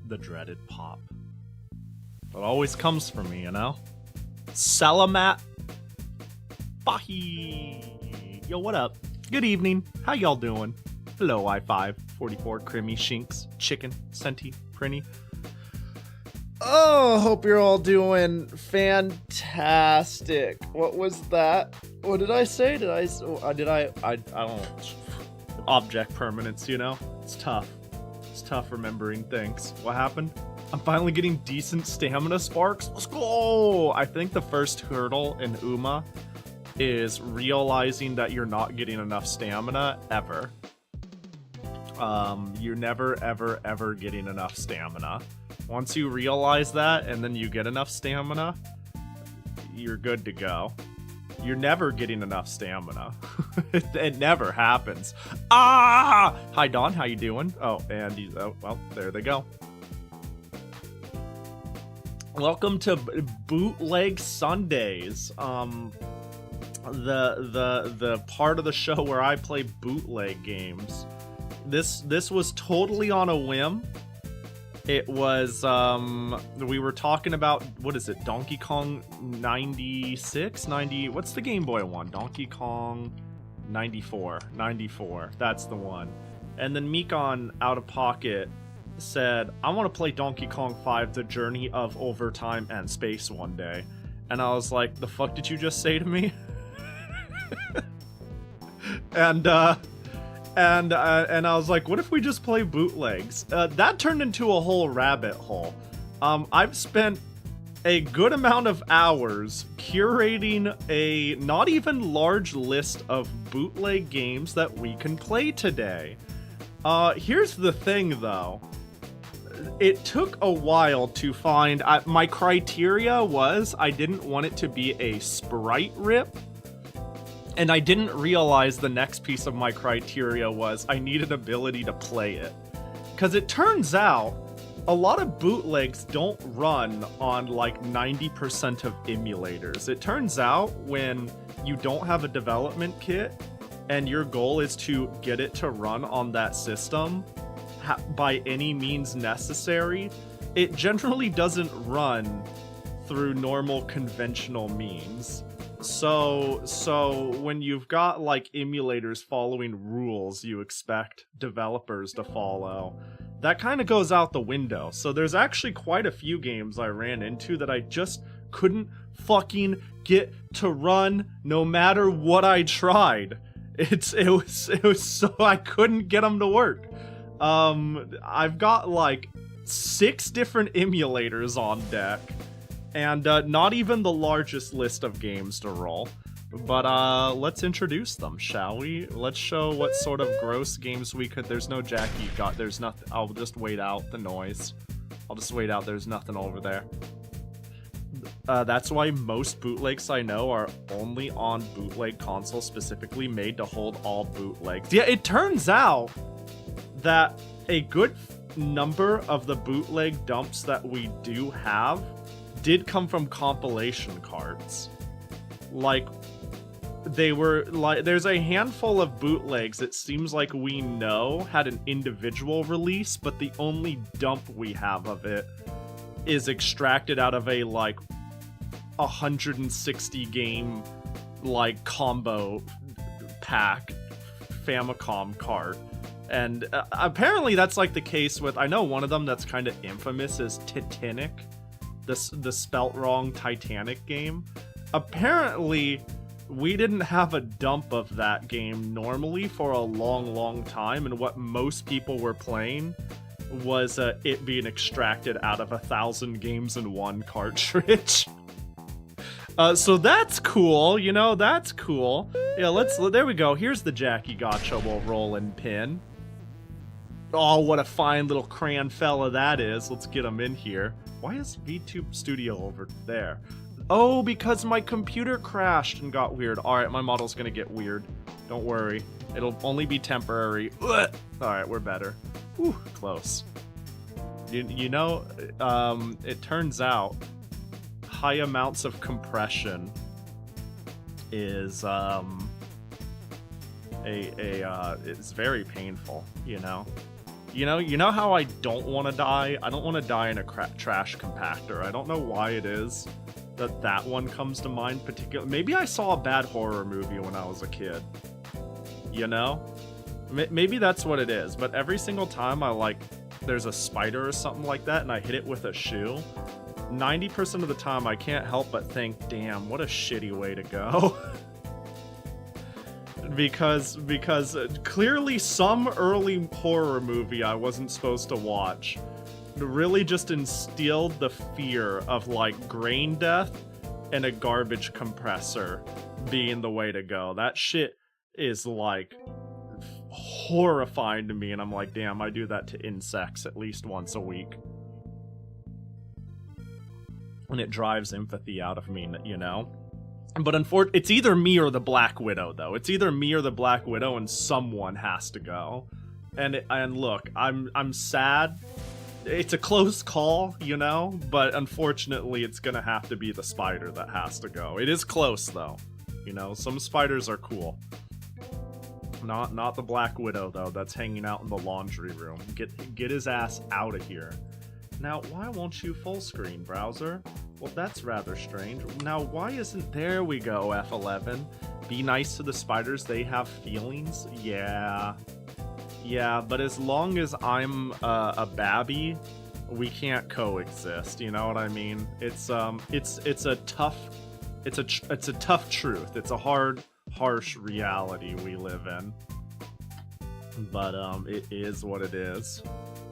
The dreaded pop. It always comes for me, you know? Salamat Pahi. Yo, what up? Good evening. How y'all doing? Hello, I5, 44, Crimmy, Shinks, Chicken, Senti, Prinny. Oh, hope you're all doing fantastic. What was that? What did I say? I don't know. Object permanence, you know? It's tough. It's tough remembering things. What happened? I'm finally getting decent stamina sparks. Let's go! I think the first hurdle in Uma is realizing that you're not getting enough stamina ever. You're never, ever, ever getting enough stamina. Once you realize that and then you get enough stamina, you're good to go. You're never getting enough stamina. It never happens. Ah! Hi, Don. How you doing? Oh, and he's... Oh, well, there they go. Welcome to Bootleg Sundays. The part of the show where I play bootleg games. This was totally on a whim. It was, we were talking about, what is it, Donkey Kong 96? 90, what's the Game Boy one? Donkey Kong 94, that's the one. And then Mikon, out of pocket, said, I want to play Donkey Kong 5, The Journey of Overtime and Space one day. And I was like, the fuck did you just say to me? And I was like, what if we just play bootlegs? That turned into a whole rabbit hole. I've spent a good amount of hours curating a not even large list of bootleg games that we can play today. Here's the thing, though. It took a while to find... my criteria was I didn't want it to be a sprite rip. And I didn't realize the next piece of my criteria was I needed ability to play it. Because it turns out a lot of bootlegs don't run on like 90% of emulators. It turns out when you don't have a development kit and your goal is to get it to run on that system by any means necessary, it generally doesn't run through normal conventional means. So when you've got like emulators following rules you expect developers to follow, that kind of goes out the window. So there's actually quite a few games I ran into that I just couldn't fucking get to run no matter what I tried. It was so I couldn't get them to work. I've got like 6 different emulators on deck. And not even the largest list of games to roll. But let's introduce them, shall we? Let's show what sort of gross games we could... There's no Jackie. There's nothing. I'll just wait out the noise. I'll just wait out. There's nothing over there. That's why most bootlegs I know are only on bootleg consoles specifically made to hold all bootlegs. Yeah, it turns out that a good number of the bootleg dumps that we do have did come from compilation carts. Like, they were like, there's a handful of bootlegs it seems like we know had an individual release, but the only dump we have of it is extracted out of a like 160 game like combo pack Famicom cart. And apparently that's like the case with, I know one of them that's kind of infamous is Titanic. The spelt wrong Titanic game. Apparently, we didn't have a dump of that game normally for a long time, and what most people were playing was it being extracted out of 1,000 games in one cartridge. So that's cool, you know, that's cool. Yeah, there we go. Here's the Jackie Gotcha will roll and pin. Oh, what a fine little crayon fella that is. Let's get him in here. Why is VTube Studio over there? Oh, because my computer crashed and got weird. Alright, my model's gonna get weird. Don't worry. It'll only be temporary. Alright, we're better. Whew, close. You know, it turns out high amounts of compression is it's very painful, you know? You know how I don't want to die? I don't want to die in a trash compactor. I don't know why it is that one comes to mind particularly. Maybe I saw a bad horror movie when I was a kid. You know? Maybe that's what it is. But every single time there's a spider or something like that and I hit it with a shoe, 90% of the time I can't help but think, damn, what a shitty way to go. because clearly some early horror movie I wasn't supposed to watch really just instilled the fear of like grain death and a garbage compressor being the way to go. That shit is like horrifying to me, and I'm like, damn, I do that to insects at least once a week. And it drives empathy out of me, you know? But unfortunately, it's either me or the Black Widow, though. It's either me or the Black Widow, and someone has to go. And look, I'm sad. It's a close call, you know? But unfortunately, it's gonna have to be the spider that has to go. It is close, though. You know, some spiders are cool. Not the Black Widow, though. That's hanging out in the laundry room. Get his ass out of here. Now, why won't you full screen, browser? Well, that's rather strange. Now, why isn't... There we go, F11. Be nice to the spiders. They have feelings? Yeah. Yeah, but as long as I'm a babby, we can't coexist. You know what I mean? It's a tough truth. It's a harsh reality we live in. But it is what it is.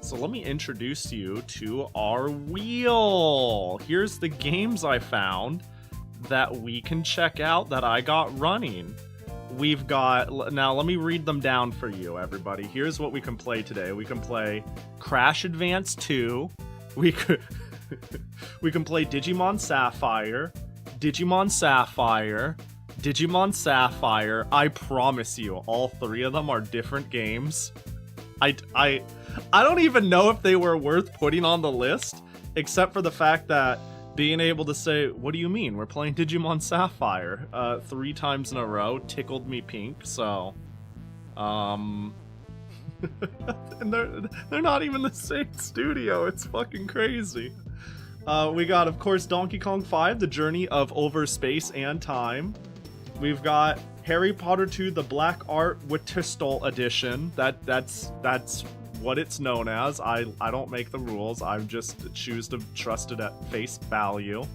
So let me introduce you to our wheel. Here's the games I found that we can check out that I got running. We've got, now let me read them down for you, everybody. Here's what we can play today. We can play Crash Advance 2. We can play Digimon Sapphire, Digimon Sapphire, Digimon Sapphire. I promise you, all three of them are different games. I don't even know if they were worth putting on the list, except for the fact that being able to say, what do you mean? We're playing Digimon Sapphire 3 times in a row tickled me pink, so... and they're not even the same studio, it's fucking crazy. We got, of course, Donkey Kong 5, The Journey of Over Space and Time. We've got Harry Potter 2, The Black Art Wittistal Edition. That's what it's known as. I don't make the rules. I just choose to trust it at face value.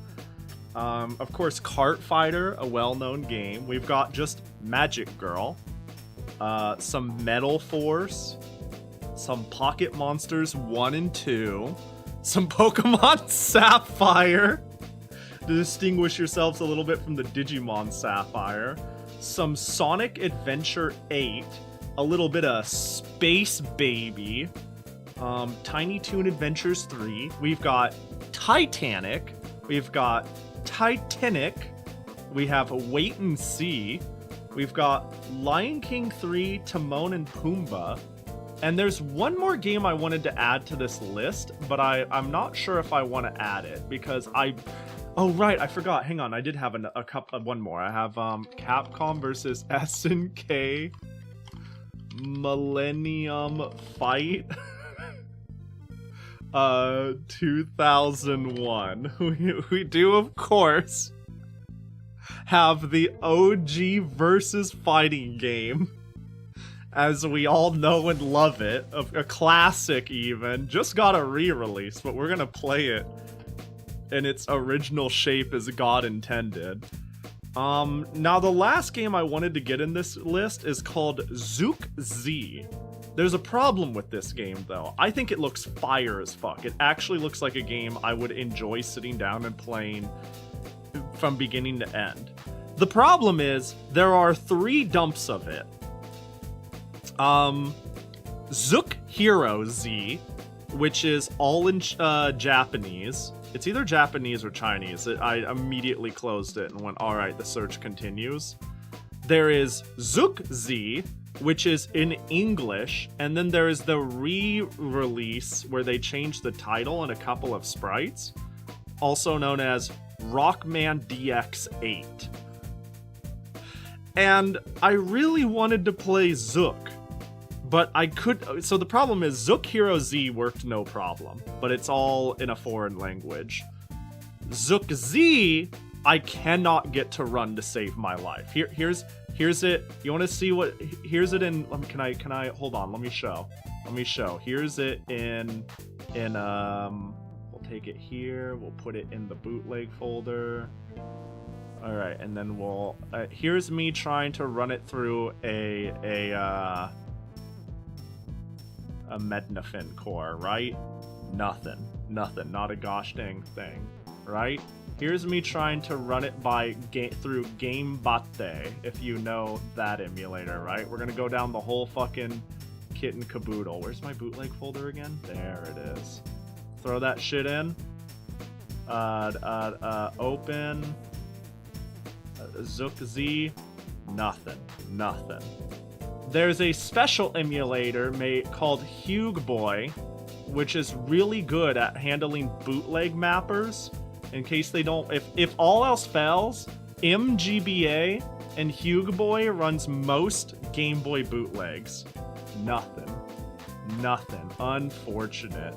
Of course, Kart Fighter, a well-known game. We've got just Magic Girl, some Metal Force, some Pocket Monsters 1 and 2, some Pokemon Sapphire, to distinguish yourselves a little bit from the Digimon Sapphire, some Sonic Adventure 8, a little bit of Space Baby, Tiny Toon Adventures 3, we've got Titanic, we've got Titanic, we have Wait and See, we've got Lion King 3, Timon and Pumbaa, and there's one more game I wanted to add to this list, but I'm not sure if I want to add it, because oh right, I forgot, hang on, I did have one more. I have Capcom versus SNK Millennium Fight 2001. We do, of course, have the OG versus fighting game, as we all know and love it, a classic even, just got a re-release, but we're gonna play it in its original shape as God intended. Now the last game I wanted to get in this list is called Zook Z. There's a problem with this game, though. I think it looks fire as fuck. It actually looks like a game I would enjoy sitting down and playing from beginning to end. The problem is, there are 3 dumps of it. Zook Hero Z, which is all in Japanese. It's either Japanese or Chinese. I immediately closed it and went, alright, the search continues. There is Zook Z, which is in English, and then there is the re-release where they changed the title and a couple of sprites, also known as Rockman DX8. And I really wanted to play Zook, but I could. So the problem is Zook Hero Z worked no problem, but it's all in a foreign language. Zook Z, I cannot get to run to save my life. Here's it. You want to see what? Here's it in. Can I? Hold on. Let me show. Here's it in. We'll take it here. We'll put it in the bootleg folder. All right, and then we'll. Here's me trying to run it through a Mednafin core, right? Nothing. Not a gosh dang thing, right? Here's me trying to run it through Gamebate, if you know that emulator, right? We're gonna go down the whole fucking kit and caboodle. Where's my bootleg folder again? There it is. Throw that shit in. Open. Zook Z. Nothing. There's a special emulator called Hugeboy, which is really good at handling bootleg mappers. In case they don't, if all else fails, MGBA and Hugeboy runs most Game Boy bootlegs. Nothing. Unfortunate.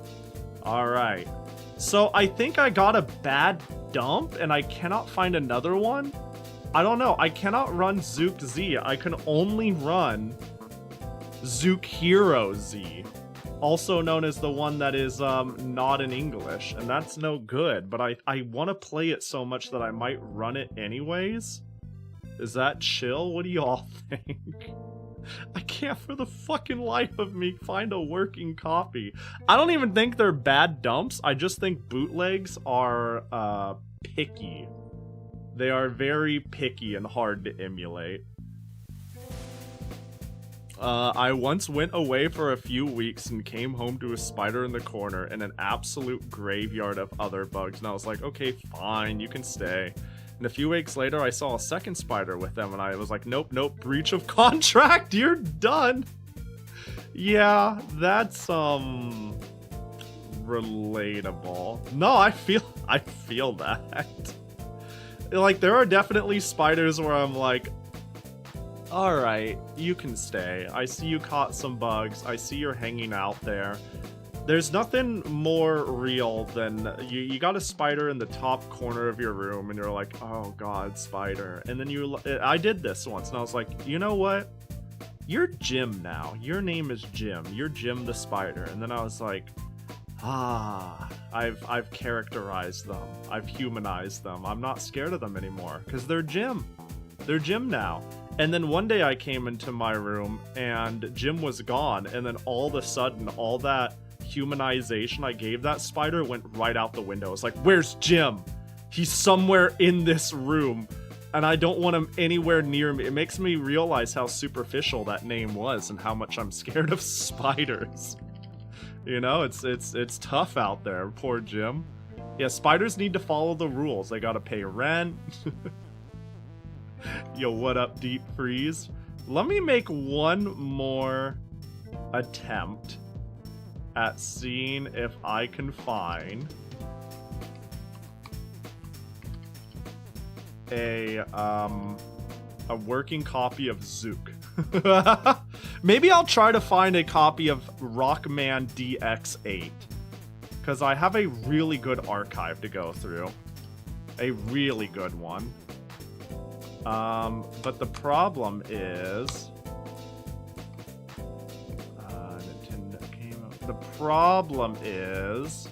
Alright. So I think I got a bad dump and I cannot find another one. I don't know. I cannot run Zook Z. I can only run Zook Hero Z. Also known as the one that is not in English, and that's no good, but I want to play it so much that I might run it anyways. Is that chill? What do y'all think? I can't for the fucking life of me find a working copy. I don't even think they're bad dumps, I just think bootlegs are picky. They are very picky and hard to emulate. I once went away for a few weeks and came home to a spider in the corner and an absolute graveyard of other bugs. And I was like, okay, fine, you can stay. And a few weeks later, I saw a second spider with them and I was like, nope, breach of contract, you're done. Yeah, that's, relatable. No, I feel that. Like, there are definitely spiders where I'm like, alright, you can stay. I see you caught some bugs. I see you're hanging out there. There's nothing more real than you got a spider in the top corner of your room and you're like, oh god, spider. And then I did this once and I was like, you know what? You're Jim now. Your name is Jim. You're Jim the spider. And then I was like, I've characterized them. I've humanized them. I'm not scared of them anymore because they're Jim. They're Jim now. And then one day I came into my room and Jim was gone, and then all of a sudden all that humanization I gave that spider went right out the window. It's like, where's Jim? He's somewhere in this room and I don't want him anywhere near me. It makes me realize how superficial that name was and how much I'm scared of spiders. You know, it's tough out there, poor Jim. Yeah, spiders need to follow the rules. They gotta pay rent. Yo, what up, Deep Freeze? Let me make one more attempt at seeing if I can find a working copy of Zook. Maybe I'll try to find a copy of Rockman DX8, because I have a really good archive to go through. A really good one. But the problem is... Nintendo came up. The problem is...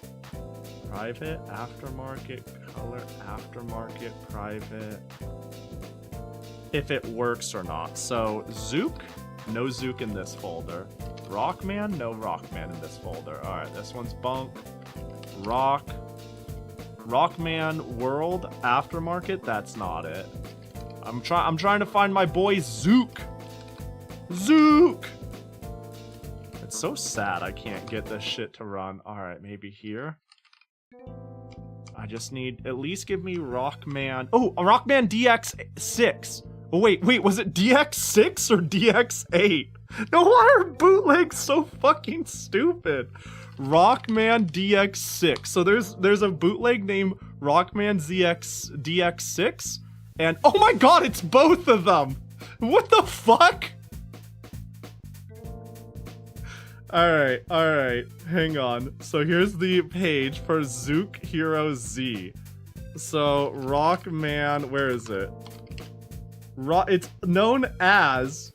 Private, aftermarket, color, aftermarket, private... If it works or not. So, Zook? No Zook in this folder. Rockman? No Rockman in this folder. Alright, this one's bunk. Rockman World Aftermarket? That's not it. I'm trying to find my boy Zook. Zook! It's so sad I can't get this shit to run. Alright, maybe here. I just need... At least give me Rockman... Oh, a Rockman DX6! Oh, wait, was it DX6 or DX8? No, why are bootlegs so fucking stupid? Rockman DX6. So there's a bootleg named Rockman DX6, and oh my god, it's both of them. What the fuck? All right, hang on. So here's the page for Zook Hero Z. So Rockman, where is it? It's known as,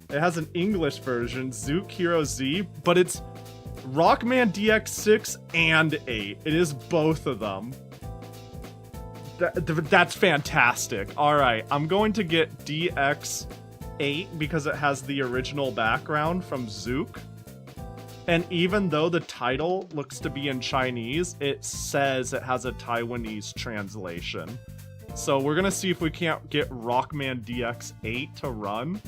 it has an English version, Zook Hero Z, but it's Rockman DX6 and 8. It is both of them. That's fantastic. All right, I'm going to get DX8 because it has the original background from Zook. And even though the title looks to be in Chinese, it says it has a Taiwanese translation. So we're gonna see if we can't get Rockman DX8 to run.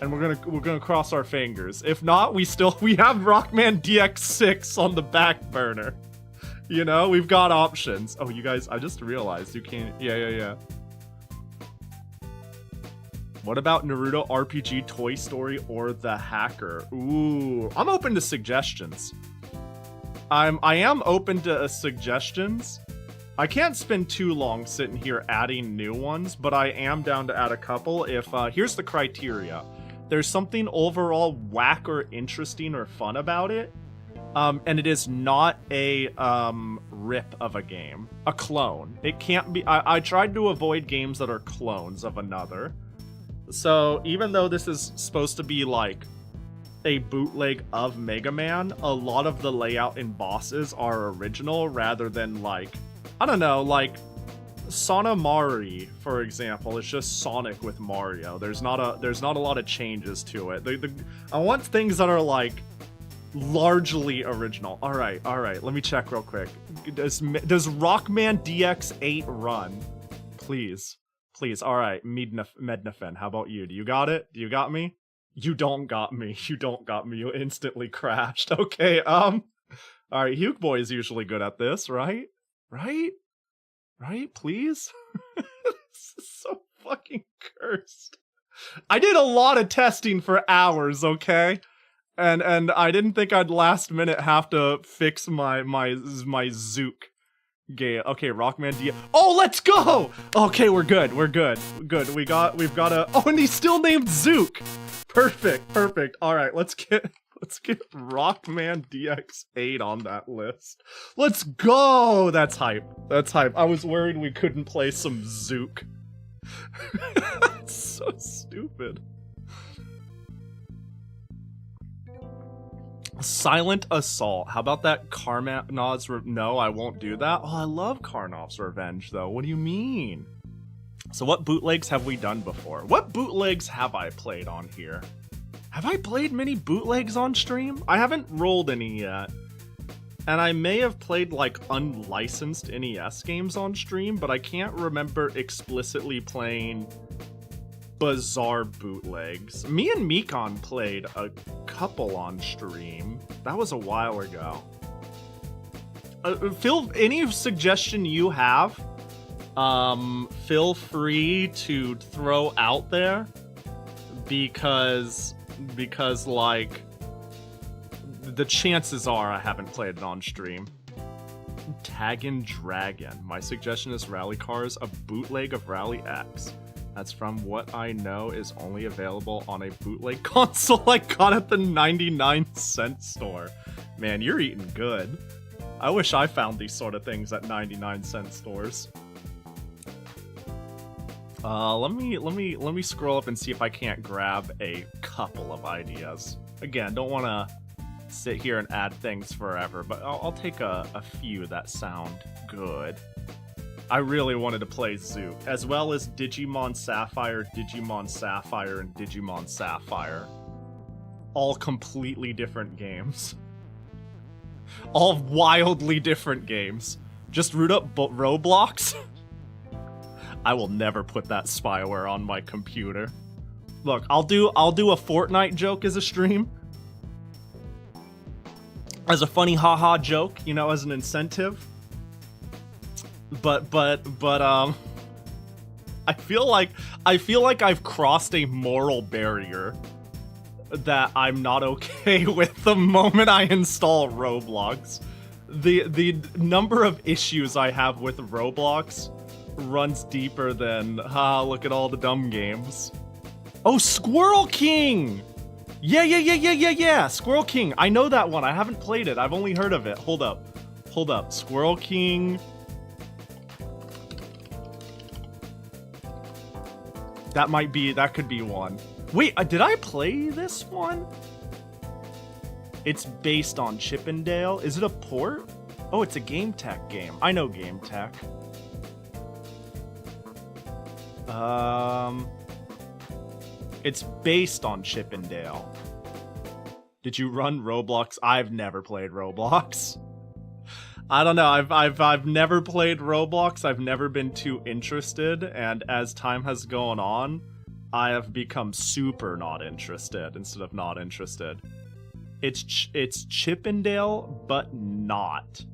And we're gonna cross our fingers. If not, we have Rockman DX6 on the back burner. You know, we've got options. Oh, you guys, I just realized you can't. Yeah. What about Naruto RPG, Toy Story, or The Hacker? Ooh, I'm open to suggestions. I am open to suggestions. I can't spend too long sitting here adding new ones, but I am down to add a couple if, here's the criteria. There's something overall whack or interesting or fun about it, and it is not a rip of a game. A clone. It can't be. I tried to avoid games that are clones of another. So even though this is supposed to be like a bootleg of Mega Man, a lot of the layout and bosses are original rather than like, I don't know, like Sonomari, for example, is just Sonic with Mario. There's not a lot of changes to it. I want things that are like largely original. All right. Let me check real quick. Does Rockman DX8 run? Please. All right, Mednafen, how about you? Do you got it? Do you got me? You don't got me. You instantly crashed. Okay, all right, Huke Boy is usually good at this, right? Right? Please? This is so fucking cursed. I did a lot of testing for hours, okay? And I didn't think I'd last minute have to fix my Zook game. Okay, Rockman D. Oh, let's go! Okay, we're good. We've got a. Oh, and he's still named Zook. Perfect. All right, let's get Rockman DX8 on that list. Let's go! That's hype. I was worried we couldn't play some Zook. That's so stupid. Silent Assault. How about that Karnov's No, I won't do that. Oh, I love Karnov's Revenge, though. What do you mean? So what bootlegs have we done before? What bootlegs have I played on here? Have I played many bootlegs on stream? I haven't rolled any yet. And I may have played, like, unlicensed NES games on stream, but I can't remember explicitly playing bizarre bootlegs. Me and Mikon played a couple on stream. That was a while ago. Phil, any suggestion you have, feel free to throw out there, because like the chances are I haven't played it on stream. Taggin' Dragon. My suggestion is Rally Cars, a bootleg of Rally X. That's from what I know is only available on a bootleg console I got at the 99-cent store. Man, you're eating good. I wish I found these sort of things at 99-cent stores. Let me scroll up and see if I can't grab a couple of ideas. Again, don't want to sit here and add things forever, but I'll take a few that sound good. I really wanted to play Zook, as well as Digimon Sapphire, and Digimon Sapphire. All completely different games. All wildly different games. Just root up Roblox? I will never put that spyware on my computer. Look, I'll do a Fortnite joke as a stream. As a funny haha joke, you know, as an incentive. But I feel like I've crossed a moral barrier that I'm not okay with the moment I install Roblox. The number of issues I have with Roblox runs deeper than, look at all the dumb games. Oh, Squirrel King! Yeah, Squirrel King. I know that one. I haven't played it. I've only heard of it. Hold up. Squirrel King. That could be one. Wait, did I play this one? It's based on Chippendale. Is it a port? Oh, it's a Game Tech game. I know Game Tech. It's based on Chippendale. Did you run Roblox? I've never played Roblox. I don't know. I've never played Roblox. I've never been too interested, and as time has gone on, I have become super not interested instead of not interested. It's Chippendale, but not.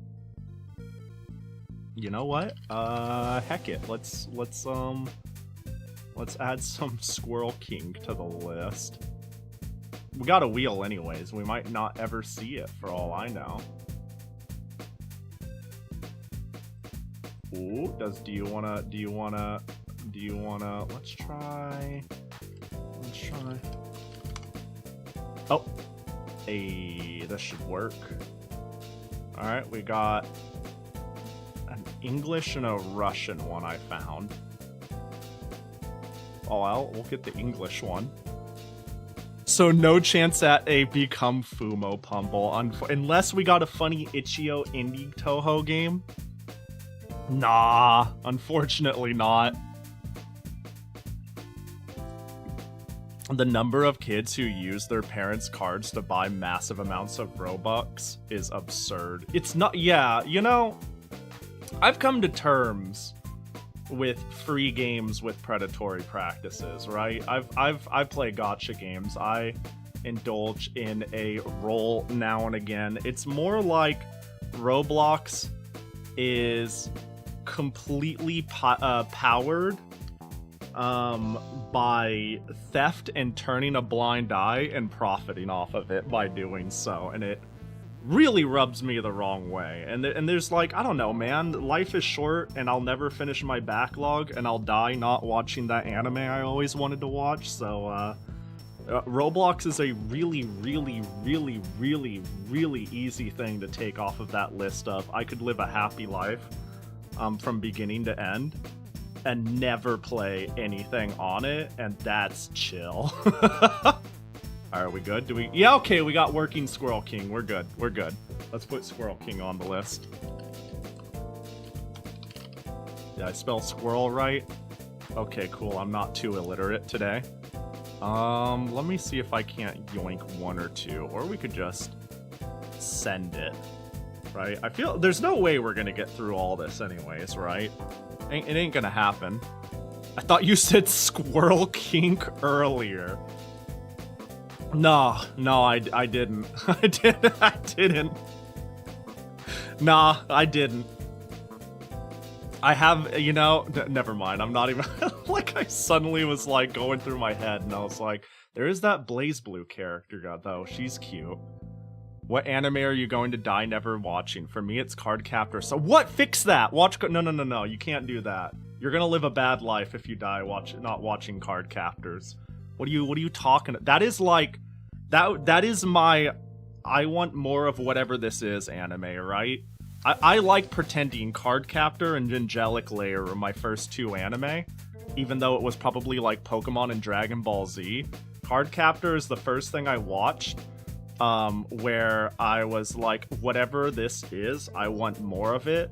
You know what? Heck it. Let's add some Squirrel King to the list. We got a wheel anyways. We might not ever see it for all I know. Ooh, do you wanna, let's try. Oh, hey, this should work. All right, we got an English and a Russian one I found. Oh, well, we'll get the English one. So no chance at a Become Fumo Pumble, unless we got a funny Itch.io indie Toho game. Nah, unfortunately not. The number of kids who use their parents' cards to buy massive amounts of Robux is absurd. It's not, yeah, you know, I've come to terms with free games with predatory practices, right? I play gacha games. I indulge in a role now and again. It's more like Roblox is completely powered by theft and turning a blind eye and profiting off of it by doing so, and it really rubs me the wrong way. And there's like, I don't know, man, life is short and I'll never finish my backlog and I'll die not watching that anime I always wanted to watch. So Roblox is a really easy thing to take off of that list of I could live a happy life from beginning to end and never play anything on it, and that's chill. Are we good? Yeah, okay, we got working Squirrel King. We're good. Let's put Squirrel King on the list. Did I spell squirrel right? Okay, cool. I'm not too illiterate today. Let me see if I can't yoink one or two, or we could just send it, right? I feel there's no way we're gonna get through all this anyways, right? It ain't gonna happen. I thought you said Squirrel King earlier. No, I didn't. I didn't. Nah, I didn't. I have, you know, never mind. I'm not even, like, I suddenly was, like, going through my head, and I was like, there is that BlazBlue character, though. She's cute. What anime are you going to die never watching? For me, it's Cardcaptor. So what? Fix that! No. You can't do that. You're gonna live a bad life if you die not watching Cardcaptors. What are you talking about? That is like, that is my, I want more of whatever this is anime, right? I like pretending Cardcaptor and Angelic Layer were my first two anime, even though it was probably like Pokemon and Dragon Ball Z. Cardcaptor is the first thing I watched, where I was like, whatever this is, I want more of it,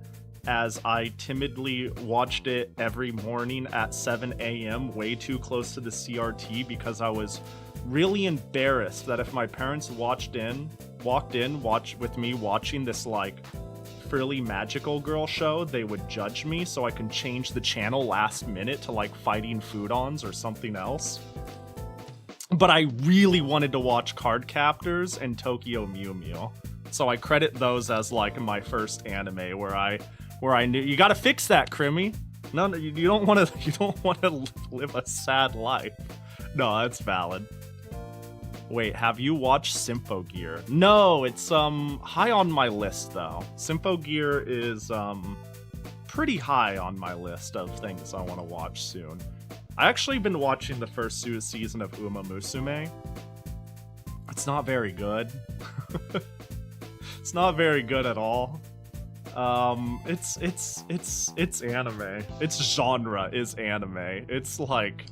as I timidly watched it every morning at 7 a.m. way too close to the CRT because I was really embarrassed that if my parents walked in with me watching this like Frilly Magical Girl show, they would judge me, so I can change the channel last minute to like Fighting Foodons or something else. But I really wanted to watch Cardcaptors and Tokyo Mew Mew, so I credit those as like my first anime where I knew you gotta fix that, Crimmy. No, you don't want to live a sad life. No, that's valid. Wait, have you watched Symphogear? No, it's high on my list though. Symphogear is pretty high on my list of things I want to watch soon. I actually been watching the first season of Uma Musume. It's not very good. It's not very good at all. It's anime. Its genre is anime. It's like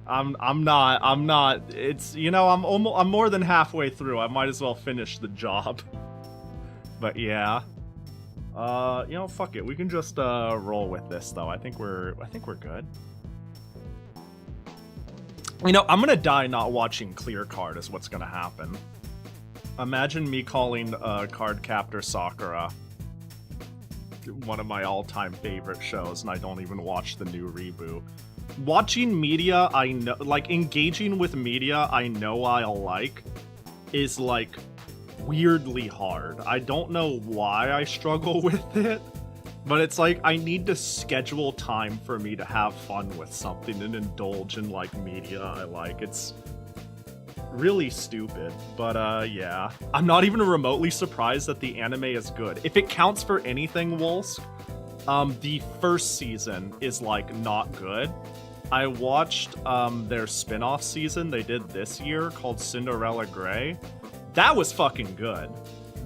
I'm not. It's, you know, I'm more than halfway through. I might as well finish the job. But yeah. You know, fuck it. We can just roll with this though. I think we're good. You know, I'm gonna die not watching Clear Card is what's gonna happen. Imagine me calling Card Captor Sakura one of my all-time favorite shows, and I don't even watch the new reboot. Watching media I know, like, engaging with media I know I'll like, is, like, weirdly hard. I don't know why I struggle with it, but it's like I need to schedule time for me to have fun with something and indulge in, like, media I like. It's really stupid, but yeah. I'm not even remotely surprised that the anime is good. If it counts for anything, Wolsk, the first season is, like, not good. I watched their spin-off season they did this year called Cinderella Grey. That was fucking good.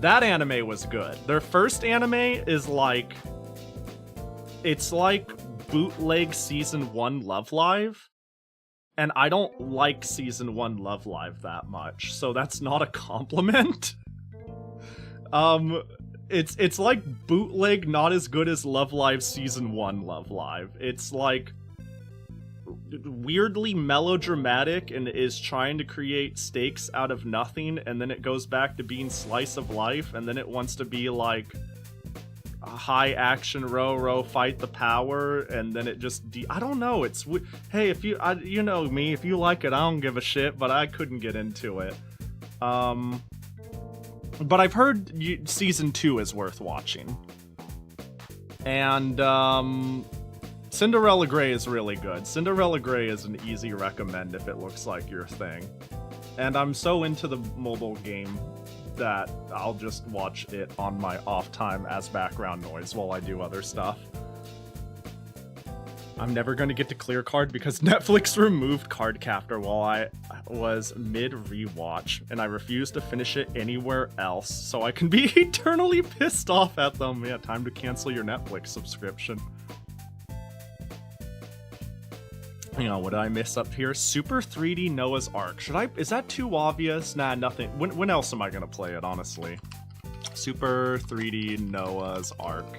That anime was good. Their first anime is like... It's like Bootleg Season 1 Love Live. And I don't like Season 1 Love Live that much, so that's not a compliment. It's like Bootleg, not as good as Love Live Season 1 Love Live. It's like weirdly melodramatic and is trying to create stakes out of nothing, and then it goes back to being slice of life, and then it wants to be like a high action row fight the power, and then it just I don't know. It's hey, if you you know me, if you like it, I don't give a shit, but I couldn't get into it. But I've heard season 2 is worth watching, and Cinderella Grey is really good. Cinderella Grey is an easy recommend if it looks like your thing. And I'm so into the mobile game that I'll just watch it on my off time as background noise while I do other stuff. I'm never going to get to Clear Card because Netflix removed Card Captor while I was mid-rewatch, and I refuse to finish it anywhere else, so I can be eternally pissed off at them. Yeah, time to cancel your Netflix subscription. Hang on, what did I miss up here? Super 3D Noah's Ark. Is that too obvious? Nah, nothing. When else am I gonna play it, honestly? Super 3D Noah's Ark.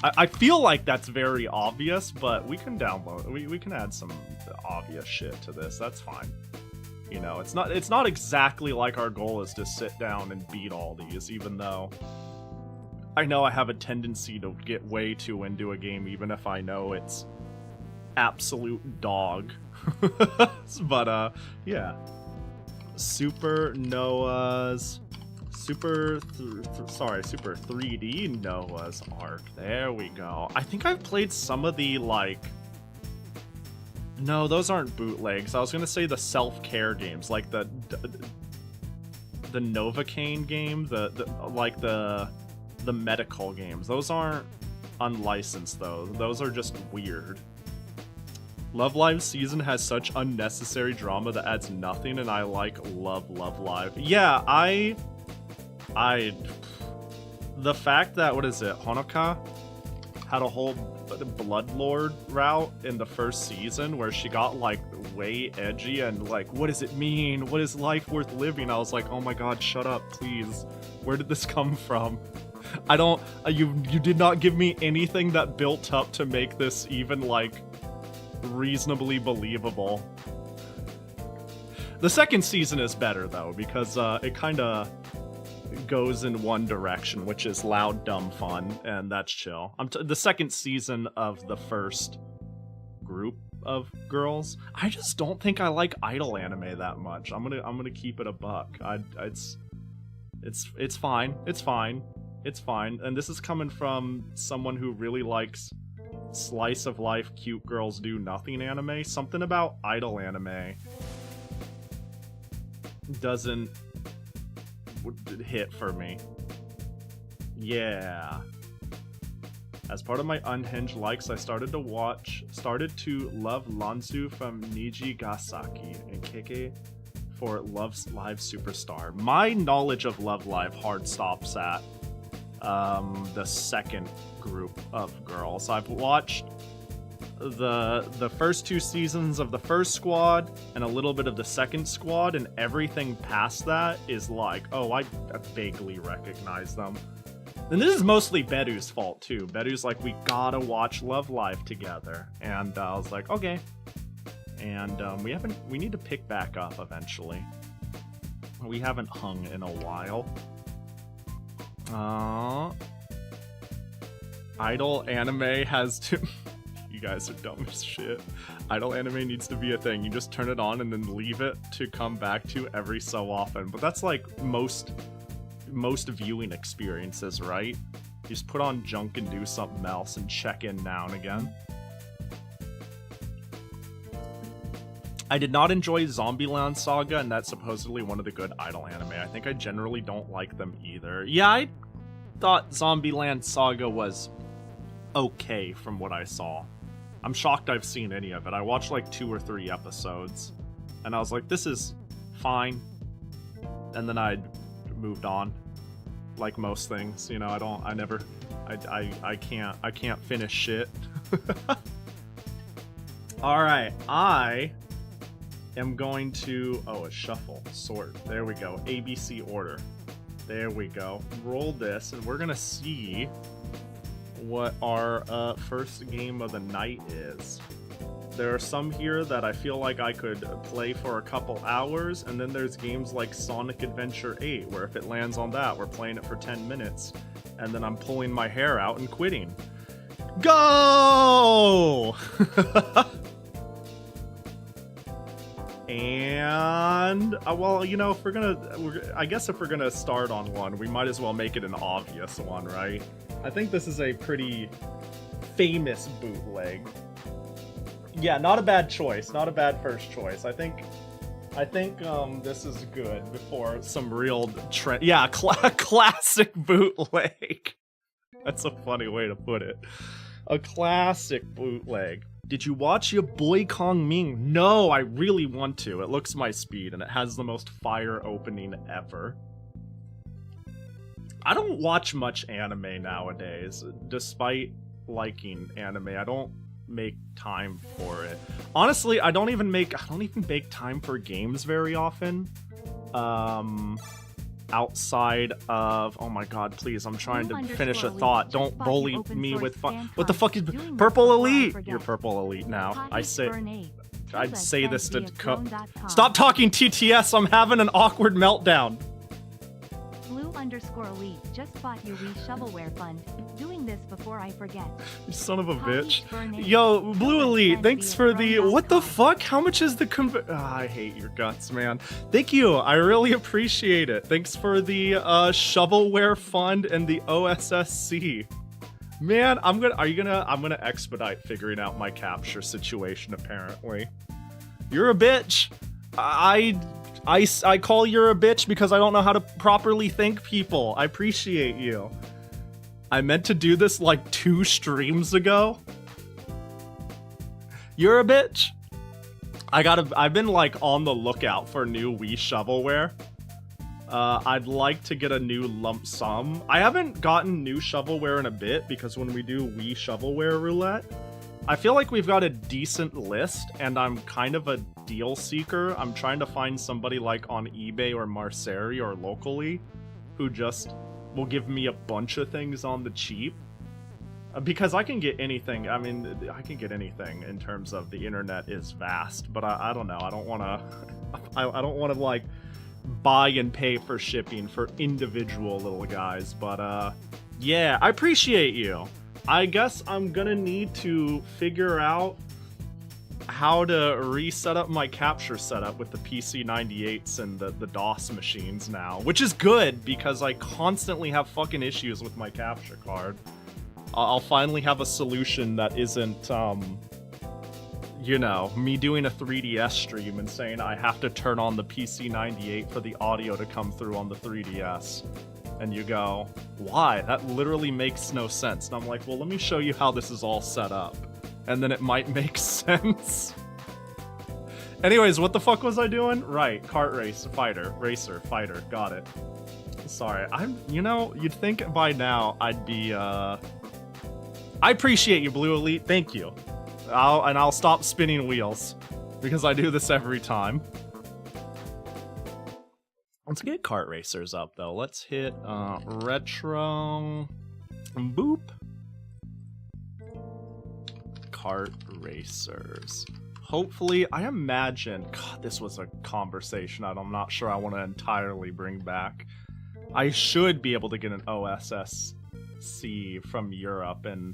I feel like that's very obvious, but we can download, we can add some obvious shit to this. That's fine. You know, it's not exactly like our goal is to sit down and beat all these, even though I know I have a tendency to get way too into a game, even if I know it's absolute dog. But yeah, Super 3D Noah's Ark. There we go. I think I've played some of the, like, no, those aren't bootlegs. I was gonna say the self-care games, like the Novocaine game, the medical games. Those aren't unlicensed though. Those are just weird. Love Live season has such unnecessary drama that adds nothing, and I love Live. Yeah, the fact that, what is it, Honoka had a whole Bloodlord route in the first season where she got, like, way edgy and, like, what does it mean? What is life worth living? I was like, oh my god, shut up, please. Where did this come from? I don't, you did not give me anything that built up to make this even, like, reasonably believable. The second season is better, though, because it kind of goes in one direction, which is loud, dumb fun, and that's chill. The second season of the first group of girls. I just don't think I like idol anime that much. I'm gonna keep it a buck. It's fine. It's fine. It's fine. And this is coming from someone who really likes slice of life, cute girls do nothing anime. Something about idol anime doesn't hit for me. Yeah. As part of my unhinged likes, I started to love Lanzu from Nijigasaki and Keke for Love Live Superstar. My knowledge of Love Live hard stops at the second group of girls. I've watched the first 2 seasons of the first squad and a little bit of the second squad, and everything past that is like, oh, I vaguely recognize them. And this is mostly Bedu's fault too. Bedu's like, we gotta watch Love Live together, and I was like, okay. And we need to pick back up eventually. We haven't hung in a while. Idol anime has to. You guys are dumb as shit. Idol anime needs to be a thing. You just turn it on and then leave it to come back to every so often. But that's like most viewing experiences, right? You just put on junk and do something else and check in now and again. I did not enjoy Zombieland Saga, and that's supposedly one of the good idol anime. I think I generally don't like them either. Yeah, I thought Zombieland Saga was okay from what I saw. I'm shocked I've seen any of it. I watched like 2 or 3 episodes, and I was like, this is fine. And then I moved on, like most things, you know. I can't finish shit. All right, I am going to, a shuffle, sort. There we go. ABC order. There we go. Roll this, and we're gonna see what our first game of the night is. There are some here that I feel like I could play for a couple hours, and then there's games like Sonic Adventure 8, where if it lands on that, we're playing it for 10 minutes, and then I'm pulling my hair out and quitting. Go! And, well, you know, I guess if we're gonna start on one, we might as well make it an obvious one, right? I think this is a pretty famous bootleg. Yeah, not a bad choice. Not a bad first choice. I think this is good before some real trend. Yeah, classic bootleg. That's a funny way to put it. A classic bootleg. Did you watch your boy Kong Ming? No, I really want to. It looks my speed, and it has the most fire opening ever. I don't watch much anime nowadays, despite liking anime. I don't make time for it. Honestly, I don't even make time for games very often. Outside of, oh my god, please, I'm trying to finish a thought. Don't bully me with fun. What the fuck is Purple Elite? You're Purple Elite now. I'd say this to stop talking TTS. I'm having an awkward meltdown. Blue_Elite just bought your Wii shovelware fund. Doing this before I forget. You son of a bitch. Yo, Blue Elite, thanks for the... What the fuck? How much is the I hate your guts, man. Thank you. I really appreciate it. Thanks for the shovelware fund and the OSSC. Man, I'm gonna expedite figuring out my capture situation, apparently. You're a bitch. I call you're a bitch because I don't know how to properly thank people. I appreciate you. I meant to do this like 2 streams ago. You're a bitch. I've been like on the lookout for new Wii shovelware. I'd like to get a new lump sum. I haven't gotten new shovelware in a bit because when we do Wii shovelware roulette, I feel like we've got a decent list, and I'm kind of a deal seeker. I'm trying to find somebody like on eBay or Marceri or locally who just will give me a bunch of things on the cheap. Because I can get anything. I mean, I can get anything in terms of the internet is vast, but I don't know. I don't want to I don't want to like buy and pay for shipping for individual little guys, but yeah, I appreciate you. I guess I'm gonna need to figure out how to reset up my capture setup with the PC98s and the DOS machines now, which is good because I constantly have fucking issues with my capture card. I'll finally have a solution that isn't, you know, me doing a 3DS stream and saying I have to turn on the PC98 for the audio to come through on the 3DS. And you go, why? That literally makes no sense. And I'm like, well, let me show you how this is all set up. And then it might make sense. Anyways, what the fuck was I doing? Right, kart race, racer, fighter, got it. Sorry, you know, you'd think by now I'd be, I appreciate you, Blue Elite, thank you. I'll stop spinning wheels, because I do this every time. Let's get kart racers up, though. Let's hit, retro, boop. Kart racers. Hopefully, I imagine, God, this was a conversation I'm not sure I want to entirely bring back. I should be able to get an OSSC from Europe and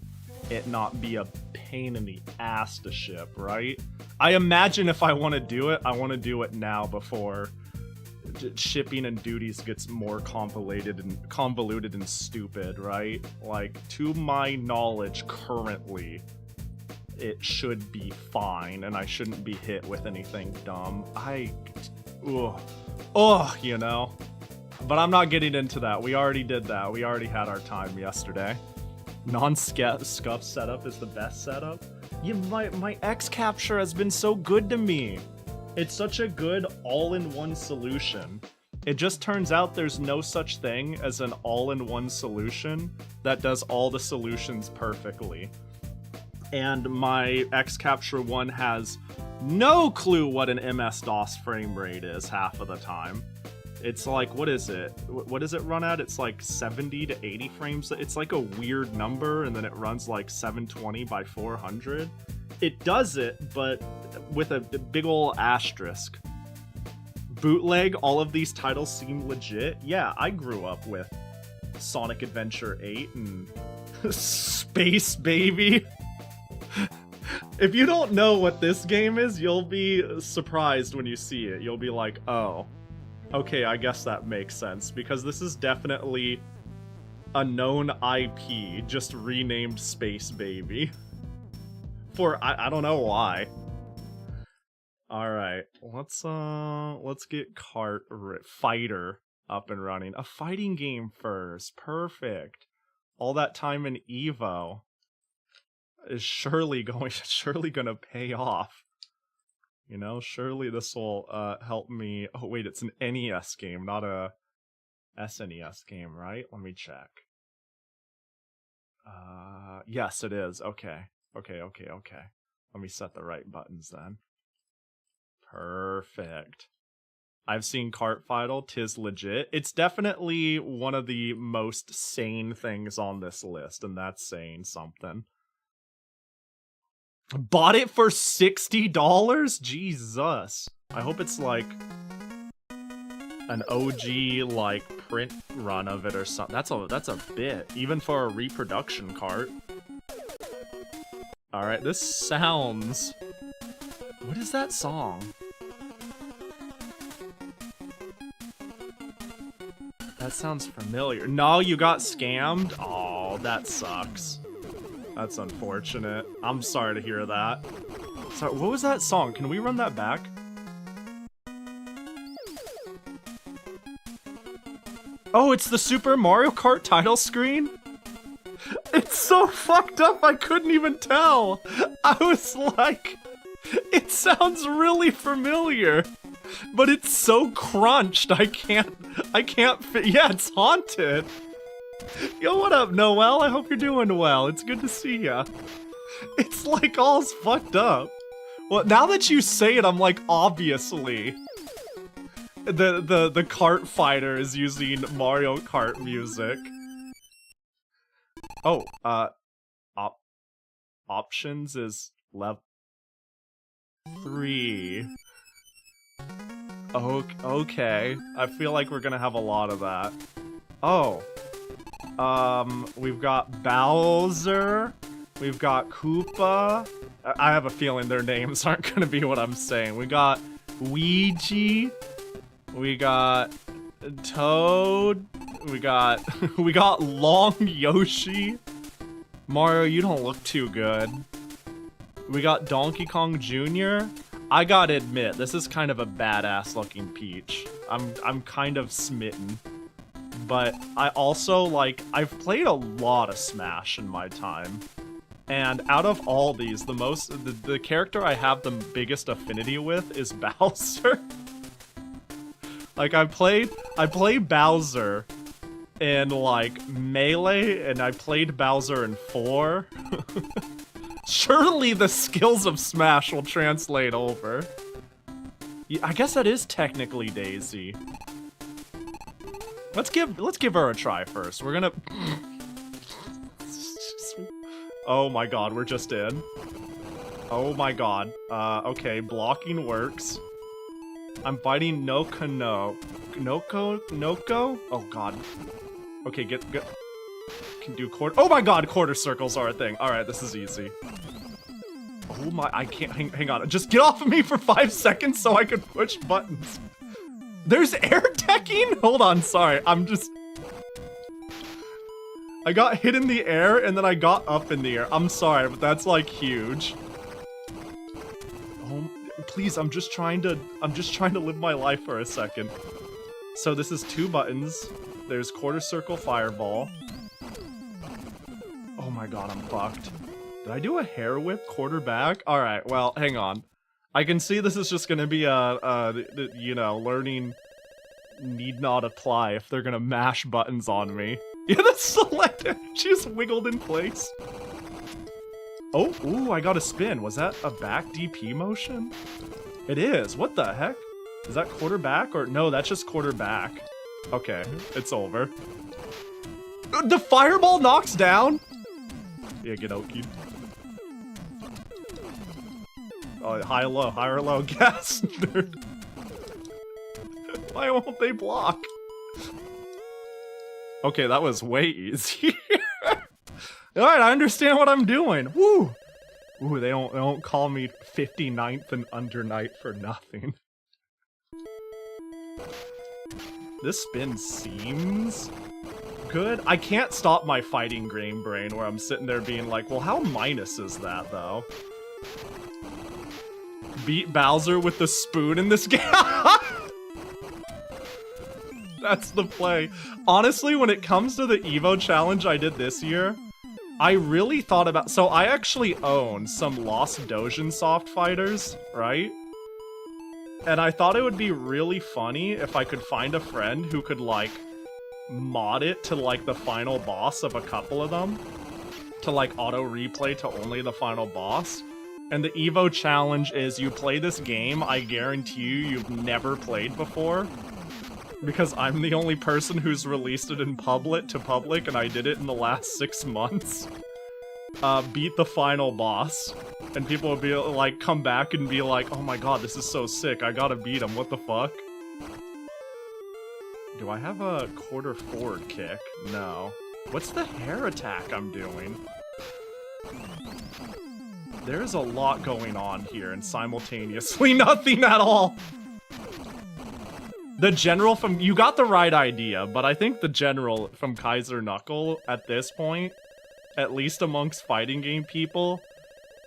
it not be a pain in the ass to ship, right? I imagine if I want to do it, I want to do it now before shipping and duties gets more convoluted and stupid, right? Like, to my knowledge currently, it should be fine, and I shouldn't be hit with anything dumb. You know? But I'm not getting into that. We already did that. We already had our time yesterday. Non-scuff setup is the best setup. Yeah, my X-Capture has been so good to me. It's such a good all-in-one solution. It just turns out there's no such thing as an all-in-one solution that does all the solutions perfectly. And my X-Capture 1 has no clue what an MS-DOS frame rate is half of the time. It's like, what is it? What does it run at? It's like 70 to 80 frames. It's like a weird number, and then it runs like 720 by 400. It does it, but with a big ol' asterisk. Bootleg, all of these titles seem legit. Yeah, I grew up with Sonic Adventure 8 and Space Baby. If you don't know what this game is, you'll be surprised when you see it. You'll be like, oh, okay, I guess that makes sense, because this is definitely a known IP, just renamed Space Baby. For, I don't know why. Alright, let's get Fighter up and running. A fighting game first, perfect. All that time in Evo is surely gonna pay off. You know, surely this will help me. Oh wait, it's an NES game, not a SNES game, right? Let me check. Yes, it is. Okay. Let me set the right buttons then. Perfect. I've seen Kart Final, 'tis legit. It's definitely one of the most sane things on this list, and that's saying something. Bought it for $60? Jesus. I hope it's like an OG like print run of it or something. That's a bit, even for a reproduction cart. Alright, this sounds... What is that song? That sounds familiar. No, you got scammed? Oh, that sucks. That's unfortunate. I'm sorry to hear that. Sorry, what was that song? Can we run that back? Oh, it's the Super Mario Kart title screen? It's so fucked up, I couldn't even tell. I was like, it sounds really familiar, but it's so crunched, I can't yeah, it's Haunted. Yo, what up, Noel? I hope you're doing well. It's good to see ya. It's like all's fucked up. Well, now that you say it, I'm like, obviously. The kart fighter is using Mario Kart music. Oh, options is level 3. Okay. I feel like we're gonna have a lot of that. Oh. We've got Bowser. We've got Koopa. I have a feeling their names aren't gonna be what I'm saying. We got Ouija. We got Toad. We got Long Yoshi. Mario, you don't look too good. We got Donkey Kong Jr. I gotta admit, this is kind of a badass looking Peach. I'm kind of smitten. But I also, like, I've played a lot of Smash in my time. And out of all these, the character I have the biggest affinity with is Bowser. Like, I play Bowser in, like, Melee, and I played Bowser in 4. Surely the skills of Smash will translate over. Yeah, I guess that is technically Daisy. Let's give her a try first. We're gonna... Oh my god, we're just in. Oh my god. Okay, blocking works. I'm fighting Noko. Oh god. Okay, get. Can do quarter. Oh my god, quarter circles are a thing. Alright, this is easy. Oh my, I can't, hang on. Just get off of me for 5 seconds so I can push buttons. There's air teching? Hold on, sorry. I got hit in the air and then I got up in the air. I'm sorry, but that's like huge. Oh, please, I'm just trying to live my life for a second. So this is 2 buttons. There's quarter circle fireball. Oh my god, I'm fucked. Did I do a hair whip quarterback? Alright, well, hang on. I can see this is just gonna be you know, learning need not apply if they're gonna mash buttons on me. Yeah, that's selected. She just wiggled in place. Oh, ooh, I got a spin. Was that a back DP motion? It is. What the heck? Is that quarterback or no? That's just quarterback. Okay, it's over. The fireball knocks down. Yeah, get okied. Oh, high or low, gas. Nerd. Why won't they block? Okay, that was way easier. Alright, I understand what I'm doing. Woo! Ooh, they don't call me 59th and under knight for nothing. This spin seems good. I can't stop my fighting game brain where I'm sitting there being like, well, how minus is that, though? Beat Bowser with the spoon in this game? That's the play. Honestly, when it comes to the Evo challenge I did this year, I really thought about... So I actually own some Lost Dojin soft fighters, right? And I thought it would be really funny if I could find a friend who could, like, mod it to, like, the final boss of a couple of them. To, like, auto-replay to only the final boss. And the Evo challenge is you play this game I guarantee you've never played before. Because I'm the only person who's released it in public, and I did it in the last 6 months. Beat the final boss. And people will be like, come back and be like, oh my god, this is so sick, I gotta beat him, what the fuck? Do I have a quarter forward kick? No. What's the hair attack I'm doing? There's a lot going on here, and simultaneously nothing at all! The general from... You got the right idea, but I think the general from Kaiser Knuckle, at this point, at least amongst fighting game people,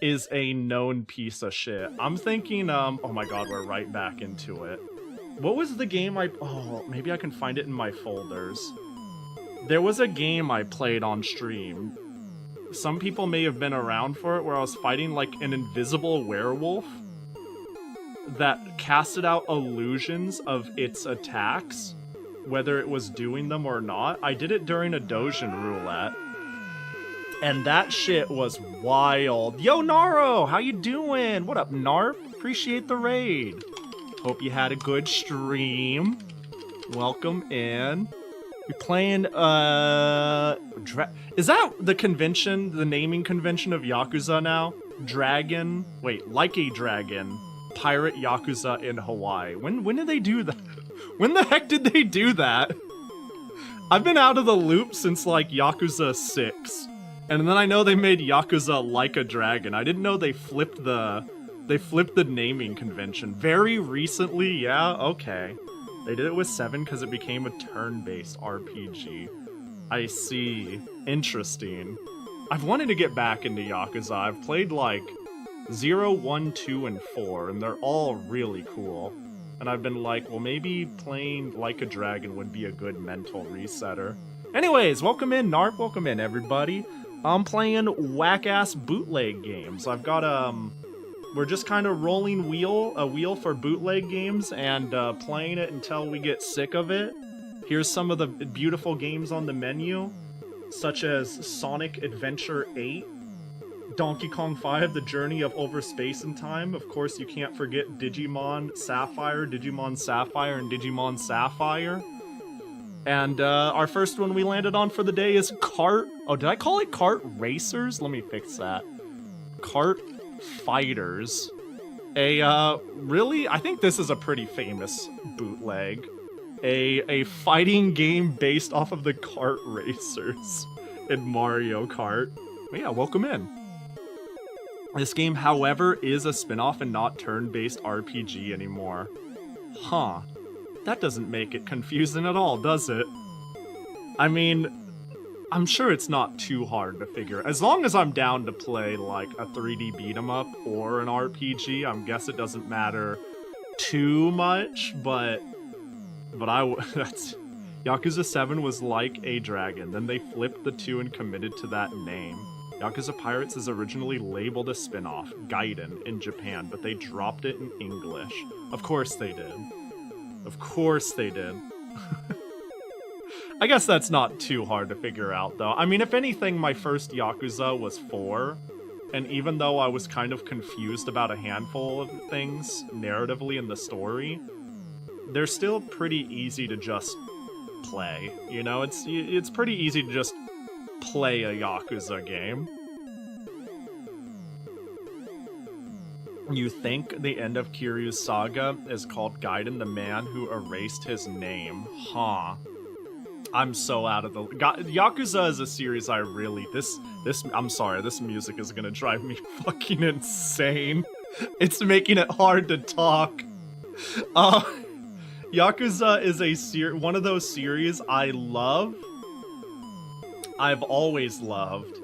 is a known piece of shit. I'm thinking, oh my god, we're right back into it. What was the game oh, maybe I can find it in my folders. There was a game I played on stream. Some people may have been around for it, where I was fighting, like, an invisible werewolf that casted out illusions of its attacks, whether it was doing them or not. I did it during a Dojin roulette. And that shit was wild. Yo, Naro! How you doing? What up, Narp? Appreciate the raid. Hope you had a good stream. Welcome in. You're playing, is that the convention, the naming convention of Yakuza now? Dragon? Wait, like a dragon. Pirate Yakuza in Hawaii. When did they do that? When the heck did they do that? I've been out of the loop since, like, Yakuza 6. And then I know they made Yakuza Like a Dragon. I didn't know they flipped the naming convention. Very recently, yeah, okay. They did it with 7 because it became a turn-based RPG. I see. Interesting. I've wanted to get back into Yakuza. I've played, like, 0, 1, 2, and 4, and they're all really cool. And I've been like, well, maybe playing Like a Dragon would be a good mental resetter. Anyways, welcome in, Narp. Welcome in, everybody. I'm playing whack-ass bootleg games. I've got, we're just kind of rolling a wheel for bootleg games and playing it until we get sick of it. Here's some of the beautiful games on the menu, such as Sonic Adventure 8, Donkey Kong 5, The Journey of Over Space and Time. Of course, you can't forget Digimon Sapphire, and Digimon Sapphire. And our first one we landed on for the day is Kart... Oh, did I call it Kart Racers? Let me fix that. Kart Fighters. Really? I think this is a pretty famous bootleg. A fighting game based off of the kart racers in Mario Kart. But yeah, welcome in. This game, however, is a spin-off and not turn-based RPG anymore. Huh. That doesn't make it confusing at all, does it? I mean, I'm sure it's not too hard to figure. As long as I'm down to play, like, a 3D beat-em-up or an RPG, I guess it doesn't matter too much, but that's... Yakuza 7 was like a dragon, then they flipped the 2 and committed to that name. Yakuza Pirates is originally labeled a spin-off, Gaiden, in Japan, but they dropped it in English. Of course they did. Of course they did. I guess that's not too hard to figure out, though. I mean, if anything, my first Yakuza was 4, and even though I was kind of confused about a handful of things narratively in the story, they're still pretty easy to just play. You know, it's pretty easy to just play a Yakuza game. You think the end of Kiryu's saga is called Gaiden, the man who erased his name. Huh. I'm so out of the... Yakuza is a series I really... I'm sorry, this music is gonna drive me fucking insane. It's making it hard to talk. Yakuza is one of those series I love. I've always loved.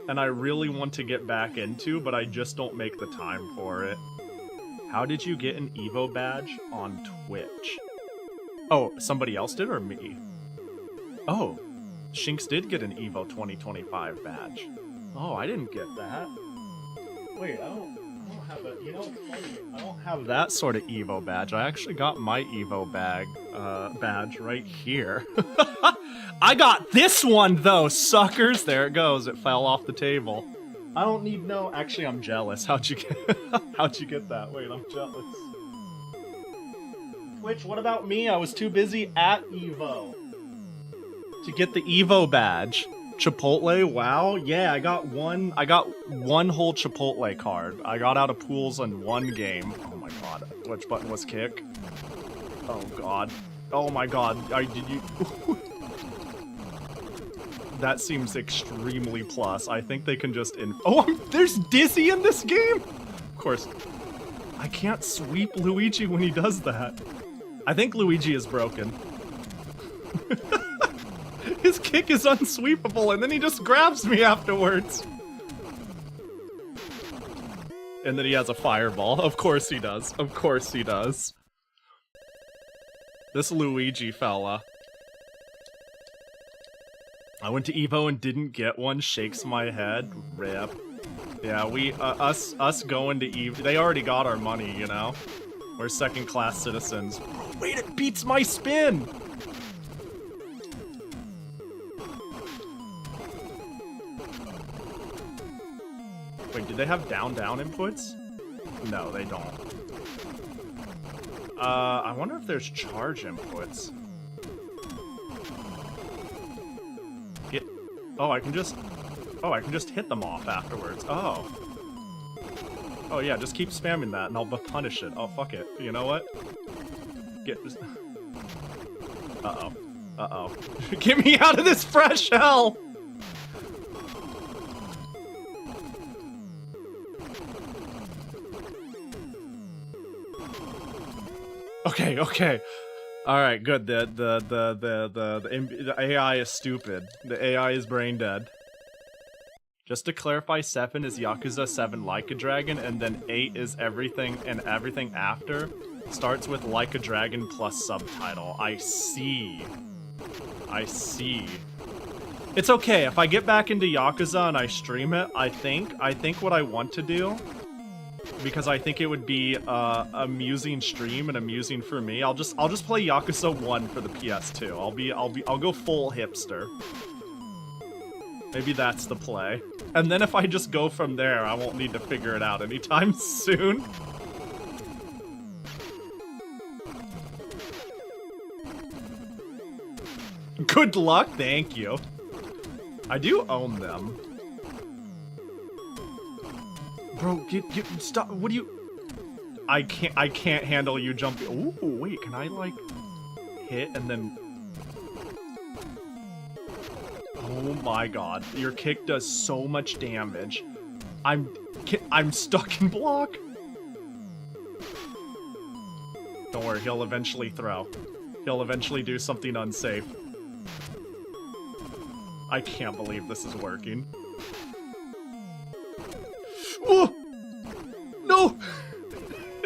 And I really want to get back into, but I just don't make the time for it. How did you get an Evo badge on Twitch? Oh, somebody else did or me? Oh, Shinx did get an Evo 2025 badge. Oh, I didn't get that. Wait, I don't have a, you know, funny, I don't have that sort of Evo badge. I actually got my Evo badge right here. I got this one though, suckers! There it goes, it fell off the table. I don't need no... Actually, I'm jealous. How'd you get that? Wait, I'm jealous. Twitch, what about me? I was too busy at Evo to get the Evo badge. Chipotle, wow. Yeah, I got one whole Chipotle card. I got out of pools in one game. Oh my god. Which button was kick? Oh god. Oh my god. Did you... That seems extremely plus. I think they can just there's Dizzy in this game? Of course. I can't sweep Luigi when he does that. I think Luigi is broken. His kick is unsweepable, and then he just grabs me afterwards. And then he has a fireball. Of course he does. Of course he does. This Luigi fella. I went to Evo and didn't get one. Shakes my head. Rip. Yeah, us going to Evo. They already got our money, you know? We're second-class citizens. Wait, it beats my spin! Wait, did they have down-down inputs? No, they don't. I wonder if there's charge inputs. Oh, I can just hit them off afterwards. Oh. Oh yeah, just keep spamming that and I'll punish it. Oh, fuck it. You know what? Get this. Uh-oh. Uh-oh. Get me out of this fresh hell! Okay, okay. Alright, good. The AI is stupid. The AI is brain dead. Just to clarify, 7 is Yakuza 7 Like a Dragon, and then 8 is everything, and everything after starts with Like a Dragon plus subtitle. I see. I see. It's okay, if I get back into Yakuza and I stream it, I think what I want to do, because I think it would be amusing stream and amusing for me, I'll just play Yakuza 1 for the PS2. I'll go full hipster. Maybe that's the play. And then if I just go from there, I won't need to figure it out anytime soon. Good luck, thank you. I do own them. Bro, stop, what do you... I can't handle you jumping. Ooh, wait, can I, like, hit and then... Oh my god, your kick does so much damage. I'm stuck in block. Don't worry, he'll eventually throw. He'll eventually do something unsafe. I can't believe this is working. Oh! No!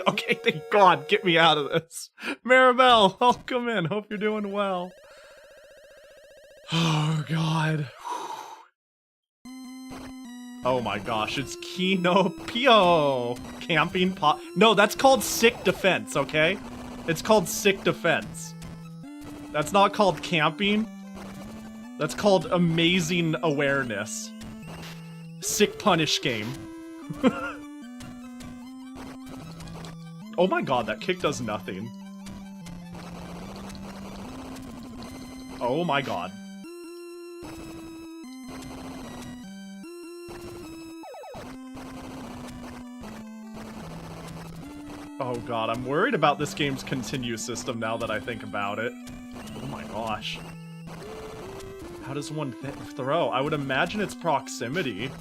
Okay, thank God, get me out of this. Maribel, welcome in. Hope you're doing well. Oh, God. Oh my gosh, it's Kinopio. Camping pot. No, that's called sick defense, okay? It's called sick defense. That's not called camping. That's called amazing awareness. Sick punish game. Oh my god, that kick does nothing. Oh my god. Oh god, I'm worried about this game's continue system now that I think about it. Oh my gosh. How does one throw? I would imagine it's proximity.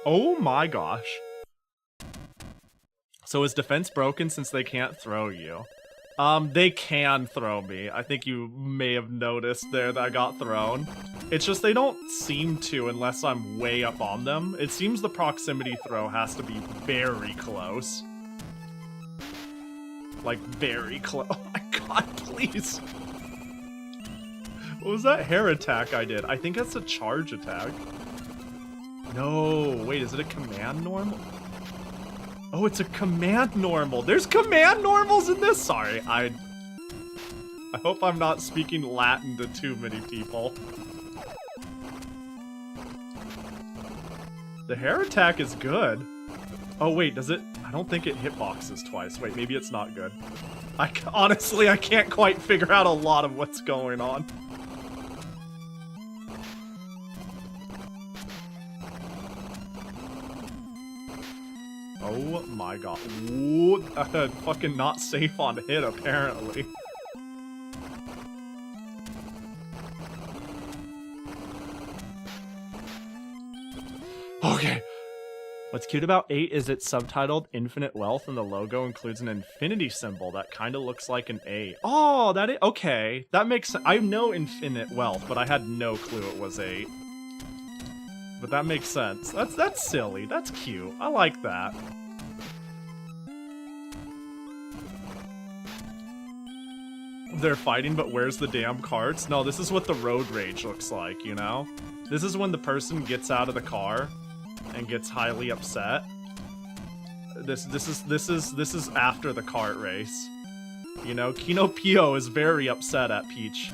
Oh my gosh. So is defense broken since they can't throw you? They can throw me. I think you may have noticed there that I got thrown. It's just they don't seem to unless I'm way up on them. It seems the proximity throw has to be very close. Like, very close. Oh my god, please. What was that hair attack I did? I think that's a charge attack. No, wait, is it a command normal? Oh, it's a command normal. There's command normals in this? Sorry, I hope I'm not speaking Latin to too many people. The hair attack is good. Oh wait, does it? I don't think it hitboxes twice. Wait, maybe it's not good. Honestly, I can't quite figure out a lot of what's going on. Oh my god. Ooh, fucking not safe on hit, apparently. Okay. What's cute about 8 is it's subtitled Infinite Wealth and the logo includes an infinity symbol that kind of looks like an A. Oh, that is... Okay. That makes sense. I know Infinite Wealth, but I had no clue it was 8. But that makes sense. That's silly. That's cute. I like that. They're fighting, but where's the damn carts? No, this is what the road rage looks like, you know? This is when the person gets out of the car and gets highly upset. This is after the kart race. You know, Kinopio is very upset at Peach.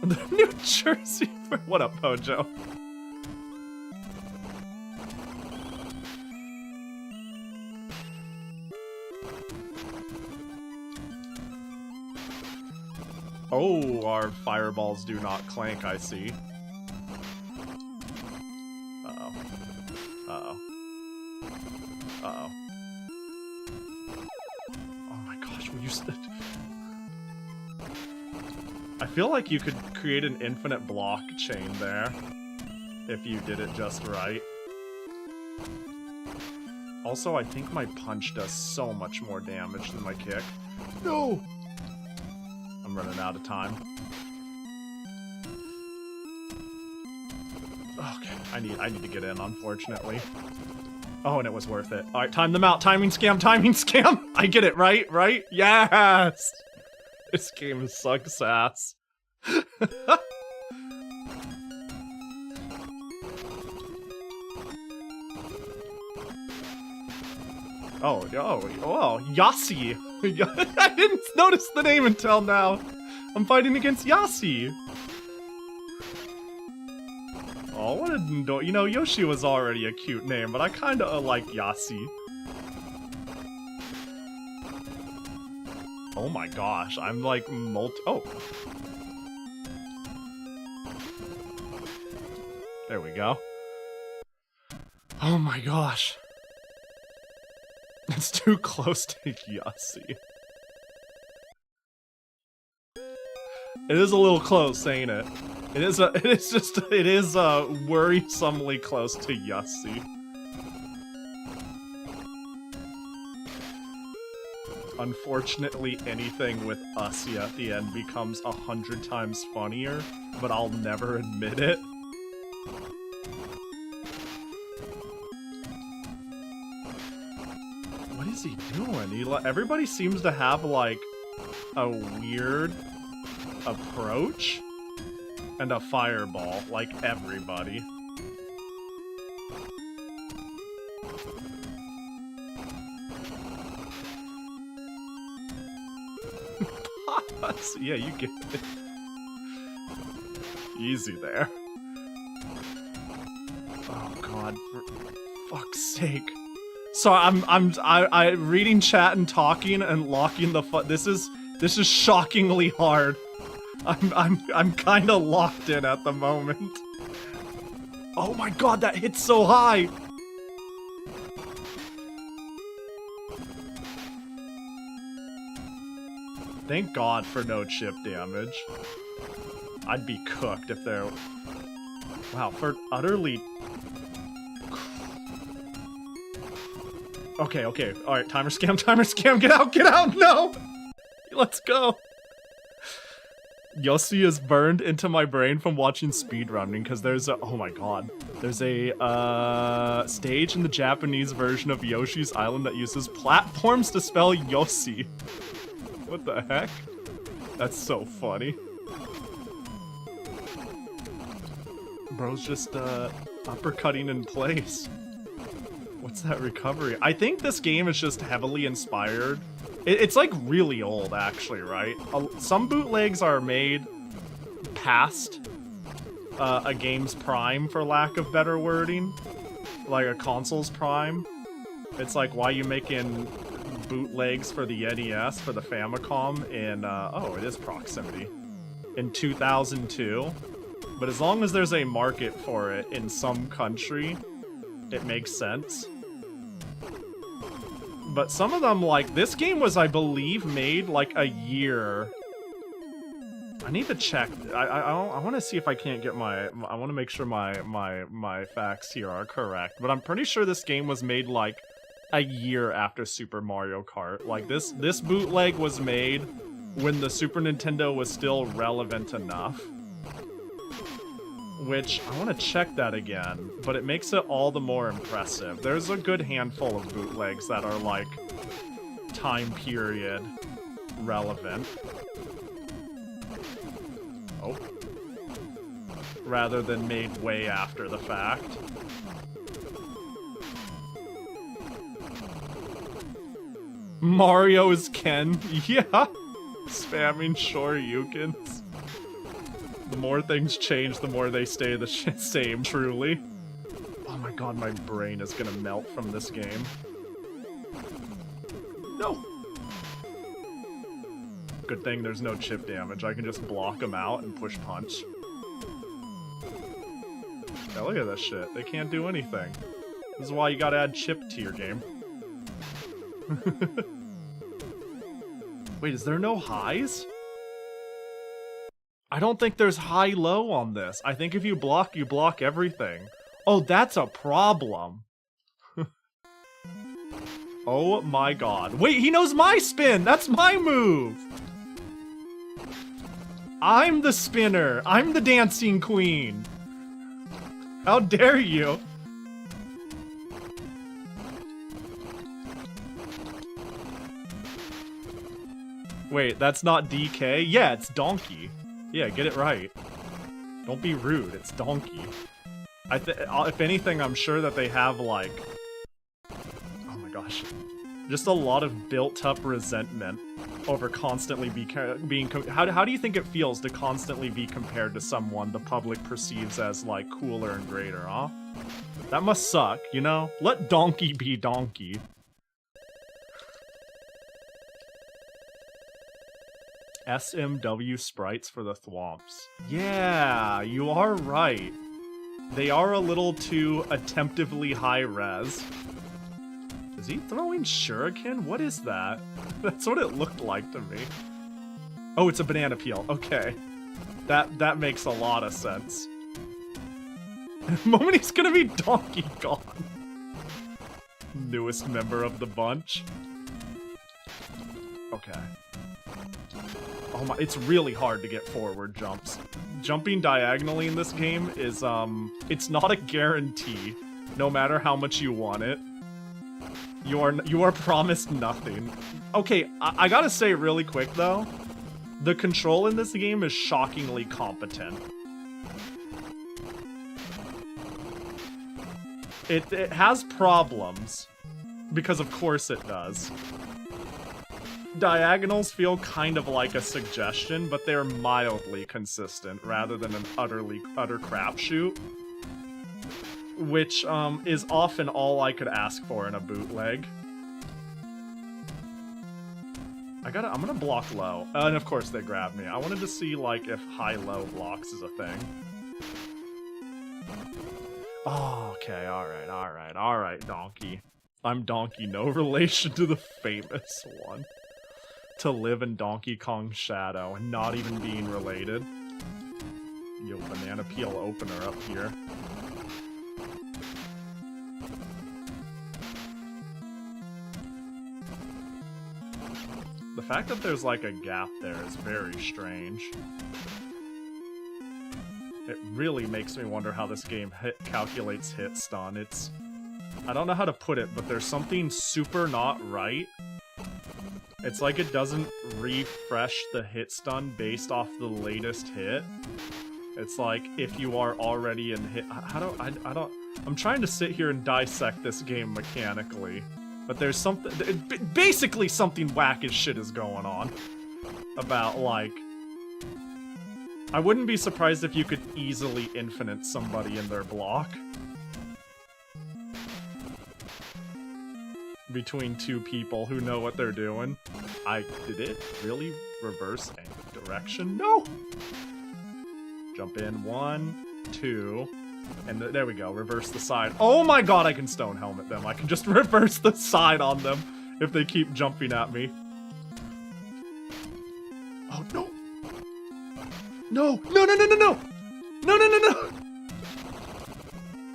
The New Jersey. What up, Pojo? Oh, our fireballs do not clank, I see. Uh-oh. Uh-oh. Uh-oh. Oh my gosh, will you... I feel like you could create an infinite block chain there, if you did it just right. Also, I think my punch does so much more damage than my kick. No! I'm running out of time. I need to get in, unfortunately. Oh, and it was worth it. All right, time them out. Timing scam, timing scam. I get it, right? Right? Yes! This game sucks ass. Oh, Yassi. I didn't notice the name until now. I'm fighting against Yassi. Oh, what a, you know, Yoshi was already a cute name, but I kind of like Yassi. Oh my gosh, I'm like oh. There we go. Oh my gosh. It's too close to Yassi. It is a little close, ain't it? It is worrisomely close to Yassi. Unfortunately, anything with Ussie at the end becomes 100 times funnier, but I'll never admit it. What is he doing? Everybody seems to have, like, a weird approach and a fireball, like everybody. Yeah, you get it. Easy there. Oh god, for fuck's sake. So I'm reading chat and talking and locking the this is shockingly hard. I'm kind of locked in at the moment. Oh my god, that hits so high. Thank god for no chip damage. I'd be cooked if there... Wow, for utterly... Okay, okay. Alright, timer scam, get out, no! Let's go! Yossi is burned into my brain from watching speedrunning, because there's a... Oh my god. There's a, stage in the Japanese version of Yoshi's Island that uses platforms to spell Yossi. What the heck? That's so funny. Bro's just, uppercutting in place. What's that recovery? I think this game is just heavily inspired. It's like really old, actually, right? Some bootlegs are made past a game's prime, for lack of better wording. Like a console's prime. It's like, why you making bootlegs for the NES, for the Famicom in, oh, it is proximity. In 2002. But as long as there's a market for it in some country, it makes sense. But some of them, like, this game was, I believe, made, like, a year. I need to check. I want to see if I can't get my... I want to make sure my facts here are correct. But I'm pretty sure this game was made, like, a year after Super Mario Kart. Like, this bootleg was made when the Super Nintendo was still relevant enough. Which, I want to check that again, but it makes it all the more impressive. There's a good handful of bootlegs that are, like, time period relevant. Oh. Rather than made way after the fact. Mario's Ken, yeah! Spamming Shoryukens. The more things change, the more they stay the same, truly. Oh my god, my brain is gonna melt from this game. No! Good thing there's no chip damage. I can just block them out and push punch. Yeah, look at this shit. They can't do anything. This is why you gotta add chip to your game. Wait, is there no highs? I don't think there's high-low on this. I think if you block everything. Oh, that's a problem. Oh my god. Wait, he knows my spin! That's my move! I'm the spinner! I'm the dancing queen! How dare you? Wait, that's not DK? Yeah, it's Donkey. Yeah, get it right. Don't be rude, it's Donkey. If anything, I'm sure that they have, like... Oh my gosh. Just a lot of built-up resentment over constantly being... How do you think it feels to constantly be compared to someone the public perceives as, like, cooler and greater, huh? That must suck, you know? Let Donkey be Donkey. SMW sprites for the thwomps. Yeah, you are right. They are a little too attemptively high res. Is he throwing shuriken? What is that? That's what it looked like to me. Oh, it's a banana peel. Okay. That makes a lot of sense. The moment he's gonna be Donkey Kong. Newest member of the bunch. Okay. Oh my, it's really hard to get forward jumps. Jumping diagonally in this game is, it's not a guarantee, no matter how much you want it. You are promised nothing. Okay, I gotta say really quick though, the control in this game is shockingly competent. It has problems, because of course it does. Diagonals feel kind of like a suggestion, but they're mildly consistent rather than an utter crapshoot. Which is often all I could ask for in a bootleg. I'm gonna block low. And of course they grab me. I wanted to see like if high-low blocks is a thing. Oh, okay, alright, Donkey. I'm Donkey, no relation to the famous one. To live in Donkey Kong's shadow and not even being related. Yo, banana peel opener up here. The fact that there's like a gap there is very strange. It really makes me wonder how this game calculates hit stun. I don't know how to put it, but there's something super not right. It's like it doesn't refresh the hit stun based off the latest hit. It's like if you are already in hit. I'm trying to sit here and dissect this game mechanically, but there's something. Basically, something whack as shit is going on. About like. I wouldn't be surprised if you could easily infinite somebody in their block. Between two people who know what they're doing. Did it really reverse any direction? No! Jump in, 1, 2, and there we go, reverse the side. Oh my god, I can stone helmet them. I can just reverse the side on them if they keep jumping at me. Oh, no! No! No, no, no, no, no! No, no, no, no!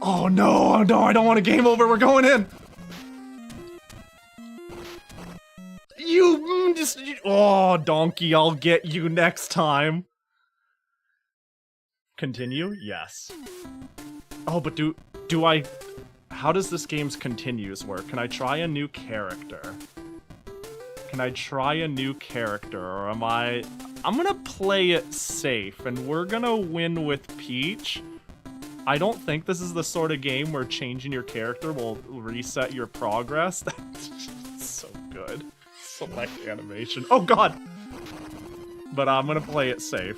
Oh no, no, I don't want a game over, we're going in! Oh, Donkey, I'll get you next time. Continue? Yes. Oh, but do I... How does this game's continues work? Can I try a new character? Can I try a new character, or am I'm gonna play it safe, and we're gonna win with Peach. I don't think this is the sort of game where changing your character will reset your progress. That's so good. Select animation. Oh god! But I'm gonna play it safe.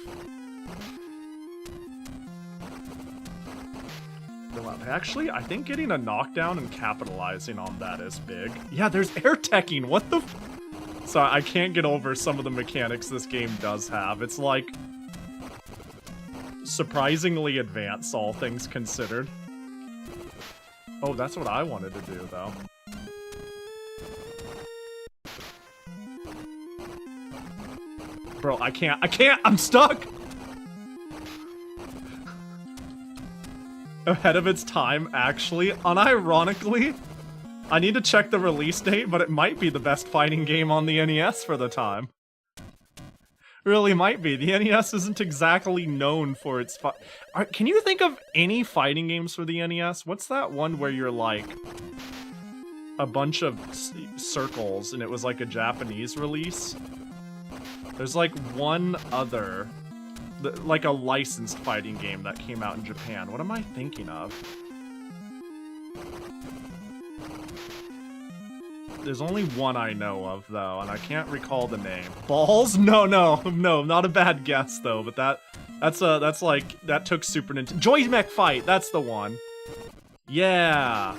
Actually, I think getting a knockdown and capitalizing on that is big. Yeah, there's air teching. What the So I can't get over some of the mechanics this game does have. It's like surprisingly advanced, all things considered. Oh, that's what I wanted to do, though. Bro, I can't, I'm stuck! Ahead of its time, actually. Unironically, I need to check the release date, but it might be the best fighting game on the NES for the time. Really might be. The NES isn't exactly known for its can you think of any fighting games for the NES? What's that one where you're like a bunch of circles and it was like a Japanese release? There's like one other, like a licensed fighting game that came out in Japan. What am I thinking of? There's only one I know of, though, and I can't recall the name. Balls? No, not a bad guess, though, but that's like, that took Super Nintendo. Joy Mech Fight, that's the one. Yeah.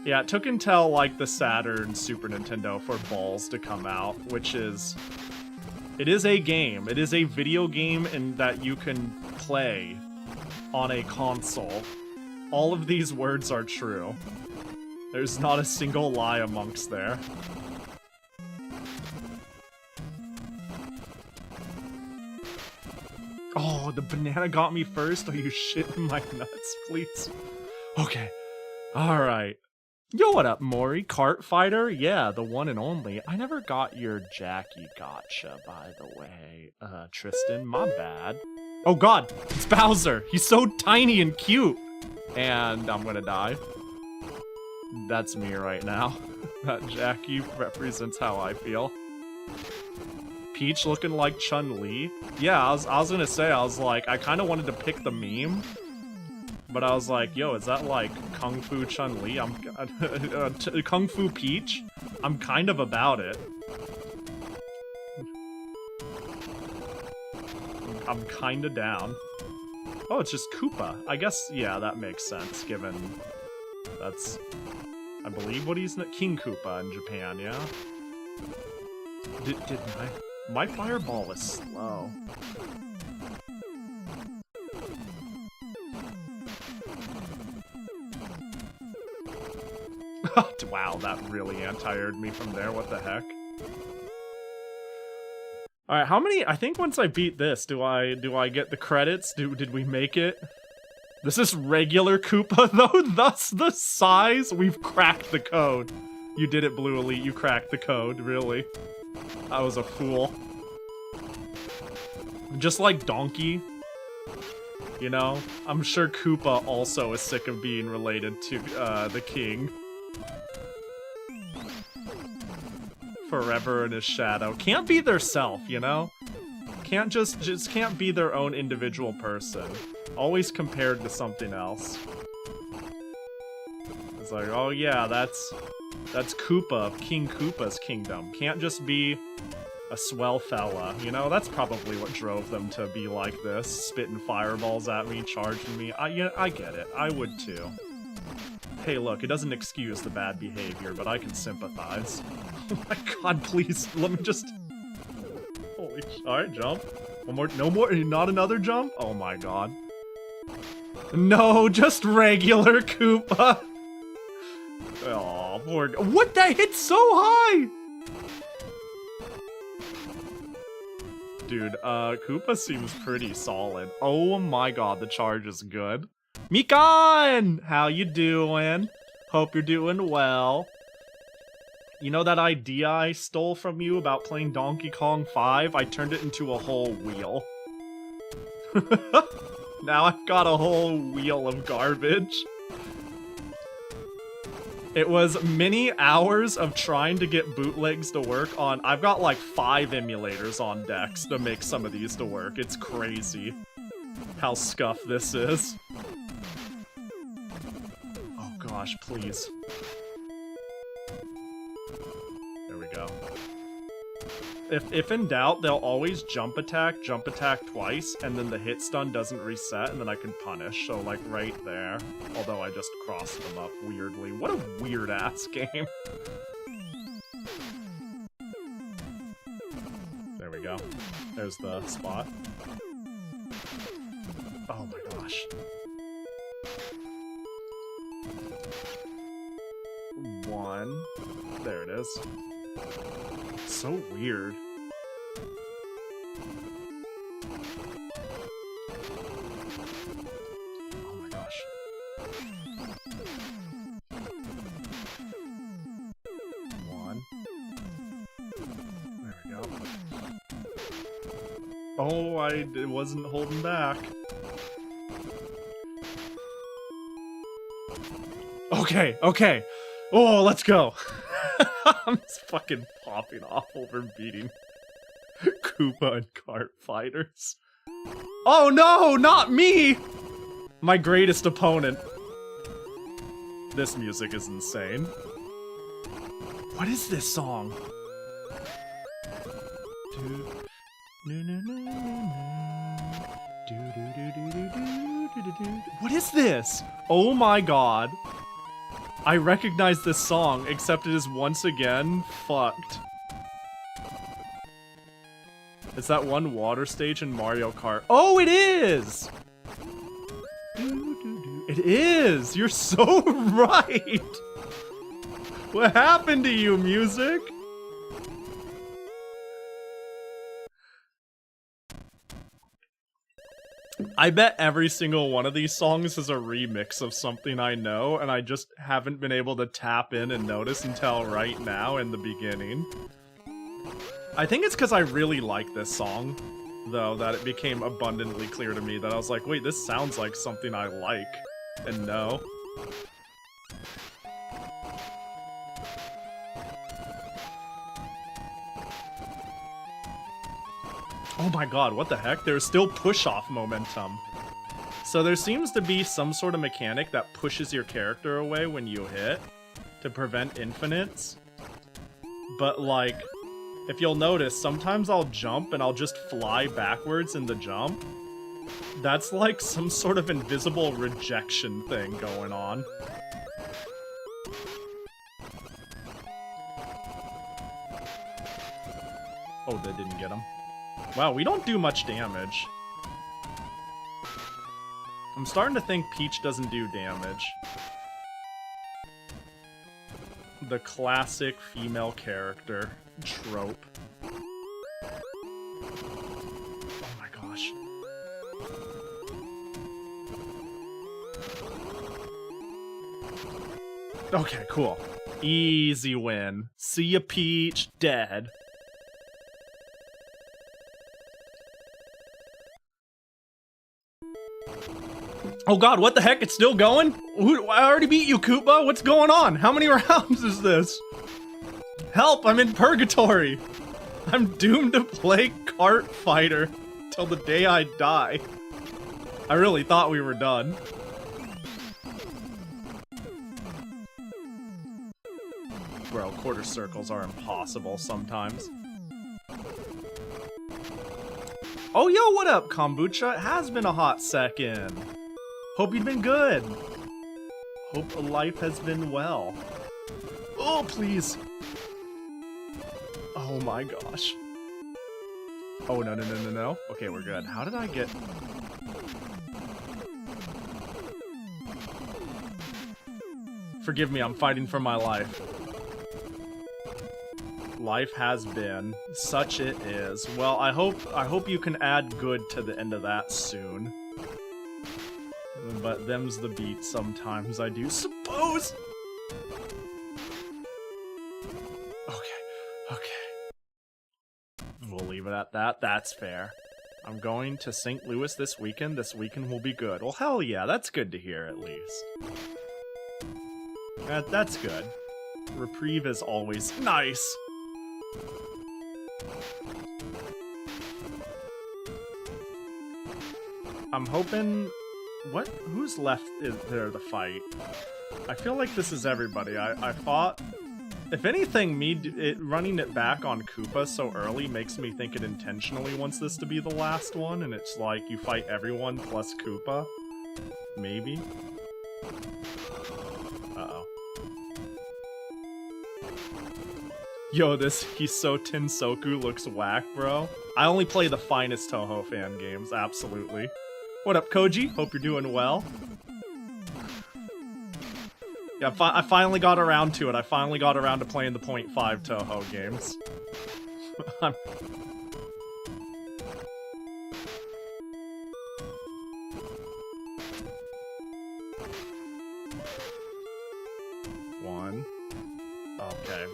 Yeah, it took until, like, the Saturn Super Nintendo for Balls to come out, which is... It is a game. It is a video game in that you can play on a console. All of these words are true. There's not a single lie amongst there. Oh, the banana got me first? Are you shitting my nuts, please? Okay. Alright. Yo, what up, Maury? Kart Fighter? Yeah, the one and only. I never got your Jackie gotcha, by the way. Tristan, my bad. Oh god, it's Bowser! He's so tiny and cute! And I'm gonna die. That's me right now. That Jackie represents how I feel. Peach looking like Chun-Li. Yeah, I was gonna say, I was like, I kind of wanted to pick the meme, but I was like, yo, is that like Kung Fu Chun-Li? Kung Fu Peach? I'm kind of about it. I'm kind of down. Oh, it's just Koopa. I guess, yeah, that makes sense, given that's, I believe what he's... King Koopa in Japan, yeah? Did my fireball is slow. Wow, that really anti-aired me from there, what the heck? Alright, how many... I think once I beat this, do I get the credits? Did we make it? This is regular Koopa, though, thus the size. We've cracked the code. You did it, Blue Elite. You cracked the code, really. I was a fool. Just like Donkey. You know? I'm sure Koopa also is sick of being related to the king. Forever in his shadow. Can't be their self, you know? Can't just can't be their own individual person. Always compared to something else. It's like, oh yeah, that's Koopa of King Koopa's kingdom. Can't just be a swell fella, you know? That's probably what drove them to be like this, spitting fireballs at me, charging me. Yeah, I get it. I would too. Hey, look, it doesn't excuse the bad behavior, but I can sympathize. Oh my god, please, let me just... Holy sh... Alright, jump. One more... No more... Not another jump? Oh my god. No, just regular Koopa. Oh, poor... What? That hit so high! Dude, Koopa seems pretty solid. Oh my god, the charge is good. Mikan! How you doing? Hope you're doing well. You know that idea I stole from you about playing Donkey Kong 5? I turned it into a whole wheel. Now I've got a whole wheel of garbage. It was many hours of trying to get bootlegs to work on... I've got like 5 emulators on decks to make some of these to work. It's crazy how scuffed this is. Oh gosh, please. There we go. If in doubt, they'll always jump attack twice, and then the hit stun doesn't reset, and then I can punish. So, like, right there. Although I just crossed them up weirdly. What a weird-ass game. There we go. There's the spot. Oh my gosh. One. There it is. So weird. Oh my gosh. One. There we go. Oh, I wasn't holding back. Okay, okay. Oh, let's go. I'm just fucking popping off over beating Koopa and Cart Fighters. Oh no, not me! My greatest opponent. This music is insane. What is this song? What is this? Oh my god. I recognize this song, except it is once again fucked. Is that one water stage in Mario Kart? Oh, it is! It is! You're so right! What happened to you, music? I bet every single one of these songs is a remix of something I know, and I just haven't been able to tap in and notice until right now in the beginning. I think it's because I really like this song, though, that it became abundantly clear to me that I was like, wait, this sounds like something I like, and know. Oh my god, what the heck? There's still push-off momentum. So there seems to be some sort of mechanic that pushes your character away when you hit to prevent infinites. But like, if you'll notice, sometimes I'll jump and I'll just fly backwards in the jump. That's like some sort of invisible rejection thing going on. Oh, they didn't get him. Wow, we don't do much damage. I'm starting to think Peach doesn't do damage. The classic female character trope. Oh my gosh. Okay, cool. Easy win. See ya, Peach. Dead. Oh god, what the heck? It's still going? I already beat you, Koopa. What's going on? How many rounds is this? Help, I'm in purgatory. I'm doomed to play Kart Fighter till the day I die. I really thought we were done. Bro, quarter circles are impossible sometimes. Oh, yo, what up, Kombucha? It has been a hot second. Hope you've been good. Hope life has been well. Oh, please. Oh my gosh. Oh, no, no, no, no, no. Okay, we're good. How did I get... Forgive me, I'm fighting for my life. Life has been. Such it is. Well, I hope you can add good to the end of that soon. But them's the beats sometimes, I do suppose. Okay. We'll leave it at that. That's fair. I'm going to St. Louis this weekend. This weekend will be good. Well, hell yeah, that's good to hear at least. That's good. Reprieve is always nice. I'm hoping... What? Who's left there to fight? I feel like this is everybody. I thought... If anything, running it back on Koopa so early makes me think it intentionally wants this to be the last one, and it's like you fight everyone plus Koopa. Maybe? Uh-oh. Yo, this Hiso Tensoku looks whack, bro. I only play the finest Toho fan games, absolutely. What up, Koji? Hope you're doing well. Yeah, I finally got around to it. I finally got around to playing the 0.5 Toho games. One. Okay,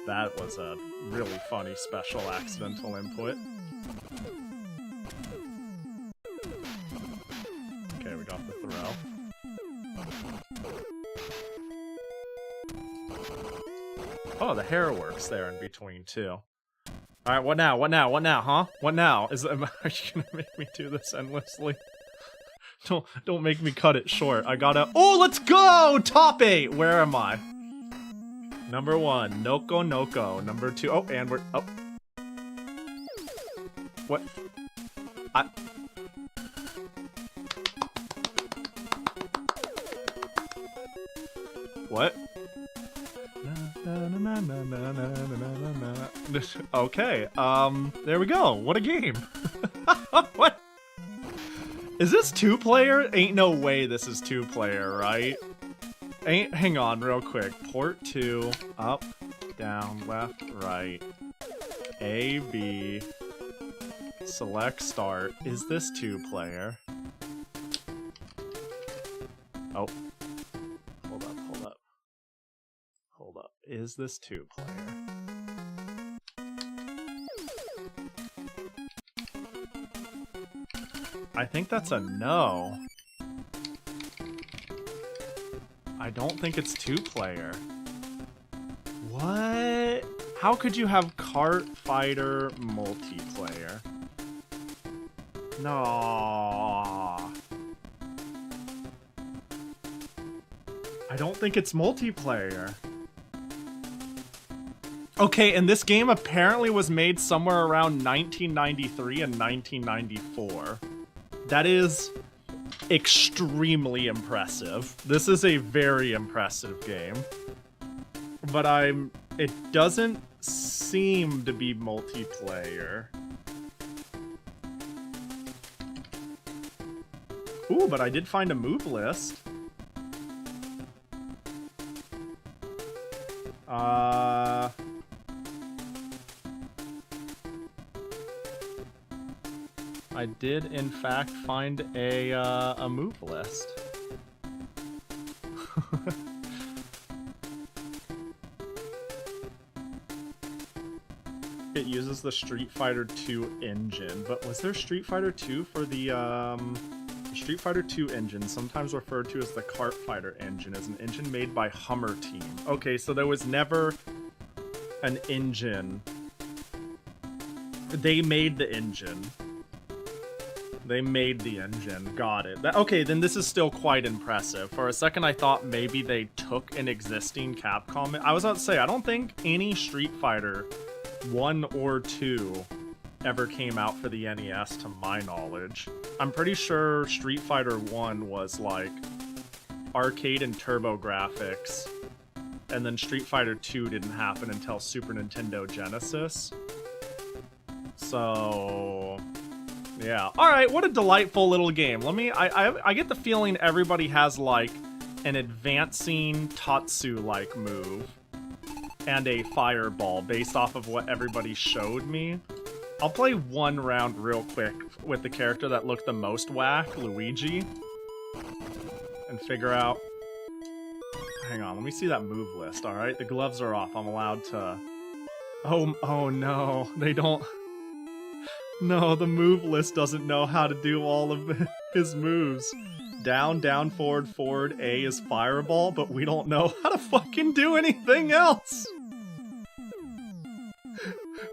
that was a really funny special accidental input. Okay, we got the throw. Oh, the hair works there in between, too. Alright, what now? What now? What now, huh? What now? Are you gonna make me do this endlessly? Don't make me cut it short. I gotta... Oh, let's go! Top 8! Where am I? Number 1, Noko Noko. Number 2... Oh, and we're... Oh. What? What? Okay, there we go. What a game. What? Is this 2-player? Ain't no way this is 2-player, right? Hang on real quick. Port 2, up, down, left, right. A, B, select start. Is this 2-player? Oh. Hold up. Is this 2-player? I think that's a no. I don't think it's 2-player. What? How could you have Kart Fighter multiplayer? No. I don't think it's multiplayer. Okay, and this game apparently was made somewhere around 1993 and 1994. That is extremely impressive. This is a very impressive game. But it doesn't seem to be multiplayer. Ooh, but I did find a move list. I did, in fact, find a move list. It uses the Street Fighter 2 engine, but was there Street Fighter 2 for the Street Fighter 2 engine, sometimes referred to as the Kart Fighter engine, is an engine made by Hummer Team. Okay, so there was never an engine. They made the engine. They made the engine. Got it. Okay, then this is still quite impressive. For a second, I thought maybe they took an existing Capcom. I was about to say, I don't think any Street Fighter 1 or 2 ever came out for the NES, to my knowledge. I'm pretty sure Street Fighter 1 was like arcade and turbo graphics, and then Street Fighter 2 didn't happen until Super Nintendo Genesis. So... yeah. Alright, what a delightful little game. I get the feeling everybody has, like, an advancing Tatsu-like move and a fireball based off of what everybody showed me. I'll play one round real quick with the character that looked the most whack, Luigi, and figure out... Hang on, let me see that move list, alright? The gloves are off, I'm allowed to... Oh no, they don't... No, the move list doesn't know how to do all of his moves. Down, down, forward, forward, A is fireball, but we don't know how to fucking do anything else!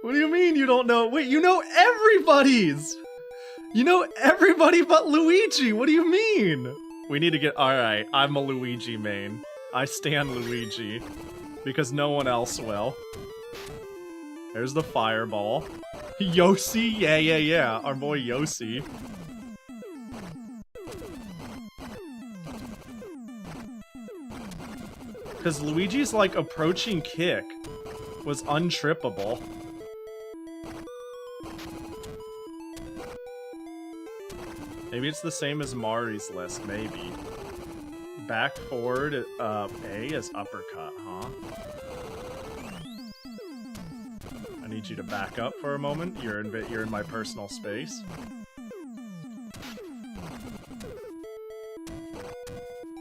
What do you mean you don't know? Wait, you know everybody's! You know everybody but Luigi! What do you mean? We need to get... Alright, I'm a Luigi main. I stan Luigi. Because no one else will. There's the fireball. Yoshi? Yeah. Our boy Yoshi. Because Luigi's, like, approaching kick was untrippable. Maybe it's the same as Mari's list, maybe. Back forward, A is uppercut, huh? I need you to back up for a moment. You're in my personal space.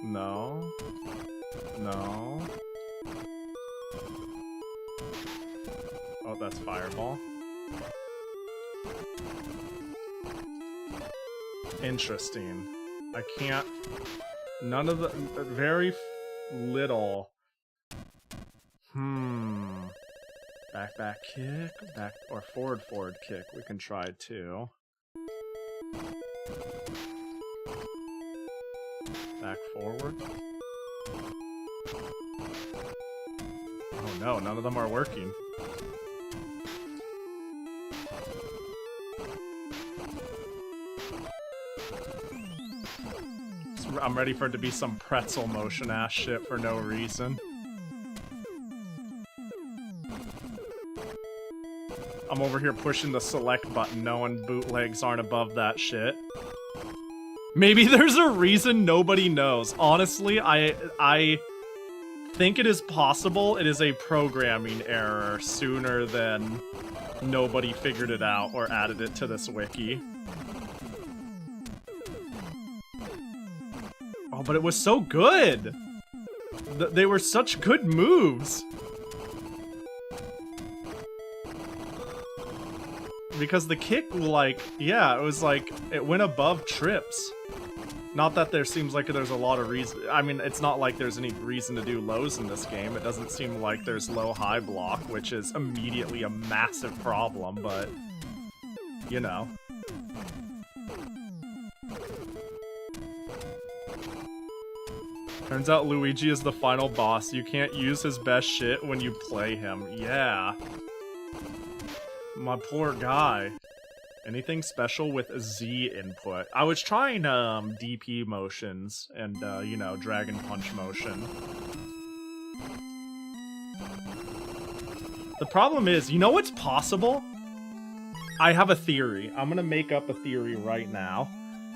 No. No. Oh, that's fireball. Interesting. I can't... None of the... Very little. Back kick? Back... Or forward kick. We can try too. Back forward. Oh no, none of them are working. I'm ready for it to be some pretzel motion ass shit for no reason. I'm over here pushing the select button knowing bootlegs aren't above that shit. Maybe there's a reason nobody knows. Honestly, I think it is possible it is a programming error sooner than nobody figured it out or added it to this wiki. Oh, but it was so good! They were such good moves! Because the kick, like, yeah, it was like, it went above trips. Not that there seems like there's a lot of reason. I mean, it's not like there's any reason to do lows in this game. It doesn't seem like there's low-high block, which is immediately a massive problem, but, you know. Turns out Luigi is the final boss. You can't use his best shit when you play him. Yeah. My poor guy. Anything special with a Z input? I was trying DP motions and, you know, Dragon Punch motion. The problem is, you know what's possible? I have a theory. I'm gonna make up a theory right now.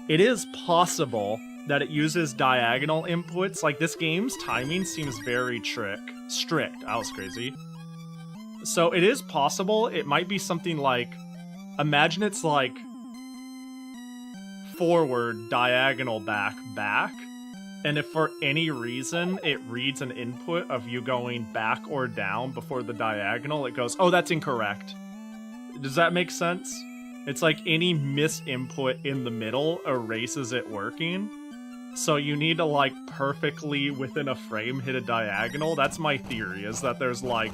It is possible that it uses diagonal inputs. Like, this game's timing seems very strict. I was crazy. So it is possible it might be something like, imagine it's like forward, diagonal, back, and if for any reason it reads an input of you going back or down before the diagonal, it goes, oh, that's incorrect. Does that make sense? It's like any misinput in the middle erases it working. So you need to, like, perfectly within a frame hit a diagonal. That's my theory, is that there's, like,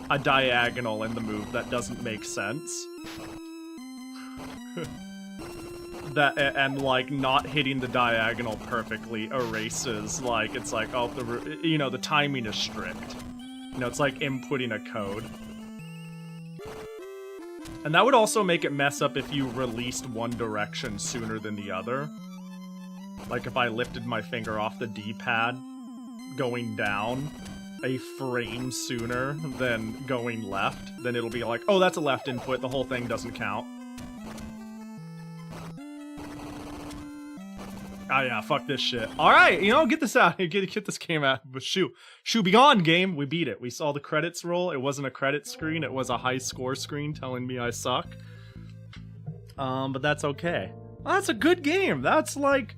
a diagonal in the move that doesn't make sense. And, like, not hitting the diagonal perfectly erases, like, it's like, oh, you know, the timing is strict. You know, it's like inputting a code. And that would also make it mess up if you released one direction sooner than the other. Like, if I lifted my finger off the D-pad going down a frame sooner than going left, then it'll be like, oh, that's a left input, the whole thing doesn't count. Ah, yeah, fuck this shit. Alright, you know, get this out. Get this game out. But shoo, be gone, game. We beat it. We saw the credits roll. It wasn't a credit screen. It was a high score screen telling me I suck. But that's okay. Well, that's a good game. That's like...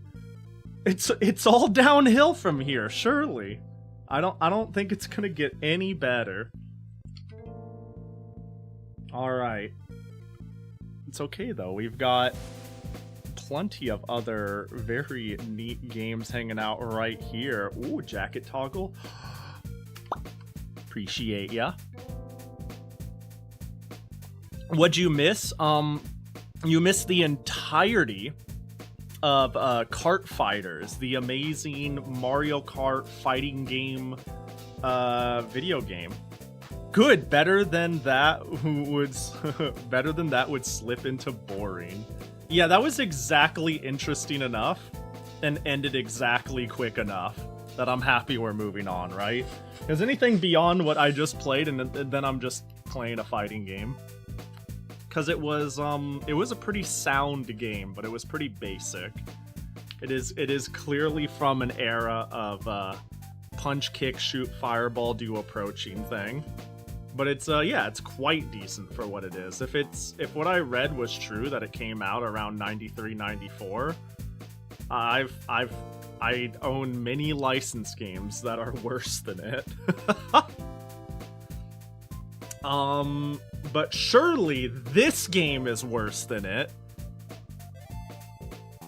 It's all downhill from here, surely. I don't think it's gonna get any better. Alright. It's okay, though. We've got plenty of other very neat games hanging out right here. Ooh, jacket toggle. Appreciate ya. What'd you miss? You missed the entirety of Kart Fighters, the amazing Mario Kart fighting game video game. Good, better than that would slip into boring. Yeah, that was exactly interesting enough and ended exactly quick enough that I'm happy we're moving on, right? Because anything beyond what I just played and then I'm just playing a fighting game. Because it was a pretty sound game, but it was pretty basic. It is clearly from an era of punch, kick, shoot, fireball, do approaching thing. But it's yeah, it's quite decent for what it is. If what I read was true, that it came out around 93, 94, I own many license games that are worse than it. But surely this game is worse than it.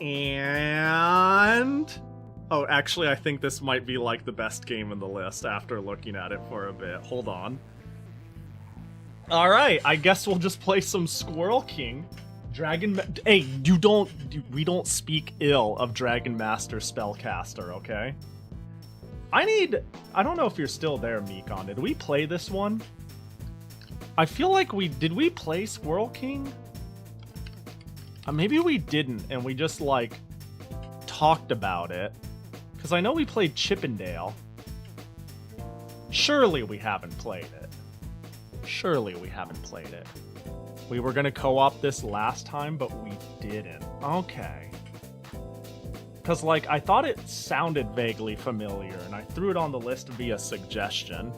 And... oh, actually, I think this might be like the best game in the list after looking at it for a bit. Hold on. Alright, I guess we'll just play some Squirrel King. Hey, we don't speak ill of Dragon Master Spellcaster, okay? I don't know if you're still there, Meekon. Did we play this one? I feel like did we play Squirrel King? Maybe we didn't, and we just, like, talked about it. Because I know we played Chippendale. Surely we haven't played it. Surely we haven't played it. We were gonna co-op this last time, but we didn't. Okay. Because, like, I thought it sounded vaguely familiar, and I threw it on the list via suggestion.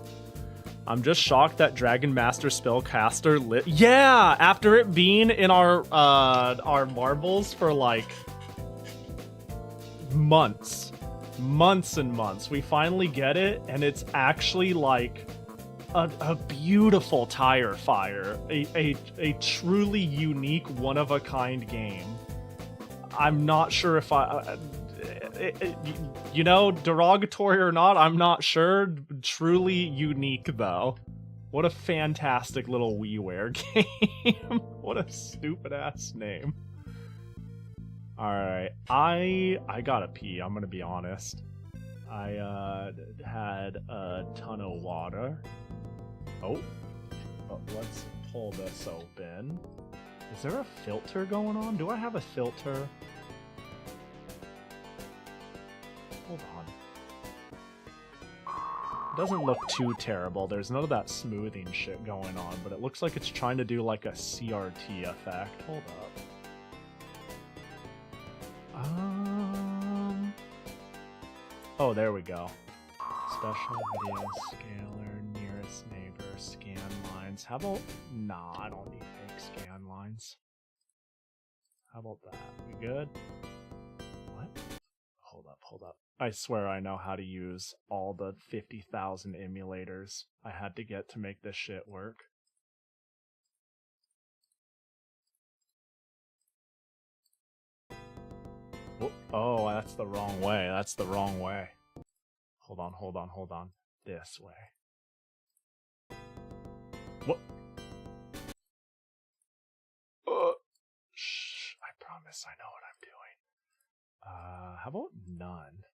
I'm just shocked that Dragon Master Spellcaster yeah! After it being in our marbles for, like, months. Months and months. We finally get it, and it's actually, like... A beautiful tire fire, a truly unique, one-of-a-kind game. I'm not sure if you know, derogatory or not, I'm not sure. Truly unique, though. What a fantastic little WiiWare game. What a stupid-ass name. Alright, I gotta pee, I'm gonna be honest. I had a ton of water. Oh, let's pull this open. Is there a filter going on? Do I have a filter? Hold on. It doesn't look too terrible. There's none of that smoothing shit going on, but it looks like it's trying to do like a CRT effect. Hold up. Oh, there we go. Special video scaler, nearest neighbor, scan lines. How about... nah, I don't need big scan lines. How about that? We good? What? Hold up. I swear I know how to use all the 50,000 emulators I had to get to make this shit work. Oh, that's the wrong way. That's the wrong way. Hold on. This way. What? Shh, I promise I know what I'm doing. How about none?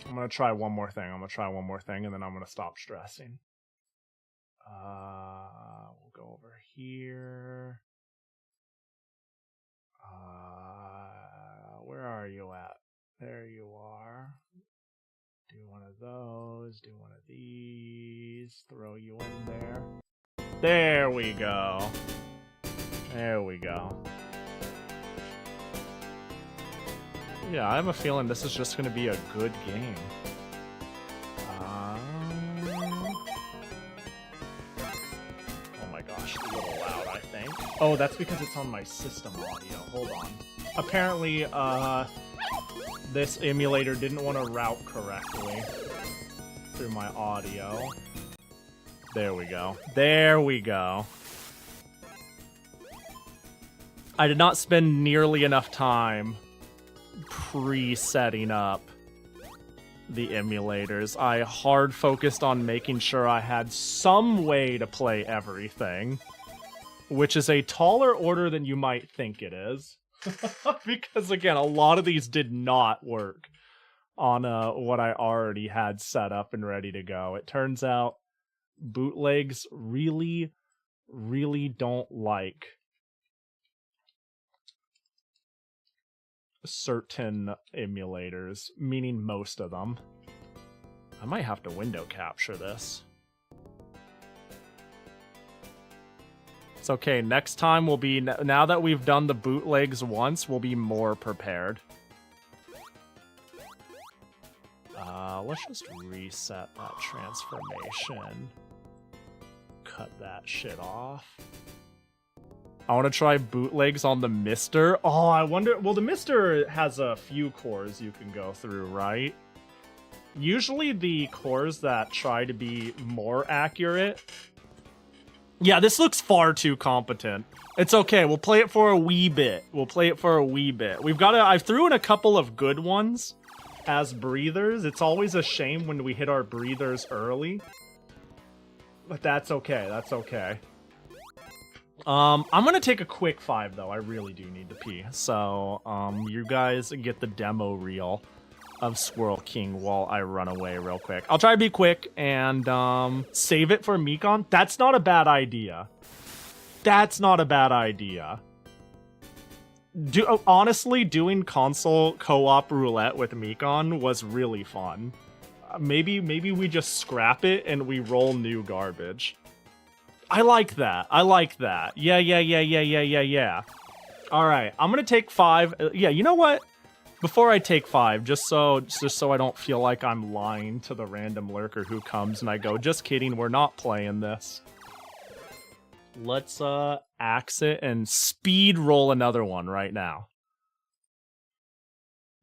I'm gonna try one more thing. And then I'm gonna stop stressing. We'll go over here. Where are you at? There you are. Do one of those, do one of these, throw you in there. There we go. There we go. Yeah, I have a feeling this is just going to be a good game. Oh my gosh, a little loud, I think. Oh, that's because it's on my system audio. Hold on. Apparently, this emulator didn't want to route correctly through my audio. There we go. There we go. I did not spend nearly enough time pre-setting up the emulators. I hard focused on making sure I had some way to play everything, which is a taller order than you might think it is. Because, again, a lot of these did not work on what I already had set up and ready to go. It turns out bootlegs really, really don't like certain emulators, meaning most of them. I might have to window capture this. It's okay, next time we'll be, now that we've done the bootlegs once, we'll be more prepared. Let's just reset that transformation. Cut that shit off. I want to try bootlegs on the Mister. Oh, I wonder... Well, the Mister has a few cores you can go through, right? Usually the cores that try to be more accurate... Yeah, this looks far too competent. It's okay, we'll play it for a wee bit. We'll play it for a wee bit. We've got I've threw in a couple of good ones as breathers. It's always a shame when we hit our breathers early. But that's okay, that's okay. I'm gonna take a quick 5 though. I really do need to pee. So, you guys get the demo reel of Squirrel King while I run away real quick. I'll try to be quick and save it for Mekon. That's not a bad idea. That's not a bad idea. Honestly, doing console co-op roulette with Mekon was really fun. Maybe we just scrap it and we roll new garbage. I like that. I like that. Yeah. All right, I'm gonna take 5. Yeah, you know what? Before I take 5, just so I don't feel like I'm lying to the random lurker who comes and I go, just kidding, we're not playing this. Let's axe it and speed roll another one right now.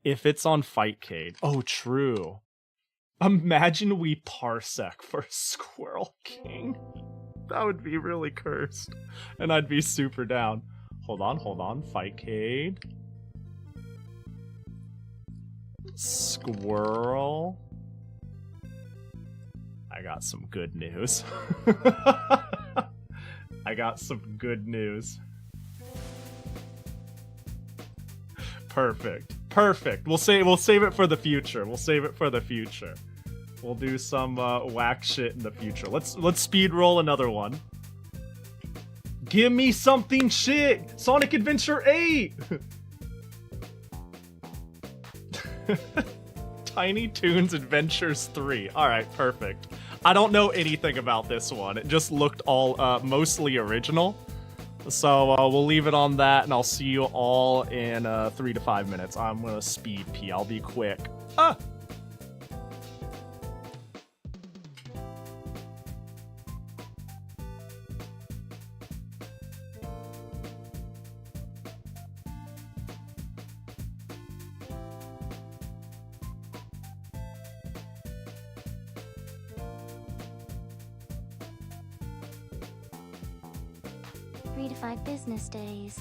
If it's on Fightcade. Oh, true. Imagine we parsec for Squirrel King. That would be really cursed. And I'd be super down. Hold on. Fightcade. Squirrel. I got some good news. I got some good news. Perfect. We'll save it for the future. We'll do some whack shit in the future. Let's speed roll another one. Give me something shit! Sonic Adventure 8! Tiny Toons Adventures 3. Alright, perfect. I don't know anything about this one. It just looked all mostly original. So we'll leave it on that, and I'll see you all in 3 to 5 minutes. I'm gonna speed pee. I'll be quick. Ah! Three to 5 business days.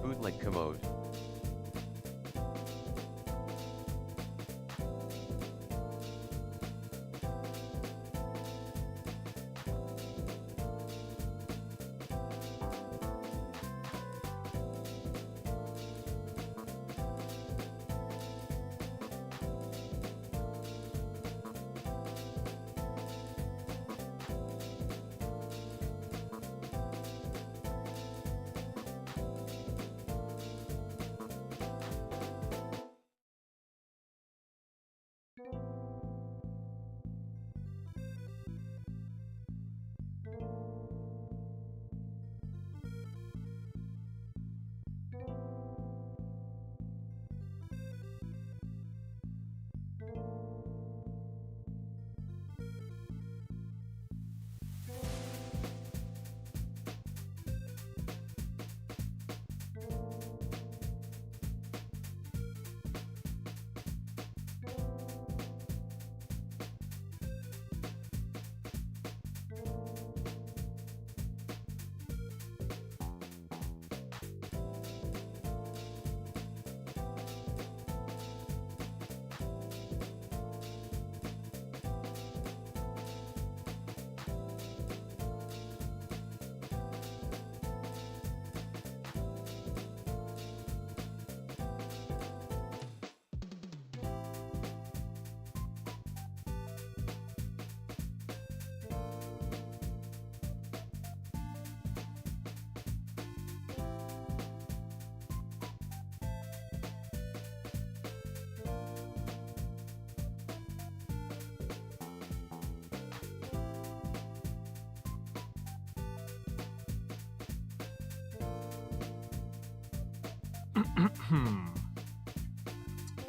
Bootleg commode.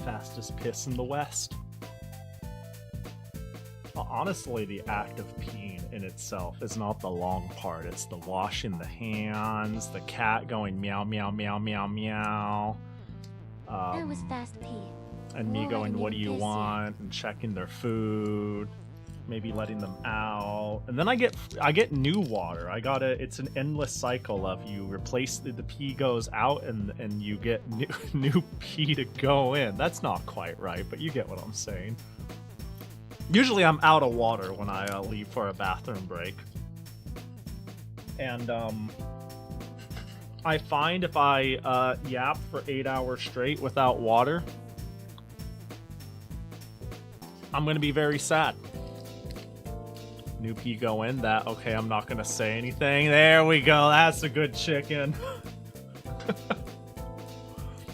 Fastest piss in the West. Well, honestly, the act of peeing in itself is not the long part. It's the washing the hands, the cat going meow, meow, meow, meow, meow. That was fast pee. And me Won't let going, him what do even you piss yet." want? And checking their food. Maybe letting them out. And then I get new water. It's an endless cycle of you replace the pee goes out and you get new pee to go in. That's not quite right, but you get what I'm saying. Usually I'm out of water when I leave for a bathroom break. And I find if I yap for 8 hours straight without water, I'm gonna be very sad. New pee go in, that, okay, I'm not gonna say anything. There we go, that's a good chicken.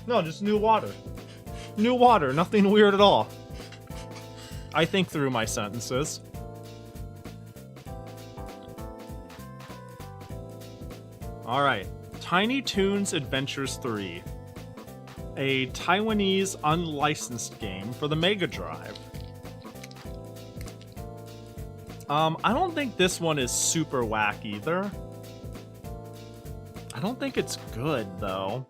No, just new water. New water, nothing weird at all. I think through my sentences. Alright, Tiny Toons Adventures 3. A Taiwanese unlicensed game for the Mega Drive. I don't think this one is super whack either. I don't think it's good though.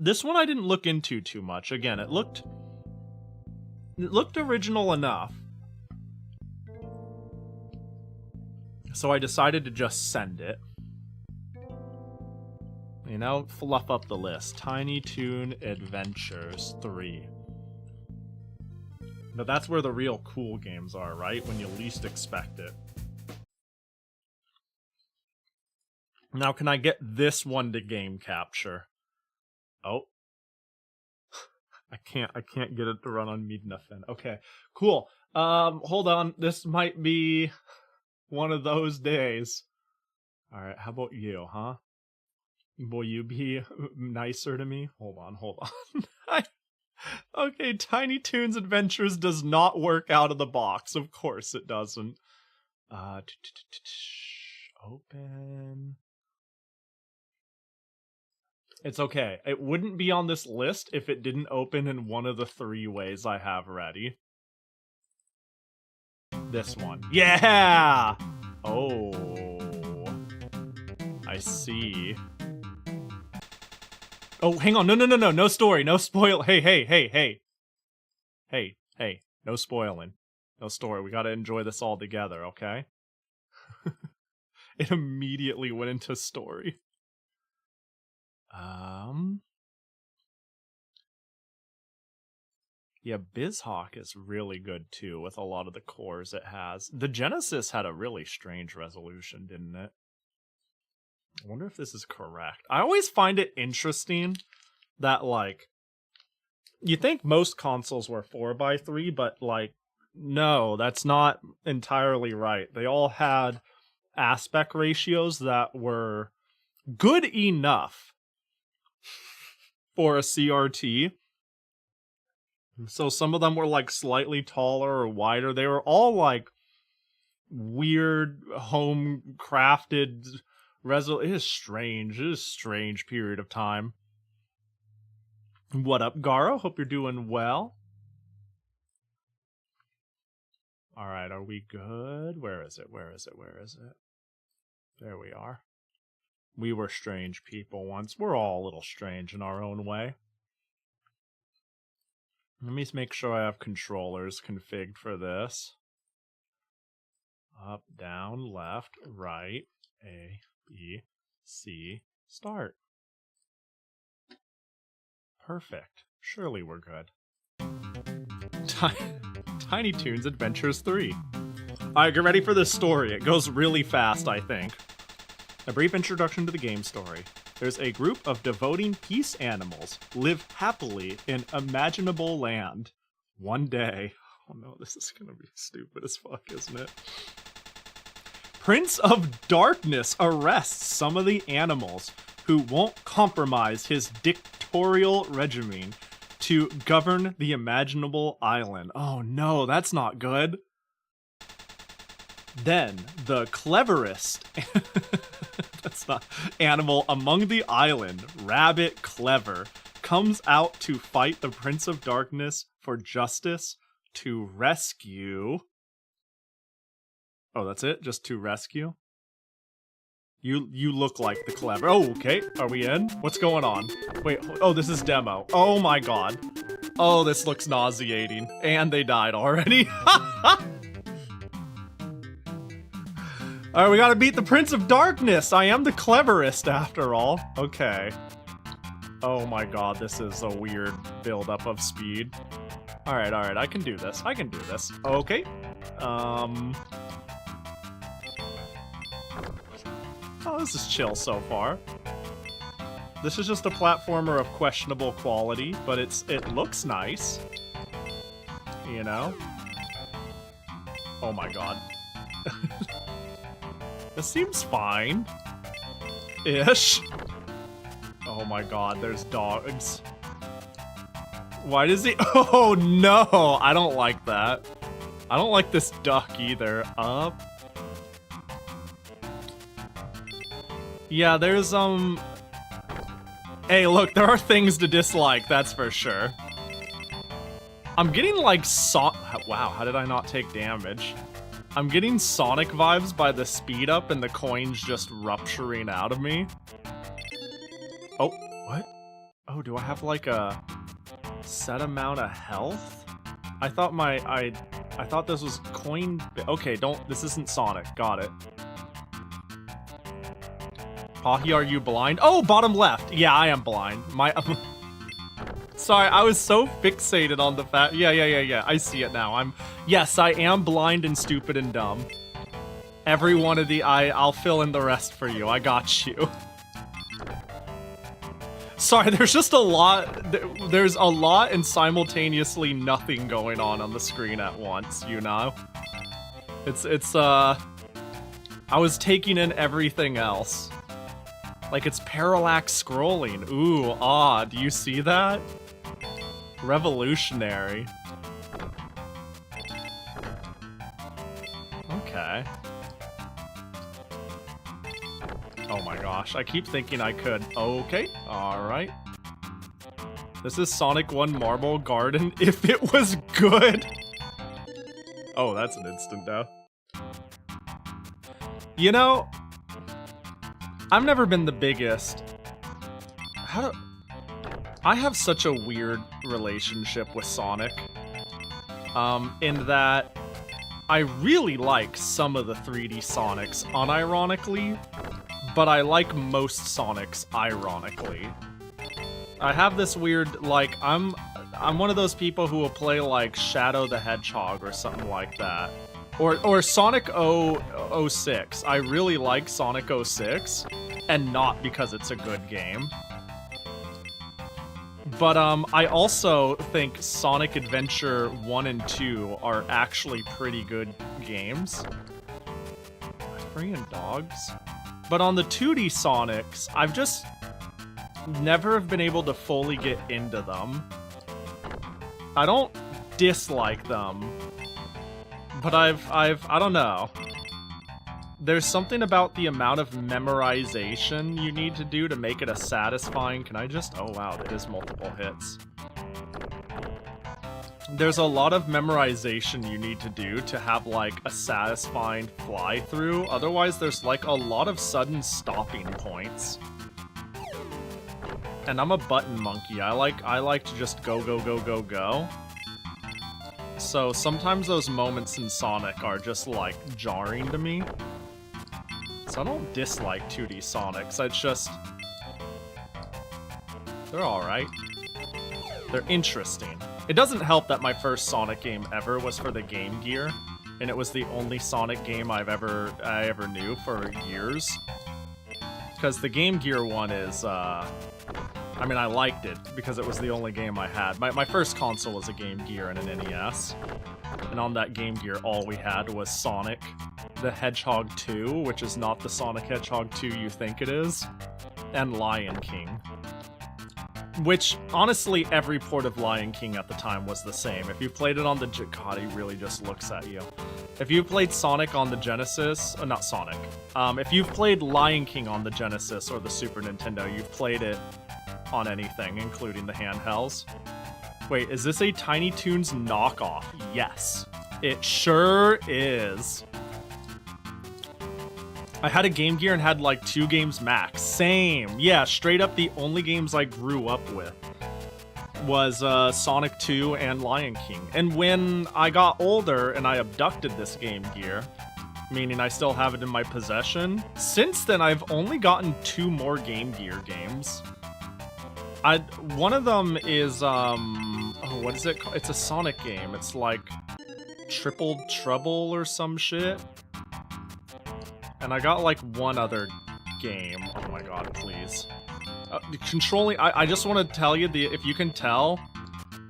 This one I didn't look into too much. Again, it looked original enough. So I decided to just send it. You know, fluff up the list. Tiny Toon Adventures 3. But that's where the real cool games are, right? When you least expect it. Now, can I get this one to game capture? Oh. I can't get it to run on Midnafen. Okay, cool. Hold on. This might be one of those days. Alright, how about you, huh? Will you be nicer to me? Hold on. Okay, Tiny Toons Adventures does not work out of the box. Of course it doesn't. Open. It's okay. It wouldn't be on this list if it didn't open in one of the 3 ways I have ready. This one. Yeah! Oh. I see. Oh, hang on. No. No story. No spoil. Hey. No spoiling. No story. We gotta enjoy this all together, okay? It immediately went into story. Yeah, BizHawk is really good too with a lot of the cores it has. The Genesis had a really strange resolution, didn't it? I wonder if this is correct. I always find it interesting that, like, you think most consoles were 4x3, but, like, no, that's not entirely right. They all had aspect ratios that were good enough for a CRT. So some of them were, like, slightly taller or wider. They were all, like, weird, home-crafted... It is strange. It is a strange period of time. What up, Garo? Hope you're doing well. Alright, are we good? Where is it? There we are. We were strange people once. We're all a little strange in our own way. Let me make sure I have controllers configured for this. Up, down, left, right, A, B, C, start. Perfect. Surely we're good. Tiny Toons Adventures 3. Alright, get ready for this story. It goes really fast, I think. A brief introduction to the game story. There's a group of devoting peace animals live happily in imaginable land. One day... Oh no, this is gonna be stupid as fuck, isn't it? Prince of Darkness arrests some of the animals who won't compromise his dictatorial regime to govern the imaginable island. Oh no, that's not good. Then, the cleverest that's not animal among the island, Rabbit Clever, comes out to fight the Prince of Darkness for justice to rescue... Oh, that's it? Just to rescue? You look like the clever... Oh, okay. Are we in? What's going on? Wait, oh, this is demo. Oh my god. Oh, this looks nauseating. And they died already. Alright, we gotta beat the Prince of Darkness! I am the cleverest, after all. Okay. Oh my god, this is a weird buildup of speed. Alright, I can do this. I can do this. Okay. Oh, this is chill so far. This is just a platformer of questionable quality, but it looks nice. You know? Oh my god. This seems fine. Ish. Oh my god, there's dogs. Why does he- Oh no! I don't like that. I don't like this duck either. Up. Yeah, there's, Hey, look, there are things to dislike, that's for sure. I'm getting, like, Wow, how did I not take damage? I'm getting Sonic vibes by the speed up and the coins just rupturing out of me. Oh, what? Oh, do I have, like, a set amount of health? I thought I thought this was coin... Okay, this isn't Sonic. Got it. Pahi, are you blind? Oh, bottom left. Yeah, I am blind. Sorry, I was so fixated on the fact... Yeah. I see it now. Yes, I am blind and stupid and dumb. Every one of I'll fill in the rest for you. I got you. Sorry, there's just a lot... There's a lot and simultaneously nothing going on the screen at once, you know? I was taking in everything else. Like, it's parallax scrolling. Ooh, do you see that? Revolutionary. Okay. Oh my gosh, I keep thinking I could. Okay, alright. This is Sonic 1 Marble Garden if it was good. Oh, that's an instant death. You know, I've never been the biggest. I have such a weird relationship with Sonic. In that I really like some of the 3D Sonics unironically, but I like most Sonics ironically. I have this weird, like, I'm one of those people who will play, like, Shadow the Hedgehog or something like that. Or Sonic 06. I really like Sonic 06, and not because it's a good game. But I also think Sonic Adventure 1 and 2 are actually pretty good games. Freaking dogs. But on the 2D Sonics, I've just never have been able to fully get into them. I don't dislike them, but I don't know. There's something about the amount of memorization you need to do to make it a satisfying... Can I just... Oh wow, that is multiple hits. There's a lot of memorization you need to do to have, like, a satisfying fly-through. Otherwise, there's, like, a lot of sudden stopping points. And I'm a button monkey. I like to just go. So sometimes those moments in Sonic are just, like, jarring to me. So I don't dislike 2D Sonics, it's just... They're alright. They're interesting. It doesn't help that my first Sonic game ever was for the Game Gear, and it was the only Sonic game I ever knew for years. Because the Game Gear one is, I mean, I liked it because it was the only game I had. My first console was a Game Gear and an NES. And on that Game Gear, all we had was Sonic the Hedgehog 2, which is not the Sonic Hedgehog 2 you think it is, and Lion King. Which, honestly, every port of Lion King at the time was the same. If you played it on the... God, he really just looks at you. If you played Sonic on the Genesis... not Sonic. If you've played Lion King on the Genesis or the Super Nintendo, you've played it on anything, including the handhelds. Wait, is this a Tiny Toons knockoff? Yes, it sure is. I had a Game Gear and had like 2 games max. Same. Yeah, straight up the only games I grew up with was Sonic 2 and Lion King. And when I got older and I abducted this Game Gear, meaning I still have it in my possession, since then I've only gotten 2 more Game Gear games. One of them is, oh, what is it called? It's a Sonic game. It's like Triple Trouble or some shit. And I got like one other game. Oh my god, please. Controlling, I just want to tell you, if you can tell,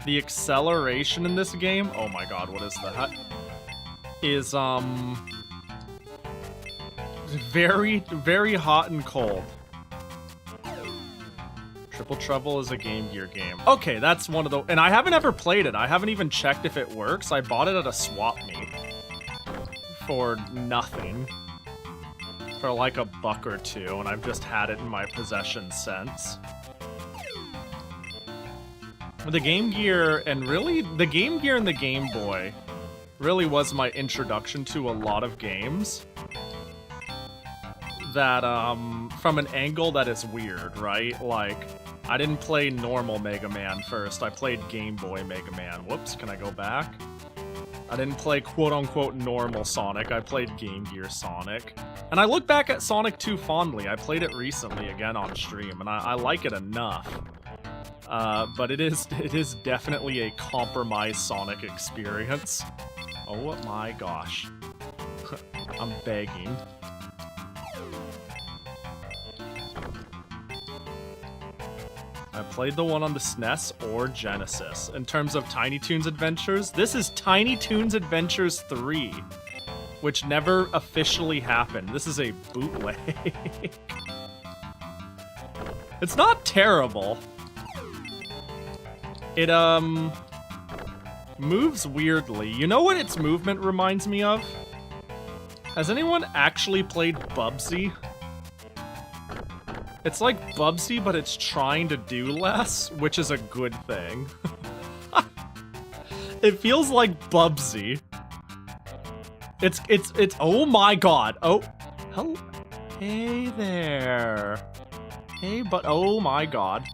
the acceleration in this game, oh my god, what is that? Is, very, very hot and cold. Triple Trouble is a Game Gear game. Okay, that's one of the... And I haven't ever played it. I haven't even checked if it works. I bought it at a swap meet. For nothing. For like $1 or $2, and I've just had it in my possession since. The Game Gear, and really, the Game Gear and the Game Boy really was my introduction to a lot of games. That, from an angle that is weird, right? Like, I didn't play normal Mega Man first, I played Game Boy Mega Man. Whoops, can I go back? I didn't play quote-unquote normal Sonic, I played Game Gear Sonic. And I look back at Sonic 2 fondly. I played it recently again on stream, and I like it enough. But it is definitely a compromised Sonic experience. Oh my gosh. I'm begging. I played the one on the SNES or Genesis. In terms of Tiny Toons Adventures, this is Tiny Toons Adventures 3, which never officially happened. This is a bootleg. It's not terrible. It, moves weirdly. You know what its movement reminds me of? Has anyone actually played Bubsy? It's like Bubsy, but it's trying to do less, which is a good thing. It feels like Bubsy. It's, oh my god. Oh, hello. Hey there. Hey, but, oh my god.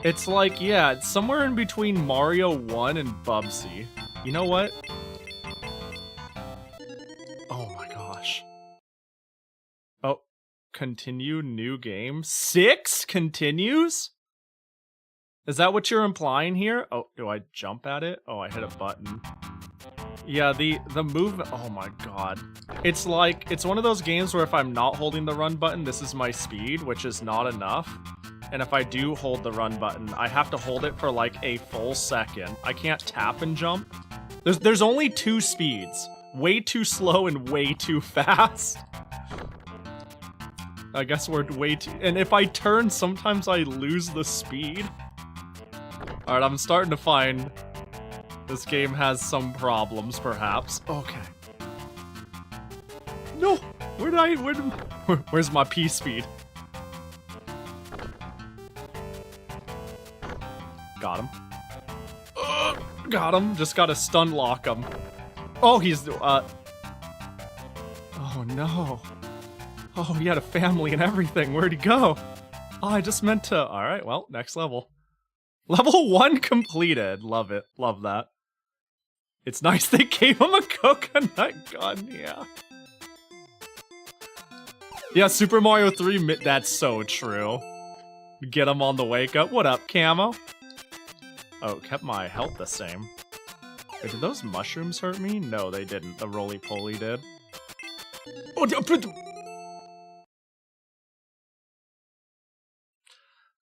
It's like, yeah, it's somewhere in between Mario 1 and Bubsy. You know what? Oh my gosh. Oh, continue new game? 6 continues? Is that what you're implying here? Oh, do I jump at it? Oh, I hit a button. Yeah, the movement, oh my god. It's like, it's one of those games where if I'm not holding the run button, this is my speed, which is not enough. And if I do hold the run button, I have to hold it for like a full second. I can't tap and jump. There's only 2 speeds. Way too slow and way too fast. I guess we're way too... And if I turn, sometimes I lose the speed. Alright, I'm starting to find this game has some problems, perhaps. Okay. No! Where's my P speed? Got him. Got him. Just gotta stun lock him. Oh, he's, oh no. Oh, he had a family and everything. Where'd he go? Oh, I just meant to... Alright, well, next level. Level 1 completed. Love it. Love that. It's nice they gave him a coconut gun, yeah. Yeah, Super Mario 3, that's so true. Get him on the wake up. What up, Camo? Oh, kept my health the same. Wait, did those mushrooms hurt me? No, they didn't. The roly-poly did. Oh,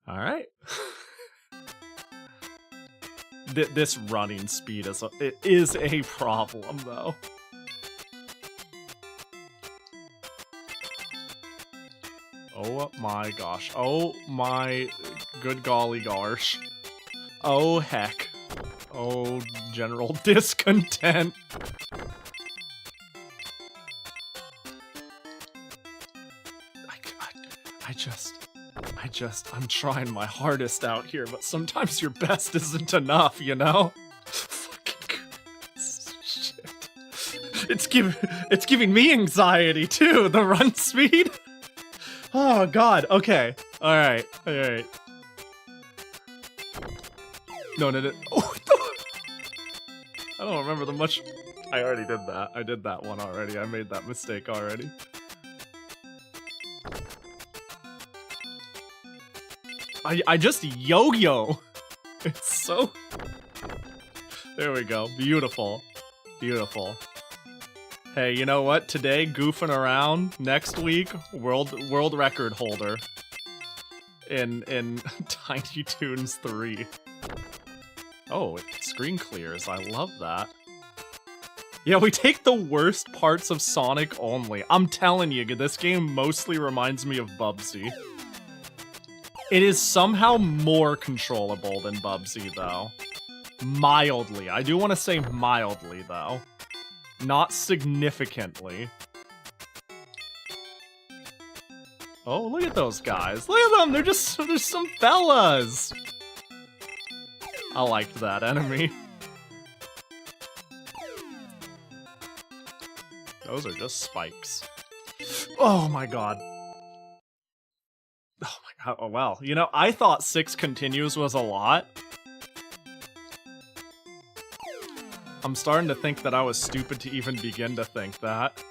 alright. This running speed is a problem, though. Oh my gosh. Oh my good golly gosh. Oh heck. Oh, general discontent. I'm trying my hardest out here, but sometimes your best isn't enough, you know? Fucking shit. It's giving me anxiety too, the run speed. Oh god, okay. Alright. No. Oh, I don't remember the much. I already did that. I did that one already. I made that mistake already. I just yo-yo. It's so... There we go. Beautiful. Beautiful. Hey, you know what? Today, goofing around. Next week, world record holder. In Tiny Toons 3. Oh, screen clears. I love that. Yeah, we take the worst parts of Sonic only. I'm telling you, this game mostly reminds me of Bubsy. It is somehow more controllable than Bubsy, though. Mildly. I do want to say mildly, though. Not significantly. Oh, look at those guys. Look at them! They're some fellas! I liked that enemy. Those are just spikes. Oh my god. Oh my god, oh wow. You know, I thought 6 continues was a lot. I'm starting to think that I was stupid to even begin to think that.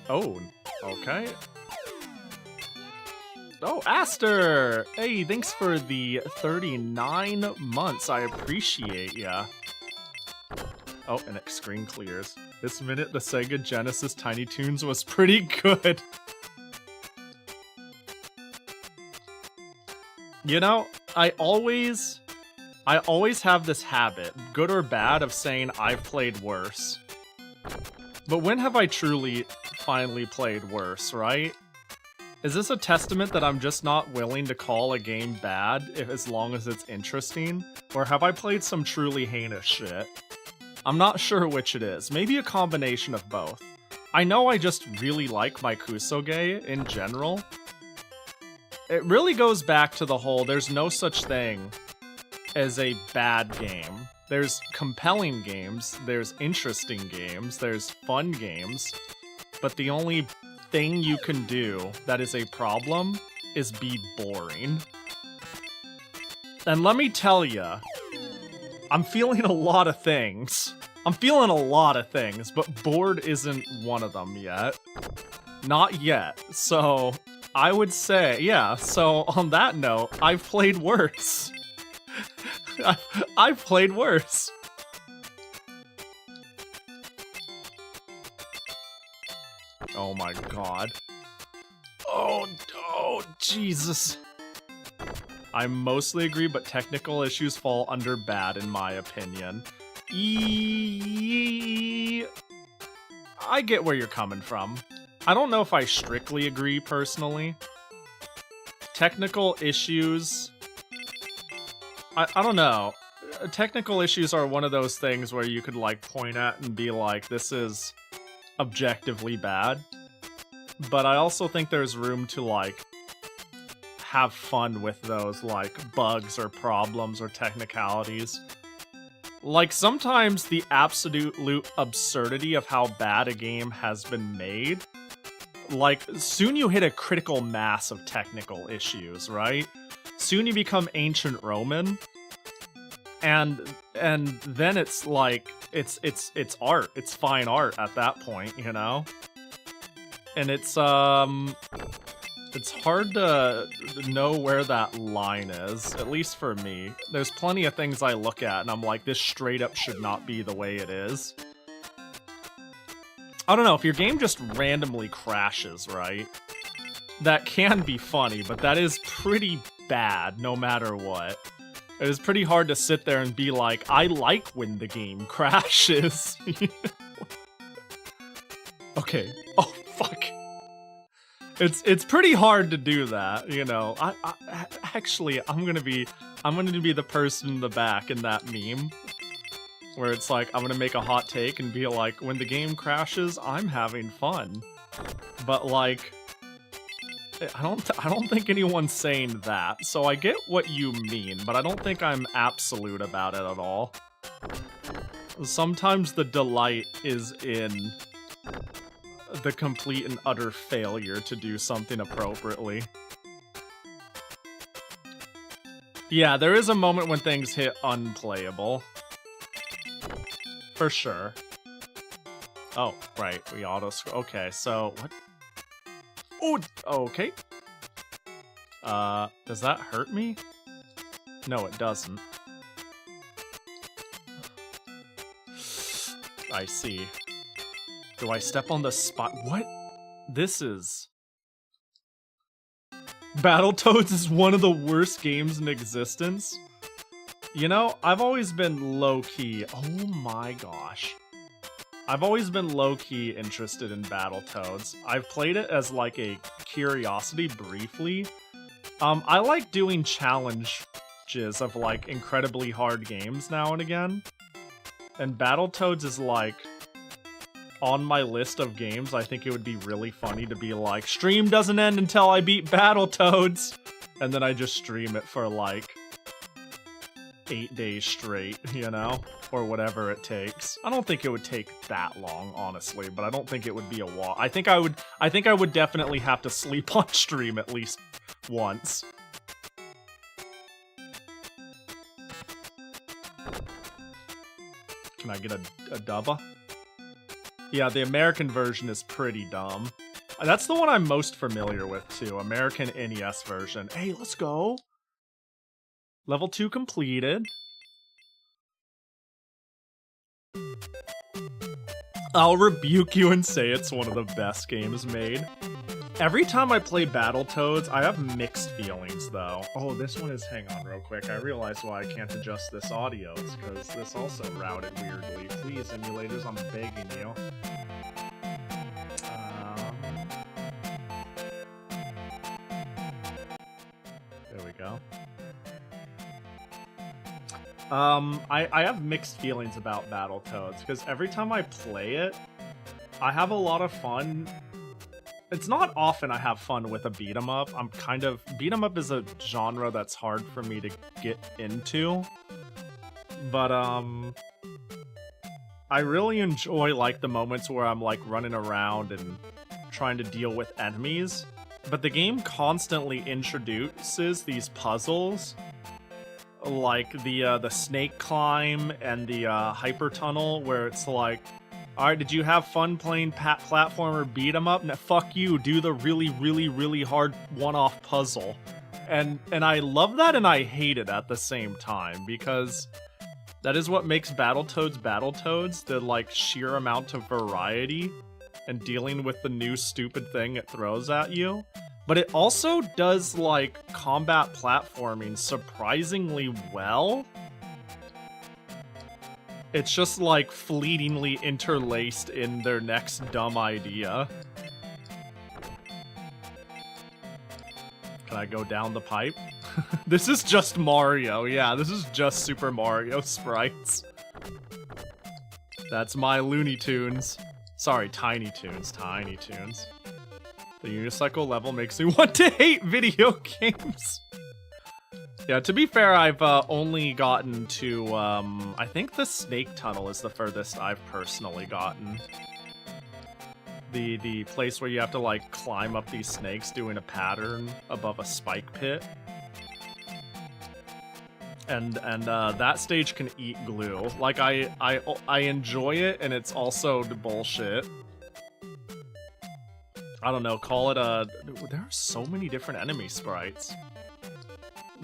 Oh, okay. Oh, Aster! Hey, thanks for the 39 months. I appreciate ya. Oh, and it screen clears. This minute, the Sega Genesis Tiny Toons was pretty good. You know, I always have this habit, good or bad, of saying I've played worse. But when have I truly finally played worse, right? Is this a testament that I'm just not willing to call a game bad as long as it's interesting? Or have I played some truly heinous shit? I'm not sure which it is. Maybe a combination of both. I know I just really like my Kusoge in general. It really goes back to the whole there's no such thing as a bad game. There's compelling games, there's interesting games, there's fun games, but the only thing you can do that is a problem is be boring. And let me tell ya, I'm feeling a lot of things. But bored isn't one of them yet. Not yet. So, I would say, yeah, so on that note, I've played worse. I've played worse. Oh my god. Oh, Jesus. I mostly agree, but technical issues fall under bad in my opinion. I get where you're coming from. I don't know if I strictly agree personally. Technical issues... I don't know. Technical issues are one of those things where you could like point at and be like, this is objectively bad. But I also think there's room to like have fun with those like bugs or problems or technicalities. Like sometimes the absolute absurdity of how bad a game has been made, like soon you hit a critical mass of technical issues, right? Soon you become ancient Roman, and then it's like it's art, it's fine art at that point, you know? And it's hard to know where that line is, at least for me. There's plenty of things I look at and I'm like, this straight up should not be the way it is. I don't know, if your game just randomly crashes, right? That can be funny, but that is pretty bad no matter what. It is pretty hard to sit there and be like, I like when the game crashes. Okay. Oh, fuck. It's pretty hard to do that, you know. Actually, I'm gonna be the person in the back in that meme. Where it's like, I'm gonna make a hot take and be like, when the game crashes, I'm having fun. But like, I don't think anyone's saying that. So I get what you mean, but I don't think I'm absolute about it at all. Sometimes the delight is in the complete and utter failure to do something appropriately. Yeah, there is a moment when things hit unplayable. For sure. Oh, right, we auto-scroll. Okay, so, what? Oh, okay. Does that hurt me? No, it doesn't. I see. Do I step on the spot? What? This is... Battletoads is one of the worst games in existence. You know, I've always been low-key... Oh my gosh. I've always been low-key interested in Battletoads. I've played it as like a curiosity briefly. I like doing challenges of like incredibly hard games now and again. And Battletoads is like on my list of games. I think it would be really funny to be like, stream doesn't end until I beat Battletoads. And then I just stream it for like 8 days straight, you know? Or whatever it takes. I don't think it would take that long, honestly, but I don't think it would be a walk. I think I would definitely have to sleep on stream at least once. Can I get a dubba? Yeah, the American version is pretty dumb. That's the one I'm most familiar with, too. American NES version. Hey, let's go! Level 2 completed. I'll rebuke you and say it's one of the best games made. Every time I play Battletoads, I have mixed feelings, though. Oh, this one is... Hang on real quick. I realize why I can't adjust this audio. It's because this also routed weirdly. Please, emulators, I'm begging you. There we go. I have mixed feelings about Battletoads, because every time I play it, I have a lot of fun. It's not often I have fun with a beat-em-up. Beat-em-up is a genre that's hard for me to get into. But, I really enjoy, like, the moments where I'm, like, running around and trying to deal with enemies. But the game constantly introduces these puzzles, like the snake climb and the hyper tunnel, where it's like, alright, did you have fun playing platformer beat 'em up? Now, fuck you, do the really, really, really hard one-off puzzle. And I love that and I hate it at the same time, because that is what makes Battletoads Battletoads, the like sheer amount of variety and dealing with the new stupid thing it throws at you. But it also does like combat platforming surprisingly well. It's just like fleetingly interlaced in their next dumb idea. Can I go down the pipe? This is just Mario. Yeah, this is just Super Mario sprites. That's my Looney Tunes. Sorry, Tiny Toons. Tiny Toons. The unicycle level makes me want to hate video games. Yeah, to be fair, I've only gotten to, I think the snake tunnel is the furthest I've personally gotten. The place where you have to, like, climb up these snakes doing a pattern above a spike pit. And that stage can eat glue. Like, I enjoy it, and it's also bullshit. I don't know, call it a... There are so many different enemy sprites.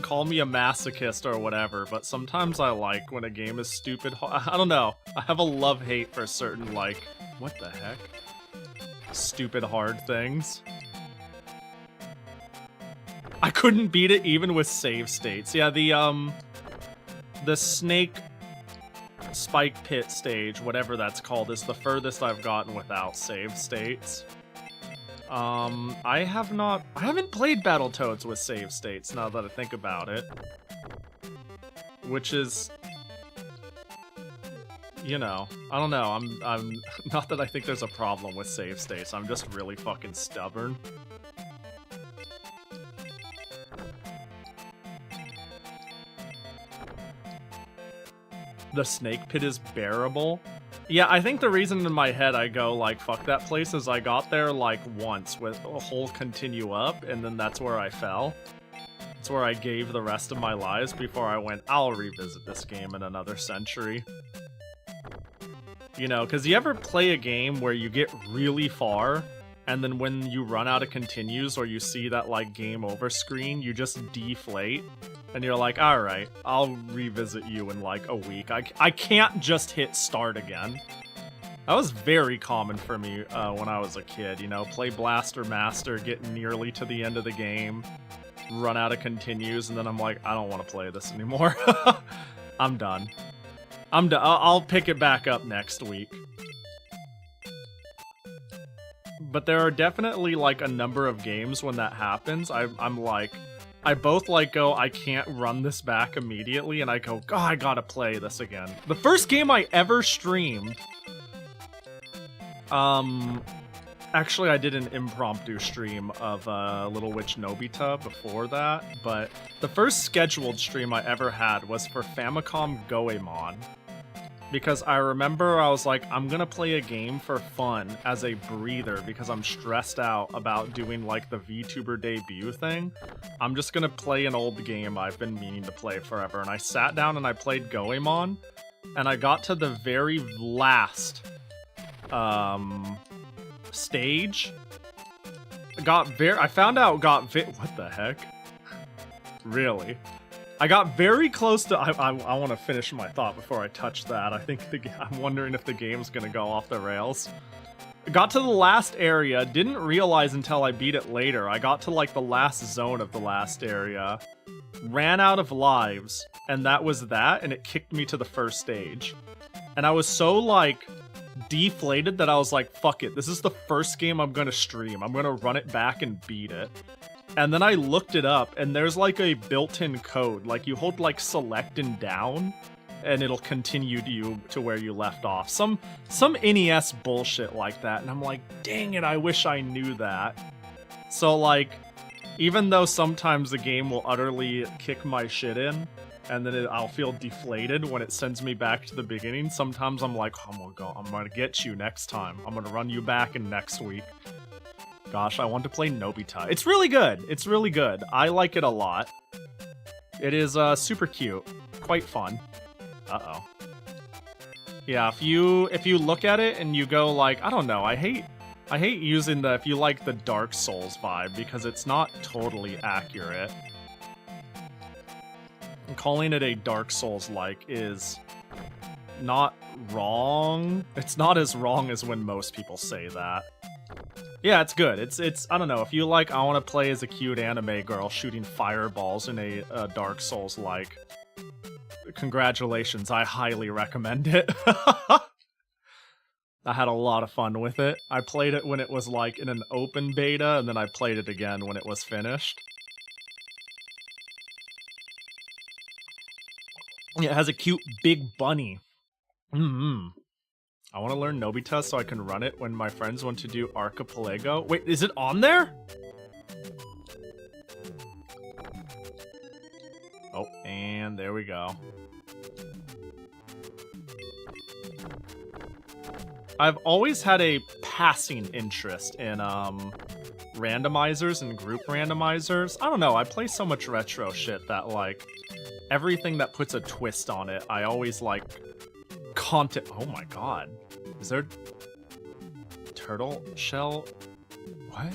Call me a masochist or whatever, but sometimes I like when a game is stupid. I don't know. I have a love-hate for certain, like... What the heck? Stupid hard things. I couldn't beat it even with save states. Yeah, the snake spike pit stage, whatever that's called, is the furthest I've gotten without save states. I haven't played Battletoads with save states, now that I think about it. Which is you know, I don't know. I'm not that I think there's a problem with save states. I'm just really fucking stubborn. The snake pit is bearable. Yeah, I think the reason in my head I go like fuck that place is I got there like once with a whole continue up, and then that's where I fell. It's where I gave the rest of my lives before I went, I'll revisit this game in another century. You know, because you ever play a game where you get really far, and then when you run out of continues or you see that like game over screen, you just deflate, and you're like, alright, I'll revisit you in like a week. I can't just hit start again. That was very common for me when I was a kid, you know, play Blaster Master, get nearly to the end of the game, run out of continues, and then I'm like, I don't want to play this anymore. I'm done. I'm done. I'll pick it back up next week. But there are definitely like a number of games when that happens. I'm like, I both like go, I can't run this back immediately, and I go, God, I gotta play this again. The first game I ever streamed, actually I did an impromptu stream of Little Witch Nobita before that, but the first scheduled stream I ever had was for Famicom Goemon. Because I remember I was like, I'm gonna play a game for fun as a breather because I'm stressed out about doing like the VTuber debut thing. I'm just gonna play an old game I've been meaning to play forever. And I sat down and I played Goemon, and I got to the very last stage. I found out what the heck? Really? I got very close to. I want to finish my thought before I touch that. I think I'm wondering if the game's gonna go off the rails. I got to the last area, didn't realize until I beat it later. I got to like the last zone of the last area, ran out of lives, and that was that, and it kicked me to the first stage. And I was so like deflated that I was like, fuck it, this is the first game I'm gonna stream. I'm gonna run it back and beat it. And then I looked it up, and there's like a built-in code. Like you hold like select and down, and it'll continue you to where you left off. Some NES bullshit like that. And I'm like, dang it, I wish I knew that. So like, even though sometimes the game will utterly kick my shit in, and then I'll feel deflated when it sends me back to the beginning, sometimes I'm like, oh, I'm gonna get you next time. I'm gonna run you back in next week. Gosh, I want to play Nobita. It's really good. It's really good. I like it a lot. It is super cute. Quite fun. Uh-oh. Yeah, if you look at it and you go like, I don't know, I hate using if you like the Dark Souls vibe, because it's not totally accurate. And calling it a Dark Souls-like is not wrong. It's not as wrong as when most people say that. Yeah, it's good. It's I don't know, if you like, I want to play as a cute anime girl shooting fireballs in a Dark Souls-like, congratulations, I highly recommend it. I had a lot of fun with it. I played it when it was like in an open beta, and then I played it again when it was finished. It has a cute big bunny. I want to learn Nobita so I can run it when my friends want to do Archipelago. Wait, is it on there? Oh, and there we go. I've always had a passing interest in randomizers and group randomizers. I don't know, I play so much retro shit that like everything that puts a twist on it, I always like content. Oh my god. Is there turtle shell? What?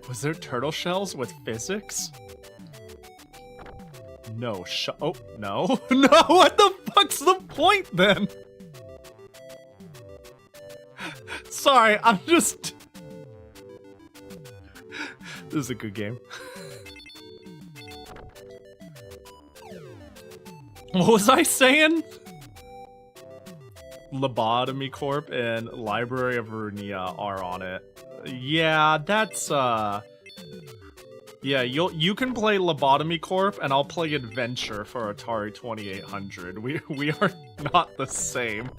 Was there turtle shells with physics? No, oh, no. No, what the fuck's the point then? Sorry, I'm just... This is a good game. What was I saying? Lobotomy Corp and Library of Runia are on it. Yeah, that's yeah, you can play Lobotomy Corp and I'll play Adventure for Atari 2800. We are not the same.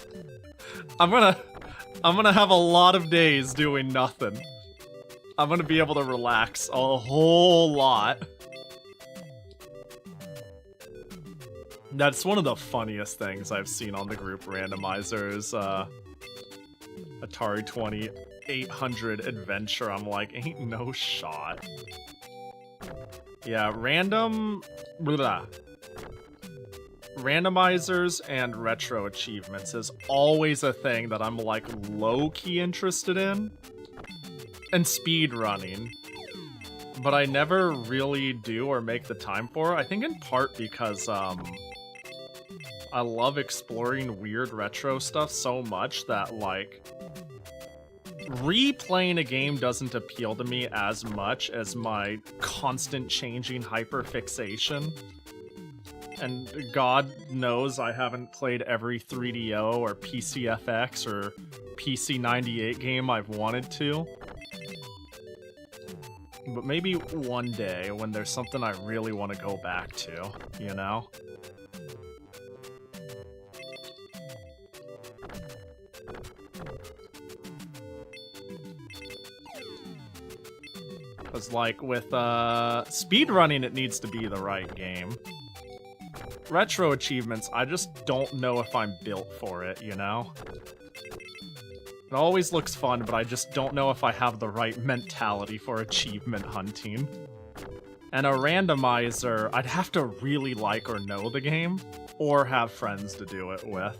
I'm gonna have a lot of days doing nothing. I'm gonna be able to relax a whole lot. That's one of the funniest things I've seen on the group randomizers. Atari 2800 Adventure. I'm like, ain't no shot. Yeah, randomizers and retro achievements is always a thing that I'm like low-key interested in. And speed running. But I never really do or make the time for it. I think in part because I love exploring weird retro stuff so much that like replaying a game doesn't appeal to me as much as my constant changing hyperfixation. And God knows I haven't played every 3DO or PCFX or PC98 game I've wanted to. But maybe one day when there's something I really want to go back to, you know? Because like with speedrunning, it needs to be the right game. Retro achievements, I just don't know if I'm built for it, you know? It always looks fun, but I just don't know if I have the right mentality for achievement hunting. And a randomizer, I'd have to really like or know the game, or have friends to do it with.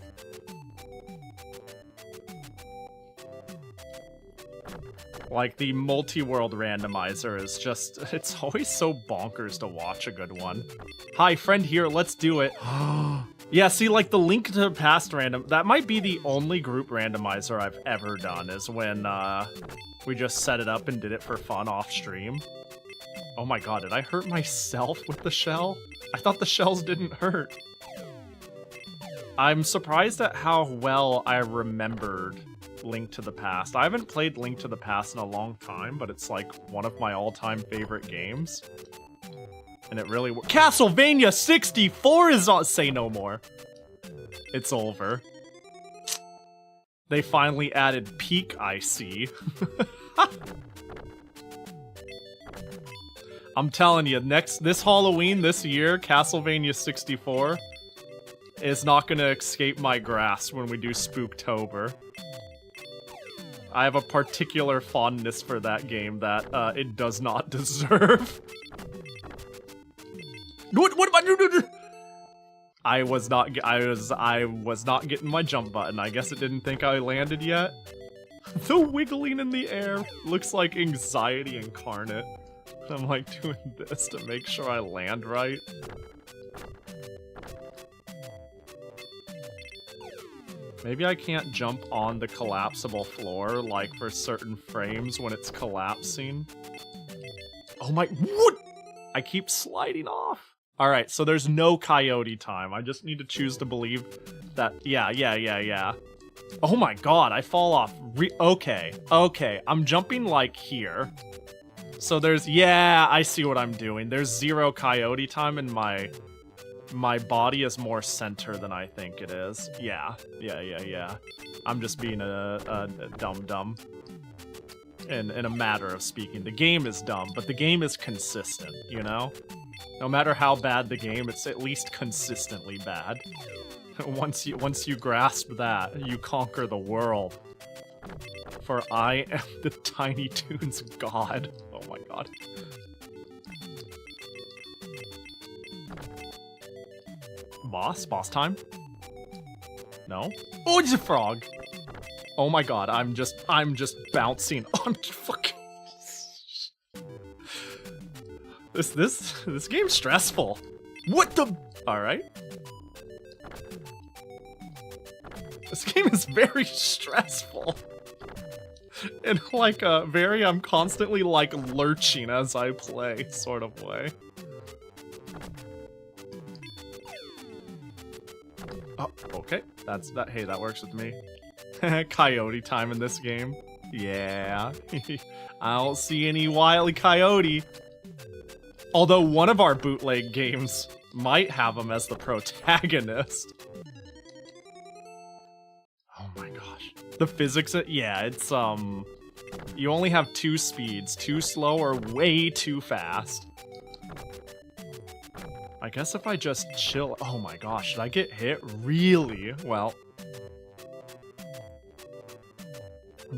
Like, the multi-world randomizer is just, it's always so bonkers to watch a good one. Hi, friend here, let's do it. Yeah, see, like, the Link to the Past random, that might be the only group randomizer I've ever done, is when, we just set it up and did it for fun off stream. Oh my god, did I hurt myself with the shell? I thought the shells didn't hurt. I'm surprised at how well I remembered Link to the Past. I haven't played Link to the Past in a long time, but it's like one of my all-time favorite games. And it really Castlevania 64 is on. Say no more. It's over. They finally added Peak, I see. I'm telling you, this Halloween, this year, Castlevania 64 is not gonna escape my grasp when we do Spooktober. I have a particular fondness for that game that it does not deserve. What am I doing? I was not getting my jump button. I guess it didn't think I landed yet. The wiggling in the air looks like anxiety incarnate. I'm like doing this to make sure I land right. Maybe I can't jump on the collapsible floor, like for certain frames when it's collapsing. Oh my, what? I keep sliding off. All right, so there's no coyote time. I just need to choose to believe that, yeah. Oh my god, I fall off. Okay, I'm jumping like here. So there's, yeah, I see what I'm doing. There's 0 coyote time and my body is more center than I think it is. Yeah. I'm just being a dumb. In a matter of speaking. The game is dumb, but the game is consistent, you know? No matter how bad the game, it's at least consistently bad. Once you grasp that, you conquer the world. For I am the Tiny Toons god. Oh my god. Boss time? No? Oh, it's a frog! Oh my god, I'm just bouncing on fucking... This game's stressful. What the... Alright. This game is very stressful. In like a very, I'm constantly like lurching as I play sort of way. Oh, okay. Hey, that works with me. Coyote time in this game. Yeah. I don't see any wily coyote. Although one of our bootleg games might have him as the protagonist. The physics, yeah, it's, you only have 2 speeds, too slow or way too fast. I guess if I just chill, oh my gosh, should I get hit? Really? Well.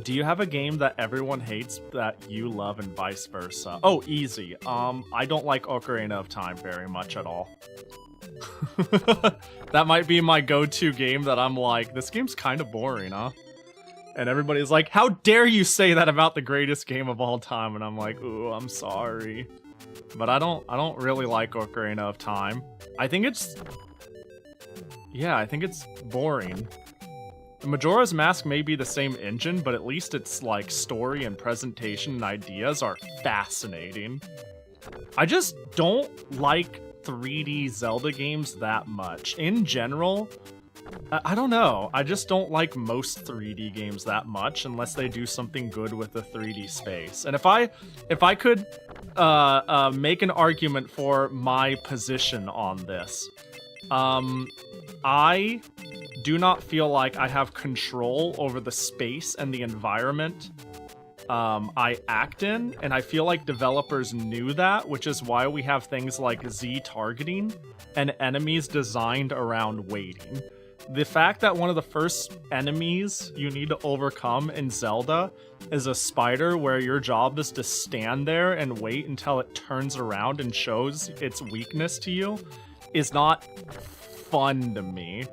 Do you have a game that everyone hates that you love and vice versa? Oh, easy. I don't like Ocarina of Time very much at all. That might be my go-to game that I'm like, this game's kind of boring, huh? And everybody's like, how dare you say that about the greatest game of all time? And I'm like, ooh, I'm sorry. But I don't really like Ocarina of Time. I think it's boring. Majora's Mask may be the same engine, but at least its like story and presentation and ideas are fascinating. I just don't like 3D Zelda games that much. In general, I don't know. I just don't like most 3D games that much unless they do something good with the 3D space. And if I could make an argument for my position on this, I do not feel like I have control over the space and the environment I act in, and I feel like developers knew that, which is why we have things like Z targeting and enemies designed around waiting. The fact that one of the first enemies you need to overcome in Zelda is a spider where your job is to stand there and wait until it turns around and shows its weakness to you is not fun to me.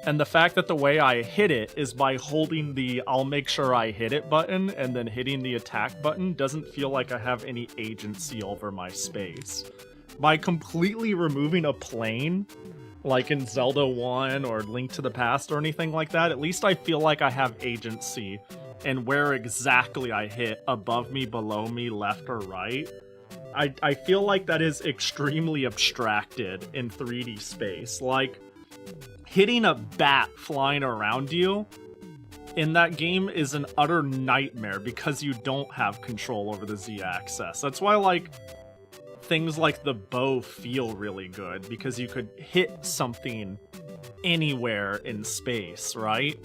And the fact that the way I hit it is by holding the I'll make sure I hit it button and then hitting the attack button doesn't feel like I have any agency over my space. By completely removing a plane, like in Zelda 1 or Link to the Past or anything like that, at least I feel like I have agency in where exactly I hit, above me, below me, left or right. I feel like that is extremely abstracted in 3D space. Like, hitting a bat flying around you in that game is an utter nightmare because you don't have control over the Z-axis. That's why, like, things like the bow feel really good, because you could hit something anywhere in space, right?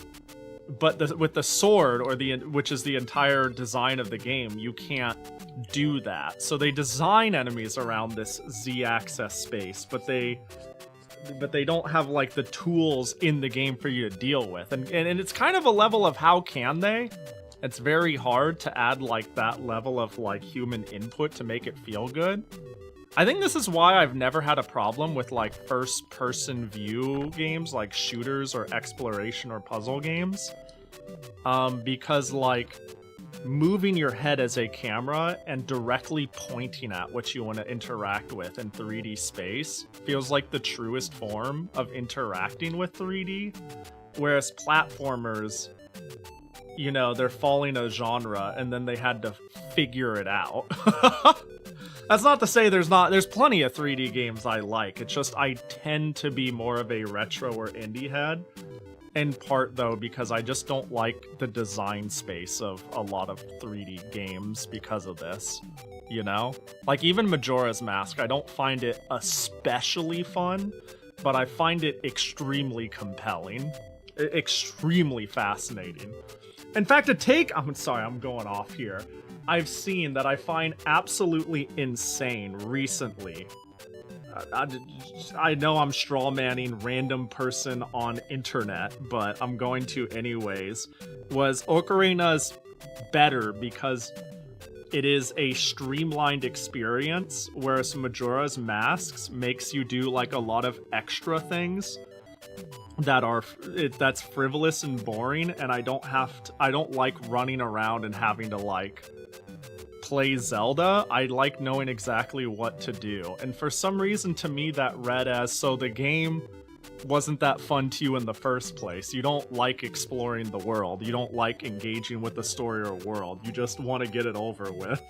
But with the sword, or which is the entire design of the game, you can't do that. So they design enemies around this Z-axis space, but they don't have like the tools in the game for you to deal with. And it's kind of a level of how can they? It's very hard to add like that level of like human input to make it feel good. I think this is why I've never had a problem with like first person view games like shooters or exploration or puzzle games. Because like moving your head as a camera and directly pointing at what you want to interact with in 3D space feels like the truest form of interacting with 3D. Whereas platformers, you know, they're following a genre and then they had to figure it out. That's not to say there's plenty of 3D games I like. It's just I tend to be more of a retro or indie head. In part, though, because I just don't like the design space of a lot of 3D games because of this, you know? Like, even Majora's Mask, I don't find it especially fun, but I find it extremely compelling, extremely fascinating. In fact, I'm sorry, I'm going off here. I've seen that I find absolutely insane recently. I know I'm strawmanning random person on internet, but I'm going to anyways. Was Ocarina's better because it is a streamlined experience, whereas Majora's Masks makes you do like a lot of extra things that's frivolous and boring, and I don't like running around and having to like play Zelda. I like knowing exactly what to do. And for some reason, to me, that read as, so the game wasn't that fun to you in the first place. You don't like exploring the world. You don't like engaging with the story or world. You just want to get it over with.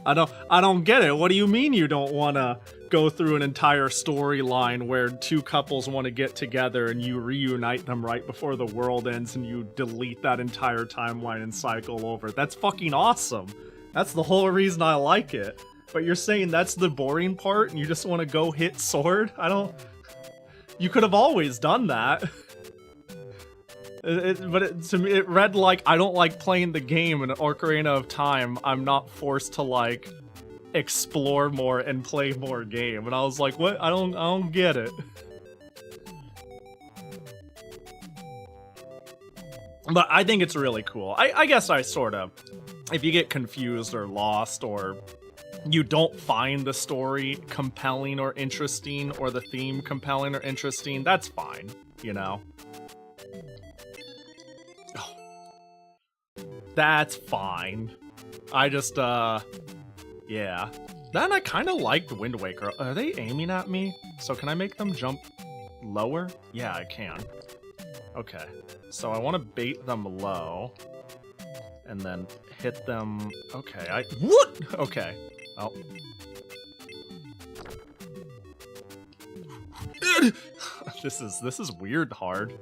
I don't get it. What do you mean you don't want to go through an entire storyline where two couples want to get together and you reunite them right before the world ends and you delete that entire timeline and cycle over? That's fucking awesome. That's the whole reason I like it. But you're saying that's the boring part and you just want to go hit sword? You could have always done that. To me, it read like, I don't like playing the game in Ocarina of Time. I'm not forced to, like, explore more and play more game. And I was like, what? I don't get it. But I think it's really cool. I guess I sort of, if you get confused or lost or you don't find the story compelling or interesting or the theme compelling or interesting, that's fine, you know? Oh. That's fine. I just, yeah. Then I kind of liked Wind Waker. Are they aiming at me? So can I make them jump lower? Yeah, I can. Okay. So I want to bait them low. And then hit them... Okay, What? Okay. Oh. This is weird hard.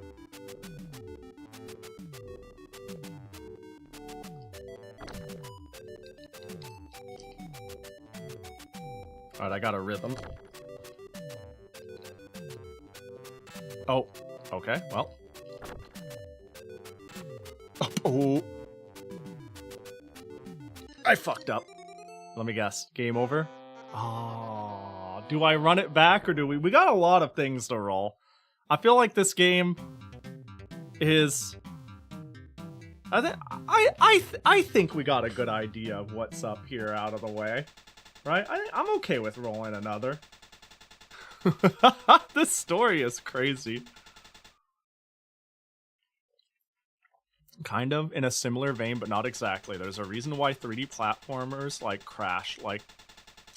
Alright, I got a rhythm. Oh, okay, well. Oh. I fucked up. Let me guess. Game over? Oh, do I run it back or do we? We got a lot of things to roll. I feel like this game is... I think we got a good idea of what's up here out of the way. Right? I'm okay with rolling another. This story is crazy. Kind of in a similar vein, but not exactly. There's a reason why 3D platformers like crash, like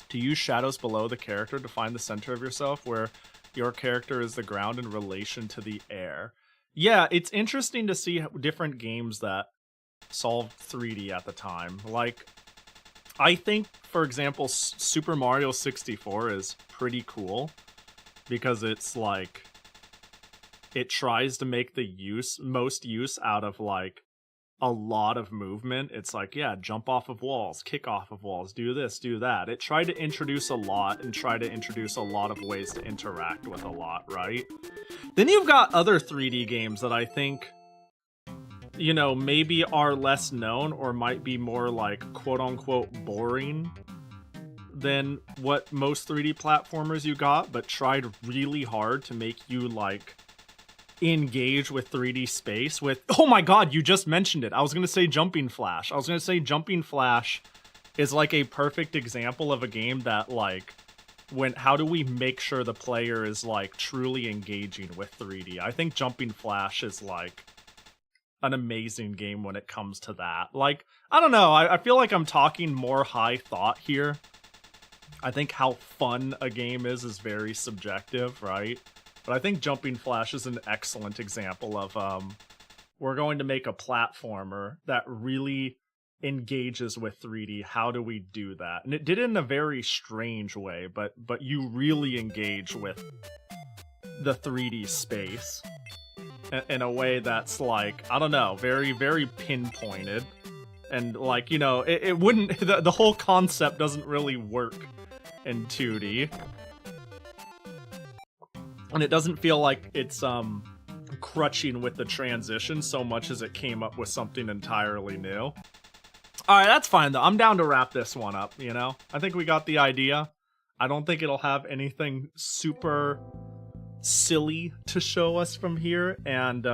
to use shadows below the character to find the center of yourself where your character is the ground in relation to the air. Yeah, it's interesting to see different games that solved 3D at the time. Like, I think, for example, Super Mario 64 is pretty cool because it's like it tries to make the most use out of like a lot of movement. It's like, yeah, jump off of walls, kick off of walls, do this, do that. It tried to introduce a lot and try to introduce a lot of ways to interact with a lot, right? Then you've got other 3D games that I think, you know, maybe are less known or might be more like quote-unquote boring than what most 3D platformers you got, but tried really hard to make you like engage with 3D space with... Oh my god, you just mentioned it. I was going to say Jumping Flash. I was going to say Jumping Flash is like a perfect example of a game that like how do we make sure the player is like truly engaging with 3D? I think Jumping Flash is like an amazing game when it comes to that. Like, I don't know, I feel like I'm talking more high thought here. I think how fun a game is very subjective, right? But I think Jumping Flash is an excellent example of, we're going to make a platformer that really engages with 3D. How do we do that? And it did it in a very strange way, but you really engage with the 3D space in a way that's like, I don't know, very, very pinpointed. And like, you know, it wouldn't, the whole concept doesn't really work in 2D. And it doesn't feel like it's crutching with the transition so much as it came up with something entirely new. Alright, that's fine though. I'm down to wrap this one up, you know? I think we got the idea. I don't think it'll have anything super silly to show us from here, and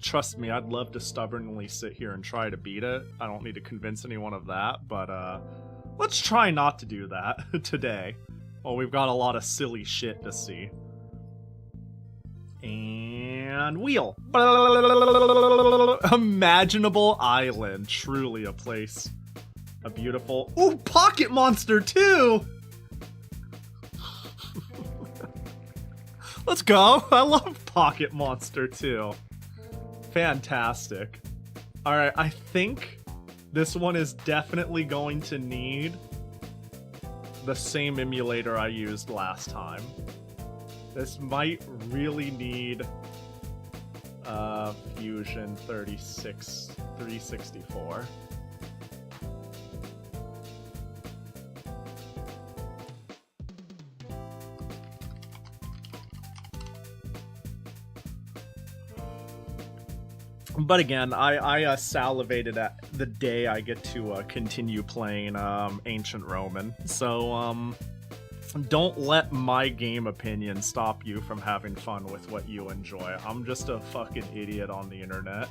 trust me, I'd love to stubbornly sit here and try to beat it. I don't need to convince anyone of that, but let's try not to do that today. Well, we've got a lot of silly shit to see. And wheel. Imaginable Island. Truly a place. A beautiful... Ooh, Pocket Monster too! Let's go! I love Pocket Monster too. Fantastic. Alright, I think this one is definitely going to need the same emulator I used last time. This might really need Fusion 364. But again, I salivated at the day I get to continue playing Ancient Roman. So don't let my game opinion stop you from having fun with what you enjoy. I'm just a fucking idiot on the internet.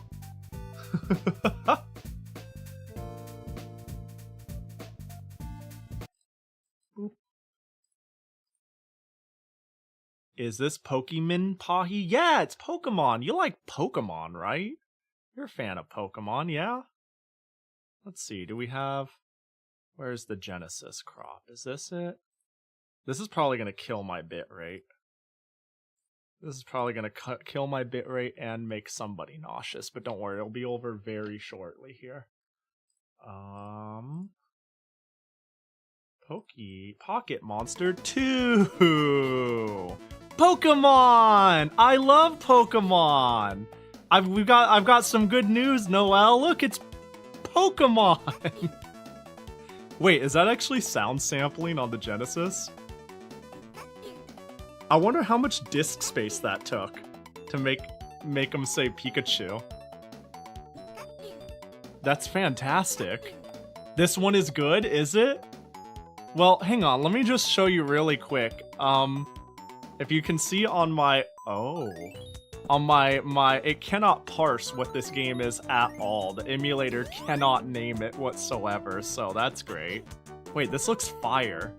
Is this Pokemon, Pahi? Yeah, it's Pokemon. You like Pokemon, right? You're a fan of Pokemon, yeah? Let's see, do we have... Where's the Genesis crop? Is this it? This is probably going to kill my bitrate. This is probably going to kill my bitrate and make somebody nauseous, but don't worry, it'll be over very shortly here. Pocket Monster 2! Pokemon! I love Pokemon! I've got some good news, Noelle. Look, it's Pokemon! Wait, is that actually sound sampling on the Genesis? I wonder how much disk space that took to make them say Pikachu. That's fantastic. This one is good, is it? Well, hang on, let me just show you really quick. If you can see on my... Oh. On my... It cannot parse what this game is at all. The emulator cannot name it whatsoever, so that's great. Wait, this looks fire.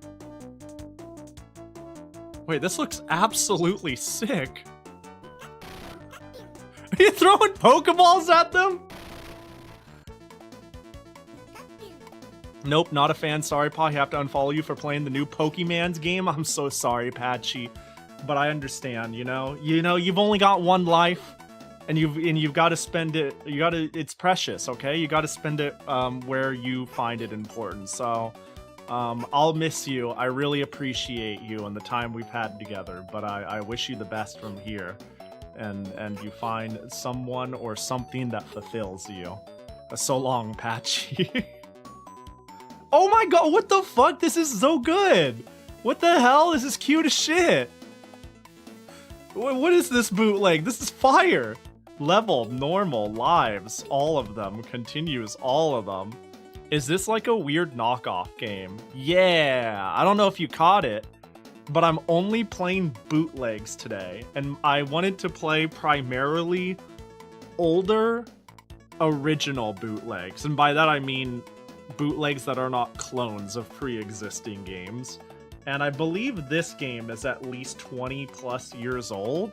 Wait, this looks absolutely sick. Are you throwing Pokeballs at them? Nope, not a fan. Sorry, Pa. I have to unfollow you for playing the new Pokemon's game. I'm so sorry, Patchy. But I understand, you know, you've only got one life, and you've got to spend it. It's precious, okay? You got to spend it where you find it important. So, I'll miss you. I really appreciate you and the time we've had together. But I wish you the best from here, and you find someone or something that fulfills you. So long, Patchy. Oh my god! What the fuck? This is so good. What the hell? This is cute as shit. What is this bootleg? This is fire! Level, normal, lives, all of them, continues, all of them. Is this like a weird knockoff game? Yeah! I don't know if you caught it, but I'm only playing bootlegs today, and I wanted to play primarily older, original bootlegs, and by that I mean bootlegs that are not clones of pre-existing games. And I believe this game is at least 20 plus years old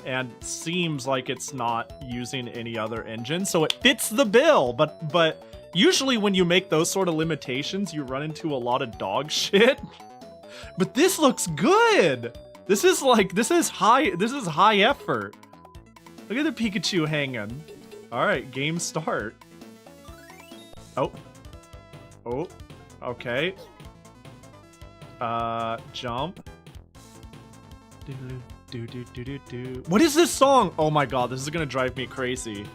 and seems like it's not using any other engine, so it fits the bill. But usually when you make those sort of limitations, you run into a lot of dog shit. But this looks good. This is high effort. Look at the Pikachu hanging. All right, game start. Oh, okay. Jump. What is this song? Oh my god, this is gonna drive me crazy.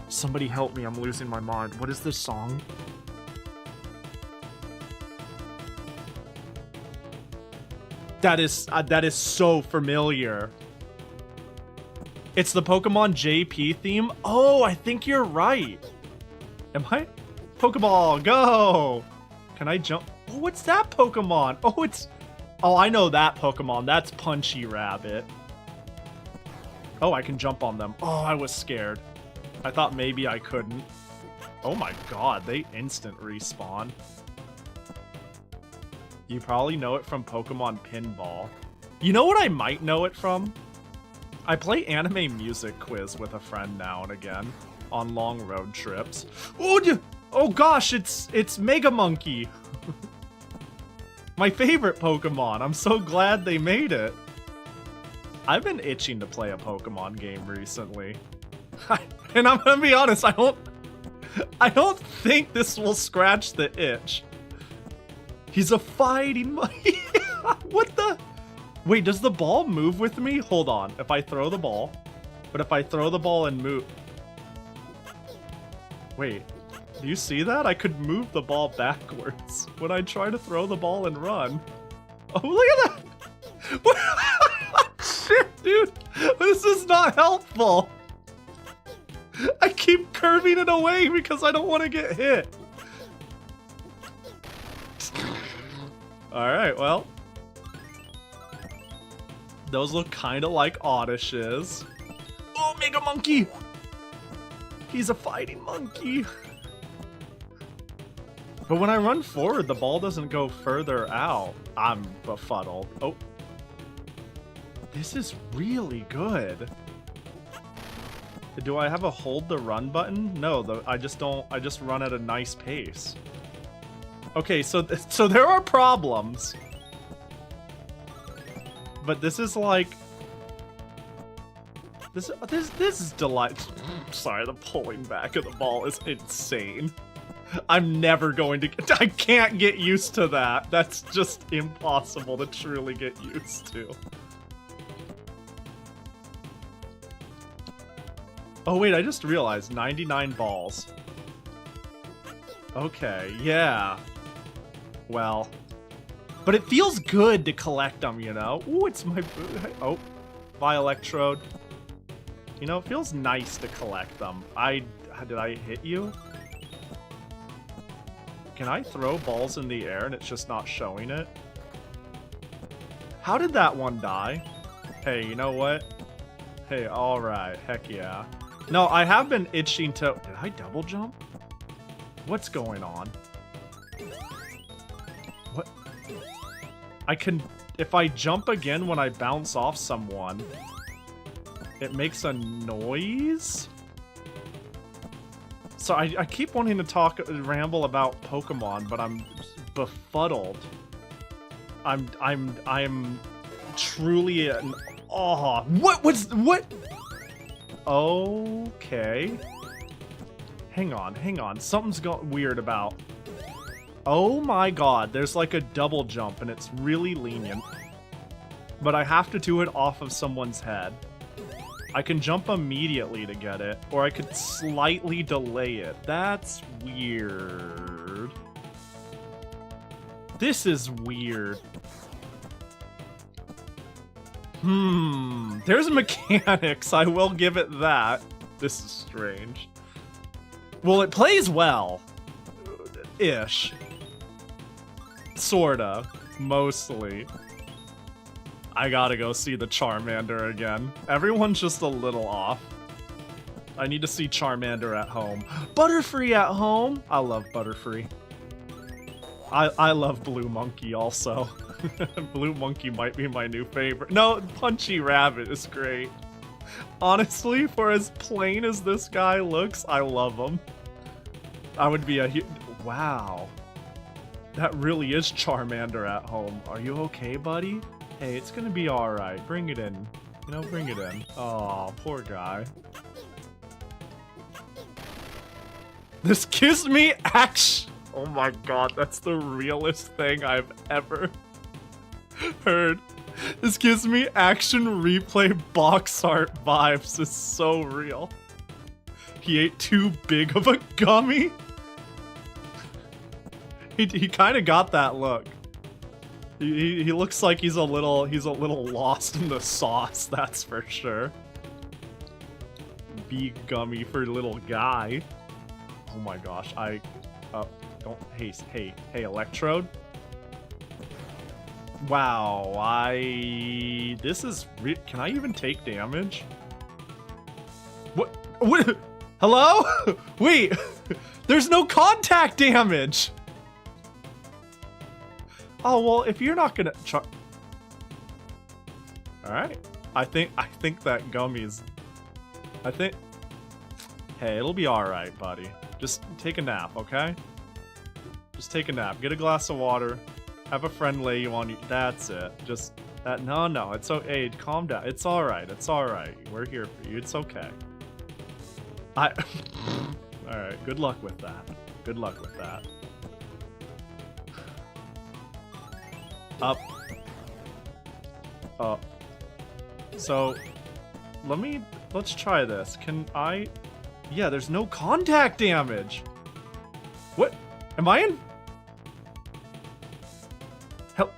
Somebody help me, I'm losing my mind. What is this song? That is so familiar. It's the Pokemon JP theme? Oh, I think you're right. Am I? Pokeball, go! Can I jump? Oh, what's that Pokemon? Oh, I know that Pokemon. That's Punchy Rabbit. Oh, I can jump on them. Oh, I was scared. I thought maybe I couldn't. Oh my god, they instant respawn. You probably know it from Pokemon Pinball. You know what I might know it from? I play anime music quiz with a friend now and again on long road trips. Oh gosh, it's Mega Monkey. My favorite Pokemon. I'm so glad they made it. I've been itching to play a Pokemon game recently. And I'm gonna be honest, I don't think this will scratch the itch. He's a fighting monkey. What the? Wait, does the ball move with me? Hold on. If I throw the ball, but if I throw the ball and move. Wait. Do you see that? I could move the ball backwards when I try to throw the ball and run. Oh, look at that! Shit, dude! This is not helpful. I keep curving it away because I don't want to get hit. Alright, well. Those look kind of like Oddish's. Oh, Mega Monkey! He's a fighting monkey. But when I run forward, the ball doesn't go further out. I'm befuddled. Oh. This is really good. Do I have a hold the run button? No, I just don't. I just run at a nice pace. Okay, so there are problems. But this is like this is delightful. Sorry, the pulling back of the ball is insane. I'm never going to I can't get used to that. That's just impossible to truly get used to. Oh wait, I just realized 99 balls. Okay, yeah. Well, but it feels good to collect them, you know? Ooh, it's my oh, by electrode. You know, it feels nice to collect them. Did I hit you? Can I throw balls in the air and it's just not showing it? How did that one die? Hey, you know what? Hey, alright, heck yeah. No, I have been itching to... Did I double jump? What's going on? What? I can... If I jump again when I bounce off someone, it makes a noise? So I keep wanting to ramble about Pokemon, but I'm befuddled. I'm truly an... Oh, what? Okay. Hang on. Something's weird about... Oh my god, there's like a double jump and it's really lenient. But I have to do it off of someone's head. I can jump immediately to get it, or I could slightly delay it. That's weird. This is weird. There's mechanics, I will give it that. This is strange. Well, it plays well. Ish. Sorta. Mostly. I gotta go see the Charmander again. Everyone's just a little off. I need to see Charmander at home. Butterfree at home? I love Butterfree. I love Blue Monkey also. Blue Monkey might be my new favorite. No, Punchy Rabbit is great. Honestly, for as plain as this guy looks, I love him. I would be a wow. That really is Charmander at home. Are you okay, buddy? Hey, it's gonna be alright. Bring it in. You know, bring it in. Aw, poor guy. This gives me action. Oh my god, that's the realest thing I've ever heard. This gives me action replay box art vibes. It's so real. He ate too big of a gummy. He kind of got that look. He looks like he's a little lost in the sauce, that's for sure. Big gummy for little guy. Oh my gosh, don't hey Electrode. Wow, this is can I even take damage? What? Hello? Wait, there's no contact damage. Oh, well, if you're not gonna alright. I think that gummy's... Hey, it'll be alright, buddy. Just take a nap, okay? Just take a nap. Get a glass of water. Have a friend lay you on you. That's it. Just... No, it's okay. Hey, calm down. It's alright. It's alright. We're here for you. It's okay. Alright, good luck with that. Good luck with that. Up. So, let's try this. Can I... Yeah, there's no contact damage! What? Am I in... Hell...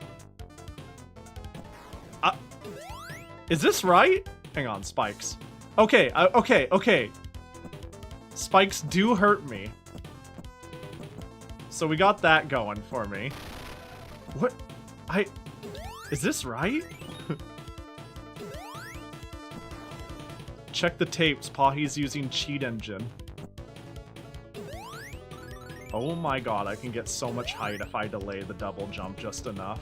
Is this right? Hang on, spikes. Okay, okay. Spikes do hurt me. So we got that going for me. What? Is this right? Check the tapes. Pahi's using cheat engine. Oh my god, I can get so much height if I delay the double jump just enough.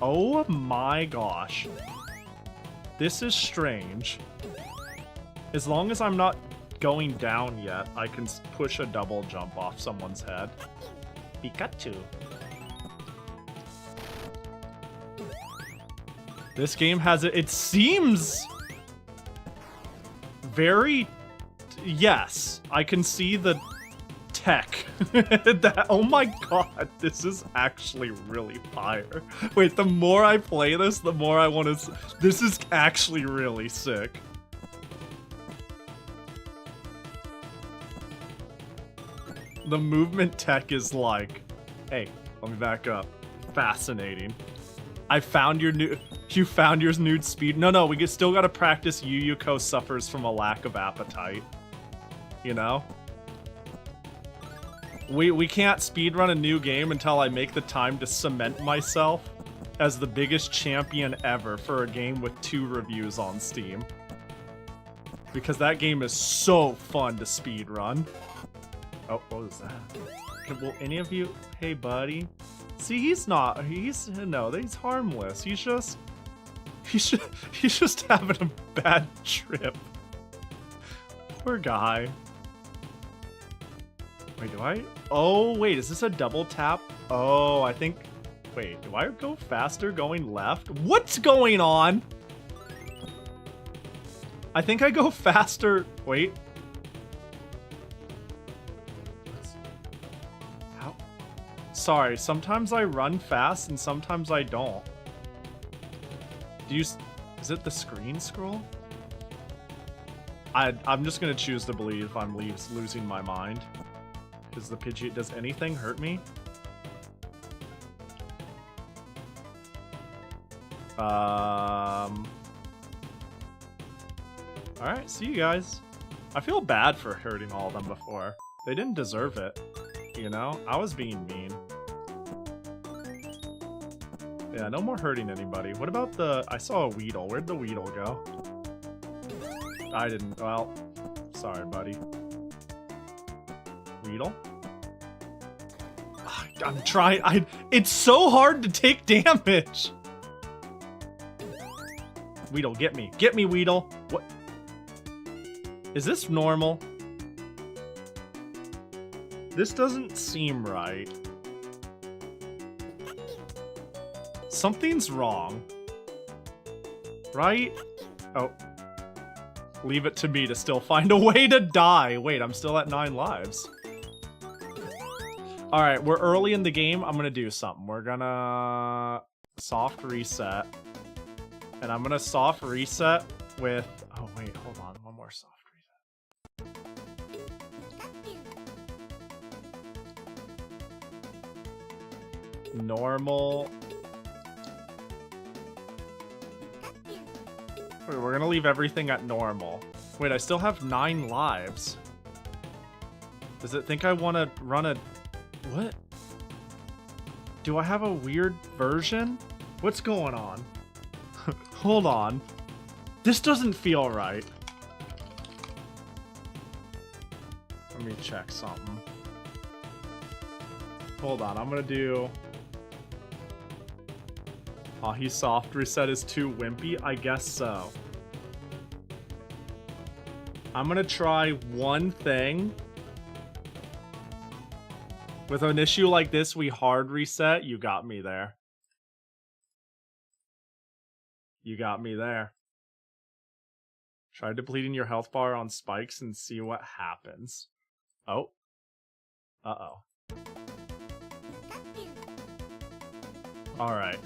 Oh my gosh. This is strange. As long as I'm not going down yet, I can push a double jump off someone's head. Pikachu. This game has it seems very... Yes, I can see the tech. Oh my god, this is actually really fire. Wait, the more I play this, the more I want to... This is actually really sick. The movement tech is like... Hey, let me back up. Fascinating. I found your new... You found your nude speed. No, we still gotta practice. Yuyuko suffers from a lack of appetite. You know? We can't speedrun a new game until I make the time to cement myself as the biggest champion ever for a game with 2 reviews on Steam. Because that game is so fun to speedrun. Oh, what was that? Will any of you... Hey, buddy. See, he's harmless. He's just having a bad trip. Poor guy. Wait, do I? Oh, wait, is this a double tap? Oh, I think... Wait, do I go faster going left? What's going on? I think I go faster... Wait. How? Sorry, sometimes I run fast and sometimes I don't. Is it the screen scroll? I'm just gonna choose to believe I'm losing my mind. Is the Pidgey... Does anything hurt me? Alright, see you guys. I feel bad for hurting all of them before. They didn't deserve it. You know? I was being mean. Yeah, no more hurting anybody. What about the... I saw a Weedle. Where'd the Weedle go? I didn't... Well, sorry, buddy. Weedle? I'm trying... It's so hard to take damage! Weedle, get me. Get me, Weedle! What? Is this normal? This doesn't seem right. Something's wrong. Right? Oh. Leave it to me to still find a way to die. Wait, I'm still at 9 lives. Alright, we're early in the game. I'm gonna do something. We're gonna soft reset. And I'm gonna soft reset with... Oh, wait, hold on. One more soft reset. Normal. Wait, we're gonna leave everything at normal. Wait, I still have 9 lives. Does it think I want to run a... What? Do I have a weird version? What's going on? Hold on. This doesn't feel right. Let me check something. Hold on, I'm gonna do... Pahi soft reset is too wimpy? I guess so. I'm gonna try one thing. With an issue like this, we hard reset. You got me there. You got me there. Try depleting your health bar on spikes and see what happens. Oh. Uh-oh. Alright.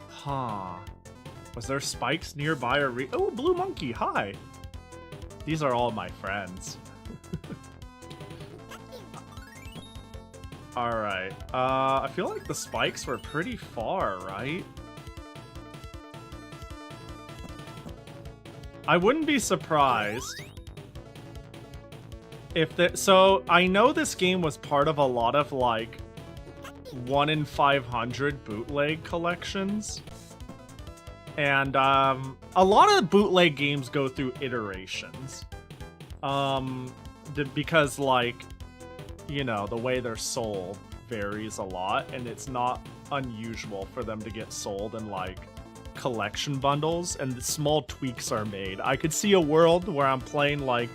Huh. Was there spikes nearby or oh, blue monkey, hi! These are all my friends. Alright. I feel like the spikes were pretty far, right? I wouldn't be surprised if so I know this game was part of a lot of like 1 in 500 bootleg collections. And a lot of bootleg games go through iterations. Because like, you know, the way they're sold varies a lot, and it's not unusual for them to get sold in like collection bundles, and small tweaks are made. I could see a world where I'm playing like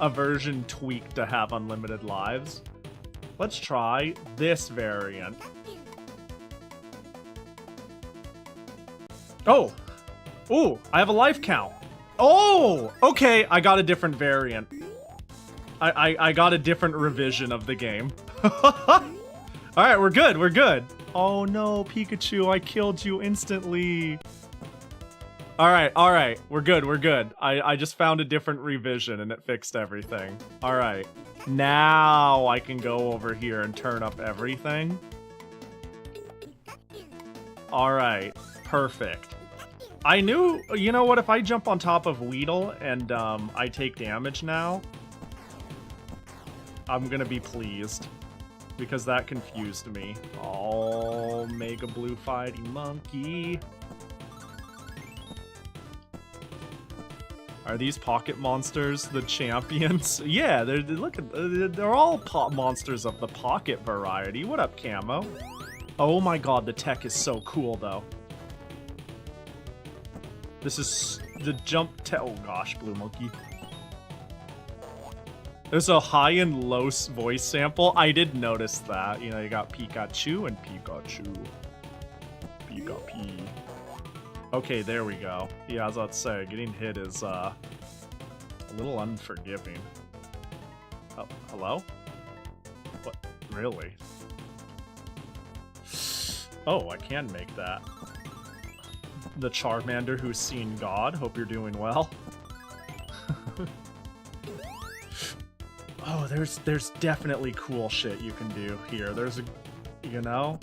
a version tweaked to have unlimited lives. Let's try this variant. Oh! Ooh, I have a life count. Oh! Okay, I got a different variant. I got a different revision of the game. Alright, we're good, we're good. Oh no, Pikachu, I killed you instantly. Alright, we're good, we're good. I just found a different revision and it fixed everything. Alright, now I can go over here and turn up everything. Alright, perfect. I knew, you know what, if I jump on top of Weedle and I take damage now, I'm gonna be pleased. Because that confused me. Oh, Mega Blue Fighting Monkey. Are these pocket monsters the champions? Yeah, they're all monsters of the pocket variety. What up, Camo? Oh my god, the tech is so cool though. This is the jump oh gosh, Blue Monkey. There's a high and low voice sample. I did notice that. You know, you got Pikachu and Pikachu. Pika-P. Okay, there we go. Yeah, I was about to say, getting hit is a little unforgiving. Oh, hello? What? Really? Oh, I can make that. The Charmander who's seen God. Hope you're doing well. Oh, there's definitely cool shit you can do here. There's a, you know?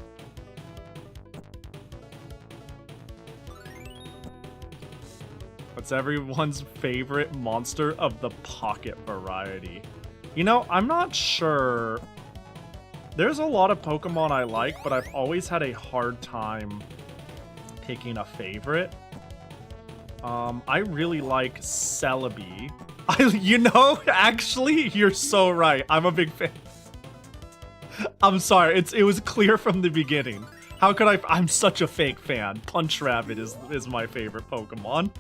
What's everyone's favorite monster of the pocket variety? You know, I'm not sure. There's a lot of Pokemon I like, but I've always had a hard time picking a favorite. I really like Celebi. You know, actually, you're so right. I'm a big fan. I'm sorry, it was clear from the beginning. How could I'm such a fake fan. Punch Rabbit is my favorite Pokemon.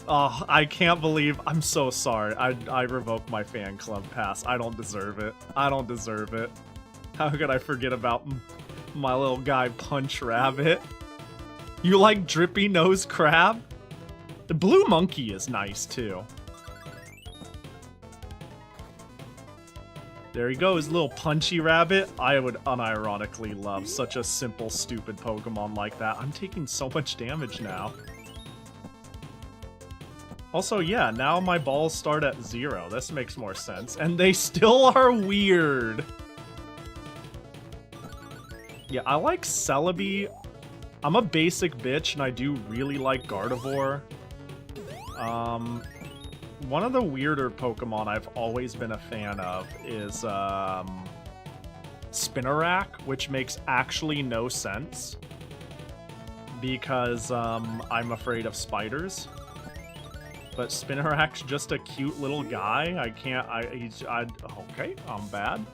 Oh, I can't believe, I'm so sorry. I revoked my fan club pass. I don't deserve it. I don't deserve it. How could I forget about my little guy, Punch Rabbit? You like Drippy Nose Crab? The Blue Monkey is nice, too. There he goes, little Punchy Rabbit. I would unironically love such a simple, stupid Pokemon like that. I'm taking so much damage now. Also, yeah, now my balls start at 0. This makes more sense. And they still are weird. Yeah, I like Celebi. I'm a basic bitch, and I do really like Gardevoir. One of the weirder Pokemon I've always been a fan of is Spinarak, which makes actually no sense because I'm afraid of spiders. But Spinarak's just a cute little guy. Okay, I'm bad.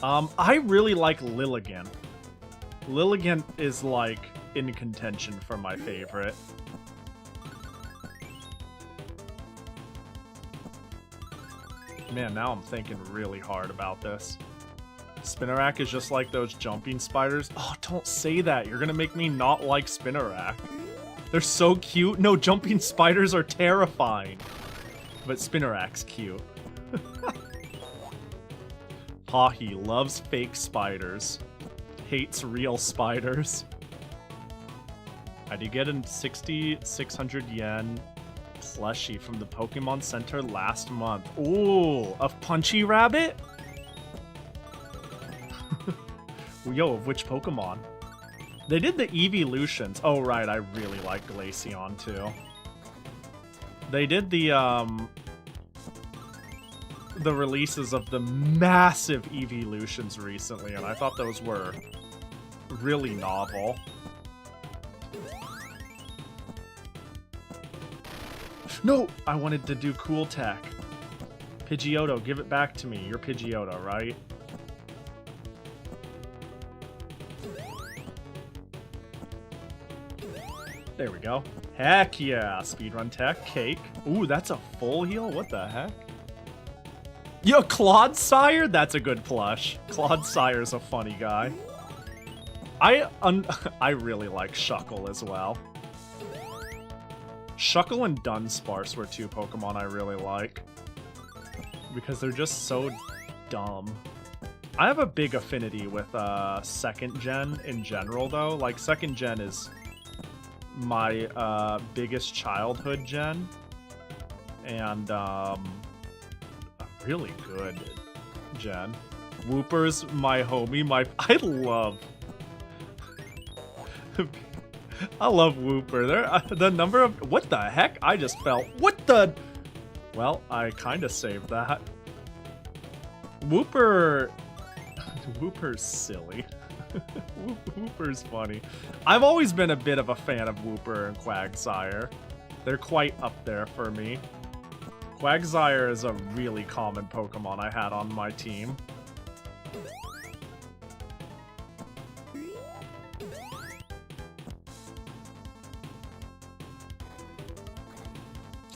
I really like Lilligant. Lilligant is like in contention for my favorite. Man, now I'm thinking really hard about this. Spinarak is just like those jumping spiders. Oh, don't say that. You're gonna make me not like Spinarak. They're so cute. No, jumping spiders are terrifying. But Spinarak's cute. Pahi loves fake spiders. Hates real spiders. I did get a 600 yen plushie from the Pokemon Center last month. Ooh, a Punchy Rabbit? Yo, of which Pokemon? They did the evolutions. Oh, right, I really like Glaceon, too. They did the releases of the massive evolutions recently, and I thought those were really novel. No! I wanted to do cool tech. Pidgeotto, give it back to me. You're Pidgeotto, right? There we go. Heck yeah! Speedrun tech, cake. Ooh, that's a full heal? What the heck? Yo, Clodsire? That's a good plush. Clodsire's a funny guy. I really like Shuckle as well. Shuckle and Dunsparce were two Pokemon I really like. Because they're just so dumb. I have a big affinity with 2nd gen in general, though. Like, 2nd gen is my biggest childhood gen. And a really good gen. Wooper's my homie. I love Wooper. The number of... What the heck? I just fell. What the... Well, I kind of saved that. Wooper's silly. Wooper's funny. I've always been a bit of a fan of Wooper and Quagsire. They're quite up there for me. Quagsire is a really common Pokemon I had on my team.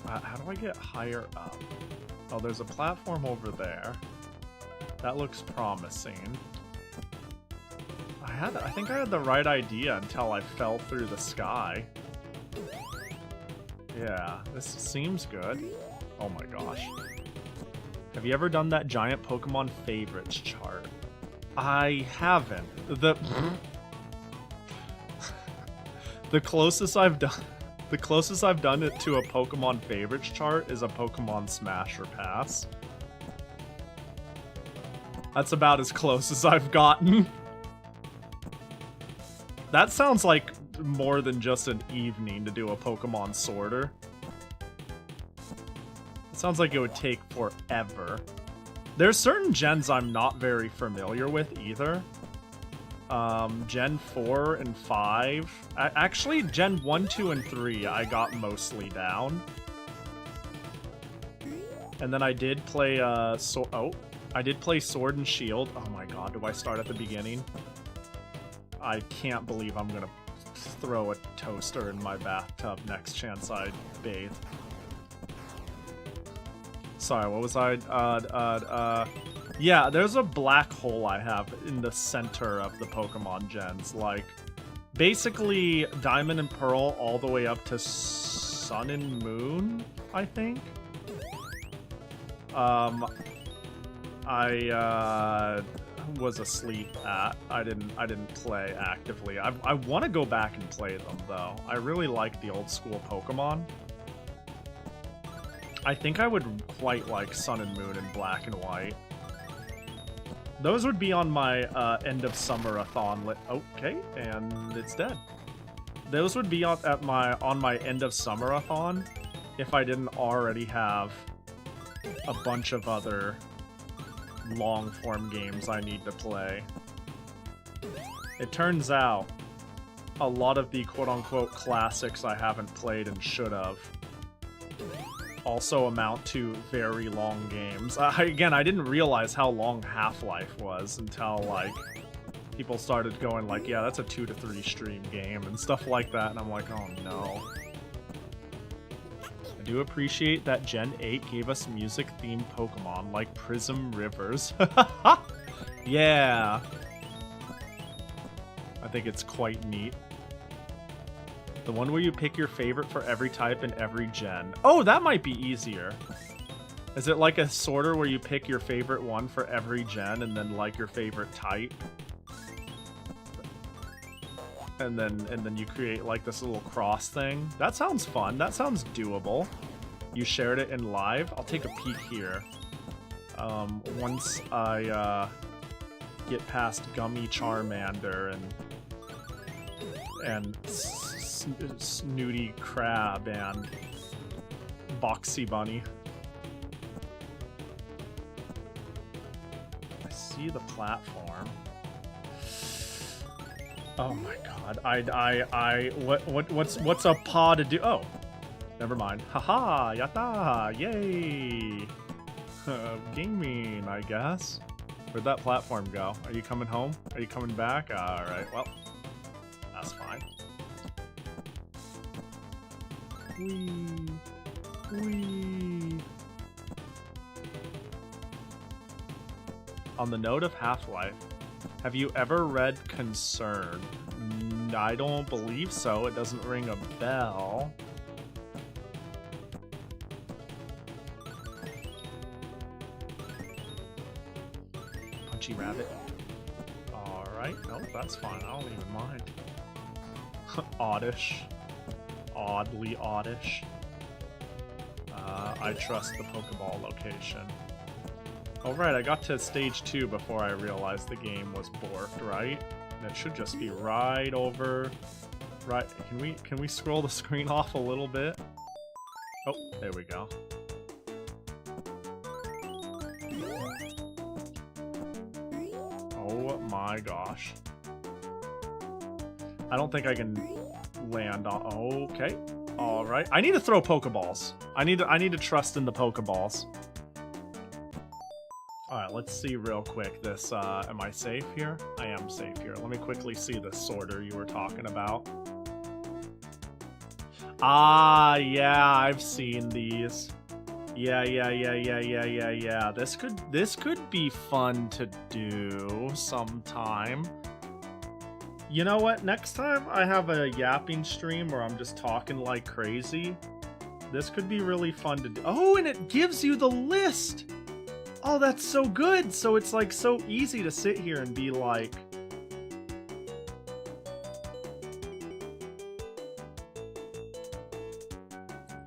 How do I get higher up? Oh, there's a platform over there. That looks promising. I think I had the right idea until I fell through the sky. Yeah, this seems good. Oh my gosh. Have you ever done that giant Pokemon favorites chart? I haven't. The closest I've done it to a Pokemon favorites chart is a Pokemon Smash or Pass. That's about as close as I've gotten. That sounds like more than just an evening to do a Pokemon sorter. It sounds like it would take forever. There's certain gens I'm not very familiar with either. Gen 4 and 5. Actually, Gen 1, 2, and 3 I got mostly down. And then I did play, I did play Sword and Shield. Oh my god, do I start at the beginning? I can't believe I'm gonna throw a toaster in my bathtub next chance I bathe. Sorry, what was I? Yeah, there's a black hole I have in the center of the Pokemon gens. Like, basically Diamond and Pearl all the way up to Sun and Moon, I think. I was asleep at. I didn't play actively. I want to go back and play them though. I really like the old school Pokemon. I think I would quite like Sun and Moon and Black and White. Those would be on my end of summer-a-thon. Okay, and it's dead. Those would be on my end of summer-a-thon if I didn't already have a bunch of other long-form games I need to play. It turns out a lot of the quote-unquote classics I haven't played and should have also amount to very long games. Again, I didn't realize how long Half-Life was until, like, people started going like, yeah, that's a 2 to 3 stream game and stuff like that, and I'm like, oh no. I do appreciate that Gen 8 gave us music-themed Pokemon like Prism Rivers. Yeah. I think it's quite neat. The one where you pick your favorite for every type in every gen. Oh, that might be easier. Is it like a sorter where you pick your favorite one for every gen and then like your favorite type? And then you create like this little cross thing? That sounds fun. That sounds doable. You shared it in live? I'll take a peek here. Once I get past Gummy Charmander and Snooty Crab and Boxy Bunny. I see the platform. Oh my god. What's a paw to do? Oh. Never mind. Haha, yatta, yay. Gaming, I guess. Where'd that platform go? Are you coming home? Are you coming back? Alright, well, that's fine. Whee. Whee. On the note of Half-Life, have you ever read Concern? I don't believe so. It doesn't ring a bell. Punchy Rabbit. Alright. Oh, that's fine. I don't even mind. Oddish. Oddly oddish. I trust the Pokeball location. Alright, I got to stage 2 before I realized the game was borked, right? And it should just be right over... Right, can we scroll the screen off a little bit? Oh, there we go. Oh my gosh. I don't think I can land on... Okay. Alright. I need to throw Pokeballs. I need to trust in the Pokeballs. Alright, let's see real quick this, am I safe here? I am safe here. Let me quickly see the sorter you were talking about. Ah, yeah, I've seen these. Yeah. This could be fun to do sometime. You know what? Next time I have a yapping stream where I'm just talking like crazy, this could be really fun to do. Oh, and it gives you the list! Oh, that's so good! So it's like so easy to sit here and be like...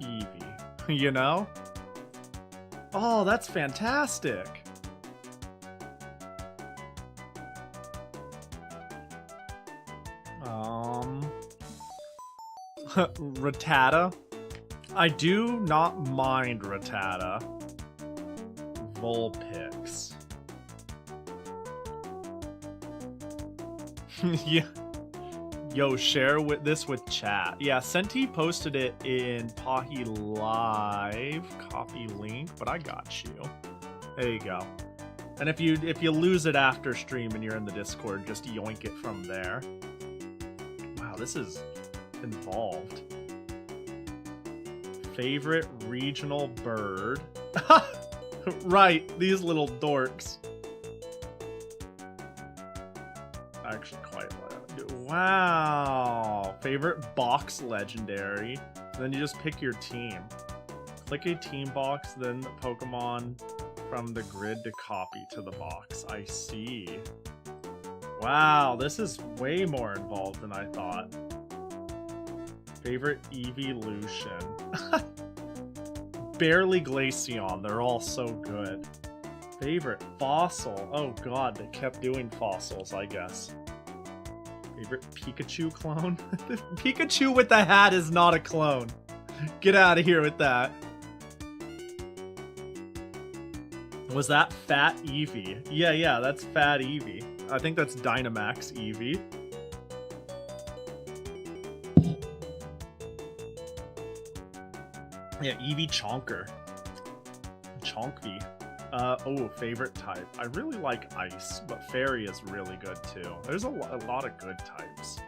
Eevee. You know? Oh, that's fantastic! Rattata. I do not mind Rattata. Vulpix. Yeah. Yo, share this with chat. Yeah, Senti posted it in Pahi Live. Copy link, but I got you. There you go. And if you lose it after stream and you're in the Discord, just yoink it from there. Wow, this is involved. Favorite regional bird. Right, these little dorks. Actually quite loud. Wow. Favorite box legendary. Then you just pick your team. Click a team box, then Pokemon from the grid to copy to the box. I see. Wow, this is way more involved than I thought. Favorite evolution. Barely Glaceon. They're all so good. Favorite fossil. Oh god, they kept doing fossils, I guess. Favorite Pikachu clone? Pikachu with the hat is not a clone. Get out of here with that. Was that Fat Eevee? Yeah, that's Fat Eevee. I think that's Dynamax Eevee. Yeah, Eevee Chonker. Chonkvy. Oh, favorite type. I really like Ice, but Fairy is really good too. There's a lot of good types.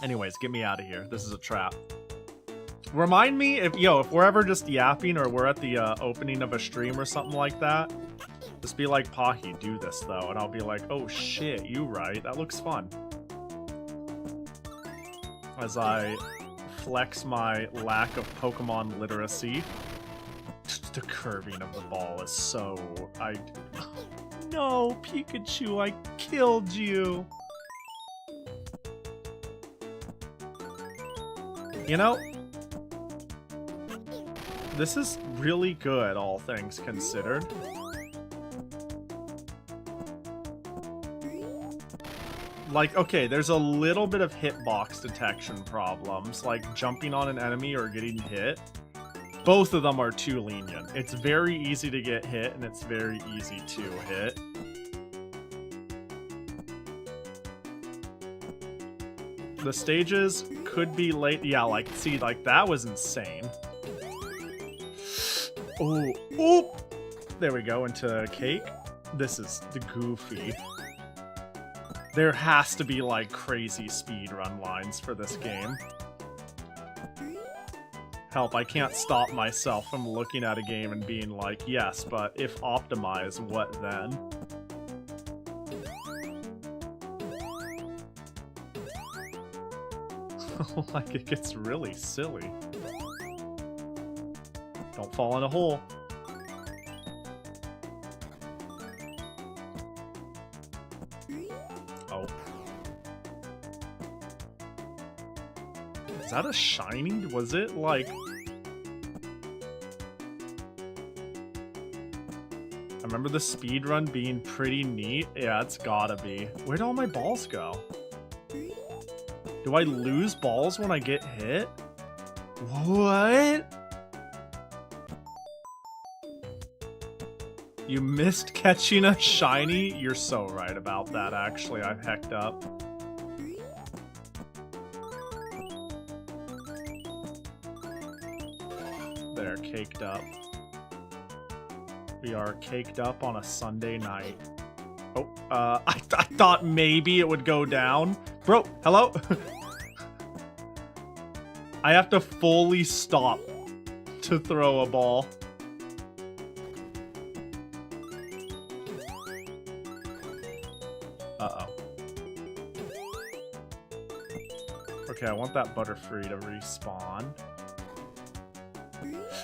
Anyways, get me out of here. This is a trap. Remind me if we're ever just yapping or we're at the opening of a stream or something like that, just be like, Pahi, do this though, and I'll be like, oh shit, you right, that looks fun. As I flex my lack of Pokemon literacy. The curving of the ball is so... No, Pikachu, I killed you! You know, this is really good, all things considered. Like, okay, there's a little bit of hitbox detection problems, like jumping on an enemy or getting hit. Both of them are too lenient. It's very easy to get hit, and it's very easy to hit. The stages could be late. Yeah, like, see, like, that was insane. Oh, oh! There we go, into cake. This is the goofy. There has to be, like, crazy speedrun lines for this game. Help, I can't stop myself from looking at a game and being like, yes, but if optimized, what then? Like, it gets really silly. Don't fall in a hole. Oh. Is that a shiny? Was it like... I remember the speedrun being pretty neat. Yeah, it's gotta be. Where'd all my balls go? Do I lose balls when I get hit? What? You missed catching a shiny? You're so right about that, actually. I hecked up. There, caked up. We are caked up on a Sunday night. Oh, I thought maybe it would go down. Bro, hello? I have to fully stop to throw a ball. Uh-oh. Okay, I want that Butterfree to respawn.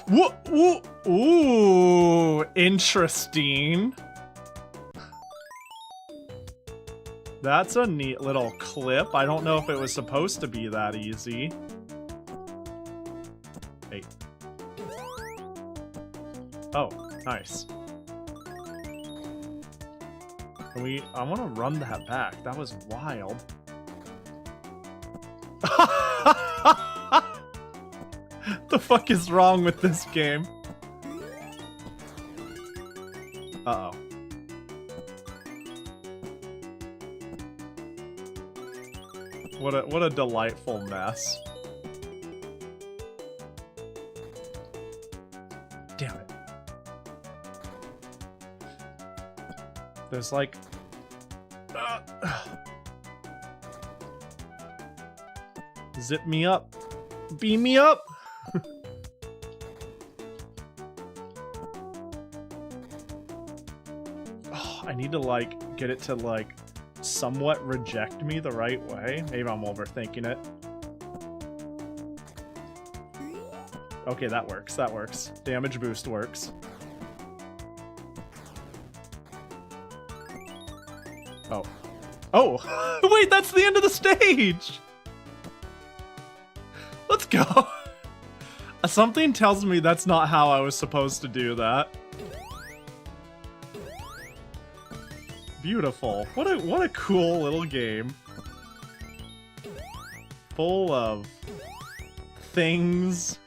Whoa! Ooh, interesting. That's a neat little clip. I don't know if it was supposed to be that easy. Hey. Oh, nice. Can we... I want to run that back. That was wild. The fuck is wrong with this game? Uh-oh. What a delightful mess. Damn it. There's like... Zip me up. Beam me up! Oh, I need to, like, get it to, like, somewhat reject me the right way. Maybe I'm overthinking it. Okay, that works. That works. Damage boost works. Oh. Oh! Wait, that's the end of the stage! Let's go! Something tells me that's not how I was supposed to do that. Beautiful. What a cool little game. Full of things.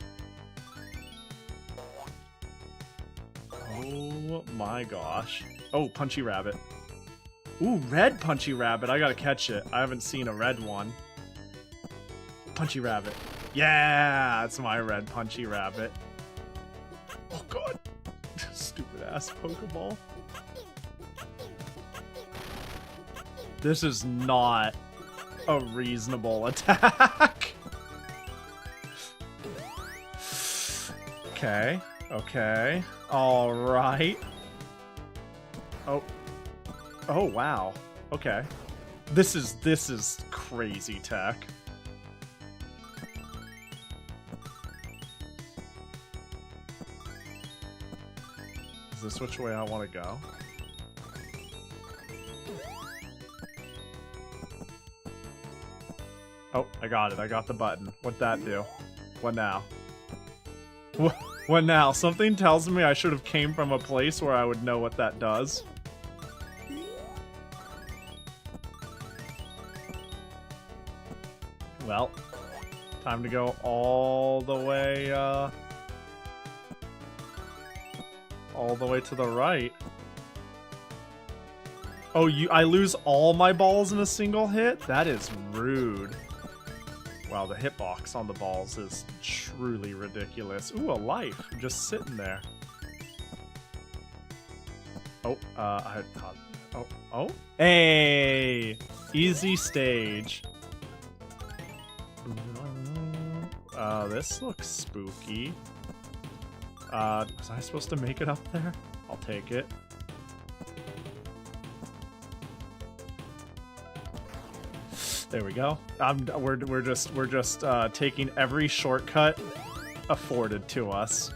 Oh my gosh. Oh, Punchy Rabbit. Ooh, red Punchy Rabbit. I gotta catch it. I haven't seen a red one. Punchy Rabbit. Yeah, it's my red Punchy Rabbit. Oh god. Stupid ass Pokeball. This is not a reasonable attack. Okay. Okay. All right. Oh. Oh wow. Okay. This is crazy tech. Is this which way I want to go? Oh, I got it. I got the button. What'd that do? What now? What now? Something tells me I should have came from a place where I would know what that does. Time to go all the way to the right. Oh, I lose all my balls in a single hit? That is rude. Wow, the hitbox on the balls is truly ridiculous. Ooh, a life. Just sitting there. Oh, I thought... Oh. Hey! Easy stage. This looks spooky. Was I supposed to make it up there? I'll take it. There we go. We're just taking every shortcut afforded to us.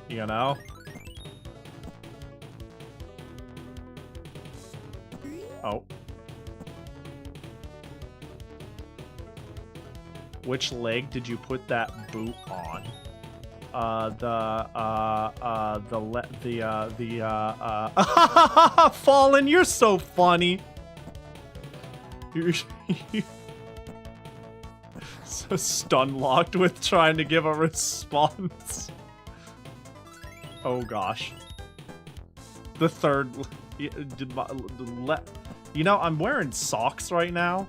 You know? Oh. Which leg did you put that boot on? Fallen, you're so funny. You're so stun-locked with trying to give a response. Oh gosh. The third... You know, I'm wearing socks right now.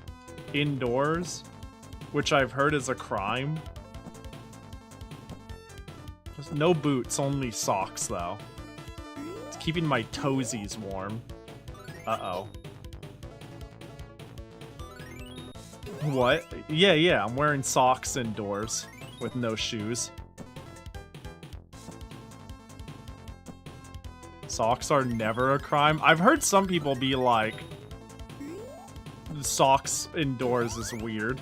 Indoors. Which I've heard is a crime. There's no boots, only socks though. It's keeping my toesies warm. Uh-oh. What? Yeah, I'm wearing socks indoors with no shoes. Socks are never a crime. I've heard some people be like, socks indoors is weird.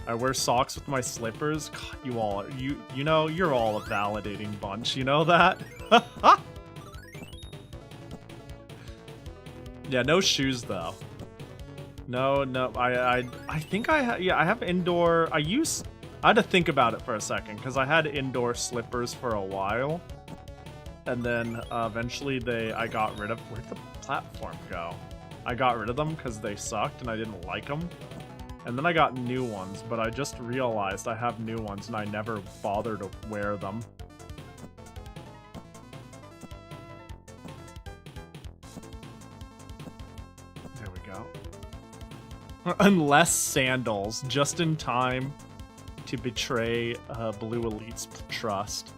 I wear socks with my slippers. God, you know, you're all a validating bunch. You know that? Yeah, no shoes though. No, I think I have indoor. I had to think about it for a second because I had indoor slippers for a while, and then eventually I got rid of. Where'd the platform go? I got rid of them because they sucked and I didn't like them, and then I got new ones. But I just realized I have new ones and I never bother to wear them. Unless sandals, just in time to betray Blue Elite's trust.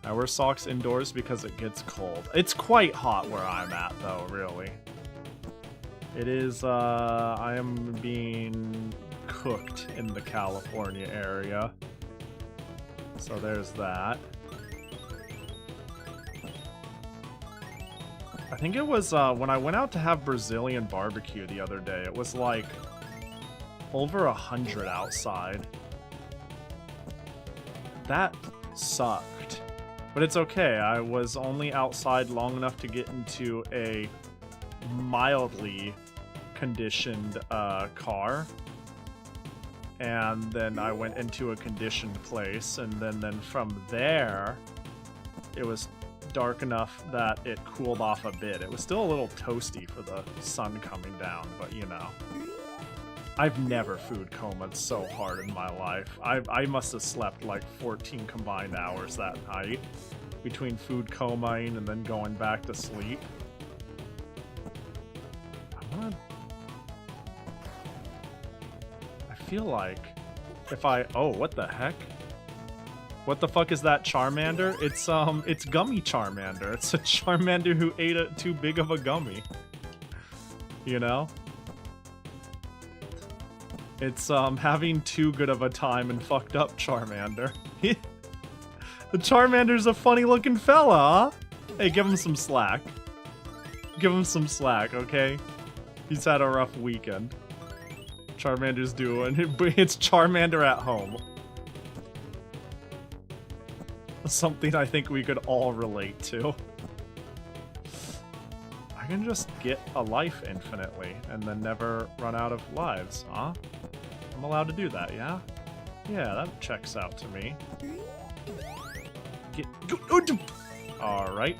I wear socks indoors because it gets cold. It's quite hot where I'm at, though, really. It is, I am being cooked in the California area. So there's that. I think it was when I went out to have Brazilian barbecue the other day, it was like over 100 outside. That sucked. But it's okay, I was only outside long enough to get into a mildly conditioned car. And then I went into a conditioned place, and then from there, it was dark enough that it cooled off a bit. It was still a little toasty for the sun coming down, but you know. I've never food comaed so hard in my life. I must have slept like 14 combined hours that night between food comaing and then going back to sleep. I feel like if oh, what the heck? What the fuck is that Charmander? It's Gummy Charmander. It's a Charmander who ate too big of a gummy. You know? It's having too good of a time and fucked up Charmander. The Charmander's a funny looking fella, huh? Hey, give him some slack. Give him some slack, okay? He's had a rough weekend. Charmander's doing it's Charmander at home. Something I think we could all relate to. I can just get a life infinitely and then never run out of lives, huh? I'm allowed to do that, yeah? Yeah, that checks out to me. Alright.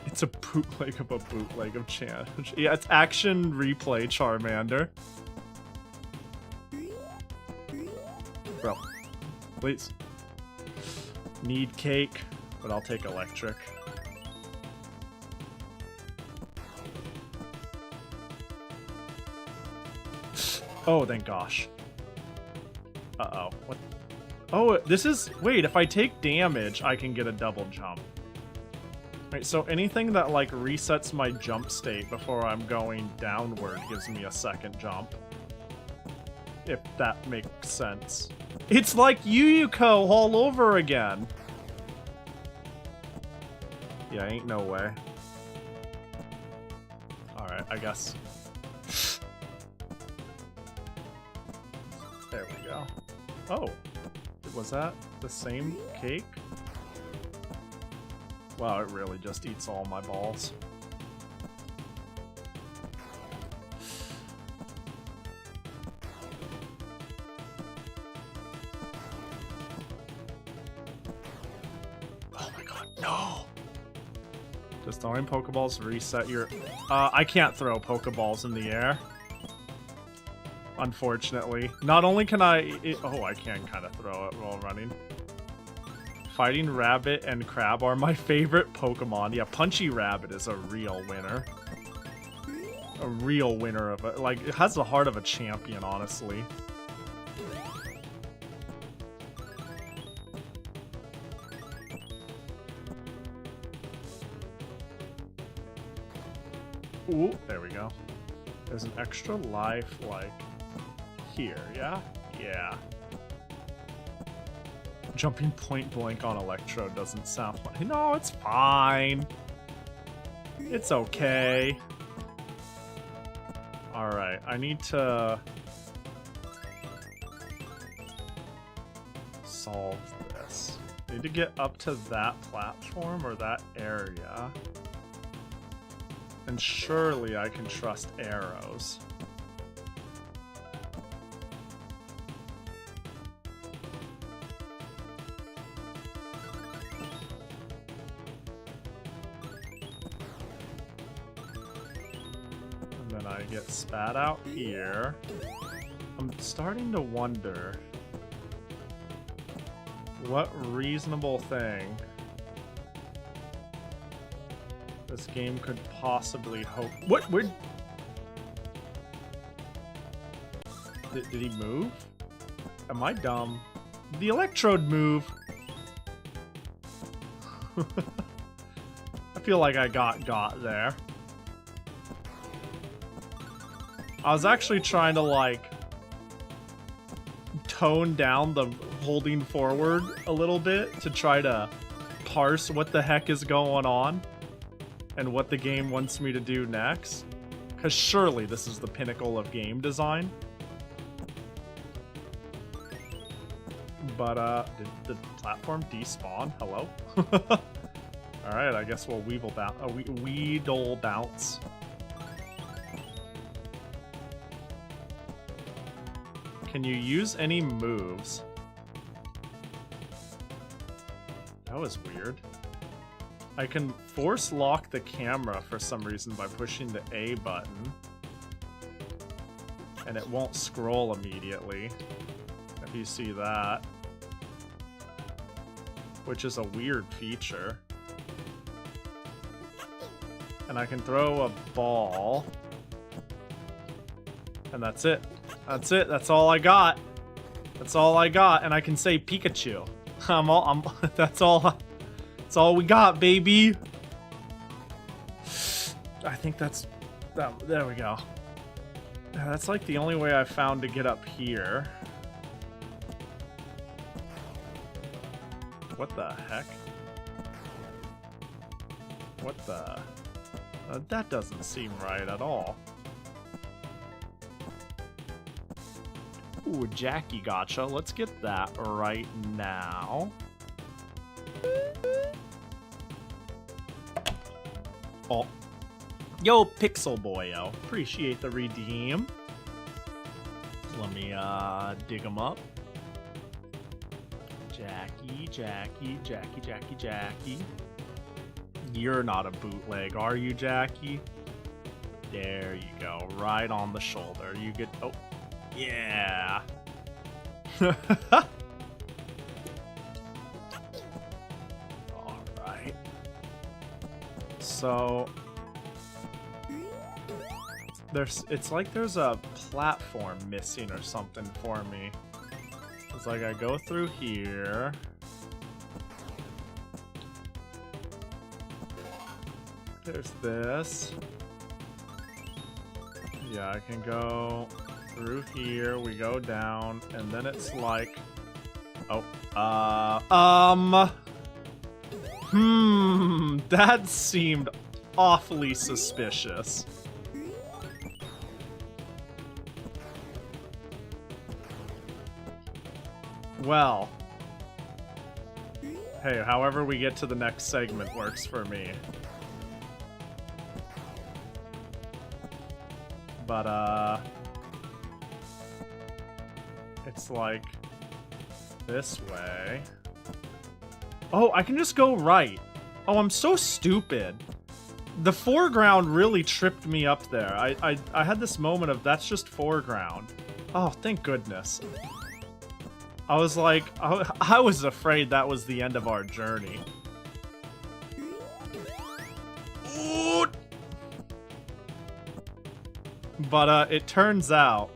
It's a bootleg of Chan. Yeah, it's action replay Charmander. Please. Need cake, but I'll take electric. Oh, thank gosh. Uh-oh. What? Oh, this is... Wait, if I take damage, I can get a double jump. Wait, so anything that, like, resets my jump state before I'm going downward gives me a second jump. If that makes sense. It's like Yukiko all over again! Yeah, ain't no way. Alright, I guess. There we go. Oh! Was that the same cake? Wow, it really just eats all my balls. Oh my god, no! Does throwing Pokeballs reset your... I can't throw Pokeballs in the air. Unfortunately. Not only can I... oh, I can kind of throw it while running. Fighting Rabbit and Crab are my favorite Pokemon. Yeah, Punchy Rabbit is a real winner. A real winner of it. Like, it has the heart of a champion, honestly. Ooh, there we go. There's an extra life, like, here, yeah? Yeah. Jumping point blank on Electro doesn't sound funny. No, it's fine. It's okay. Alright, I need to solve this. I need to get up to that platform or that area. And surely I can trust arrows. And then I get spat out here. I'm starting to wonder what reasonable thing this game could possibly hope. What? Where? Did he move? Am I dumb? Did the Electrode move? I feel like I got there. I was actually trying to, like, tone down the holding forward a little bit to try to parse what the heck is going on and what the game wants me to do next. Because surely this is the pinnacle of game design. But, did the platform despawn? Hello? Alright, I guess we'll Weedle bounce. Can you use any moves? That was weird. I can force lock the camera for some reason by pushing the A button. And it won't scroll immediately. If you see that. Which is a weird feature. And I can throw a ball. And that's it. That's it. That's all I got. That's all I got. And I can say Pikachu. That's all we got, baby. I think that's there we go. That's like the only way I've found to get up here. What the heck? What the? That doesn't seem right at all. Ooh, Jackie gotcha. Let's get that right now. Oh. Yo, Pixel Boyo. Appreciate the redeem. Let me dig them up. Jackie. You're not a bootleg, are you, Jackie? There you go. Right on the shoulder. You get... Oh. Yeah. So it's like there's a platform missing or something for me. It's like I go through here. There's this. Yeah, I can go through here. We go down, and then it's like, oh, that seemed awfully suspicious. Well, hey, however we get to the next segment works for me. But, it's like this way. Oh, I can just go right. Oh, I'm so stupid. The foreground really tripped me up there. I had this moment of that's just foreground. Oh, thank goodness. I was like, I was afraid that was the end of our journey. Ooh. But it turns out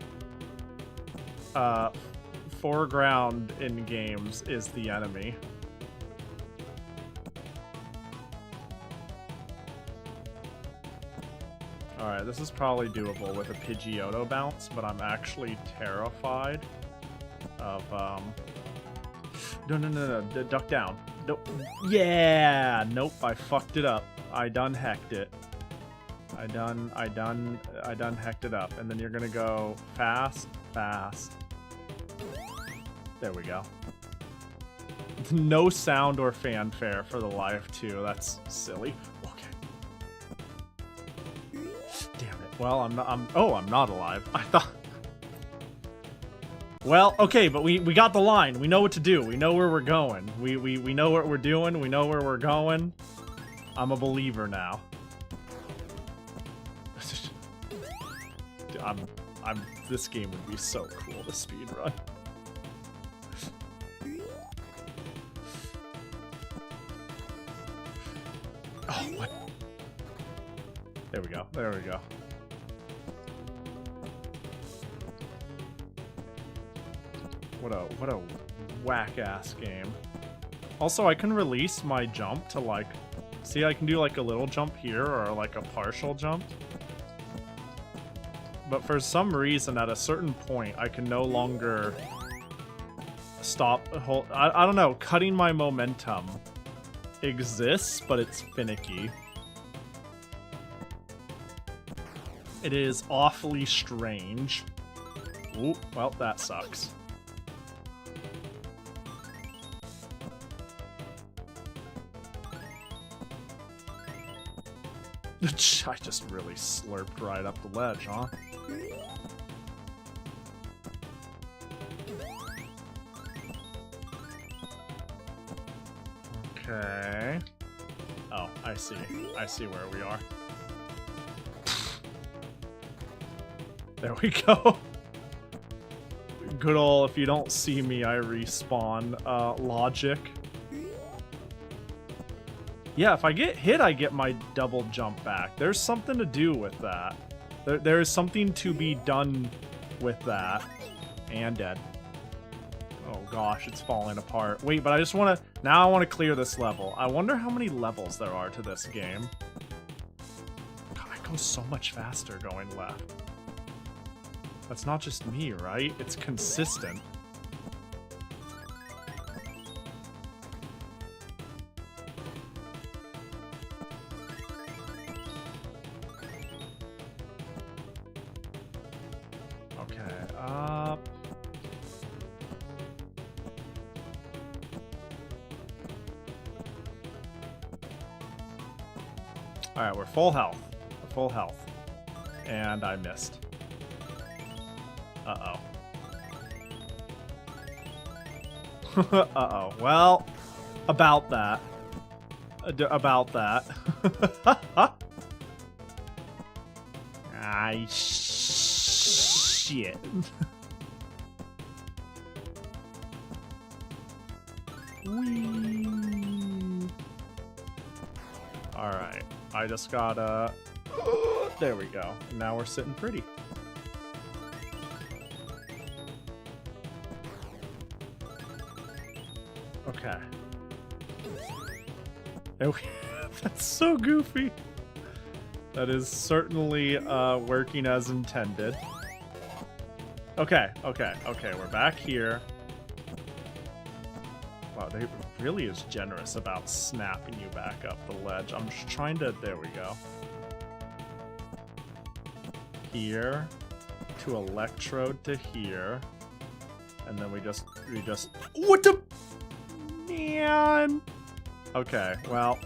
foreground in games is the enemy. Alright, this is probably doable with a Pidgeotto bounce, but I'm actually terrified of, No, duck down. No, yeah! Nope, I fucked it up. I done hecked it. I done hecked it up. And then you're gonna go fast, fast. There we go. No sound or fanfare for the live too. That's silly. Okay. Damn it. Well, I'm not alive. I thought. Well, okay, but we got the line. We know what to do. We know where we're going. We know what we're doing. We know where we're going. I'm a believer now. This game would be so cool to speedrun. Oh, what? There we go. There we go. What a whack-ass game. Also, I can release my jump to, like... See, I can do, like, a little jump here or, like, a partial jump. But for some reason, at a certain point, I can no longer stop... I don't know. Cutting my momentum exists, but it's finicky. It is awfully strange. Ooh, well, that sucks. I just really slurped right up the ledge, huh? Okay. Oh, I see. I see where we are. There we go. Good ol' if you don't see me, I respawn logic. Yeah, if I get hit, I get my double jump back. There's something to do with that. There is something to be done with that. And dead. Oh gosh, it's falling apart. Wait, but I just want to... Now I want to clear this level. I wonder how many levels there are to this game. God, I go so much faster going left. That's not just me, right? It's consistent. Alright, we're full health. We're full health. And I missed. Uh-oh. Uh-oh. Well, about that. About that. Ah, shit. Whee. Alright. I just gotta... There we go. And now we're sitting pretty. Okay. That's so goofy. That is certainly working as intended. Okay, we're back here. Wow, they really is generous about snapping you back up the ledge. I'm just trying to... There we go. Here to electrode to here. And then we just... What the... Man! Okay, well...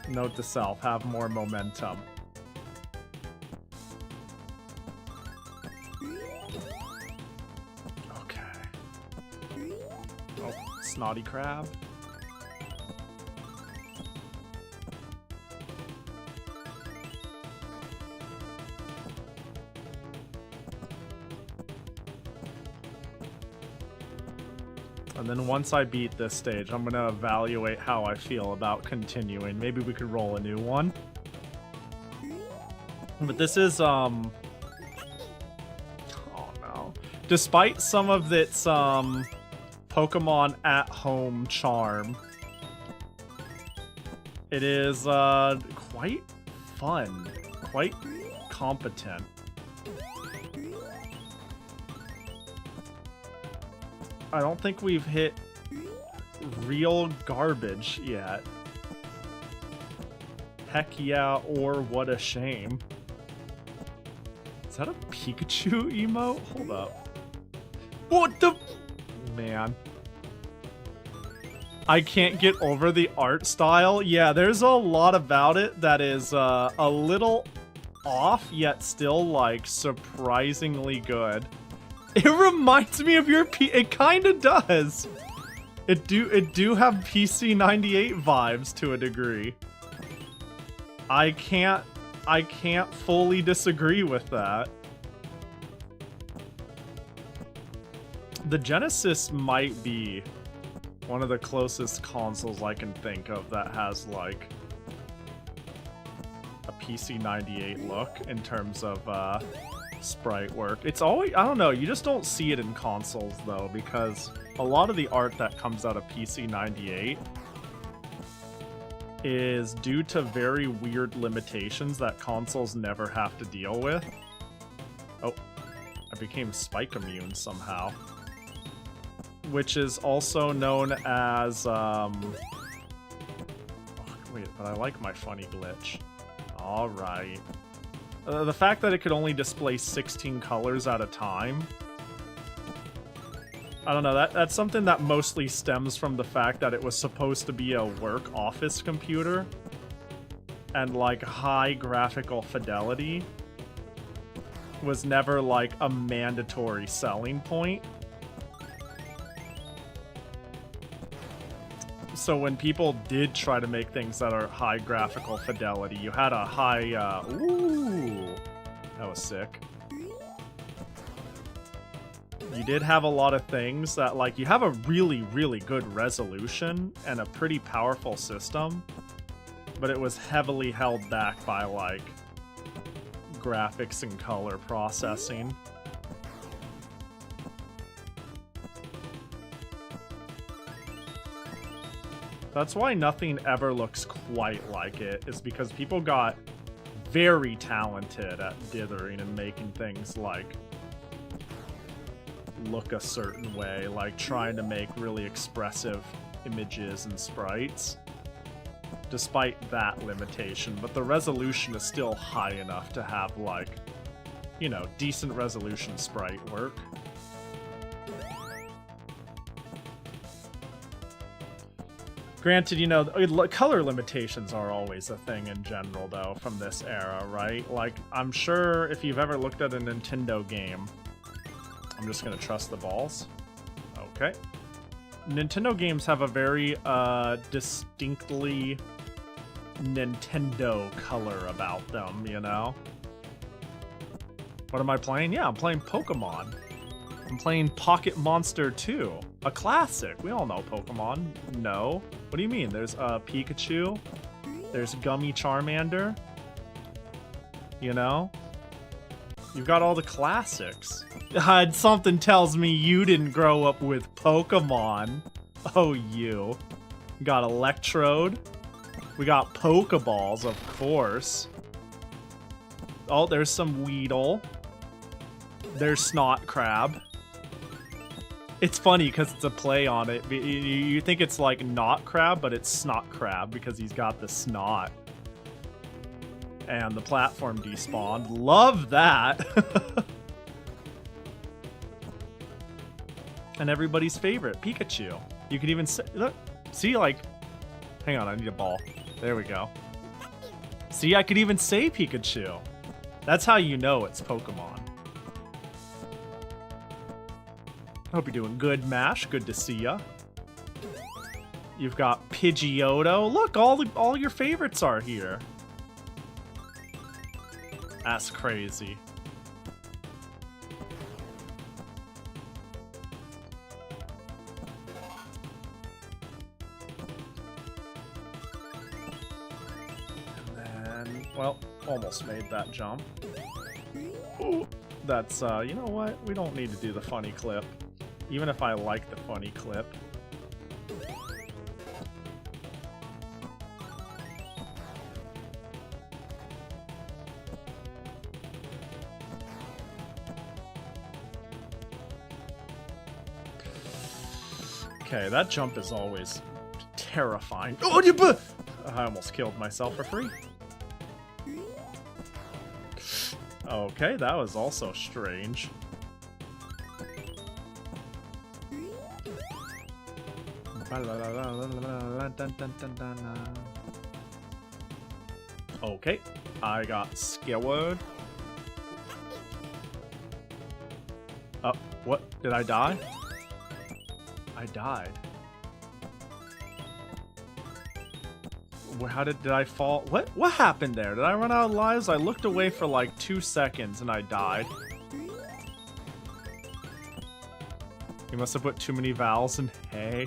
Note to self, have more momentum. Okay. Oh, snotty crab. And then once I beat this stage, I'm gonna evaluate how I feel about continuing. Maybe we could roll a new one. But this is, oh no. Despite some of its, Pokemon at home charm, it is, quite fun. Quite competent. I don't think we've hit real garbage yet. Heck yeah, or what a shame. Is that a Pikachu emote? Hold up. What the... Man. I can't get over the art style. Yeah, there's a lot about it that is a little off, yet still, like, surprisingly good. It reminds me of your it kind of does. It do have PC98 vibes to a degree. I can't fully disagree with that. The Genesis might be one of the closest consoles I can think of that has like a PC98 look in terms of sprite work. It's always, I don't know, you just don't see it in consoles though, because a lot of the art that comes out of PC98 is due to very weird limitations that consoles never have to deal with. Oh, I became spike immune somehow. Which is also known as, oh, wait, but I like my funny glitch. Alright. The fact that it could only display 16 colors at a time, I don't know, that's something that mostly stems from the fact that it was supposed to be a work office computer, and like high graphical fidelity was never like a mandatory selling point. So when people did try to make things that are high graphical fidelity, you had a high, ooh, that was sick. You did have a lot of things that, like, you have a really, really good resolution and a pretty powerful system, but it was heavily held back by, like, graphics and color processing. That's why nothing ever looks quite like it, is because people got very talented at dithering and making things, like, look a certain way, like trying to make really expressive images and sprites, despite that limitation. But the resolution is still high enough to have, like, you know, decent resolution sprite work. Granted, you know, color limitations are always a thing in general, though, from this era, right? Like, I'm sure if you've ever looked at a Nintendo game... I'm just gonna trust the balls. Okay. Nintendo games have a very, distinctly Nintendo color about them, you know? What am I playing? Yeah, I'm playing Pokemon. I'm playing Pocket Monster 2, a classic. We all know Pokemon. No. What do you mean? There's Pikachu There's Gummy Charmander. You know? You've got all the classics. Something tells me you didn't grow up with Pokemon. Oh, you. Got Electrode. We got Pokeballs, of course. Oh, there's some Weedle. There's Snot Crab. It's funny because it's a play on it. You think it's like Not Crab, but it's Snot Crab because he's got the snot. And the platform despawned. Love that! And everybody's favorite, Pikachu. You could even say, look, see, like, hang on, I need a ball. There we go. See, I could even say Pikachu. That's how you know it's Pokemon. Hope you're doing good, Mash. Good to see ya. You've got Pidgeotto. Look, all your favorites are here. That's crazy. And then, well, almost made that jump. Ooh, that's, you know what? We don't need to do the funny clip. Even if I like the funny clip. Okay, that jump is always terrifying. Oh, I almost killed myself for free. Okay, that was also strange. Okay, I got Skyward. Oh, what? Did I die? I died. How did I fall? What happened there? Did I run out of lives? I looked away for like 2 seconds and I died. You must have put too many vowels in hey.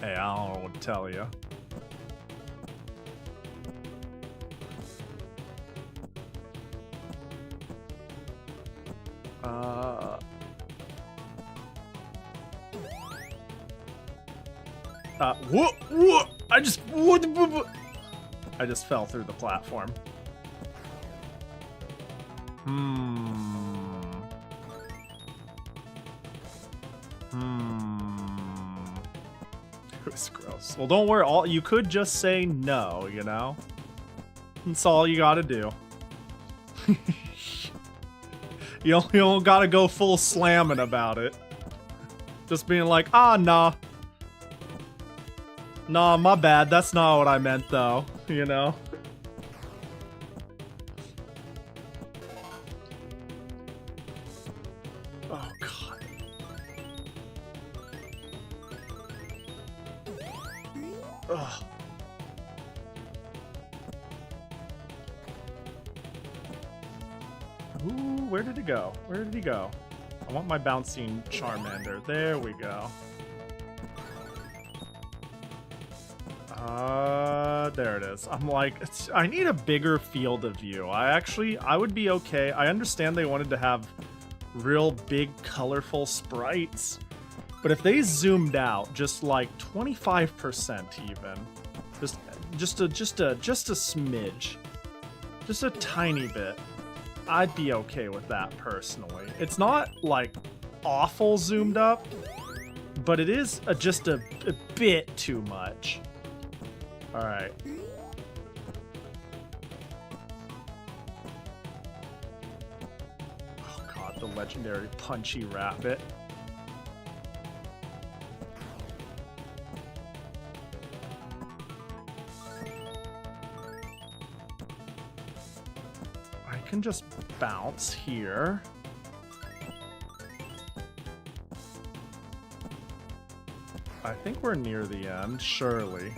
Hey, I don't know what to tell you. Whoa! I just fell through the platform. It was gross. Well, don't worry. You could just say no, you know? That's all you gotta do. You don't gotta go full slamming about it. Just being like, nah. Nah, my bad. That's not what I meant, though. You know? Oh, God. Ugh. Ooh, where did it go? Where did he go? I want my bouncing Charmander. There we go. There it is. I'm like, I need a bigger field of view. I would be okay. I understand they wanted to have real big, colorful sprites, but if they zoomed out just like 25% even, just a smidge, just a tiny bit, I'd be okay with that personally. It's not like awful zoomed up, but it is just a bit too much. Alright. Oh god, the legendary Punchy Rabbit. I can just bounce here. I think we're near the end, surely.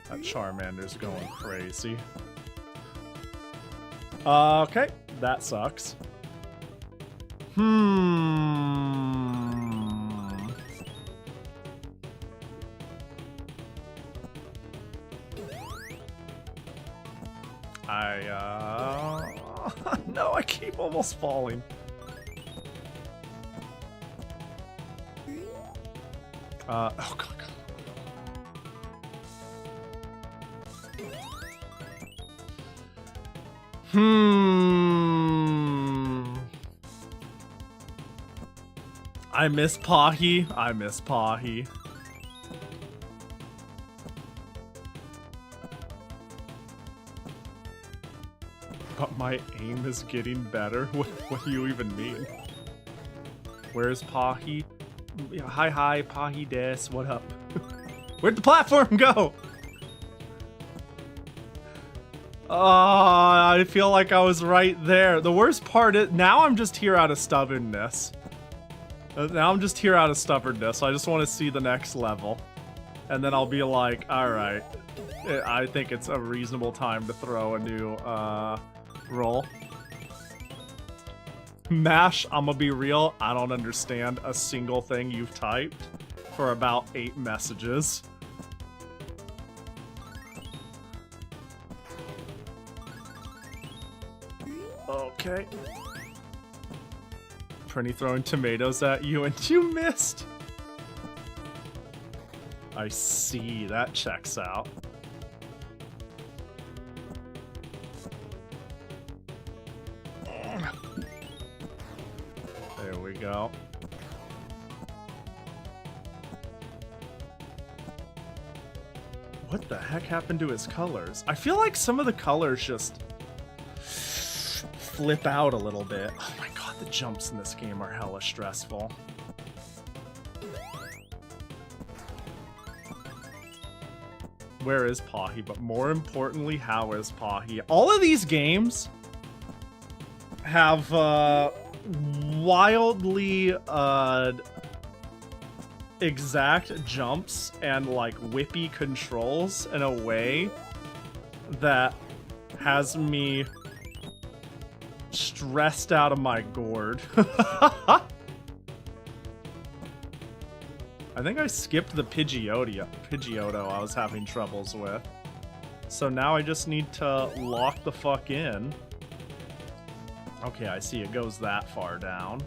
That Charmander's going crazy. Okay, that sucks. No, I keep almost falling. Oh god. I miss Pahi. I miss Pahi. But my aim is getting better? What do you even mean? Where's Pahi? Hi, Pahi des. What up? Where'd the platform go? I feel like I was right there. The worst part is, now I'm just here out of stubbornness. I just want to see the next level. And then I'll be like, alright. I think it's a reasonable time to throw a new, roll. Mash, I'ma be real, I don't understand a single thing you've typed for about 8 messages. Okay. Trini throwing tomatoes at you and you missed. I see, that checks out. There we go. What the heck happened to his colors? I feel like some of the colors just flip out a little bit. Oh my god, the jumps in this game are hella stressful. Where is Pahi? But more importantly, how is Pahi? All of these games have wildly exact jumps and like whippy controls in a way that has me stressed out of my gourd. I think I skipped the Pidgeotto I was having troubles with. So now I just need to lock the fuck in. Okay, I see it goes that far down.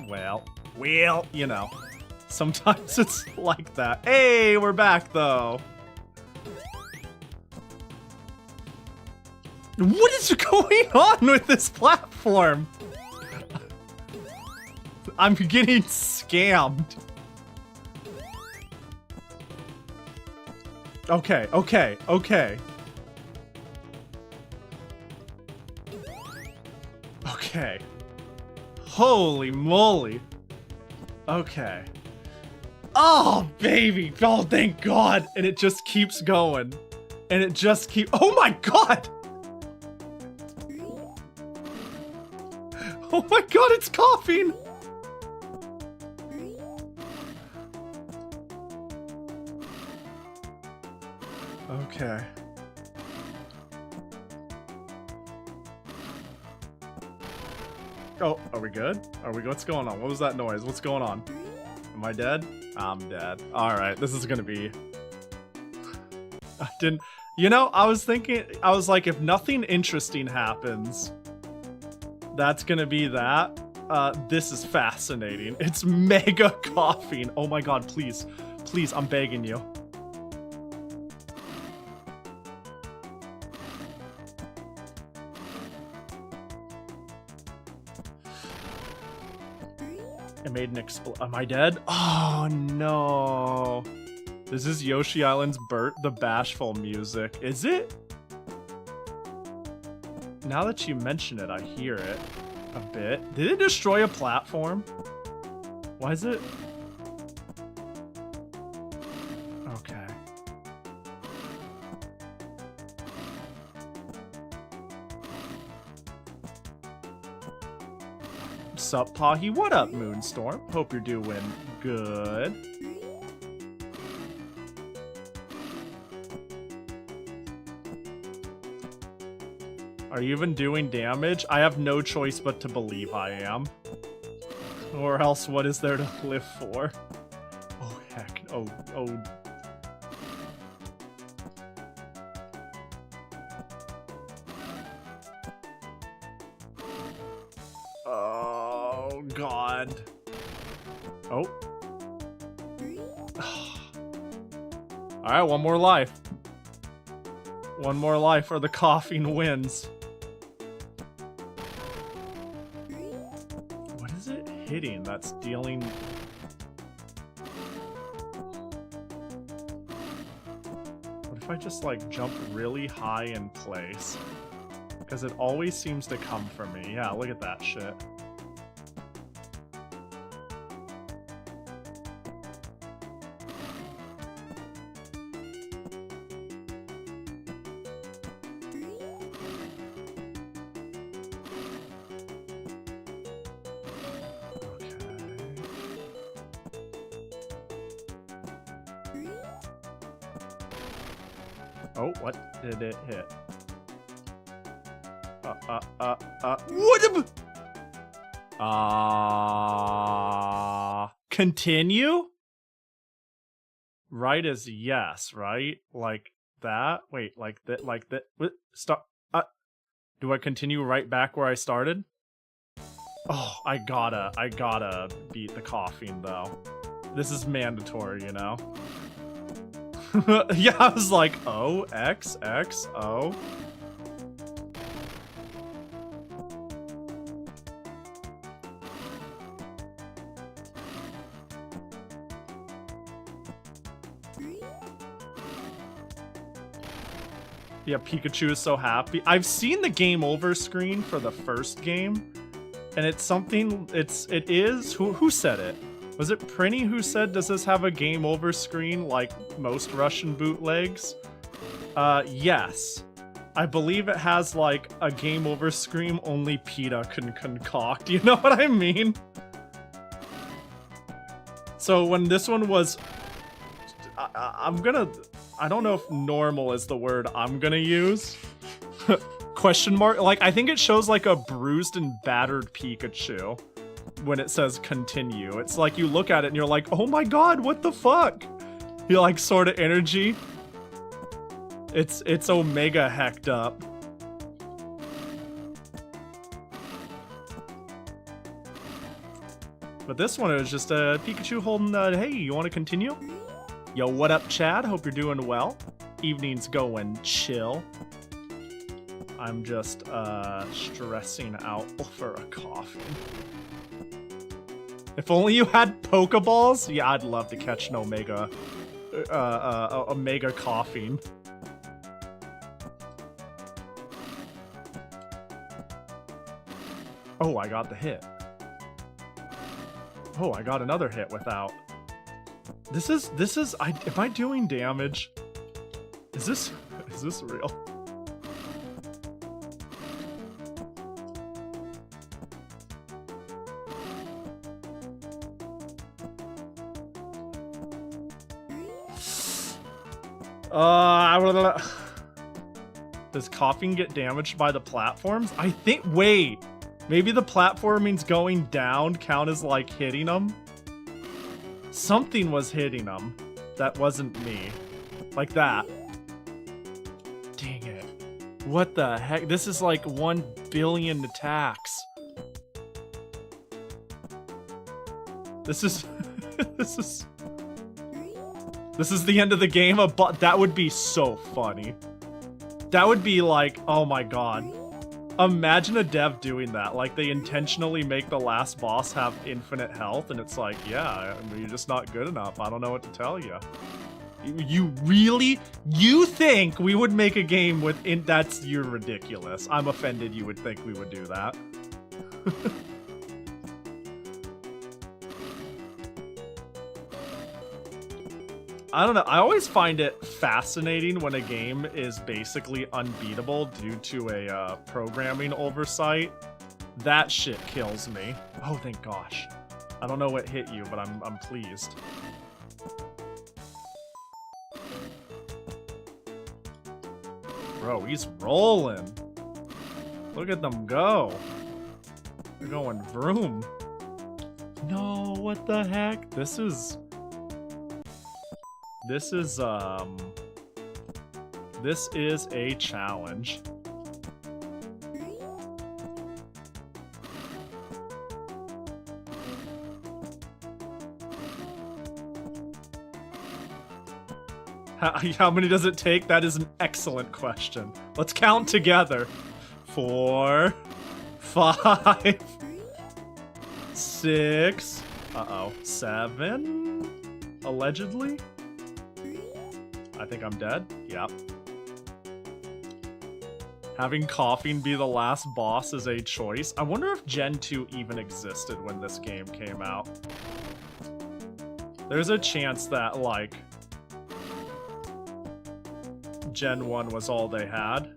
Well, you know. Sometimes it's like that. Hey, we're back though. What is going on with this platform? I'm getting scammed. Okay. Okay. Holy moly. Okay. Oh, baby. Oh, thank God. And it just keeps going. And it just keeps... Oh my God. Oh my God, it's coughing. Okay. Oh, are we good? What's going on? What was that noise? What's going on? Am I dead? I'm dead. Alright, this is gonna be... I didn't... You know, I was thinking... I was like, if nothing interesting happens, that's gonna be that. This is fascinating. It's mega coughing. Oh my God, please. Please, I'm begging you. It made an expl- Am I dead? Oh no. This is Yoshi Island's Bert the Bashful music. Is it? Now that you mention it, I hear it a bit. Did it destroy a platform? Why is it? Okay. Sup, Pahi? What up, Moonstorm? Hope you're doing good. Are you even doing damage? I have no choice but to believe I am. Or else what is there to live for? Oh, heck. Oh. Oh, God. Oh. Alright, one more life. One more life or the coughing wins. What is it hitting that's dealing... What if I just, like, jump really high in place? Because it always seems to come for me. Yeah, look at that shit. Oh, what did it hit? What? Continue? Right is yes, right? Like that? Wait, like that? Like that? Stop. Do I continue right back where I started? Oh, I gotta beat the coughing though. This is mandatory, you know? Yeah, I was like, O, X, X, O. Yeah, Pikachu is so happy. I've seen the game over screen for the first game, and it's something, it is, who said it? Was it Prinny who said, does this have a game over screen like most Russian bootlegs? Yes. I believe it has like a game over screen only PETA can concoct, you know what I mean? So when this one was... I don't know if normal is the word I'm gonna use. Question mark? Like, I think it shows like a bruised and battered Pikachu when it says continue. It's like you look at it and you're like, oh my god, what the fuck? You like sort of energy. It's omega hecked up. But this one is just a Pikachu holding hey, you want to continue? Yo, what up, Chad? Hope you're doing well. Evening's going chill. I'm just stressing out for a coffee. If only you had Pokeballs? Yeah, I'd love to catch an Omega coughing. Oh, I got the hit. Oh, I got another hit without. This is am I doing damage? Is this real? Does coughing get damaged by the platforms? I think, wait, maybe the platforming's going down count as like hitting them? Something was hitting them. That wasn't me. Like that. Dang it. What the heck? This is like 1 billion attacks. This is this is the end of the game. That would be so funny. That would be like, oh my god. Imagine a dev doing that. Like, they intentionally make the last boss have infinite health, and it's like, yeah, I mean, you're just not good enough. I don't know what to tell you. You really? You think we would make a game with... you're ridiculous. I'm offended you would think we would do that. I don't know. I always find it fascinating when a game is basically unbeatable due to a programming oversight. That shit kills me. Oh, thank gosh. I don't know what hit you, but I'm pleased. Bro, he's rolling. Look at them go. They're going vroom. No, what the heck? This is a challenge. How many does it take? That is an excellent question. Let's count together. 4, 5, 6, 7, allegedly? I think I'm dead. Yep. Having Coughing be the last boss is a choice. I wonder if Gen 2 even existed when this game came out. There's a chance that, like, Gen 1 was all they had.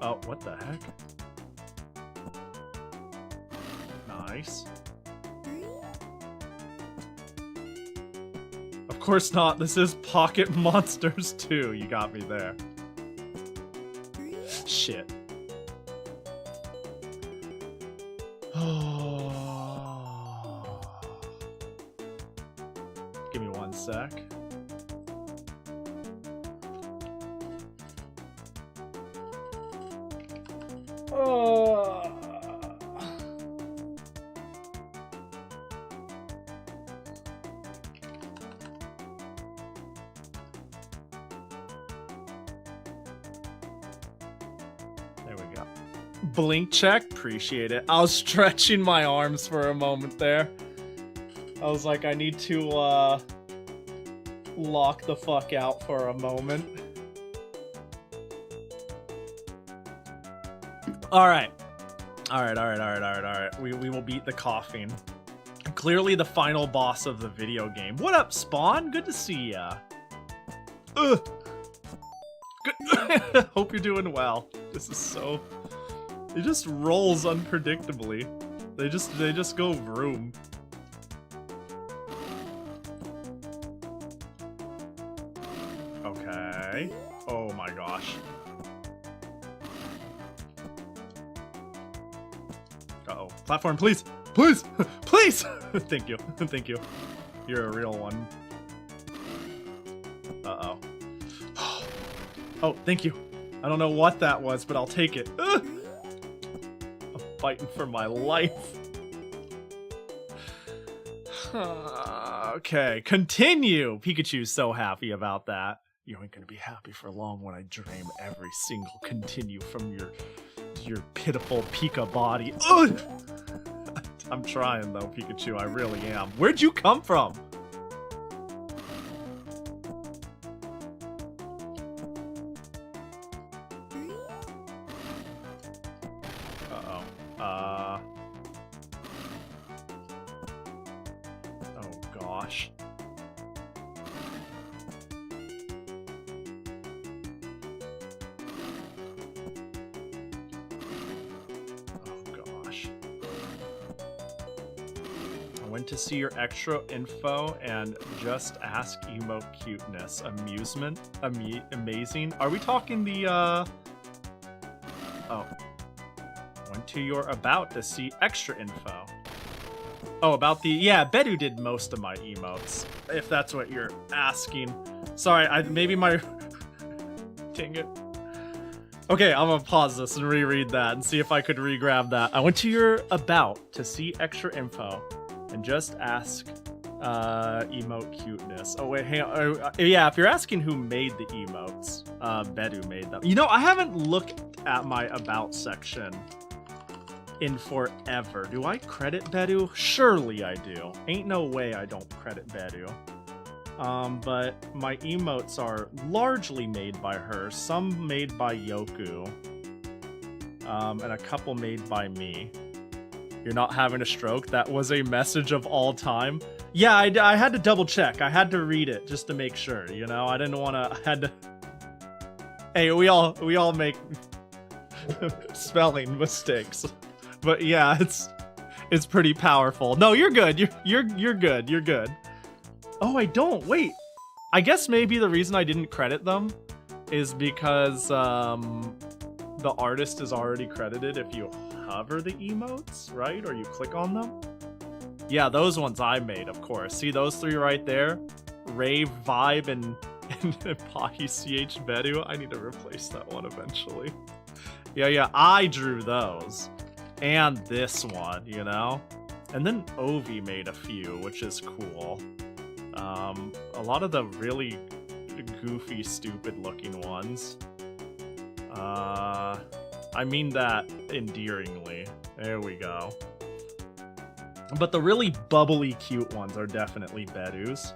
Oh, what the heck? Nice. Of course not. This is Pocket Monsters 2. You got me there. Shit. Give me 1 sec. There we go. Blink check, appreciate it. I was stretching my arms for a moment there. I was like, I need to lock the fuck out for a moment. Alright. Alright. We will beat the Coughing. Clearly the final boss of the video game. What up, Spawn? Good to see ya. Ugh. Good. Hope you're doing well. This is so... It just rolls unpredictably. They just go vroom. Okay. Oh my gosh. Uh-oh. Platform, please! Please! Please! Thank you. Thank you. You're a real one. Uh-oh. Oh, thank you. I don't know what that was, but I'll take it. I'm fighting for my life. Okay, continue! Pikachu's so happy about that. You ain't gonna be happy for long when I drain every single continue from your pitiful Pika body. Ugh! I'm trying though, Pikachu, I really am. Where'd you come from? Uh-oh. Oh gosh. Went to see your extra info and just ask emote cuteness. Amusement? Amazing? Are we talking the, Oh. Went to your about to see extra info. Oh, about the... Yeah, Bedu did most of my emotes, if that's what you're asking. Sorry, maybe my... Dang it. Okay, I'm gonna pause this and reread that and see if I could re-grab that. I went to your about to see extra info. And just ask emote cuteness. Oh wait, hang on. Yeah, if you're asking who made the emotes, Bedu made them. You know, I haven't looked at my about section in forever. Do I credit Bedu? Surely I do. Ain't no way I don't credit Bedu. But my emotes are largely made by her. Some made by Yoku. And a couple made by me. You're not having a stroke? That was a message of all time. Yeah, I had to double check. I had to read it just to make sure, you know? I didn't want to... I had to... Hey, we all make spelling mistakes. But yeah, it's pretty powerful. No, you're good. You're good. You're good. Oh, I don't. Wait. I guess maybe the reason I didn't credit them is because the artist is already credited if you hover the emotes, right? Or you click on them. Yeah, those ones I made, of course. See those three right there? Rave, Vibe, and Pahi CH Bedu. I need to replace that one eventually. Yeah, I drew those. And this one, you know? And then Oiivae made a few, which is cool. A lot of the really goofy, stupid-looking ones. I mean that endearingly. There we go. But the really bubbly, cute ones are definitely Bedus.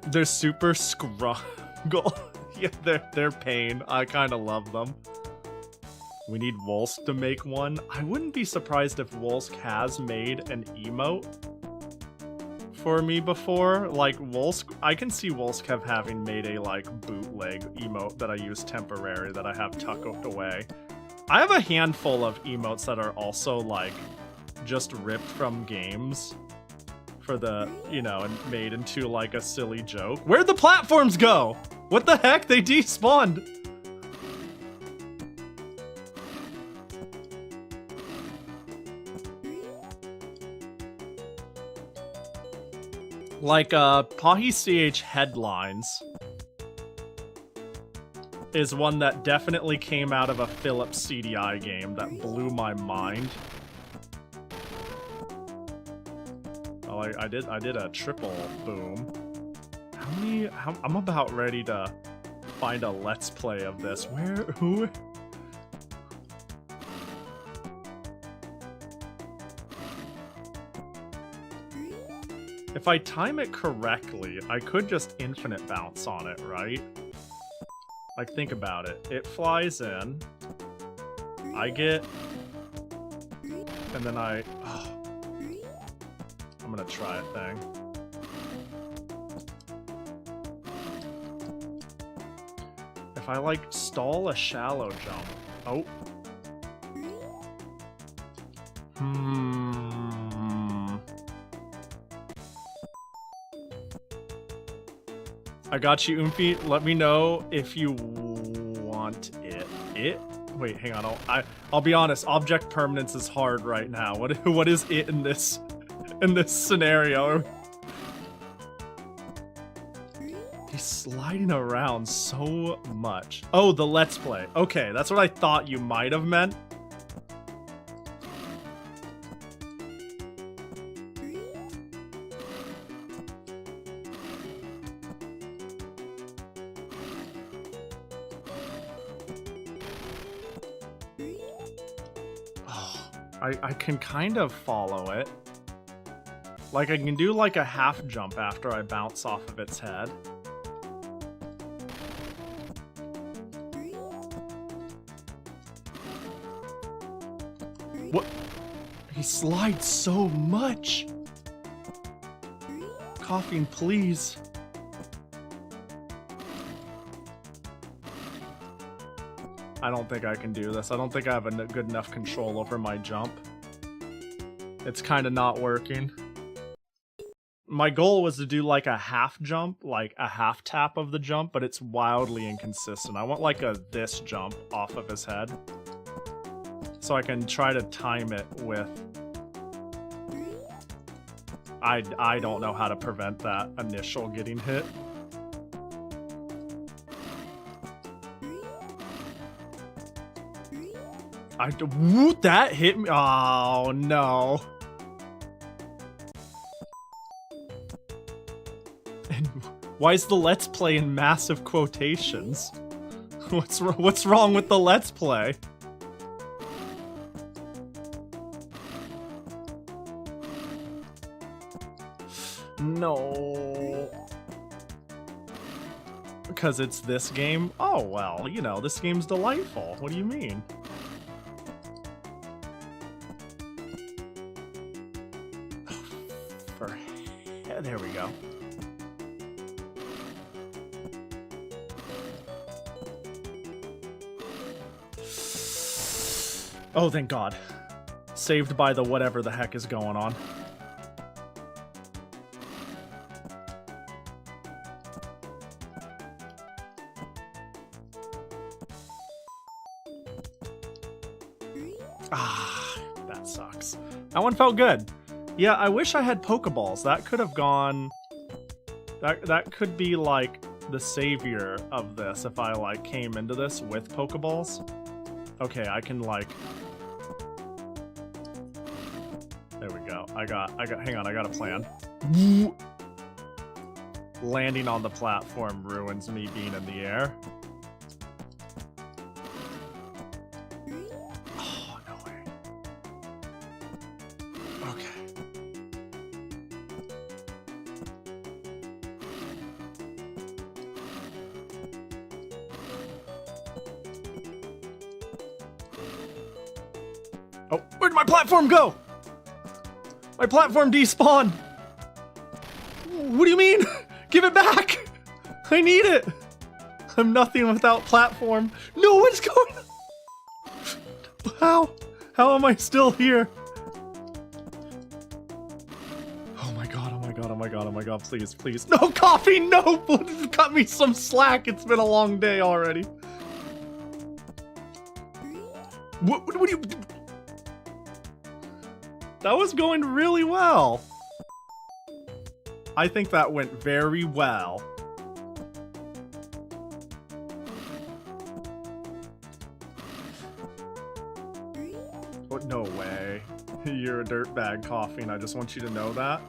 They're super scruggle. Yeah, they're pain. I kind of love them. We need Wolsk to make one. I wouldn't be surprised if Wolsk has made an emote for me before. Like Wolsk, I can see Wolsk having made a like bootleg emote that I use temporary that I have tucked away. I have a handful of emotes that are also like just ripped from games for the, you know, and made into like a silly joke. Where'd the platforms go? What the heck? They despawned. Like, Pahi CH Headlines is one that definitely came out of a Philips CDI game that blew my mind. Oh, I did a triple boom. I'm about ready to find a let's play of this. Who? If I time it correctly, I could just infinite bounce on it, right? Like, think about it. It flies in. I get... And then I'm gonna try a thing. If I, like, stall a shallow jump... Oh. I got you, Oomphy. Let me know if you want it. Wait, hang on. I'll be honest. Object permanence is hard right now. What is it in this scenario? He's sliding around so much. Oh, the let's play. Okay, that's what I thought you might have meant. I can kind of follow it. Like, I can do like a half jump after I bounce off of its head. What? He slides so much! Coughing, please. I don't think I can do this. I don't think I have a good enough control over my jump. It's kind of not working. My goal was to do like a half jump, like a half tap of the jump, but it's wildly inconsistent. I want like this jump off of his head. So I can try to time it with... I don't know how to prevent that initial getting hit. Woot, that hit me. Oh, no. And why is the let's play in massive quotations? What's wrong with the let's play? No. Because it's this game? Oh, well, you know, this game's delightful. What do you mean? There we go. Oh, thank God. Saved by the whatever the heck is going on. That one felt good. Yeah, I wish I had Pokeballs. That could have gone... That could be, like, the savior of this if I, like, came into this with Pokeballs. Okay, I can, like... There we go. Hang on, I got a plan. Landing on the platform ruins me being in the air. Oh, no way. Okay. Oh, where'd my platform go? My platform despawned. What do you mean? Give it back! I need it! I'm nothing without platform. No, what's going on? How? How am I still here? Oh my god, oh my god, oh my god, oh my god, please, please. No, coffee, no! Cut me some slack, it's been a long day already. What do you... That was going really well. I think that went very well. Oh, no way. You're a dirtbag, Coffee, and I just want you to know that.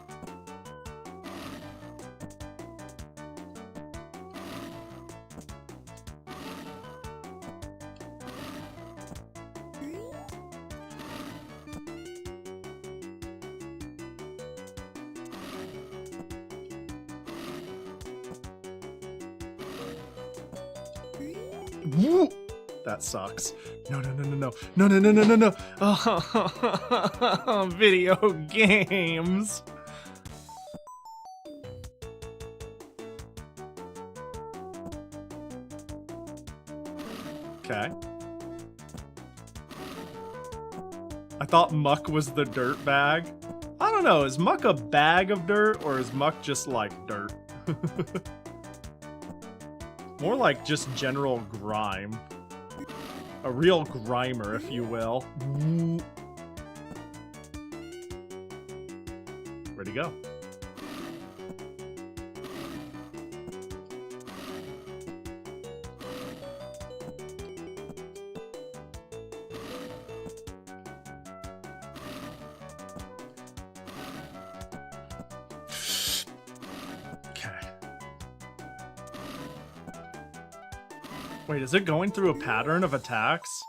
Woo! That sucks. No, no, no, no, no. No, no, no, no, no, no. Oh, video games. Okay. I thought Muck was the dirt bag. I don't know, is Muck a bag of dirt or is Muck just like dirt? More like just general grime. A real grimer, if you will. Where'd he go? Wait, is it going through a pattern of attacks?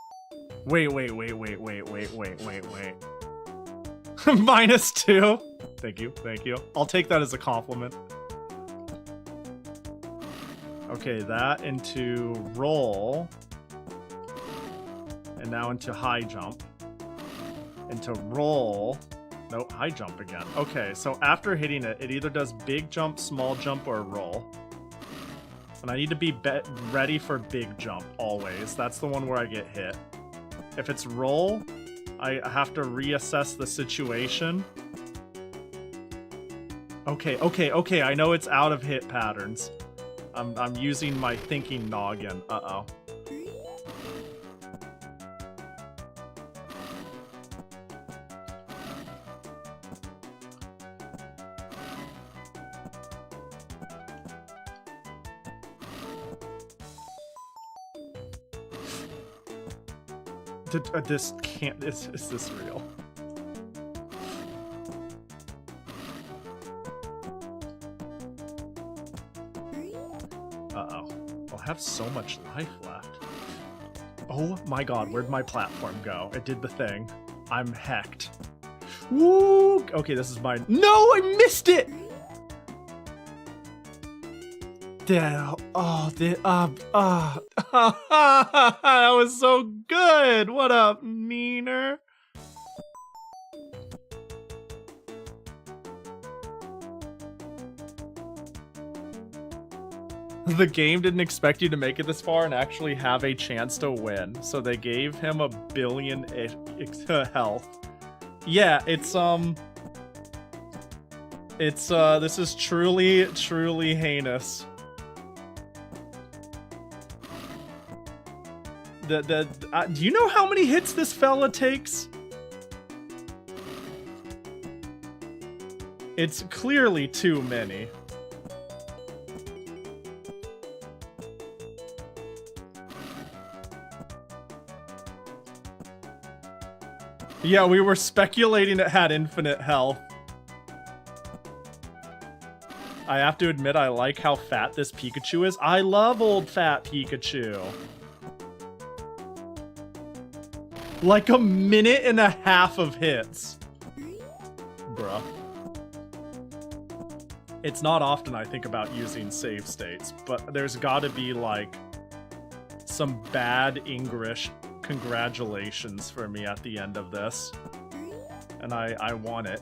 Wait. -2? Thank you, thank you. I'll take that as a compliment. Okay, that into roll. And now into high jump. Into roll. Nope, high jump again. Okay, so after hitting it, it either does big jump, small jump, or roll. And I need to be ready for big jump, always. That's the one where I get hit. If it's roll, I have to reassess the situation. Okay, I know it's out of hit patterns. I'm using my thinking noggin. Uh-oh. This can't... Is this real? Uh-oh. I'll have so much life left. Oh my god, where'd my platform go? It did the thing. I'm hecked. Woo! Okay, this is mine. No, I missed it! That was so good. What up, meaner? The game didn't expect you to make it this far and actually have a chance to win, so they gave him a billion health. Yeah, this is truly heinous. Do you know how many hits this fella takes? It's clearly too many. Yeah, we were speculating it had infinite health. I have to admit, I like how fat this Pikachu is. I love old fat Pikachu. Like a minute and a half of hits. Bruh. It's not often I think about using save states, but there's gotta be, like, some bad English congratulations for me at the end of this. And I want it.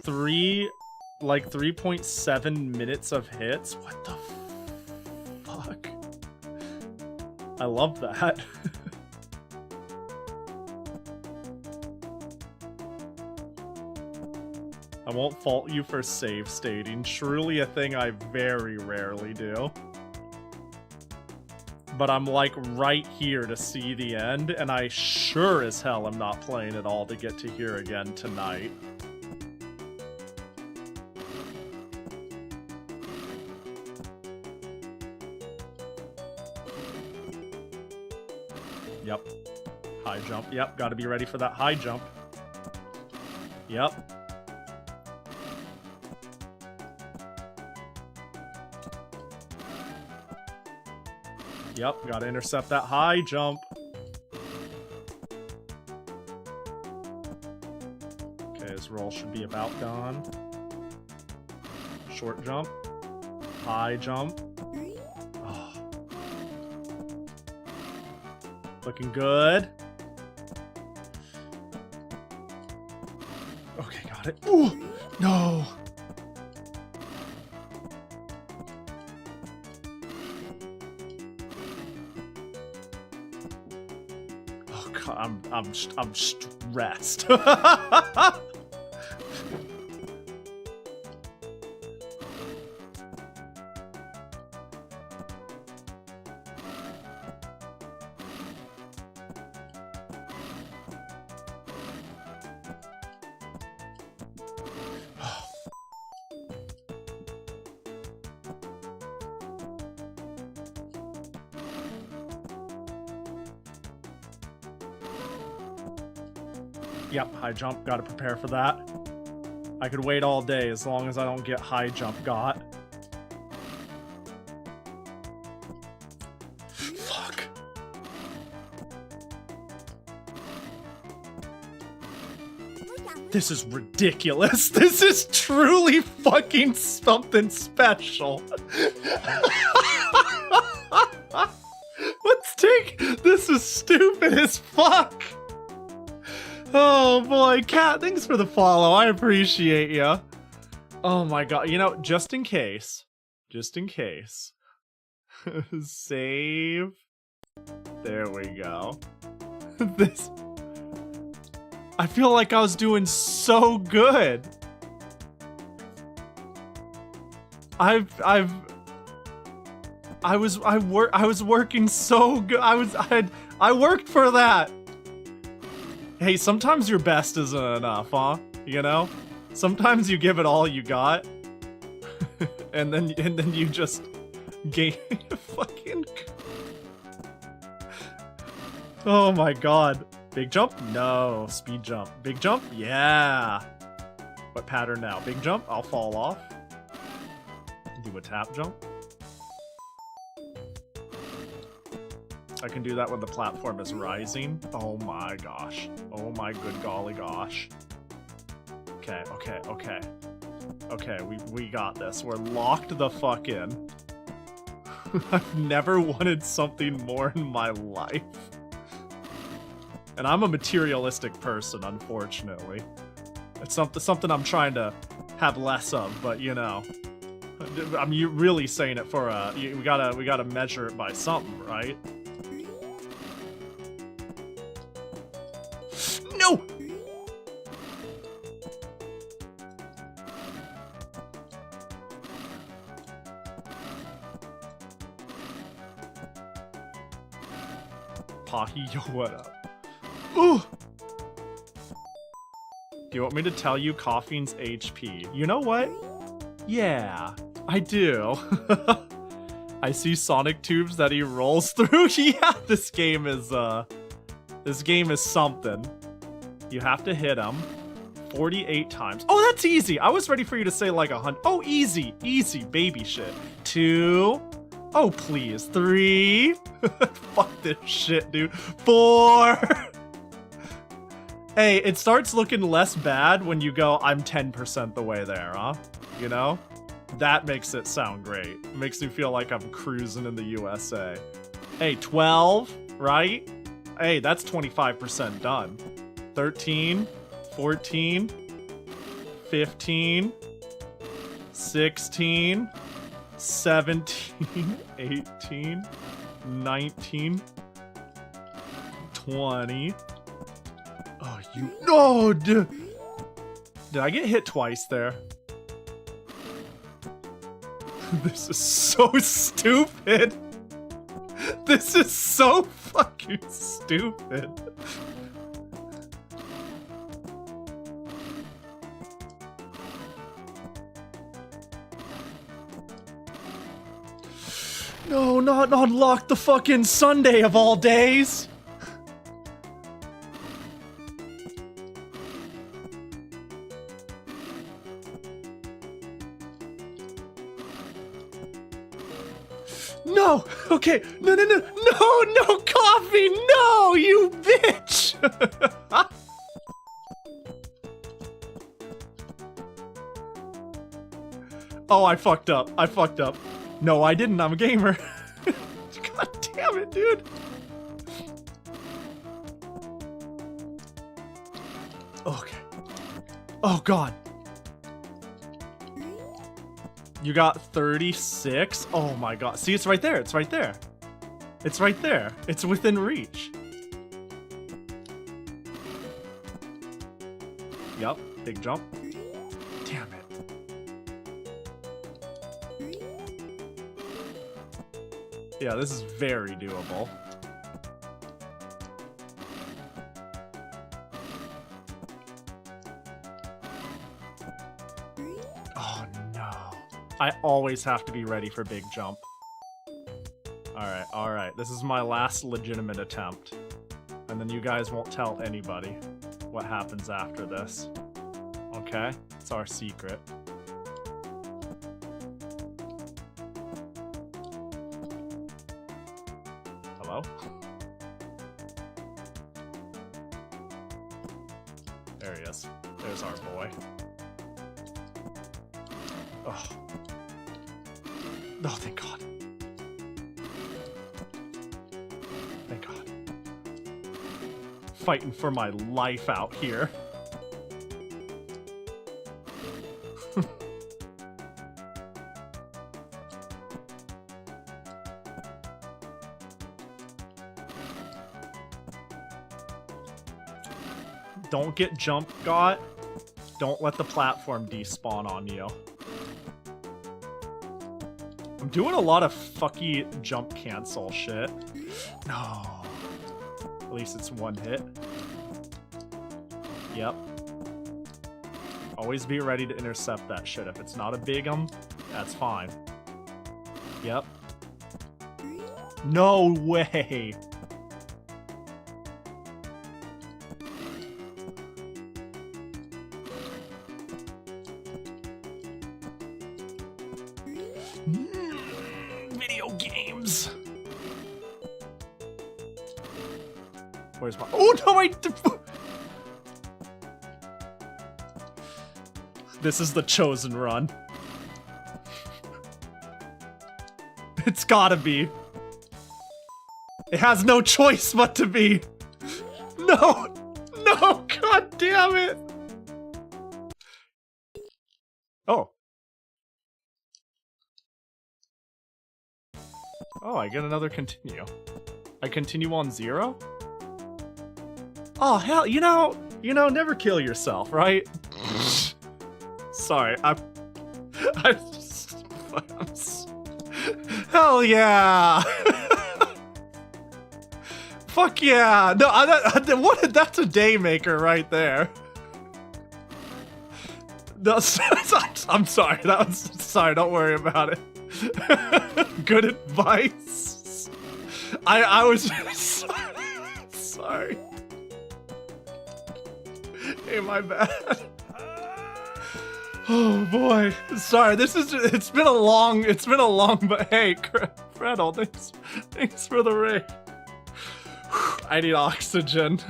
3.7 minutes of hits? What the fuck? I love that. I won't fault you for save stating. Truly a thing I very rarely do. But I'm like right here to see the end, and I sure as hell am not playing it all to get to here again tonight. Yep. High jump. Yep, gotta be ready for that high jump. Yep. Yep, gotta intercept that high jump. Okay, his roll should be about gone. Short jump. High jump. Oh. Looking good. Okay, got it. Ooh! No! I'm stressed. Yep, high jump, gotta prepare for that. I could wait all day as long as I don't get high jump got. Fuck. This is ridiculous. This is truly fucking something special. Let's take... This is stupid as fuck. Oh boy, Cat, thanks for the follow. I appreciate ya. Oh my god, you know, just in case. Save. There we go. This... I feel like I was doing so good. I was working so good. I worked for that. Hey, sometimes your best isn't enough, huh? You know? Sometimes you give it all you got. and then you just gain fucking... Oh my god. Big jump? No. Speed jump. Big jump? Yeah. What pattern now? Big jump? I'll fall off. Do a tap jump. I can do that when the platform is rising. Oh my gosh. Oh my good golly gosh. Okay, okay, okay. Okay, we got this. We're locked the fuck in. I've never wanted something more in my life. And I'm a materialistic person, unfortunately. It's something I'm trying to have less of, but you know. I'm really saying it for a... We gotta measure it by something, right? No! Pahi, yo, what up? Ooh! Do you want me to tell you Coughing's HP? You know what? Yeah, I do. I see sonic tubes that he rolls through. Yeah, this game is something. You have to hit him 48 times. Oh, that's easy. I was ready for you to say like 100. Oh, easy, easy, baby shit. 2. Oh, please. 3. Fuck this shit, dude. 4. Hey, it starts looking less bad when you go, I'm 10% the way there, huh? You know? That makes it sound great. It makes me feel like I'm cruising in the USA. Hey, 12, right? Hey, that's 25% done. 13, 14, 15, 16, 17, 18, 19, 20. Oh, you... No! Did I get hit twice there? This is so stupid. This is so fucking stupid. No, not unlock the fucking Sunday of all days. No! Okay! No, Coffee! No, you bitch! Oh, I fucked up. No, I didn't. I'm a gamer. God damn it, dude. Okay. Oh, God. You got 36? Oh my god. See, it's right there. It's right there. It's right there. It's within reach. Yup. Big jump. Damn it. Yeah, this is very doable. Oh no. I always have to be ready for big jump. Alright. This is my last legitimate attempt. And then you guys won't tell anybody what happens after this. Okay? It's our secret. Hello? There he is. There's our boy. Oh. Oh, thank God. Thank God. Fighting for my life out here. Don't get jump got. Don't let the platform despawn on you. I'm doing a lot of fucky jump cancel shit. No. At least it's one hit. Yep. Always be ready to intercept that shit. If it's not a big that's fine. Yep. No way. Video games. Where's my... Oh no, This is the chosen run. It's gotta be. It has no choice but to be. No! No! God damn it! Oh. Oh, I get another continue. I continue on 0? Oh, hell, you know, never kill yourself, right? Sorry, hell yeah! Fuck yeah! No, that's a day maker right there. I'm sorry. Sorry. Don't worry about it. Good advice. I was sorry. Hey, my bad. Oh boy. Sorry. It's been a long. But hey, Fredel, thanks for the raid. I need oxygen.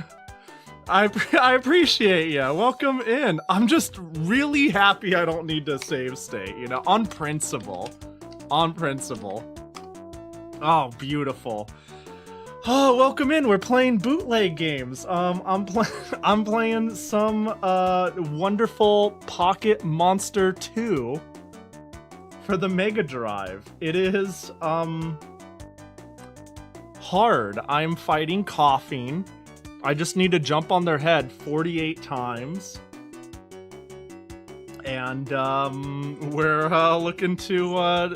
I appreciate ya. Welcome in. I'm just really happy I don't need to save state, you know, on principle. On principle. Oh, beautiful. Oh, welcome in. We're playing bootleg games. I'm playing some wonderful Pocket Monster 2 for the Mega Drive. It is hard. I'm fighting coughing. I just need to jump on their head 48 times. And we're looking to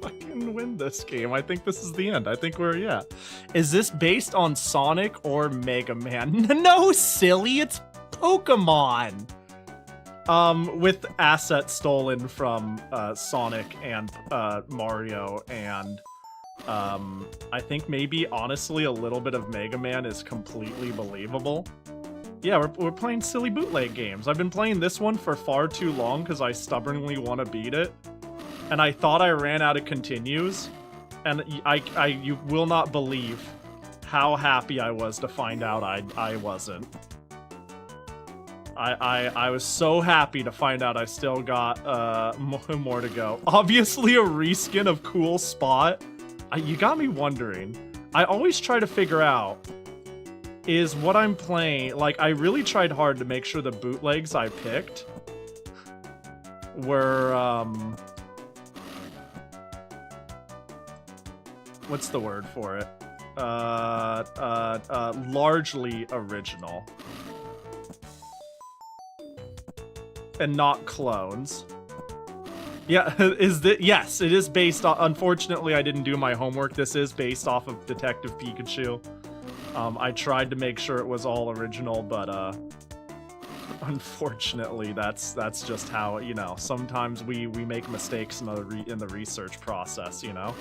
fucking win this game. I think this is the end. I think yeah. Is this based on Sonic or Mega Man? No, silly, it's Pokemon. With assets stolen from Sonic and Mario, and I think maybe honestly a little bit of Mega Man is completely believable. Yeah, we're playing silly bootleg games. I've been playing this one for far too long because I stubbornly want to beat it, and I thought I ran out of continues, and you will not believe how happy I was to find out I wasn't. I was so happy to find out I still got more to go. Obviously a reskin of Cool Spot. You got me wondering. I always try to figure out, is what I'm playing, like, I really tried hard to make sure the bootlegs I picked were, what's the word for it? Largely original. And not clones. Yeah, yes, it is based on, unfortunately I didn't do my homework. This is based off of Detective Pikachu. I tried to make sure it was all original, but unfortunately that's just how, you know, sometimes we make mistakes in the research process, you know?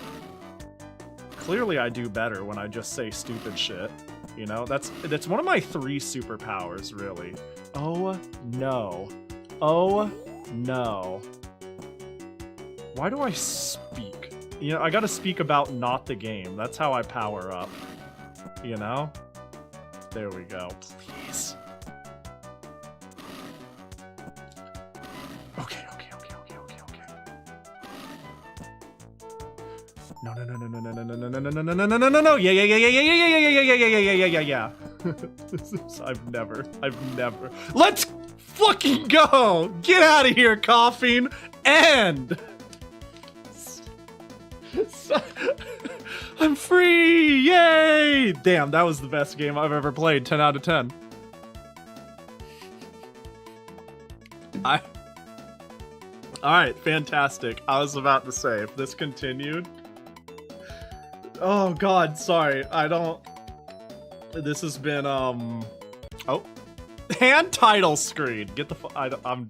Clearly I do better when I just say stupid shit, you know? That's one of my 3 superpowers, really. Oh no. Oh no. Why do I speak? You know, I gotta speak about not the game. That's how I power up. You know? There we go. Please. Okay. No. Yeah. I've never. Let's fucking go! Get out of here, coughing! And I'm free! Yay! Damn, that was the best game I've ever played. 10 out of 10. Alright, fantastic. I was about to say, if this continued... Oh god, sorry. This has been, Oh. Hand title screen. Get the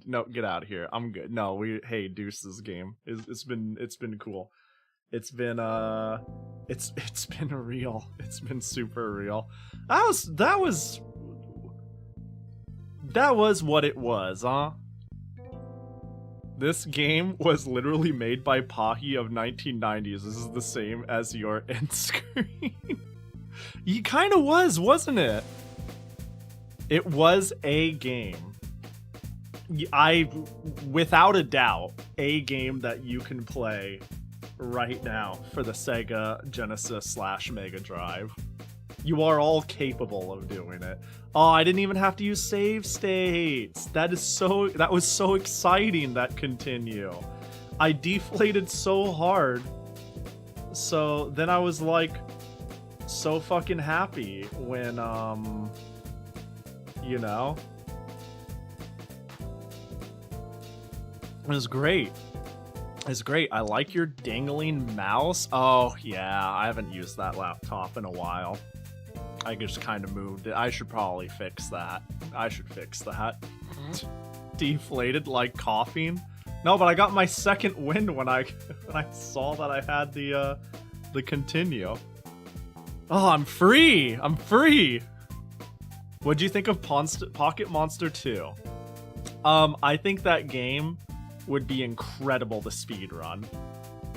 no, get out of here. I'm good. No, hey, Deuce's game. It's been cool. It's been it's been real. It's been super real. That was what it was, huh? This game was literally made by Pahi of 1990s. This is the same as your end screen. He kind of was, wasn't it? It was a game. Without a doubt, a game that you can play right now for the Sega Genesis / Mega Drive. You are all capable of doing it. Oh, I didn't even have to use save states. That was so exciting, that continue. I deflated so hard. So then I was like so fucking happy when you know, it was great. It's great. I like your dangling mouse. Oh yeah, I haven't used that laptop in a while. I just kind of moved it. I should probably fix that. I should fix that. Deflated like coughing. No, but I got my second win when I saw that I had the continue. Oh, I'm free! I'm free! What'd you think of Pocket Monster 2? I think that game would be incredible to speedrun.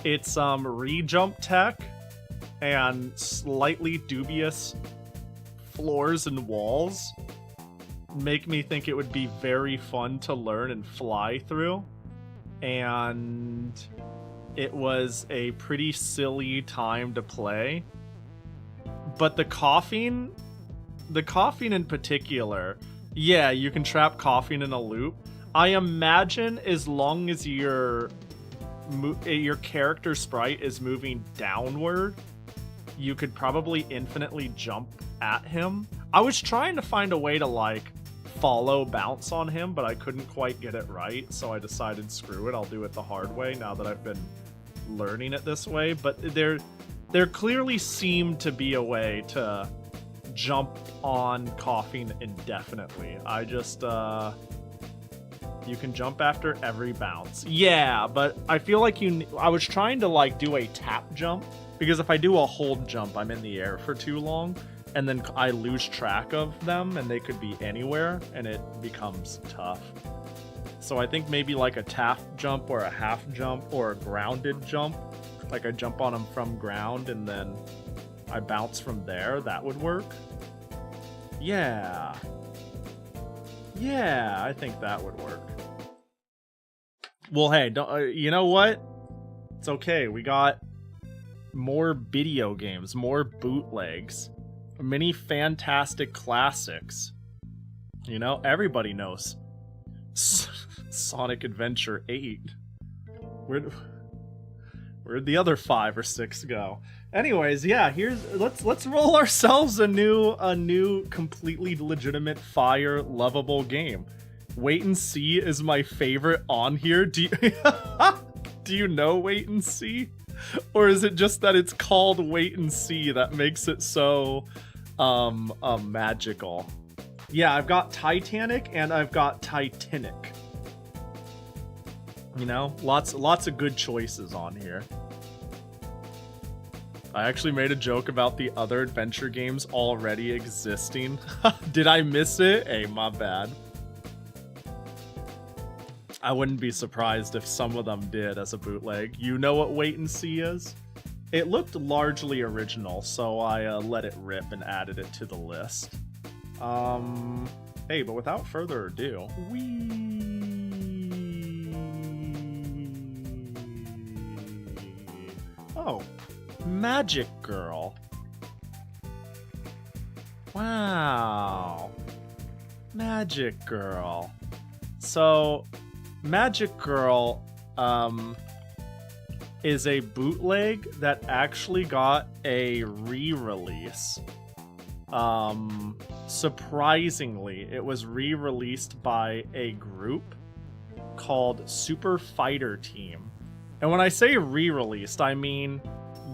It's re-jump tech and slightly dubious floors and walls make me think it would be very fun to learn and fly through. And it was a pretty silly time to play. But the coughing in particular, yeah, you can trap coughing in a loop. I imagine as long as your character sprite is moving downward, you could probably infinitely jump at him. I was trying to find a way to like follow bounce on him, but I couldn't quite get it right, so I decided screw it, I'll do it the hard way now that I've been learning it this way. But there clearly seemed to be a way to jump on coughing indefinitely. I just you can jump after every bounce. Yeah, but I feel like I was trying to like do a tap jump, because if I do a hold jump, I'm in the air for too long, and then I lose track of them, and they could be anywhere, and it becomes tough. So I think maybe like a tap jump or a half jump or a grounded jump, like I jump on them from ground and then I bounce from there, that would work. Yeah. Yeah, I think that would work. Well, hey, you know what? It's okay. We got more video games, more bootlegs, many fantastic classics. You know, everybody knows Sonic Adventure 8. Where'd the other 5 or 6 go? Anyways, yeah, let's roll ourselves a new completely legitimate fire lovable game. Wait and See is my favorite on here. Do you know Wait and See? Or is it just that it's called Wait and See that makes it so magical? Yeah, I've got Titanic and I've got Titanic. You know, lots of good choices on here. I actually made a joke about the other adventure games already existing. Did I miss it? Hey, my bad. I wouldn't be surprised if some of them did as a bootleg. You know what Wait and See is? It looked largely original, so I let it rip and added it to the list. Hey, but without further ado, Oh, Magic Girl. Wow. Magic Girl. So, Magic Girl, is a bootleg that actually got a re-release. Surprisingly, it was re-released by a group called Super Fighter Team. And when I say re-released, I mean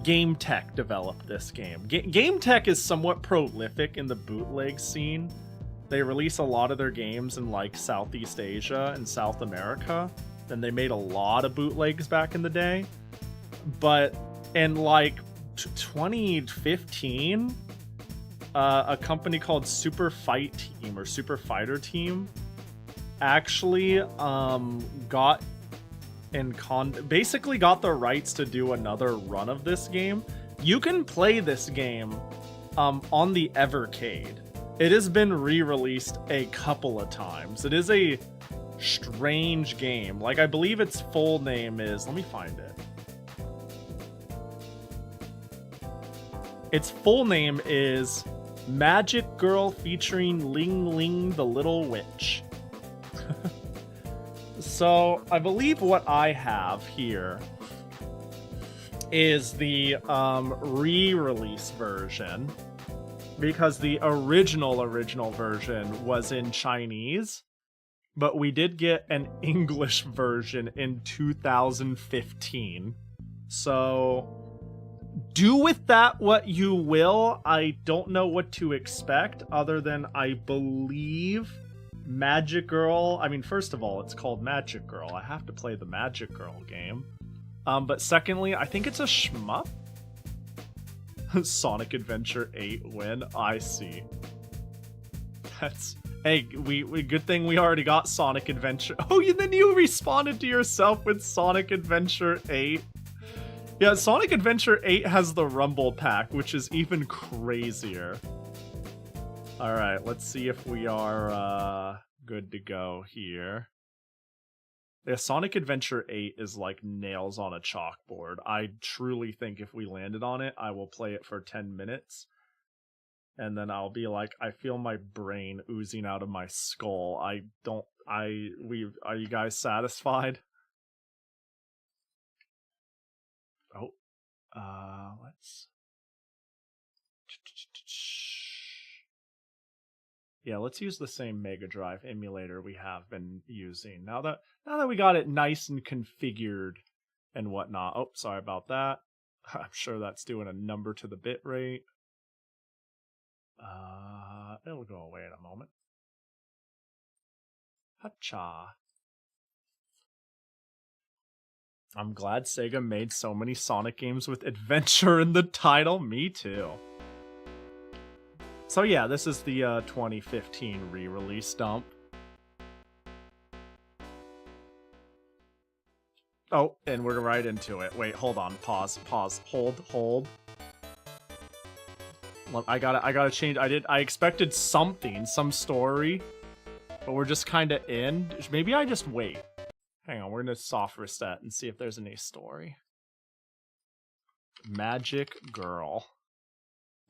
Game Tech developed this game. Game Tech is somewhat prolific in the bootleg scene. They release a lot of their games in like Southeast Asia and South America. And they made a lot of bootlegs back in the day. But in like 2015, a company called Super Fight Team or Super Fighter Team actually basically got the rights to do another run of this game. You can play this game on the Evercade. It has been re-released a couple of times. It is a strange game. Like, I believe its full name is... Let me find it. Its full name is Magic Girl featuring Ling Ling the Little Witch. So, I believe what I have here is the re-release version, because the original version was in Chinese, but we did get an English version in 2015. So, do with that what you will. I don't know what to expect, other than I believe Magic Girl. I mean, first of all, it's called Magic Girl. I have to play the Magic Girl game. But secondly, I think it's a shmup. Sonic Adventure 8 win. I see. That's... Hey, we good thing we already got Sonic Adventure. Oh, then you responded to yourself with Sonic Adventure 8. Yeah, Sonic Adventure 8 has the Rumble Pack, which is even crazier. Alright, let's see if we are good to go here. Yeah, Sonic Adventure 8 is like nails on a chalkboard. I truly think if we landed on it, I will play it for 10 minutes. And then I'll be like, I feel my brain oozing out of my skull. Are you guys satisfied? Oh, let's... Yeah, let's use the same Mega Drive emulator we have been using. Now that we got it nice and configured and whatnot. Oh, sorry about that. I'm sure that's doing a number to the bit rate. It'll go away in a moment. Hacha. I'm glad Sega made so many Sonic games with adventure in the title. Me too. So yeah, this is the 2015 re-release dump. Oh, and we're right into it. Wait, hold on. Pause. Hold. I gotta change. I expected something, some story, but we're just kind of in. Maybe I just wait. Hang on, we're gonna soft reset and see if there's any story. Magic Girl.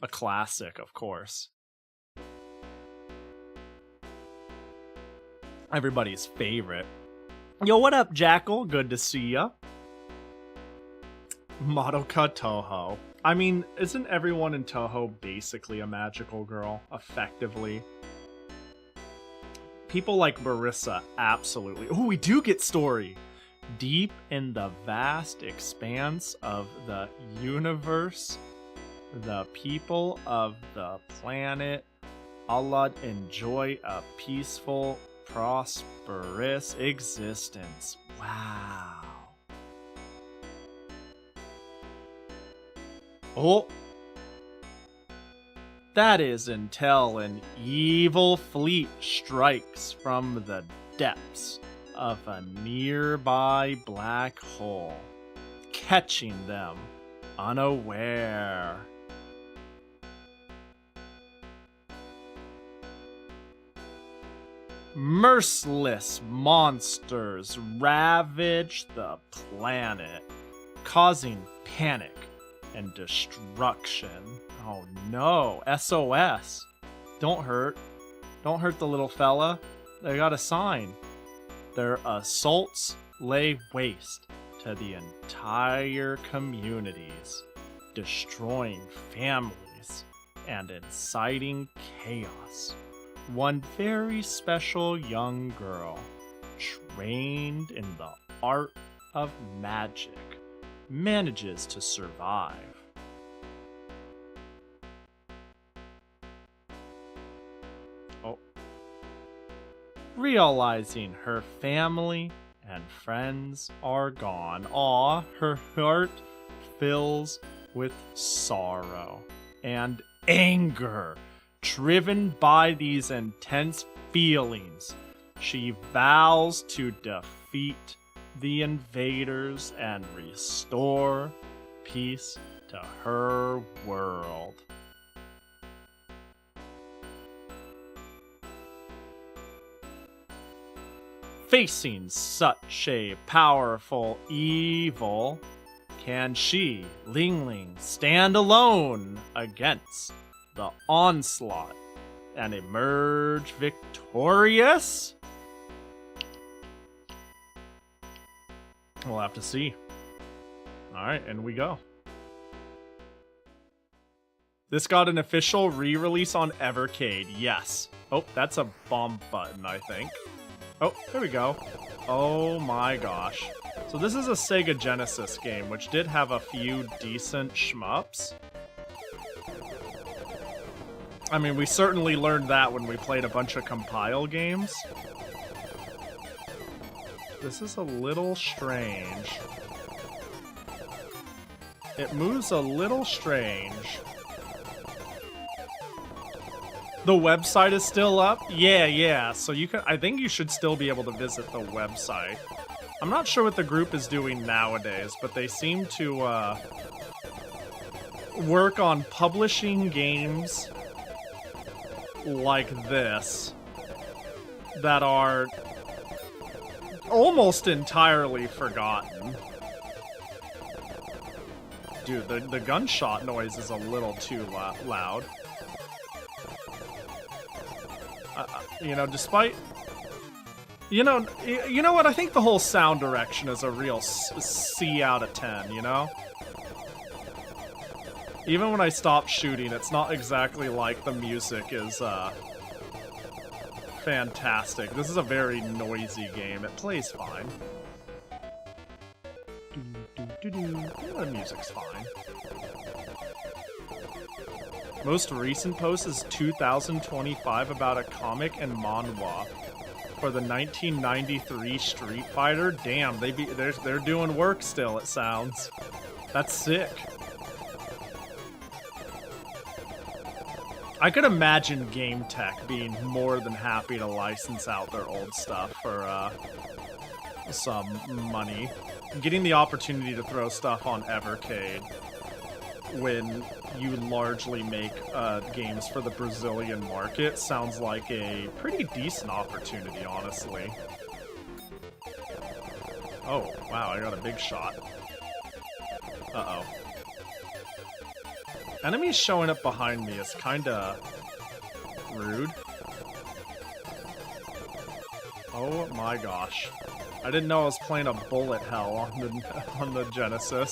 A classic, of course. Everybody's favorite. Yo, what up, Jackal? Good to see ya. Madoka Toho. I mean, isn't everyone in Toho basically a magical girl, effectively? People like Marissa, absolutely. Oh, we do get story! Deep in the vast expanse of the universe, the people of the planet Allah enjoy a peaceful, prosperous existence. Wow. Oh! That is until an evil fleet strikes from the depths of a nearby black hole, catching them unaware. Merciless monsters ravage the planet, causing panic and destruction. Oh no, SOS. Don't hurt the little fella. They got a sign. Their assaults lay waste to the entire communities, destroying families and inciting chaos. One very special young girl, trained in the art of magic, manages to survive. Oh. Realizing her family and friends are gone, her heart fills with sorrow and anger. Driven by these intense feelings, she vows to defeat the invaders and restore peace to her world. Facing such a powerful evil, can she, Ling Ling, stand alone against the onslaught and emerge victorious? We'll have to see. Alright, and we go. This got an official re-release on Evercade, yes. Oh, that's a bomb button, I think. Oh, there we go. Oh my gosh. So this is a Sega Genesis game, which did have a few decent shmups. I mean, we certainly learned that when we played a bunch of compile games. This is a little strange. It moves a little strange. The website is still up? Yeah. So you can. I think you should still be able to visit the website. I'm not sure what the group is doing nowadays, but they seem to work on publishing games like this that are almost entirely forgotten. Dude, the gunshot noise is a little too loud. You know, despite... You know what? I think the whole sound direction is a real C out of 10, you know? Even when I stop shooting, it's not exactly like the music is, fantastic. This is a very noisy game. It plays fine. The music's fine. Most recent post is 2025 about a comic and manhwa for the 1993 Street Fighter. Damn, they're doing work still, it sounds. That's sick. I could imagine Game Tech being more than happy to license out their old stuff for some money. Getting the opportunity to throw stuff on Evercade when you largely make games for the Brazilian market sounds like a pretty decent opportunity, honestly. Oh, wow, I got a big shot. Uh-oh. Enemies showing up behind me is kinda rude. Oh my gosh. I didn't know I was playing a bullet hell on the Genesis.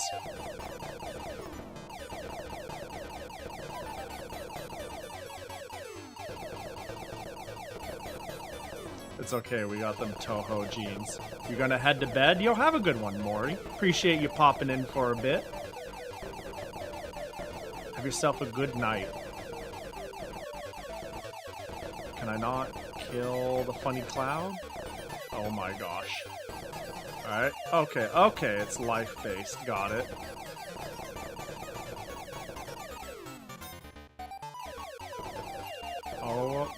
It's okay, we got them Toho jeans. You gonna head to bed? Yo, have a good one, Maury. Appreciate you popping in for a bit. Have yourself a good night. Can I not kill the funny cloud? Oh my gosh. Alright, okay, it's life-based, got it. Oh.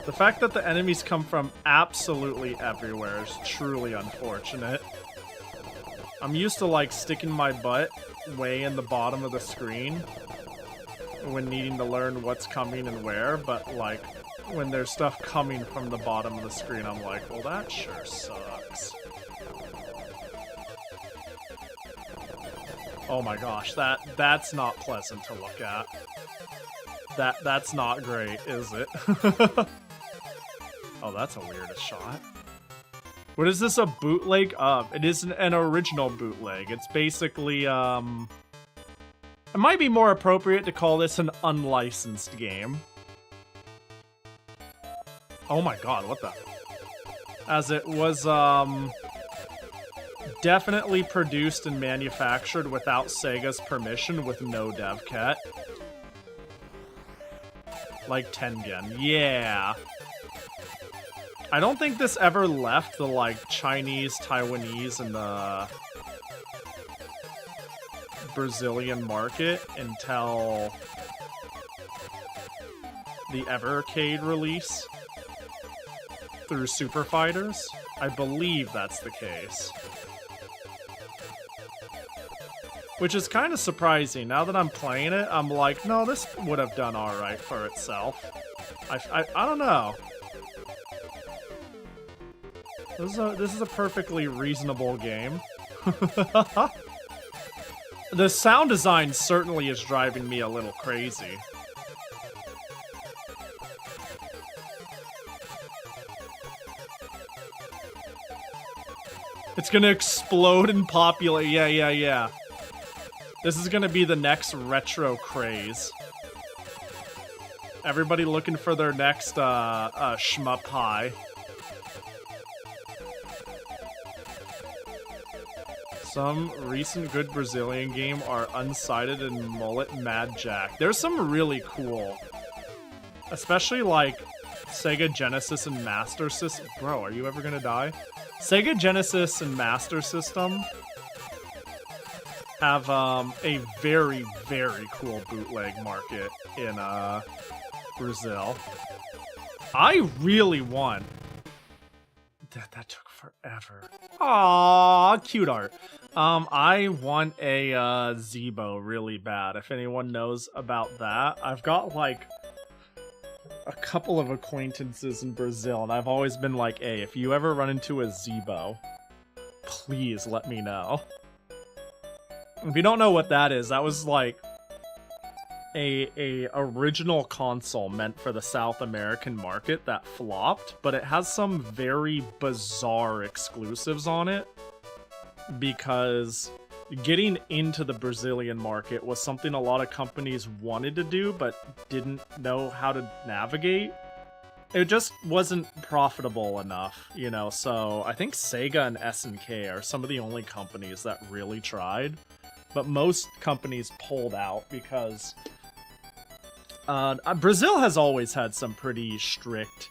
The fact that the enemies come from absolutely everywhere is truly unfortunate. I'm used to, like, sticking my butt way in the bottom of the screen when needing to learn what's coming and where, but, like, when there's stuff coming from the bottom of the screen, I'm like, well, that sure sucks. Oh my gosh, that's not pleasant to look at. That's not great, is it? Oh, that's a weirdest shot. What is this, a bootleg of? It is an original bootleg. It's basically, it might be more appropriate to call this an unlicensed game. Oh my god, what the? As it was, definitely produced and manufactured without Sega's permission with no dev kit. Like Tengen, yeah. I don't think this ever left the, like, Chinese, Taiwanese, and the Brazilian market until the Evercade release through Super Fighters. I believe that's the case. Which is kind of surprising. Now that I'm playing it, I'm like, no, this would have done alright for itself. I don't know. This is a perfectly reasonable game. The sound design certainly is driving me a little crazy. It's gonna explode and populate. Yeah. This is gonna be the next retro craze. Everybody looking for their next shmup high. Some recent good Brazilian game are Unsighted and Mullet Mad Jack. There's some really cool Especially like Sega Genesis and Master System. Bro, are you ever gonna die? Sega Genesis and Master System have a very, very cool bootleg market in Brazil. I really want... That took forever. Aww, cute art. I want a Zeebo really bad. If anyone knows about that, I've got like a couple of acquaintances in Brazil, and I've always been like, hey, if you ever run into a Zeebo, please let me know. If you don't know what that is, that was like a original console meant for the South American market that flopped, but it has some very bizarre exclusives on it because getting into the Brazilian market was something a lot of companies wanted to do but didn't know how to navigate. It just wasn't profitable enough, you know, so I think Sega and SNK are some of the only companies that really tried, but most companies pulled out because Brazil has always had some pretty strict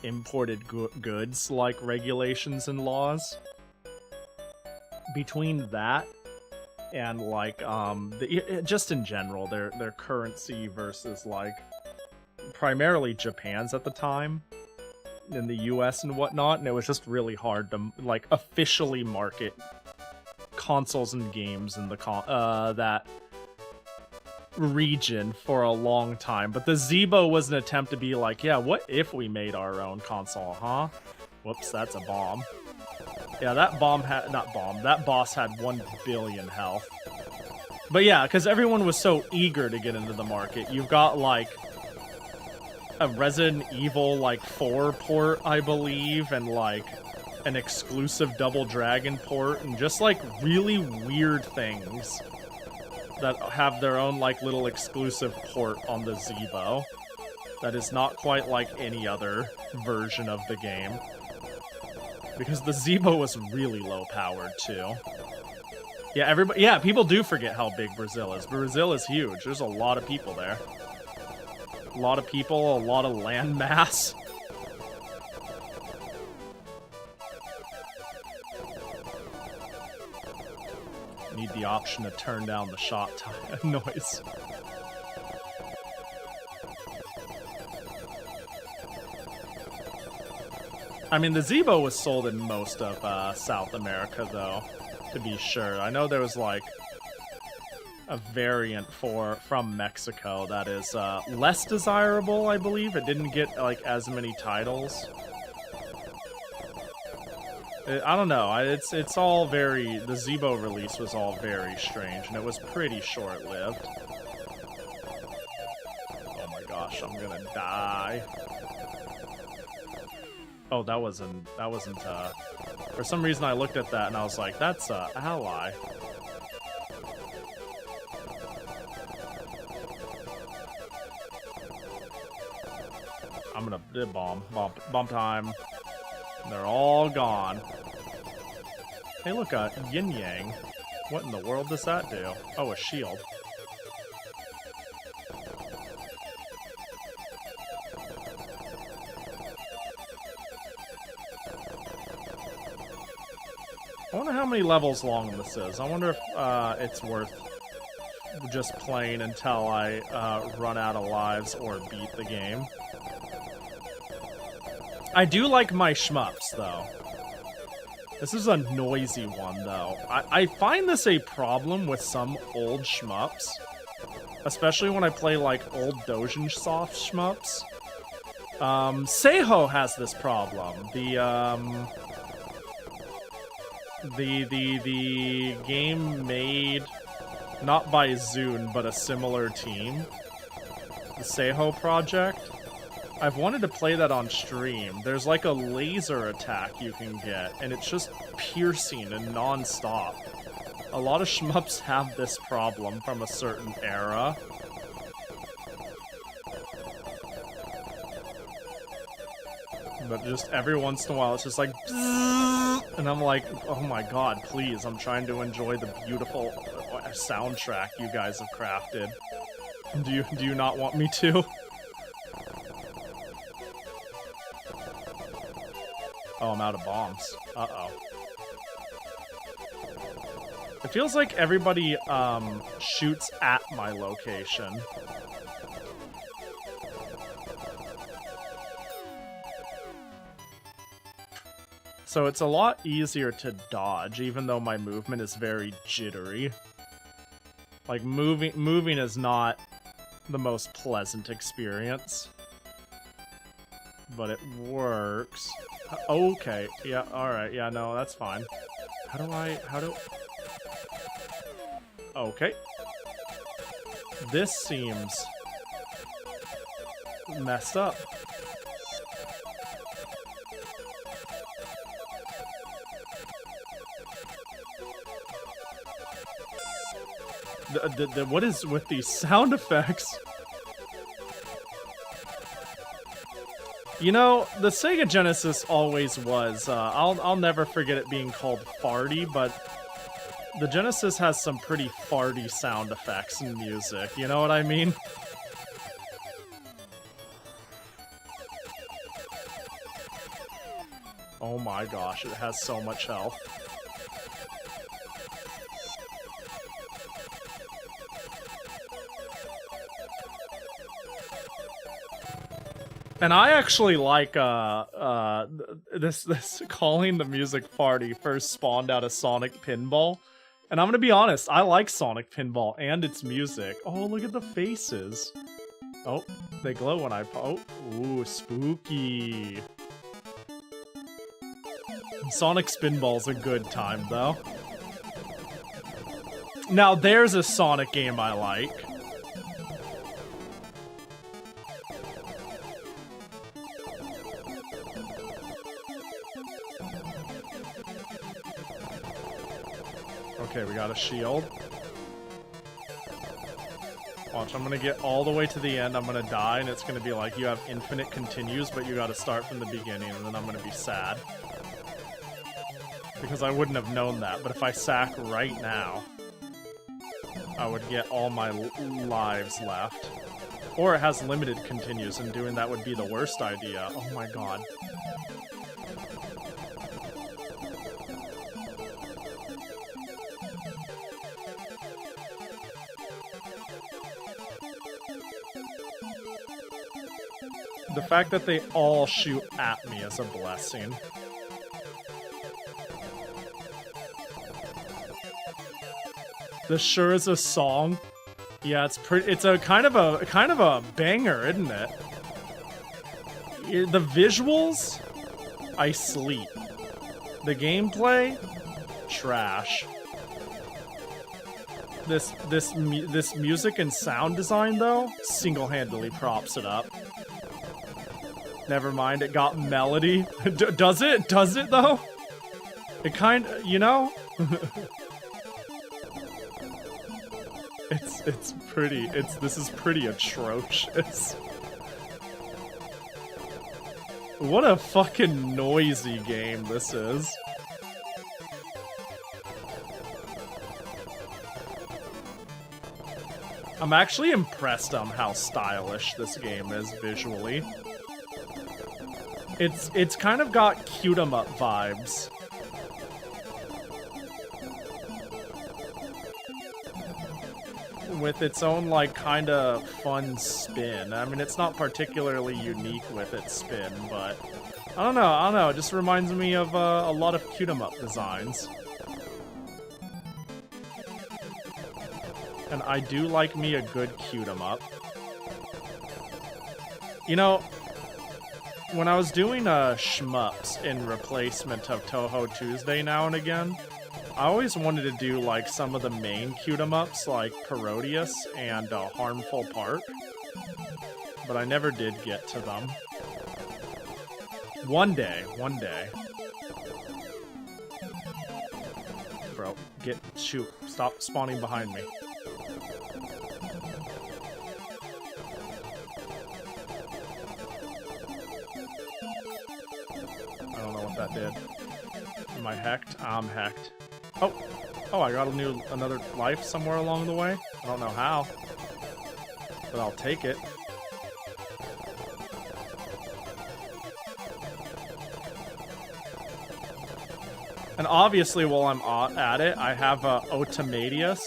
imported goods like regulations and laws. Between that and like just in general their currency versus like primarily Japan's at the time in the US and whatnot, and it was just really hard to like officially market consoles and games in the that region for a long time. But the Zeebo was an attempt to be like, yeah, what if we made our own console, huh? Whoops, that's a bomb. Yeah, that bomb had... Not bomb. That boss had 1 billion health. But yeah, because everyone was so eager to get into the market. You've got, like, a Resident Evil, like, 4 port, I believe, and, like, an exclusive Double Dragon port, and just, like, really weird things that have their own, like, little exclusive port on the Zeebo. That is not quite like any other version of the game. Because the Zeebo was really low powered too. Yeah, people do forget how big Brazil is. Brazil is huge. There's a lot of people there. A lot of people, a lot of land mass. Need the option to turn down the shot noise. I mean, the Zeebo was sold in most of South America, though, to be sure. I know there was, like, a variant from Mexico that is less desirable, I believe. It didn't get, like, as many titles. I don't know. It's all very... The Zeebo release was all very strange, and it was pretty short-lived. Oh my gosh, I'm gonna die. Oh, that wasn't, for some reason I looked at that and I was like, that's a ally. I'm gonna bomb time. They're all gone. Hey look, yin yang. What in the world does that do? Oh, a shield. I wonder how many levels long this is. I wonder if it's worth just playing until I run out of lives or beat the game. I do like my shmups, though. This is a noisy one, though. I find this a problem with some old shmups. Especially when I play, like, old Dojin Soft shmups. Seiho has this problem. The game made not by Zune, but a similar team. The Seiho project. I've wanted to play that on stream. There's like a laser attack you can get, and it's just piercing and non-stop. A lot of shmups have this problem from a certain era. But just every once in a while, it's just like... And I'm like, oh my god, please, I'm trying to enjoy the beautiful soundtrack you guys have crafted. Do you not want me to? Oh, I'm out of bombs. Uh-oh. It feels like everybody, shoots at my location. So it's a lot easier to dodge, even though my movement is very jittery. Like, moving is not the most pleasant experience. But it works. Okay, yeah, alright, yeah, no, that's fine. How do... Okay. This seems... messed up. What is with these sound effects? You know, the Sega Genesis always was. I'll never forget it being called farty, but the Genesis has some pretty farty sound effects and music. You know what I mean? Oh my gosh, it has so much health. And I actually like, this calling the music farty first spawned out of Sonic Pinball. And I'm gonna be honest, I like Sonic Pinball and its music. Oh, look at the faces. Oh, they glow when I ooh, spooky. Sonic Spinball's a good time, though. Now, there's a Sonic game I like. Okay, we got a shield. Watch, I'm gonna get all the way to the end, I'm gonna die, and it's gonna be like, you have infinite continues, but you gotta start from the beginning, and then I'm gonna be sad. Because I wouldn't have known that, but if I sack right now, I would get all my lives left. Or it has limited continues, and doing that would be the worst idea. Oh my god. The fact that they all shoot at me is a blessing. This sure is a song. Yeah, it's a kind of a banger, isn't it? The visuals, I sleep. The gameplay, trash. This music and sound design though, single-handedly props it up. Never mind, it got melody. Does it? Does it though? It you know? It's pretty, this is pretty atrocious. What a fucking noisy game this is. I'm actually impressed on how stylish this game is visually. It's kind of got cute 'em up vibes. With its own, like, kind of fun spin. I mean, it's not particularly unique with its spin, but I don't know, it just reminds me of a lot of cute 'em up designs. And I do like me a good cute 'em up. You know, when I was doing shmups in replacement of Toho Tuesday now and again, I always wanted to do like some of the main cute 'em ups like Parodius and Harmful Park, but I never did get to them. One day. Bro, shoot, stop spawning behind me. I don't know what that did. Am I hecked? I'm hecked. Oh, I got another life somewhere along the way. I don't know how, but I'll take it. And obviously, while I'm at it, I have Otamadius,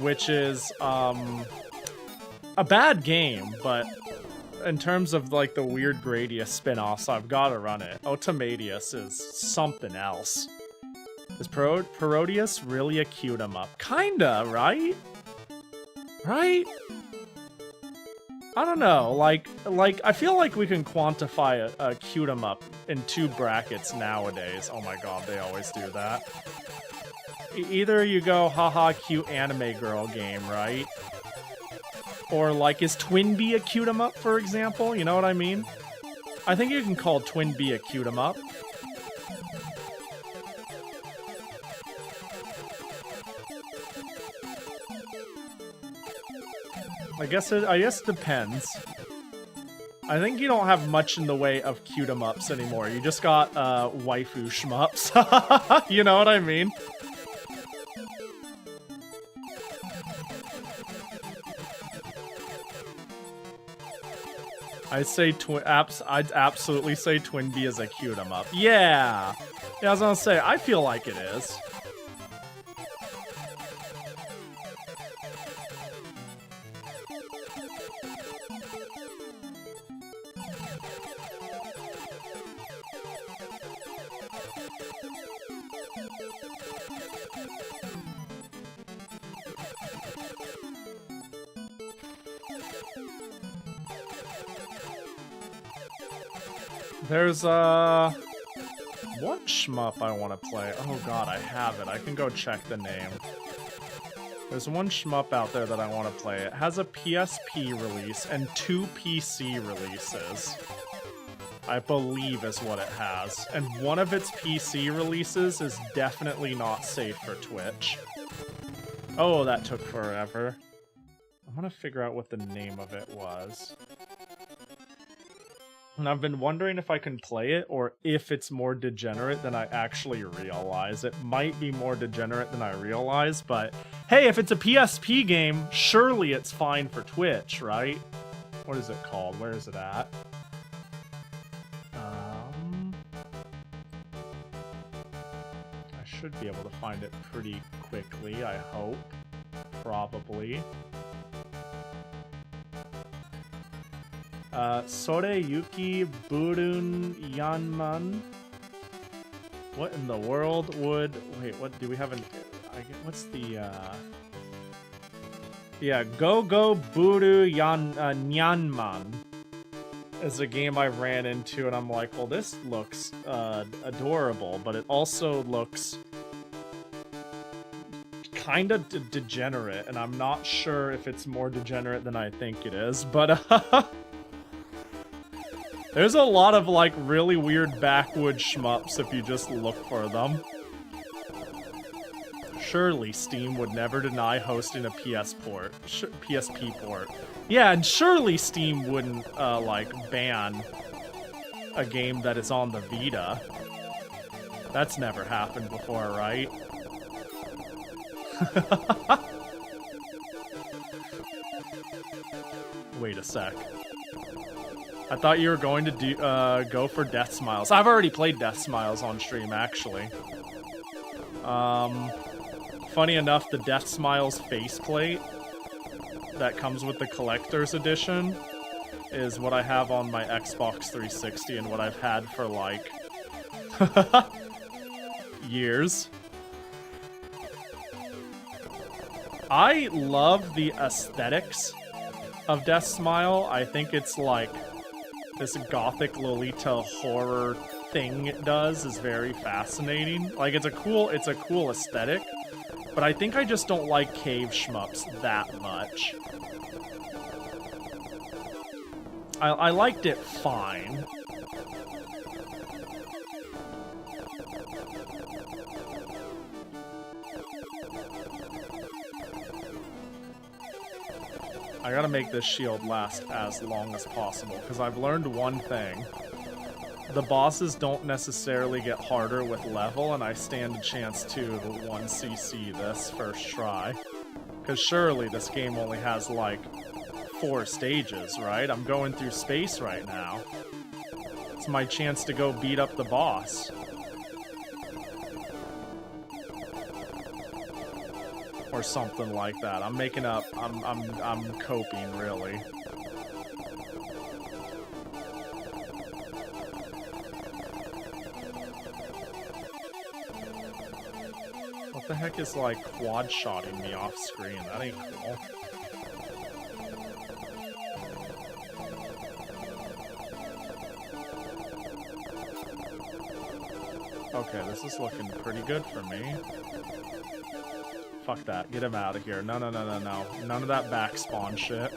which is a bad game, but in terms of like the weird Gradius spin-offs, I've got to run it. Otamadius is something else. Is Parodius really a cute 'em up? Kinda, right? Right? I don't know, like I feel like we can quantify a cute 'em up in 2 brackets nowadays. Oh my god, they always do that. Either you go, haha, cute anime girl game, right? Or like, is Twinbee a cute 'em up, for example? You know what I mean? I think you can call Twinbee a cute 'em up. I guess it depends. I think you don't have much in the way of cute 'em ups anymore. You just got waifu shmups. You know what I mean? I'd absolutely say Twinbee is a cute 'em up. Yeah. Yeah, I was gonna say, I feel like it is. There's one shmup I want to play. Oh god, I have it. I can go check the name. There's one shmup out there that I want to play. It has a PSP release and 2 PC releases, I believe is what it has. And one of its PC releases is definitely not safe for Twitch. Oh, that took forever. I want to figure out what the name of it was. And I've been wondering if I can play it, or if it's more degenerate than I actually realize. It might be more degenerate than I realize, but hey, if it's a PSP game, surely it's fine for Twitch, right? What is it called? Where is it at? I should be able to find it pretty quickly, I hope. Probably. Soreyuki Burun Yanman. What in the world would... Wait, what do we have an... What's the, Yeah, Go Go Buru Nyanman is a game I ran into, and I'm like, well, this looks adorable, but it also looks kind of degenerate, and I'm not sure if it's more degenerate than I think it is, but there's a lot of, like, really weird backwoods shmups if you just look for them. Surely Steam would never deny hosting a PSP port. Yeah, and surely Steam wouldn't, like, ban a game that is on the Vita. That's never happened before, right? Wait a sec. I thought you were going to go for Death Smiles. I've already played Death Smiles on stream, actually. Funny enough, the Death Smiles faceplate that comes with the Collector's Edition is what I have on my Xbox 360 and what I've had for, like, years. I love the aesthetics of Death Smile. I think it's, like, this gothic Lolita horror thing it does is very fascinating. Like, it's a cool aesthetic, but I think I just don't like cave shmups that much. I liked it fine. I gotta make this shield last as long as possible, because I've learned one thing. The bosses don't necessarily get harder with level, and I stand a chance to 1cc this first try. Because surely this game only has, like, 4 stages, right? I'm going through space right now. It's my chance to go beat up the boss. or something like that. I'm making up. I'm coping, really. What the heck is like quad-shotting me off screen? That ain't cool. Okay, this is looking pretty good for me. Fuck that. Get him out of here. No, no, no, no, no. None of that back spawn shit.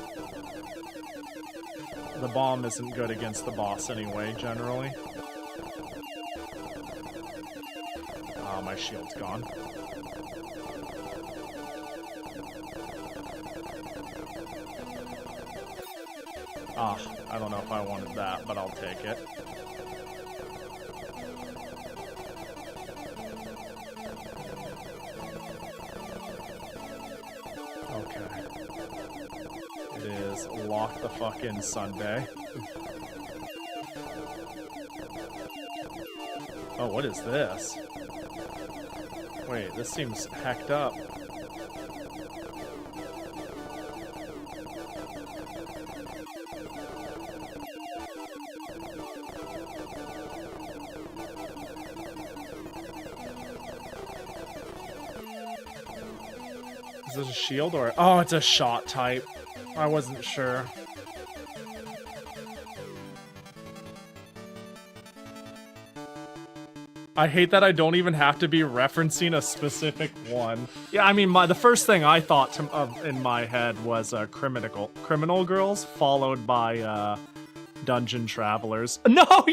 The bomb isn't good against the boss anyway, generally. Oh, my shield's gone. Ah, I don't know if I wanted that, but I'll take it. Okay. It is lock the fuck in Sunday. Oh, what is this? Wait, this seems hacked up. Is this a shield or... Oh, it's a shot type. I wasn't sure. I hate that I don't even have to be referencing a specific one. Yeah, I mean, the first thing I thought in my head was criminal girls, followed by dungeon travelers. No,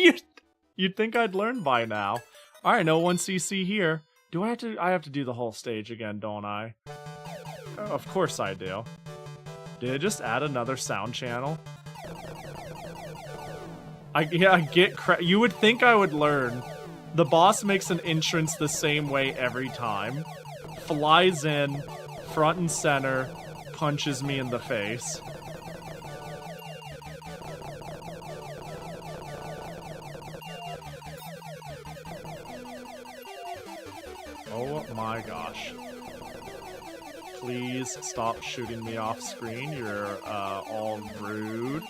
you'd think I'd learn by now. All right, no 1cc here. Do I have to? I have to do the whole stage again, don't I? Of course I do. Did it just add another sound channel? I get you would think I would learn. The boss makes an entrance the same way every time. Flies in, front and center, punches me in the face. Oh my gosh. Please stop shooting me off screen. You're all rude.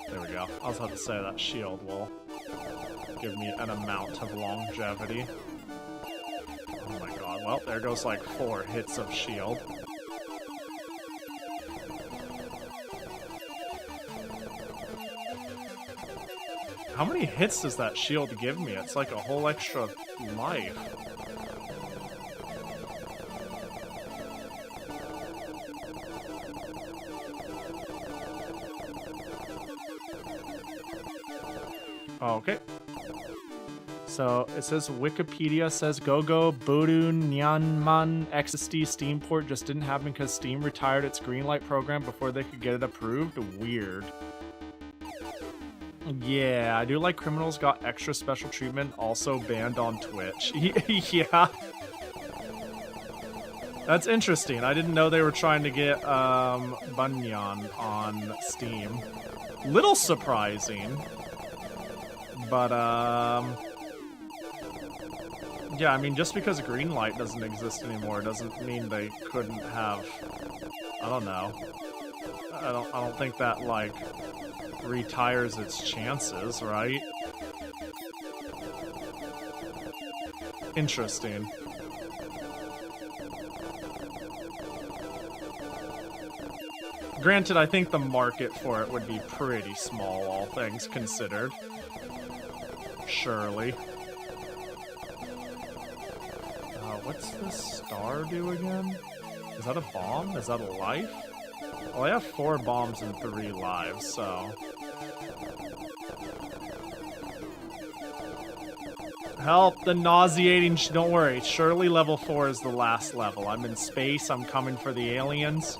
There we go. I was about to say that shield will give me an amount of longevity. Oh my god. Well, there goes like 4 hits of shield. How many hits does that shield give me? It's like a whole extra life. Okay. So it says Wikipedia says Gogo Bodu Nyanman XSD Steam port just didn't happen because Steam retired its Greenlight program before they could get it approved. Weird. Yeah, I do like Criminals got extra special treatment, also banned on Twitch. Yeah. That's interesting. I didn't know they were trying to get Bunyan on Steam. Little surprising. But, yeah, I mean, just because Greenlight doesn't exist anymore doesn't mean they couldn't have, I don't know. I don't think that, like, retires its chances, right? Interesting. Granted, I think the market for it would be pretty small, all things considered. Surely. What's this star do again? Is that a bomb? Is that a life? Well, I have 4 bombs and 3 lives, so... Help! The nauseating don't worry, surely level 4 is the last level. I'm in space, I'm coming for the aliens.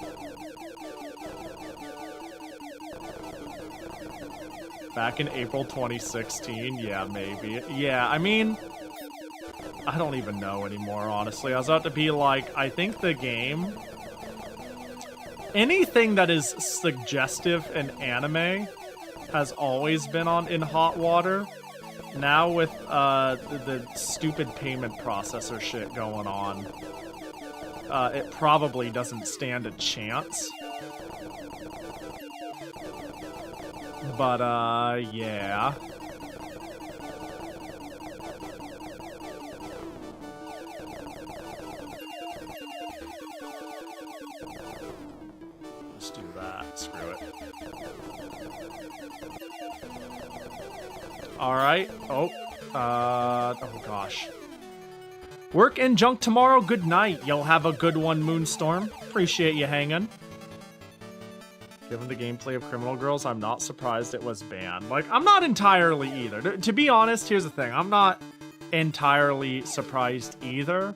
Back in April 2016? Yeah, maybe. Yeah, I mean... I don't even know anymore, honestly. I was about to be like, I think the game... Anything that is suggestive in anime has always been in hot water. Now with the stupid payment processor shit going on, it probably doesn't stand a chance. But, yeah. Let's do that. Screw it. Alright. Oh, gosh. Work and junk tomorrow. Good night. You'll have a good one, Moonstorm. Appreciate you hanging. Given the gameplay of Criminal Girls, I'm not surprised it was banned. Like, I'm not entirely either. To be honest, here's the thing. I'm not entirely surprised either.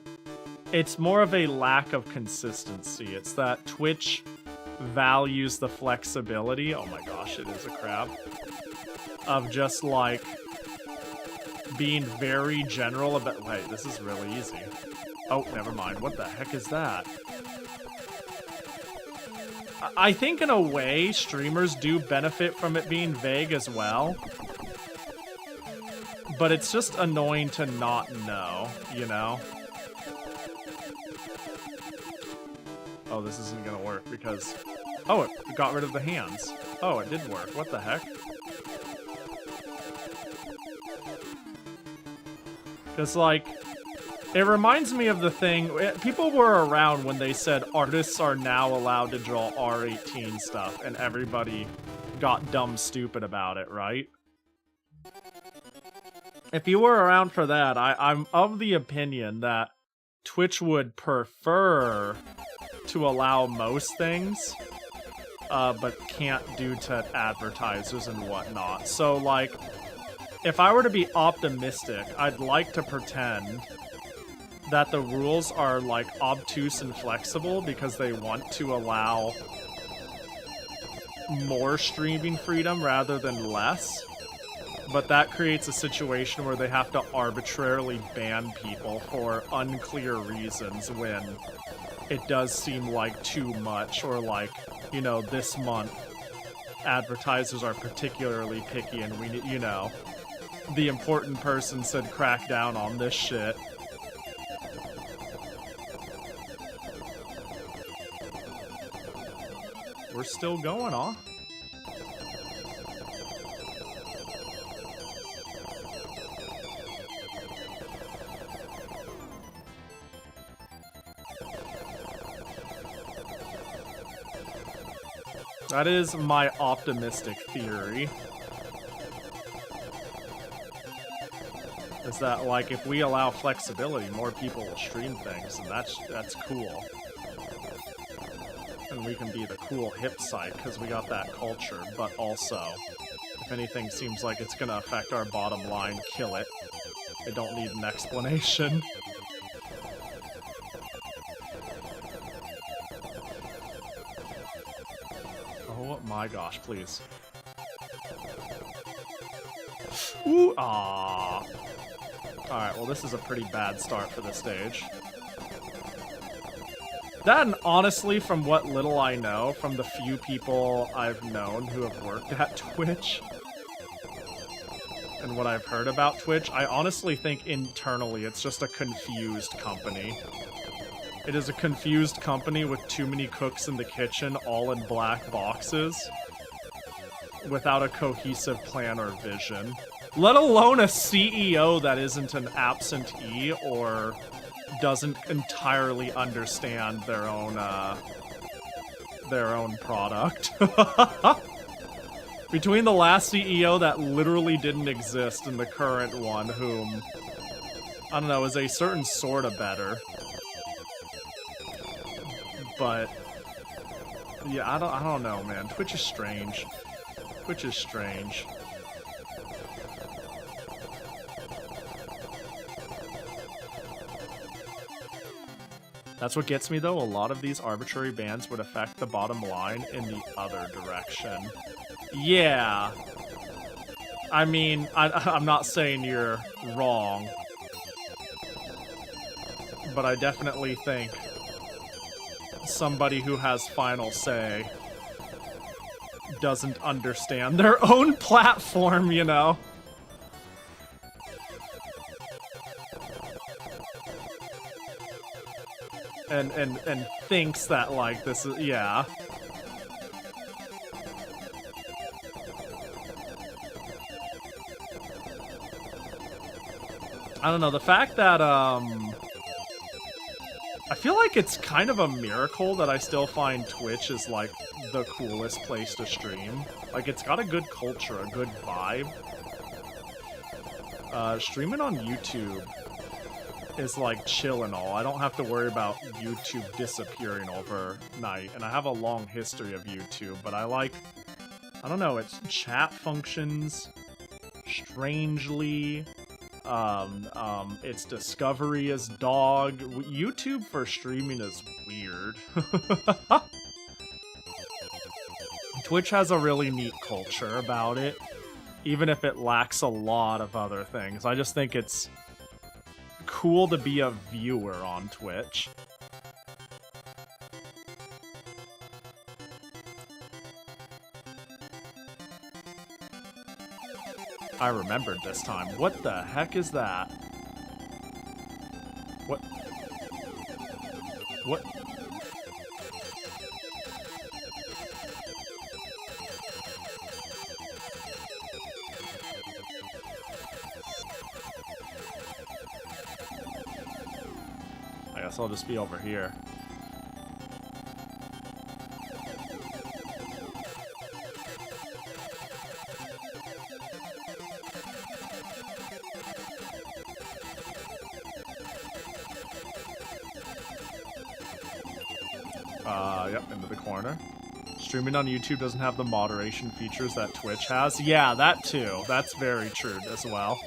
It's more of a lack of consistency. It's that Twitch values the flexibility. Oh my gosh, it is a crab. Of just, like, being very general about... Wait, this is really easy. Oh, never mind. What the heck is that? I think in a way, streamers do benefit from it being vague as well. But it's just annoying to not know, you know? Oh, this isn't gonna work because... Oh, it got rid of the hands. Oh, it did work. What the heck? Because, like... It reminds me of the thing, people were around when they said artists are now allowed to draw R18 stuff, and everybody got dumb stupid about it, right? If you were around for that, I'm of the opinion that Twitch would prefer to allow most things, but can't due to advertisers and whatnot. So, like, if I were to be optimistic, I'd like to pretend that the rules are, like, obtuse and flexible because they want to allow more streaming freedom rather than less. But that creates a situation where they have to arbitrarily ban people for unclear reasons when it does seem like too much, or like, you know, this month advertisers are particularly picky and we need, you know, the important person said crack down on this shit. We're still going, huh? That is my optimistic theory. Is that, like, if we allow flexibility, more people will stream things, and that's cool. And we can be the cool hip site because we got that culture, but also, if anything seems like it's gonna affect our bottom line, kill it. I don't need an explanation. Oh my gosh, please. Ooh, ah. Alright, well this is a pretty bad start for this stage. That, and honestly, from what little I know, from the few people I've known who have worked at Twitch, and what I've heard about Twitch, I honestly think internally it's just a confused company. It is a confused company with too many cooks in the kitchen, all in black boxes, without a cohesive plan or vision. Let alone a CEO that isn't an absentee or doesn't entirely understand their own product. Between the last CEO that literally didn't exist and the current one, whom, I don't know, is a certain sort of better. But yeah, I don't know, man. Twitch is strange. Twitch is strange. That's what gets me, though. A lot of these arbitrary bans would affect the bottom line in the other direction. Yeah. I mean, I'm not saying you're wrong. but I definitely think somebody who has final say doesn't understand their own platform, you know? And thinks that, like, this is, yeah. I don't know, the fact that, I feel like it's kind of a miracle that I still find Twitch is, like, the coolest place to stream. Like, it's got a good culture, a good vibe. Streaming on YouTube is like chill and all. I don't have to worry about YouTube disappearing overnight, and I have a long history of YouTube, but I don't know, its chat functions strangely, its discovery is dog. YouTube for streaming is weird. Twitch has a really neat culture about it, even if it lacks a lot of other things. I just think it's cool to be a viewer on Twitch. I remembered this time. What the heck is that? What? What? I guess I'll just be over here. Yep, into the corner. Streaming on YouTube doesn't have the moderation features that Twitch has. Yeah, that too. That's very true as well.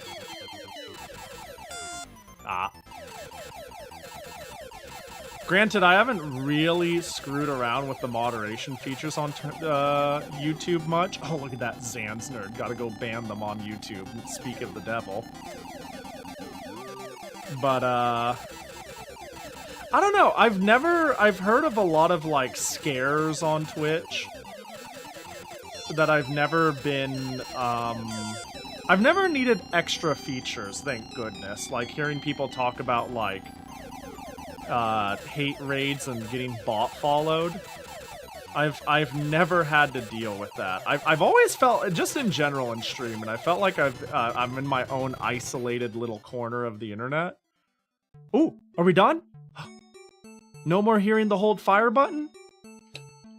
Granted, I haven't really screwed around with the moderation features on YouTube much. Oh, look at that Zans nerd. Gotta go ban them on YouTube. Speak of the devil. But, I don't know. I've heard of a lot of, like, scares on Twitch that I've never been, I've never needed extra features, thank goodness. Like, hearing people talk about, like, hate raids and getting bot followed. I've never had to deal with that. I've always felt, just in general in stream, and I felt like I'm in my own isolated little corner of the internet. Ooh, are we done? No more hearing the hold fire button?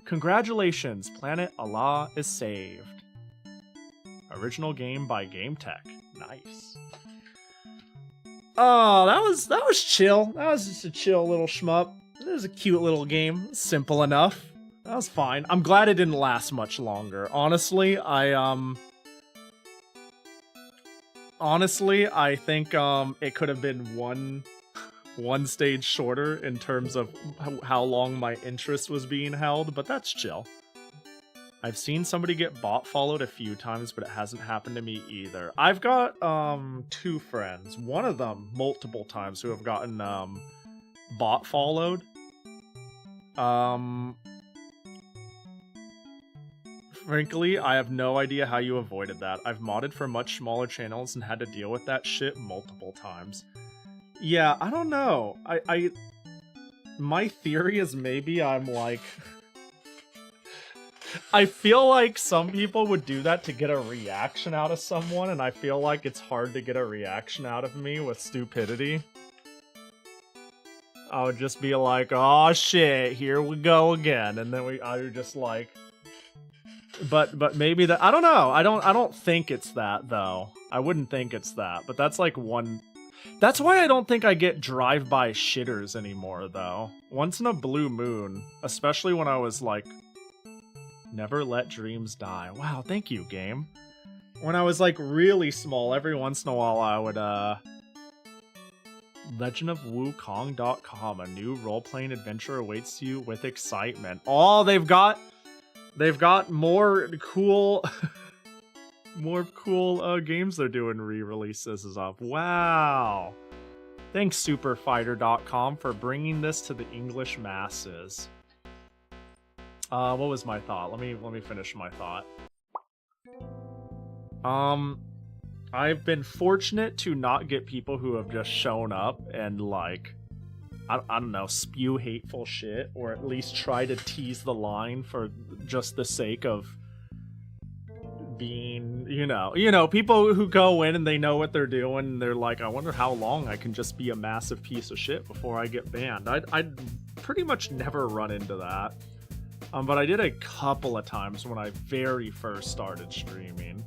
Congratulations, Planet Allah is saved. Original game by Game Tech. Nice. Oh, that was chill. That was just a chill little shmup. It was a cute little game. Simple enough. That was fine. I'm glad it didn't last much longer. Honestly, I think it could have been one stage shorter in terms of how long my interest was being held, but that's chill. I've seen somebody get bot followed a few times, but it hasn't happened to me either. I've got two friends, one of them multiple times, who have gotten bot followed. Frankly, I have no idea how you avoided that. I've modded for much smaller channels and had to deal with that shit multiple times. Yeah, I don't know. My theory is maybe I'm like... I feel like some people would do that to get a reaction out of someone, and I feel like it's hard to get a reaction out of me with stupidity. I would just be like, oh shit, here we go again, and then I would just like... But maybe that... I don't know. I don't think it's that, though. I wouldn't think it's that, but that's like one... That's why I don't think I get drive-by shitters anymore, though. Once in a blue moon, especially when I was like... Never let dreams die. Wow, thank you, game. When I was like really small, every once in a while I would, legendofwukong.com, a new role-playing adventure awaits you with excitement. Oh, they've got more cool, games they're doing re-releases of. Wow. Thanks, superfighter.com, for bringing this to the English masses. What was my thought? Let me finish my thought. I've been fortunate to not get people who have just shown up and, like, I don't know, spew hateful shit, or at least try to tease the line for just the sake of being, you know, people who go in and they know what they're doing, and they're like, I wonder how long I can just be a massive piece of shit before I get banned. I'd pretty much never run into that. But I did a couple of times when I very first started streaming.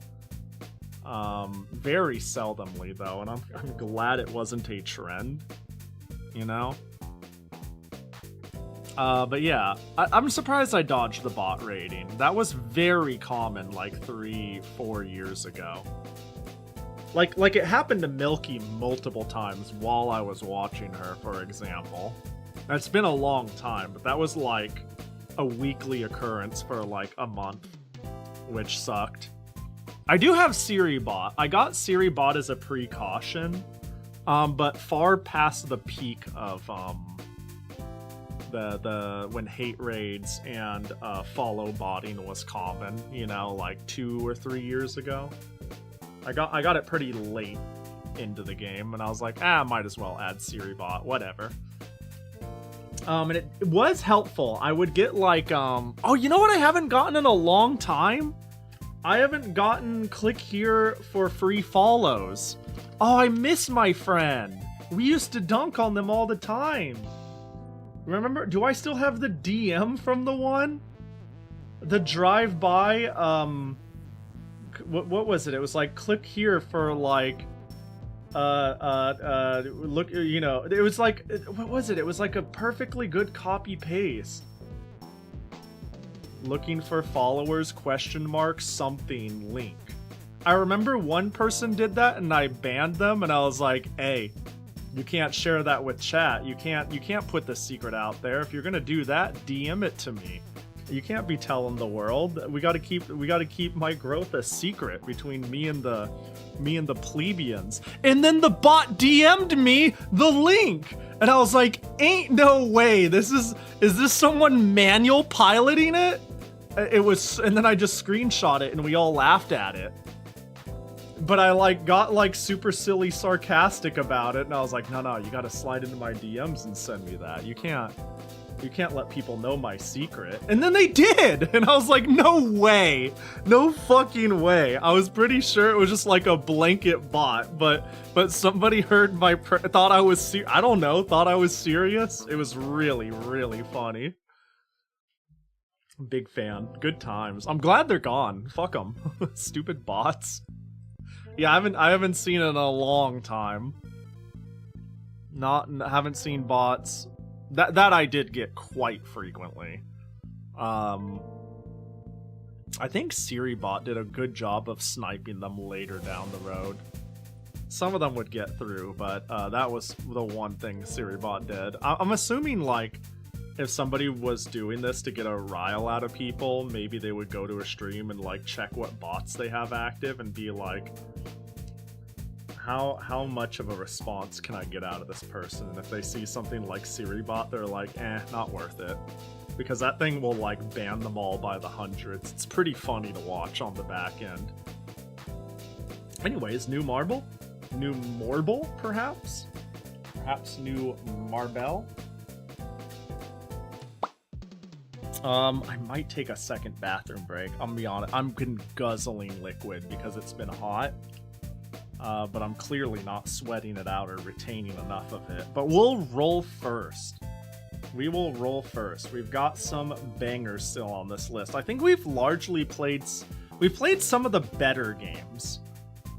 Very seldomly though, and I'm glad it wasn't a trend, you know? But yeah, I'm surprised I dodged the bot rating. That was very common like 3-4 years ago. Like it happened to Milky multiple times while I was watching her, for example. It's been a long time, but that was like a weekly occurrence for like a month, which sucked. I do have Siri bot. I got Siri bot as a precaution, but far past the peak of the when hate raids and follow botting was common, you know, like 2 or 3 years ago. I got it pretty late into the game, and I was like, might as well add Siri bot, whatever. And it was helpful. I would get like, oh, you know what I haven't gotten in a long time? I haven't gotten click here for free follows. Oh, I miss my friend. We used to dunk on them all the time. Remember, do I still have the DM from the one? The drive-by, what was it? It was like, click here for like, look, you know, it was like, what was it? It was like a perfectly good copy-paste. Looking for followers, question mark, something, link. I remember one person did that and I banned them, and I was like, hey, you can't share that with chat. You can't put the secret out there. If you're gonna do that, DM it to me. You can't be telling the world. We gotta keep my growth a secret between me and the plebeians. And then the bot DM'd me the link, and I was like, ain't no way. Is this someone manual piloting it? It was, and then I just screenshot it, and we all laughed at it. But I like got like super silly sarcastic about it, and I was like, no, you gotta slide into my DMs and send me that. You can't let people know my secret. And then they did, and I was like, no way, no fucking way. I was pretty sure it was just like a blanket bot, but somebody heard my thought I was thought I was serious. It was really, really funny. Big fan. Good times. I'm glad they're gone. Fuck them. Stupid bots. Yeah, I haven't seen it in a long time. Haven't seen bots. That I did get quite frequently. I think Siri bot did a good job of sniping them later down the road. Some of them would get through, but that was the one thing Siri bot did. I'm assuming like if somebody was doing this to get a rile out of people, maybe they would go to a stream and like check what bots they have active and be like, how much of a response can I get out of this person? And if they see something like Siri bot, they're like, not worth it. Because that thing will like ban them all by the hundreds. It's pretty funny to watch on the back end. Anyways, new marble? New marble, perhaps? Perhaps new Marbell? I might take a second bathroom break. I'm gonna be honest. I'm been guzzling liquid because it's been hot. But I'm clearly not sweating it out or retaining enough of it. But we'll roll first. We will roll first. We've got some bangers still on this list. I think we've largely played... We've played some of the better games.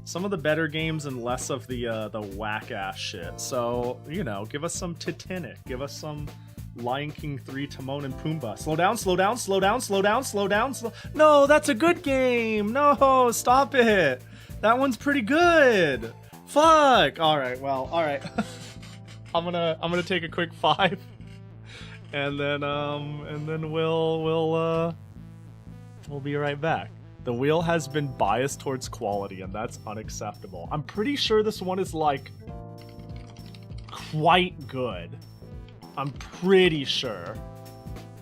Some of the better games and less of the whack-ass shit. So, you know, give us some Titanic. Give us some... Lion King 3, Timon and Pumbaa. Slow down, slow down, slow down, slow down, slow down, slow... No, that's a good game! No, stop it! That one's pretty good! Fuck! Alright, well, alright. I'm gonna take a quick 5. And then we'll be right back. The wheel has been biased towards quality, and that's unacceptable. I'm pretty sure this one is like quite good. I'm pretty sure.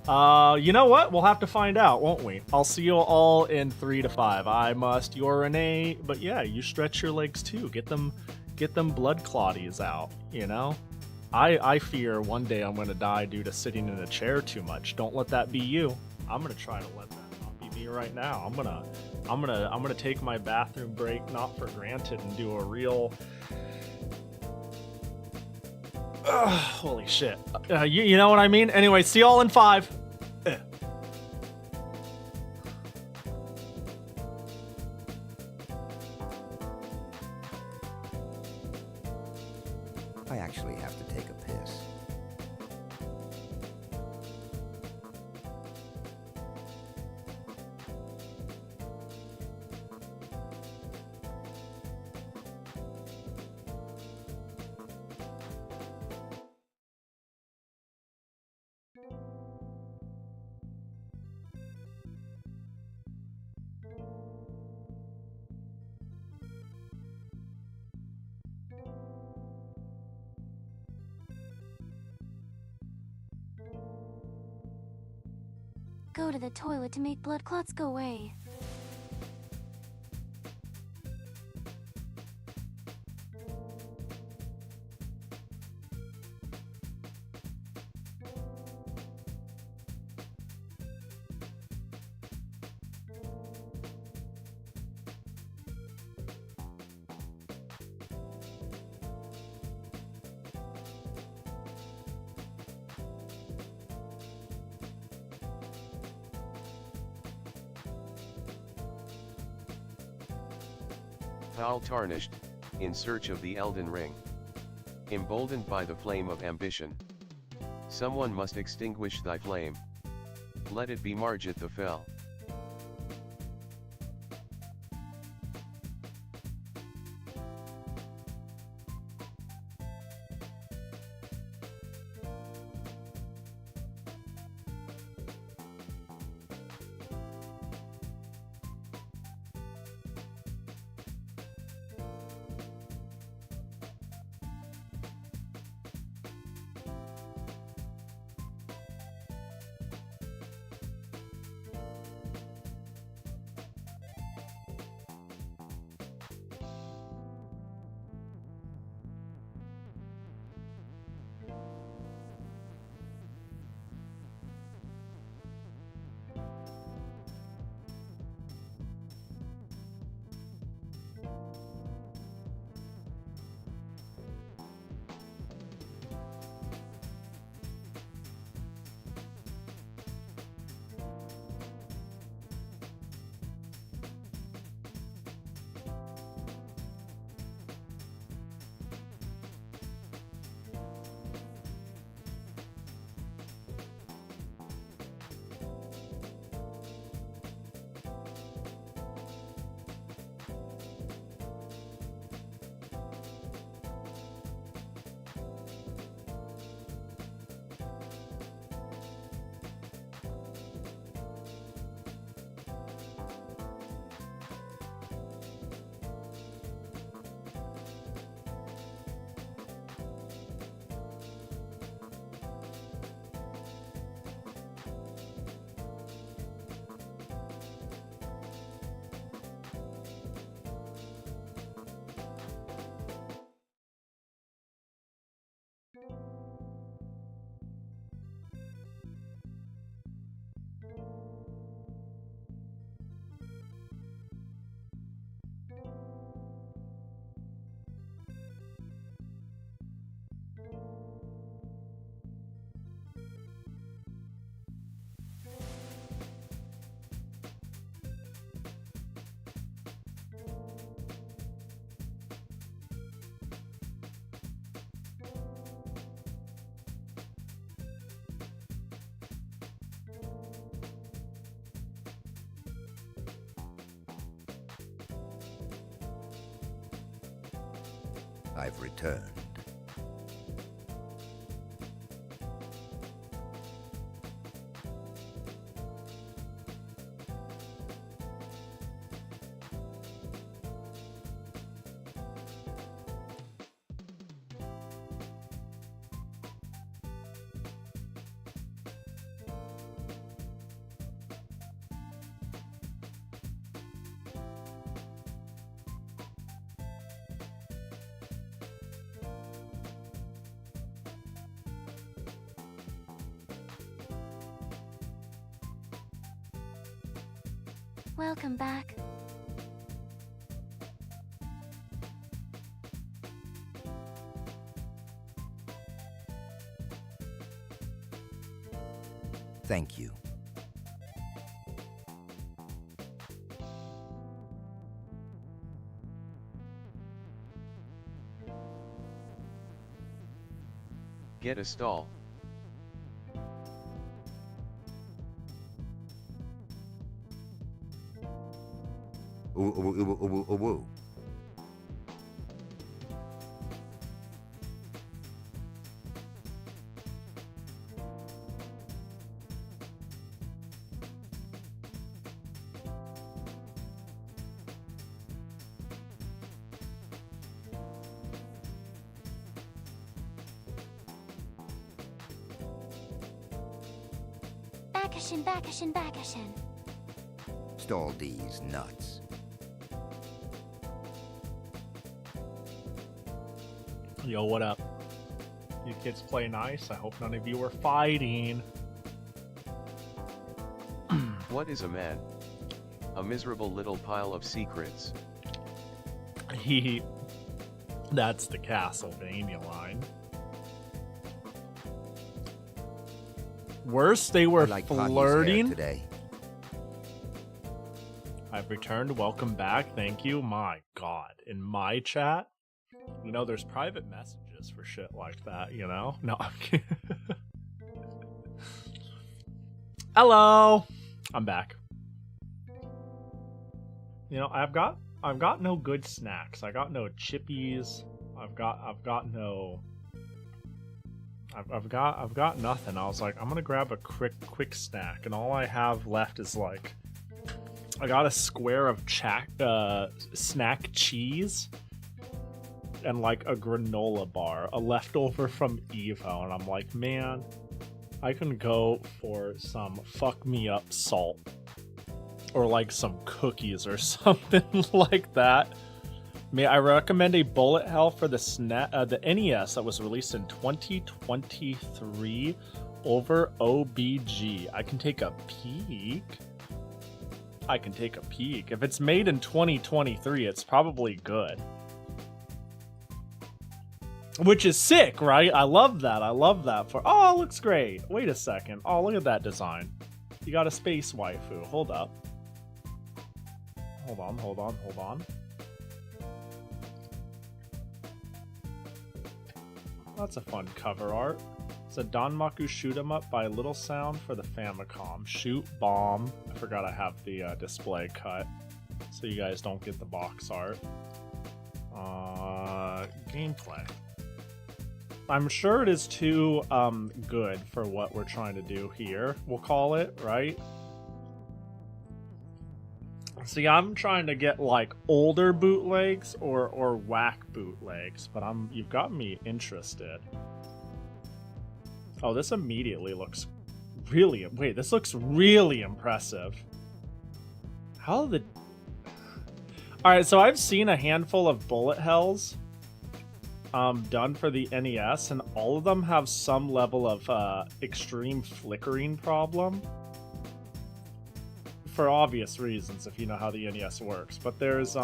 You know what? We'll have to find out, won't we? I'll see you all in 3 to 5. I must urinate, but yeah, you stretch your legs too. Get them blood clotties out, you know? I fear one day I'm gonna die due to sitting in a chair too much. Don't let that be you. I'm gonna try to let that not be me right now. I'm gonna take my bathroom break not for granted and do a real holy shit. You know what I mean? Anyway, see y'all in 5. I actually have to take a piss. Go to the toilet to make blood clots go away. Howl tarnished, in search of the Elden Ring. Emboldened by the flame of ambition. Someone must extinguish thy flame. Let it be Margit the Fell. I've returned. Welcome back. Thank you. Get a stall. Ooh. Backashin. Stall these nuts. Yo, what up? You kids play nice? I hope none of you are fighting. What is a man? A miserable little pile of secrets. That's the Castlevania line. Worse, they were I like Pahi's hair flirting. today. I've returned. Welcome back. Thank you. My God. In my chat, you know, there's private messages for shit like that, you know? No, I'm kidding. Hello. I'm back. You know, I've got no good snacks. I got no chippies. I've got nothing. I was like, I'm gonna grab a quick snack, and all I have left is like, I got a square of snack cheese and like a granola bar, a leftover from Oiivae, and I'm like, man, I can go for some fuck me up salt or like some cookies or something like that. May I recommend a bullet hell for the NES that was released in 2023 over OBG. I can take a peek. If it's made in 2023, it's probably good. Which is sick, right? I love that. Oh, it looks great. Wait a second. Oh, look at that design. You got a space waifu. Hold up. Hold on. That's a fun cover art. It's a Danmaku shoot 'em up by Little Sound for the Famicom. Shoot bomb. I forgot I have the display cut, so you guys don't get the box art. Gameplay. I'm sure it is too good for what we're trying to do here. We'll call it, right? See, I'm trying to get like older bootlegs or whack bootlegs, but you've got me interested. Oh, this immediately looks really, wait, this looks really impressive. All right, so I've seen a handful of bullet hells done for the NES, and all of them have some level of extreme flickering problem. For obvious reasons, if you know how the NES works. But there's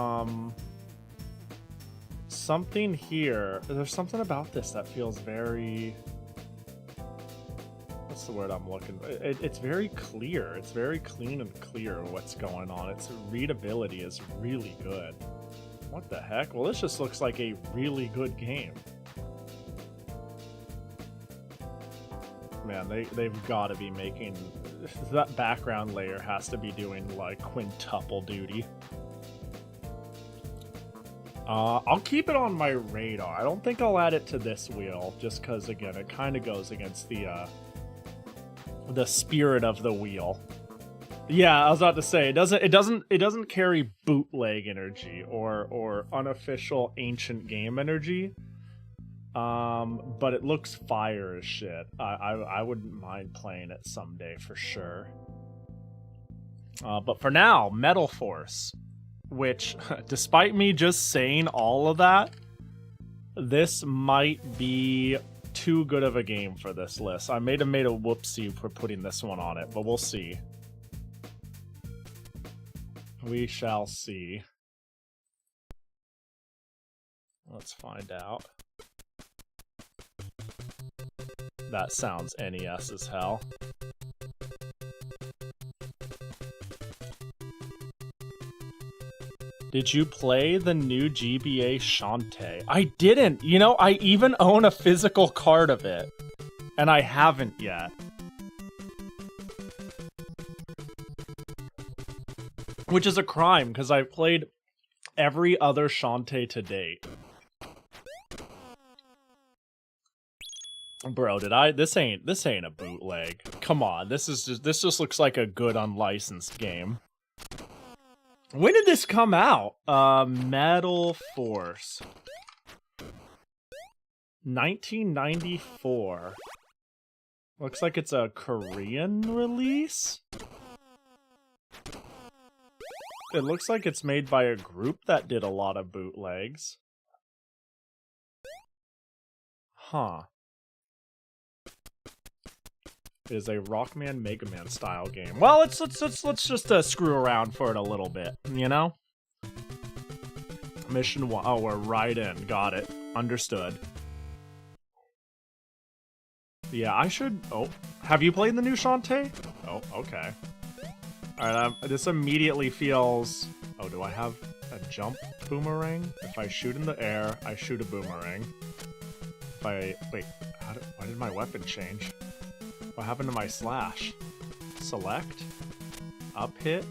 something here. There's something about this that feels very... What's the word I'm looking for? It's very clear. It's very clean and clear what's going on. Its readability is really good. What the heck? Well, this just looks like a really good game. Man, they've got to be making... That background layer has to be doing, like, quintuple duty. I'll keep it on my radar. I don't think I'll add it to this wheel, just because, again, it kind of goes against the spirit of the wheel. Yeah, I was about to say, it doesn't carry bootleg energy or unofficial ancient game energy. But it looks fire as shit. I wouldn't mind playing it someday for sure. But for now, Metal Force, which, despite me just saying all of that, this might be too good of a game for this list. I may have made a whoopsie for putting this one on it, but we'll see. We shall see. Let's find out. That sounds NES as hell. Did you play the new GBA Shantae? I didn't! You know, I even own a physical card of it. And I haven't yet. Which is a crime, because I've played every other Shantae to date. Bro, did I? This ain't a bootleg. Come on, this just looks like a good unlicensed game. When did this come out? Metal Force. 1994. Looks like it's a Korean release? It looks like it's made by a group that did a lot of bootlegs. Huh. It is a Rockman Mega Man style game. Well, let's just screw around for it a little bit, you know? Mission 1. Oh, we're right in. Got it. Understood. Yeah, I should... Oh, have you played the new Shantae? Oh, okay. Alright, this immediately feels... Oh, do I have a jump boomerang? If I shoot in the air, I shoot a boomerang. If I... Wait, why did my weapon change? What happened to my slash? Select? Up hit?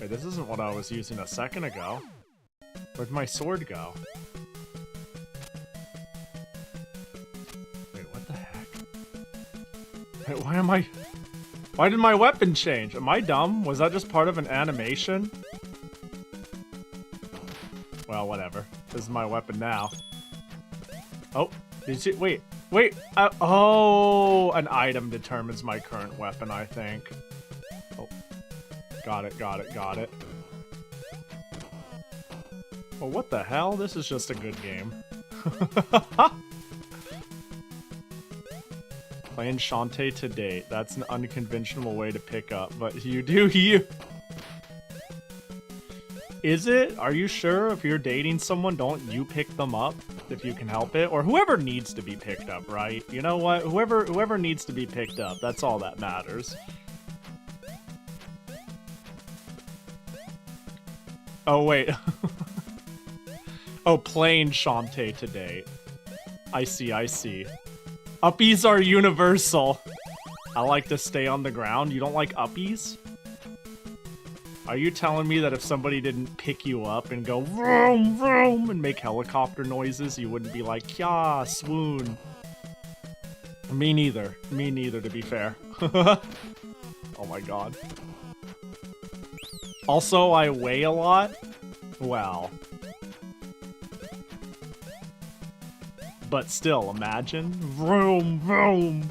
Wait, this isn't what I was using a second ago. Where'd my sword go? Wait, what the heck? Wait, why did my weapon change? Am I dumb? Was that just part of an animation? Well, whatever. This is my weapon now. Oh, did you... Wait. Oh, an item determines my current weapon, I think. Oh, got it. Well, what the hell? This is just a good game. Playing Shantae to date. That's an unconventional way to pick up, but you do you. Is it? Are you sure? If you're dating someone, don't you pick them up if you can help it? Or whoever needs to be picked up, right? You know what? Whoever needs to be picked up, that's all that matters. Oh, wait. Oh, playing Shantae to date. I see. Uppies are universal. I like to stay on the ground. You don't like uppies? Are you telling me that if somebody didn't pick you up and go vroom, vroom, and make helicopter noises, you wouldn't be like, yeah, swoon? Me neither, to be fair. Oh my god. Also, I weigh a lot. Well. But still, imagine. Vroom, vroom.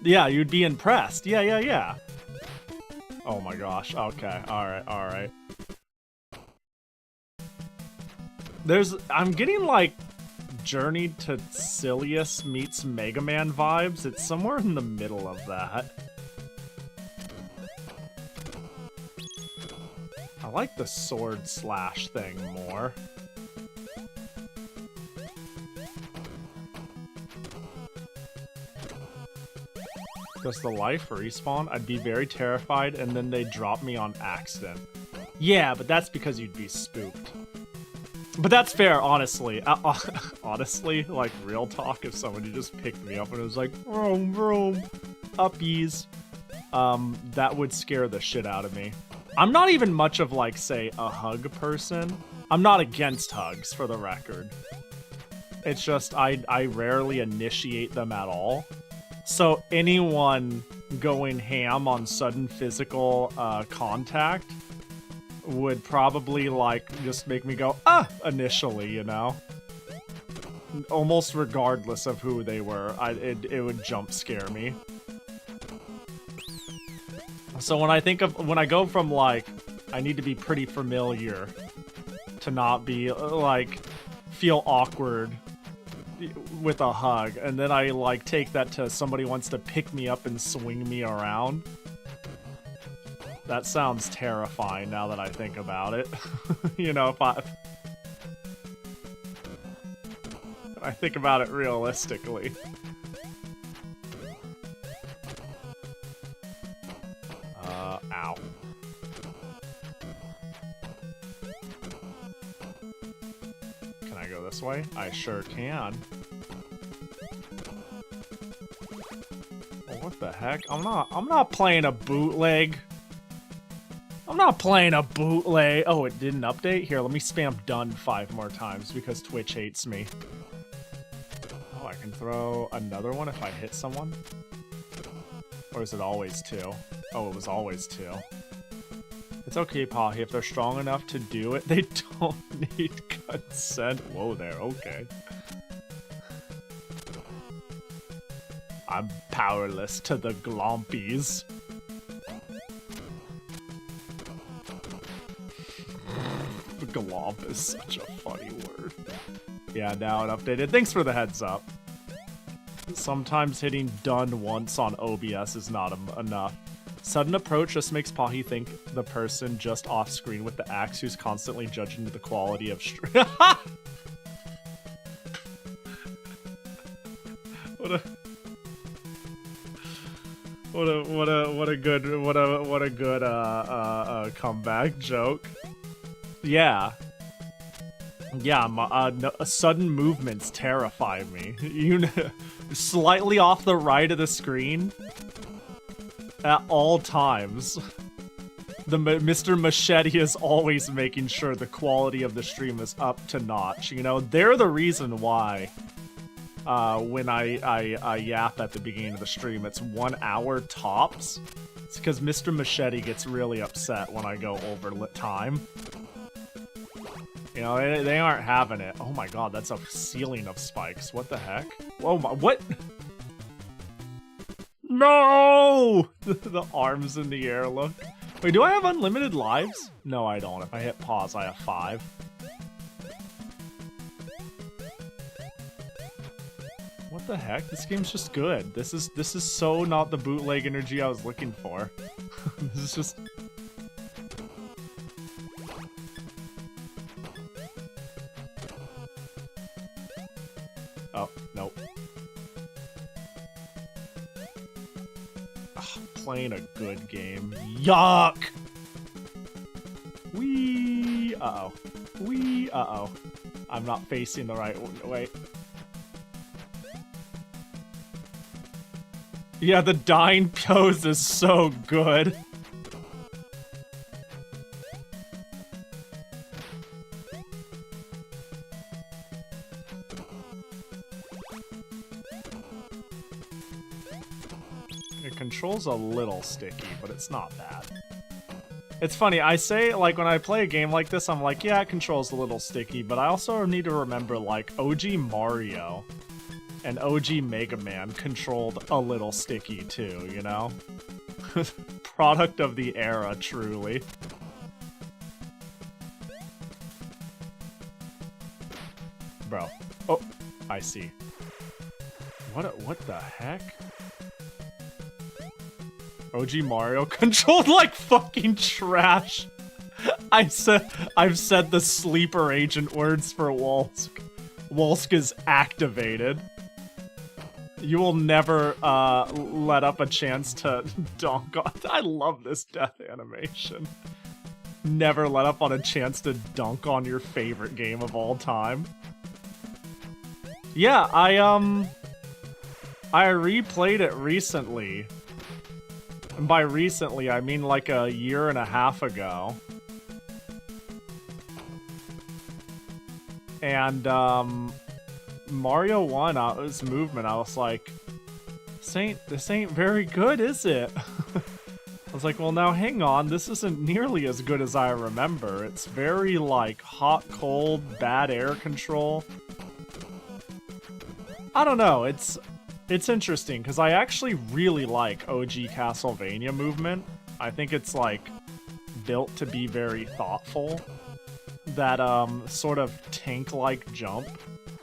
Yeah, you'd be impressed. Yeah. Oh my gosh, okay, alright. I'm getting like Journey to Silius meets Mega Man vibes. It's somewhere in the middle of that. I like the sword slash thing more. Does the life respawn? I'd be very terrified and then they'd drop me on accident. Yeah, but that's because you'd be spooked. But that's fair, honestly. Honestly, like, real talk, if somebody just picked me up and was like, vroom, vroom, uppies, that would scare the shit out of me. I'm not even much of, like, say, a hug person. I'm not against hugs, for the record. It's just, I rarely initiate them at all. So anyone going ham on sudden physical contact would probably, like, just make me go, initially, you know? Almost regardless of who they were, it would jump scare me. So when I go from, like, I need to be pretty familiar to not be, like, feel awkward with a hug, and then I, like, take that to somebody wants to pick me up and swing me around. That sounds terrifying now that I think about it. You know, if I think about it realistically. Ow. Can I go this way? I sure can. Oh, what the heck? I'm not playing a bootleg. I'm not playing a bootleg. Oh, it didn't update? Here, let me spam done 5 more times because Twitch hates me. Oh, I can throw another one if I hit someone? Or is it always 2? Oh, it was always 2. It's okay, Pahi. If they're strong enough to do it, they don't need consent. Whoa there, okay. I'm powerless to the glompies. Glomp is such a funny word. Yeah, now it updated. Thanks for the heads up. Sometimes hitting done once on OBS is not enough. Sudden approach just makes Pahi think the person just off screen with the axe who's constantly judging the quality of what a good comeback joke. Yeah. Yeah, no, sudden movements terrify me. You know, slightly off the right of the screen at all times. Mr. Machete is always making sure the quality of the stream is up to notch. You know, they're the reason why when I yap at the beginning of the stream, it's 1 hour tops. It's because Mr. Machete gets really upset when I go over time. You know, they aren't having it. Oh my god, that's a ceiling of spikes. What the heck? Oh my, what? No! The arms in the air look. Wait, do I have unlimited lives? No, I don't. If I hit pause, I have 5. What the heck? This game's just good. This is so not the bootleg energy I was looking for. This is just... Oh, nope. Ugh, playing a good game. Yuck! Wee! Uh-oh. Wee! Uh-oh. I'm not facing the right way. Yeah, the dying pose is so good. It controls a little sticky, but it's not bad. It's funny, I say, like, when I play a game like this, I'm like, yeah, it controls a little sticky, but I also need to remember, like, OG Mario and OG Mega Man controlled a little sticky too, you know? Product of the era, truly. Bro. Oh, I see. What the heck? OG Mario controlled like fucking trash. I've said the sleeper agent words for Wolsk. Wolsk is activated. You will never let up a chance to dunk on... I love this death animation. Never let up on a chance to dunk on your favorite game of all time. Yeah, I replayed it recently. And by recently, I mean like a year and a half ago. And, Mario 1, his movement, I was like, this ain't very good, is it? I was like, well, now hang on, this isn't nearly as good as I remember. It's very, like, hot, cold, bad air control. I don't know, it's interesting, because I actually really like OG Castlevania movement. I think it's, like, built to be very thoughtful. That, sort of tank-like jump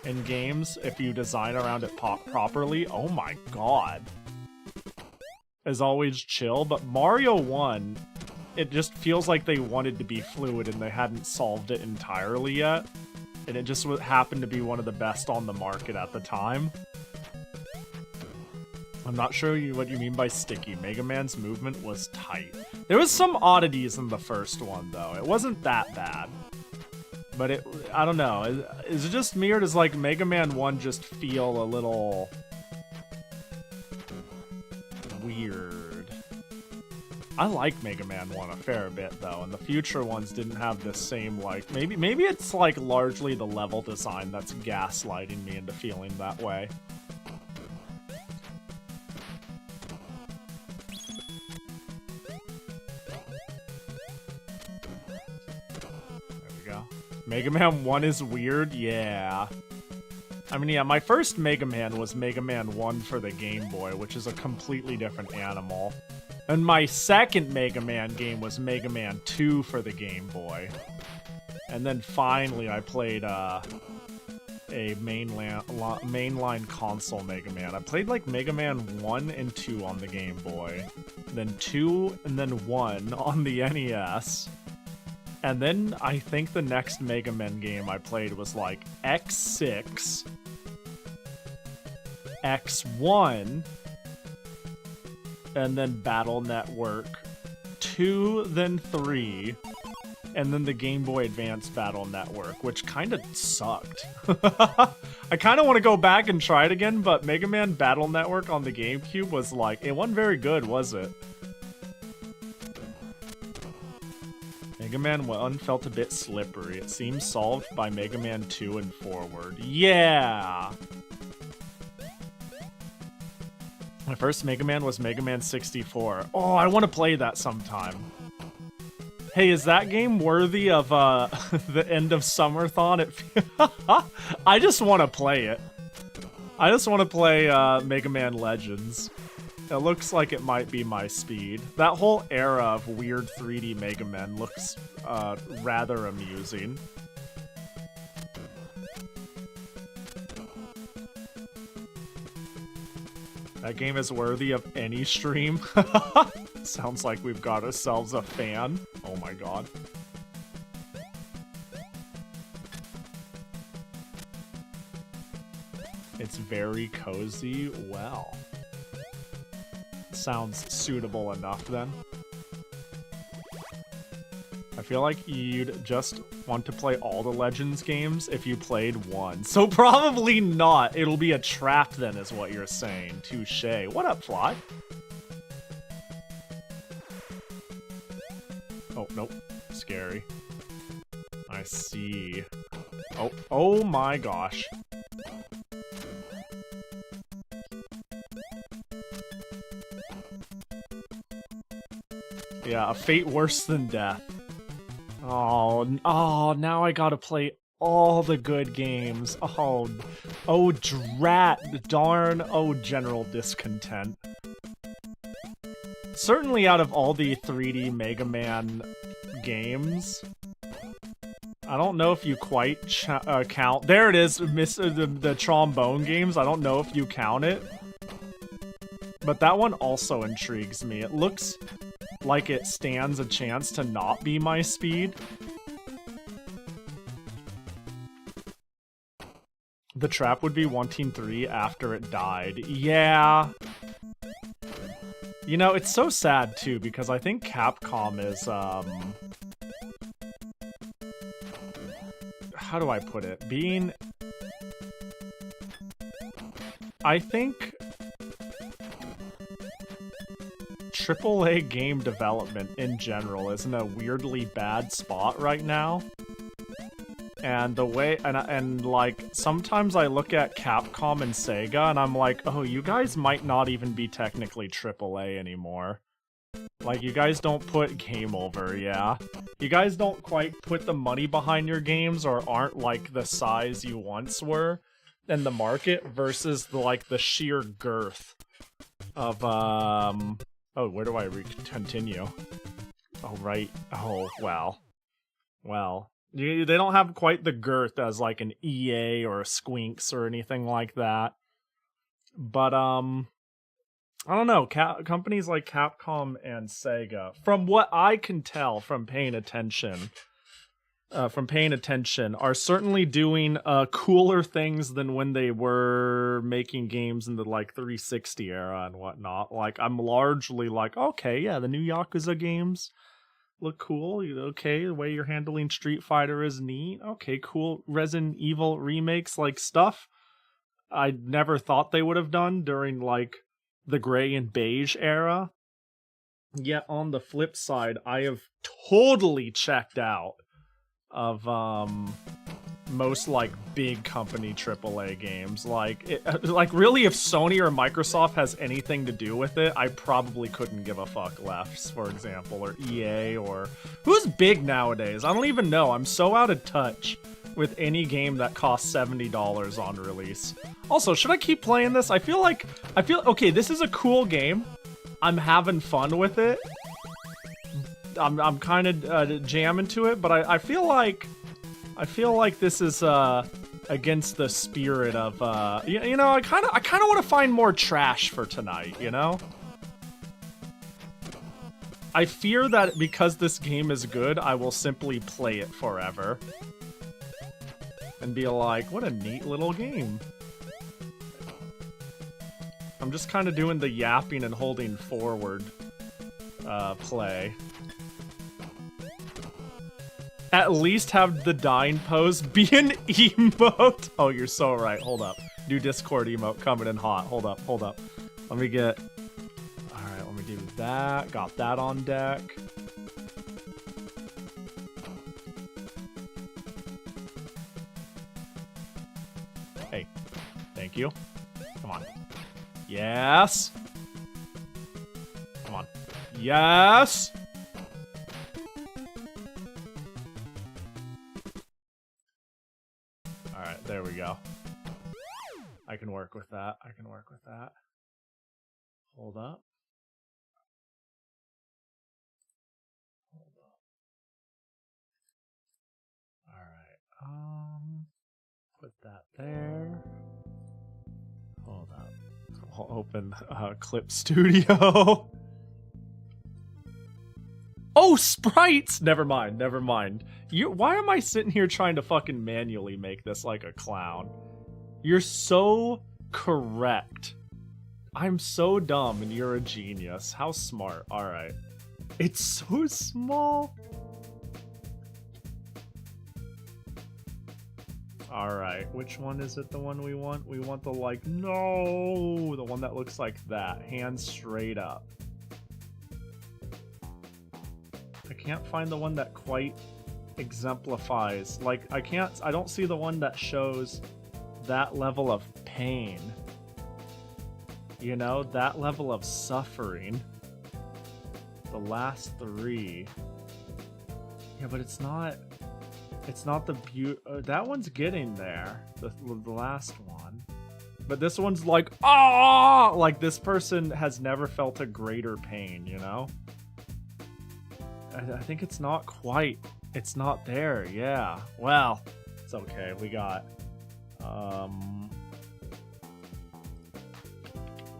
in games, if you design around it properly, oh my god, is always chill. But Mario 1 it just feels like they wanted to be fluid and they hadn't solved it entirely yet. And it just happened to be one of the best on the market at the time. I'm not sure what you mean by sticky. Mega Man's movement was tight. There was some oddities in the first one, though. It wasn't that bad. But I don't know. Is it just me, or does, like, Mega Man 1 just feel a little weird? I like Mega Man 1 a fair bit, though, and the future ones didn't have the same, like... Maybe it's, like, largely the level design that's gaslighting me into feeling that way. Mega Man 1 is weird? Yeah. I mean, yeah, my first Mega Man was Mega Man 1 for the Game Boy, which is a completely different animal. And my second Mega Man game was Mega Man 2 for the Game Boy. And then finally I played a mainline console Mega Man. I played like Mega Man 1 and 2 on the Game Boy. Then 2 and then 1 on the NES. And then I think the next Mega Man game I played was like X6, X1, and then Battle Network 2, then 3, and then the Game Boy Advance Battle Network, which kind of sucked. I kind of want to go back and try it again, but Mega Man Battle Network on the GameCube was like, it wasn't very good, was it? Mega Man 1 felt a bit slippery. It seems solved by Mega Man 2 and forward. Yeah! My first Mega Man was Mega Man 64. Oh, I want to play that sometime. Hey, is that game worthy of the end of Summerthon? I just want to play it. I just want to play Mega Man Legends. It looks like it might be my speed. That whole era of weird 3D Mega Men looks rather amusing. That game is worthy of any stream. Sounds like we've got ourselves a fan. Oh my god. It's very cozy. Well. Sounds suitable enough then. I feel like you'd just want to play all the Legends games if you played one. So probably not. It'll be a trap then is what you're saying. Touche. What up, Fly? Oh, nope. Scary. I see. Oh my gosh. Yeah, a fate worse than death. Oh, now I gotta play all the good games. Oh, drat, darn, oh, general discontent. Certainly out of all the 3D Mega Man games, I don't know if you quite count. There it is, the trombone games. I don't know if you count it. But that one also intrigues me. It looks like it stands a chance to not be my speed. The trap would be 1-3 after it died. Yeah. You know, it's so sad too, because I think Capcom is, how do I put it? I think AAA game development in general is in a weirdly bad spot right now. And the way, and like, sometimes I look at Capcom and Sega and I'm like, oh, you guys might not even be technically AAA anymore. Like, you guys don't put game over, yeah? You guys don't quite put the money behind your games or aren't like the size you once were in the market versus the sheer girth of, oh, where do I continue? Oh, right. Oh, wow. Well, they don't have quite the girth as like an EA or a Squinks or anything like that. But, I don't know, companies like Capcom and Sega, from what I can tell from paying attention, are certainly doing cooler things than when they were making games in the like 360 era and whatnot. Like, I'm largely like, okay, yeah, the new Yakuza games look cool. Okay, the way you're handling Street Fighter is neat. Okay, cool. Resident Evil remakes, like stuff I never thought they would have done during like the gray and beige era. Yet on the flip side, I have totally checked out of most like big company AAA games. Like really, if Sony or Microsoft has anything to do with it, I probably couldn't give a fuck less, for example, or EA, or who's big nowadays. I don't even know. I'm so out of touch with any game that costs $70 on release. Also, should I keep playing this? I feel okay, this is a cool game. I'm having fun with it. I'm kind of jamming to it, but I feel like this is against the spirit of you know, I kind of want to find more trash for tonight, you know? I fear that because this game is good, I will simply play it forever and be like, what a neat little game. I'm just kind of doing the yapping and holding forward play. At least have the dying pose be an emote. Oh, you're so right. Hold up. New Discord emote coming in hot. Hold up. Let me get... Alright, let me do that. Got that on deck. Hey. Thank you. Come on. Yes! Come on. Yes! Alright, there we go. I can work with that. Hold up. Alright, put that there. Hold up. I'll open Clip Studio. Oh, sprites! Never mind. Why am I sitting here trying to fucking manually make this like a clown? You're so correct. I'm so dumb and you're a genius. How smart. Alright. It's so small. Alright, which one is it, the one we want? We want the like, no! The one that looks like that. Hands straight up. I can't find the one that quite exemplifies. Like, I don't see the one that shows that level of pain. You know, that level of suffering. The last three. Yeah, but it's not the that one's getting there. The last one. But this one's like, ah! Like, this person has never felt a greater pain, you know? I think it's not quite. It's not there, yeah. Well, it's okay. We got...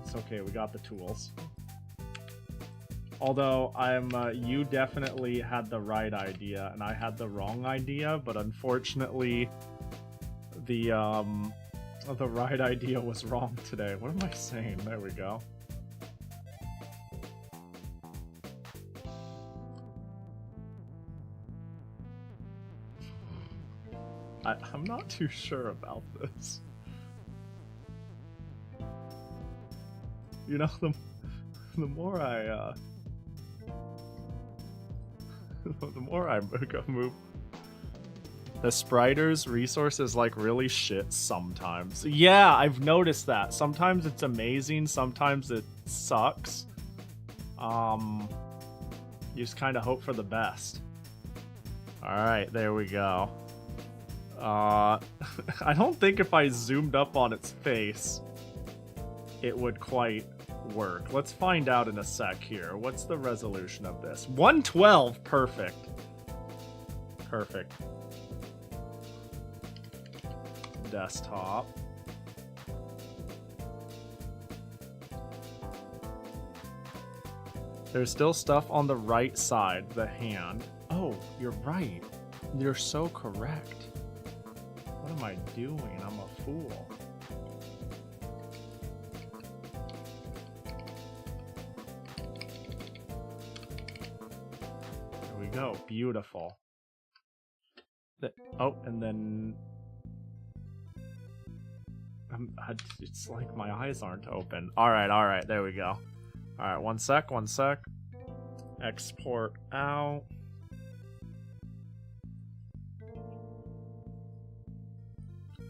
It's okay, we got the tools. Although, you definitely had the right idea, and I had the wrong idea, but unfortunately, the right idea was wrong today. What am I saying? There we go. I'm not too sure about this. You know, the more I the more I move, the spriters resources like really shit sometimes. Yeah, I've noticed that. Sometimes it's amazing, sometimes it sucks. You just kind of hope for the best. Alright, there we go. I don't think if I zoomed up on its face, it would quite work. Let's find out in a sec here. What's the resolution of this? 112, perfect. Perfect. Desktop. There's still stuff on the right side, the hand. Oh, you're right. You're so correct. What am I doing? I'm a fool. There we go. Beautiful. Oh, and then... it's like my eyes aren't open. Alright, there we go. Alright, one sec. Export out.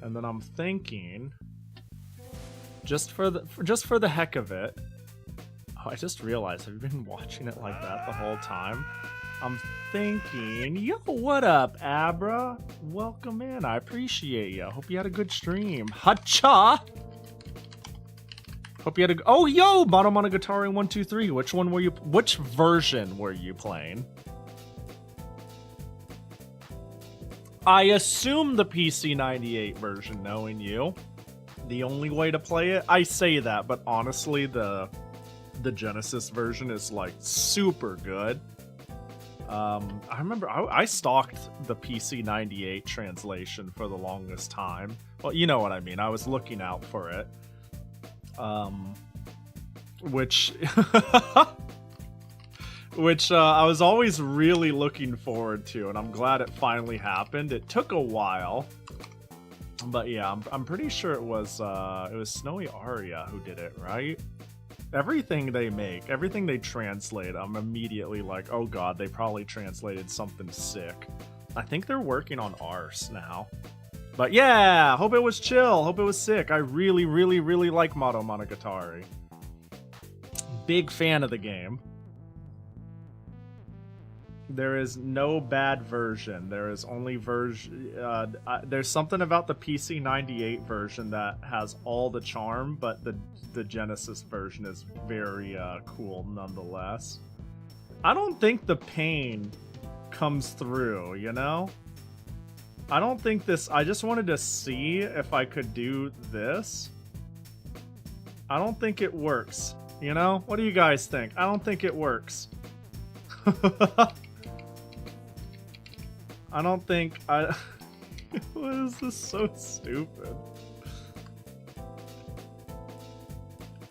And then I'm thinking, just for the heck of it. Oh, I just realized I've been watching it like that the whole time. I'm thinking, yo, what up, Abra? Welcome in. I appreciate you. Hope you had a good stream. Hacha! Hope you had a... Oh, yo! Monomonogatari 123. Which version were you playing? I assume the PC98 version, knowing you. The only way to play it? I say that, but honestly, the Genesis version is, like, super good. I remember I stalked the PC98 translation for the longest time. Well, you know what I mean. I was looking out for it. Which I was always really looking forward to, and I'm glad it finally happened. It took a while, but yeah, I'm pretty sure it was Snowy Aria who did it, right? Everything they make, everything they translate, I'm immediately like, oh god, they probably translated something sick. I think they're working on Arse now. But yeah, hope it was chill, hope it was sick. I really, really, really like Monomonogatari. Big fan of the game. There is no bad version. There is only version... there's something about the PC98 version that has all the charm, but the Genesis version is very cool nonetheless. I don't think the pain comes through, you know? I don't think this... I just wanted to see if I could do this. I don't think it works, you know? What do you guys think? I don't think it works. I don't think I... What is this so stupid?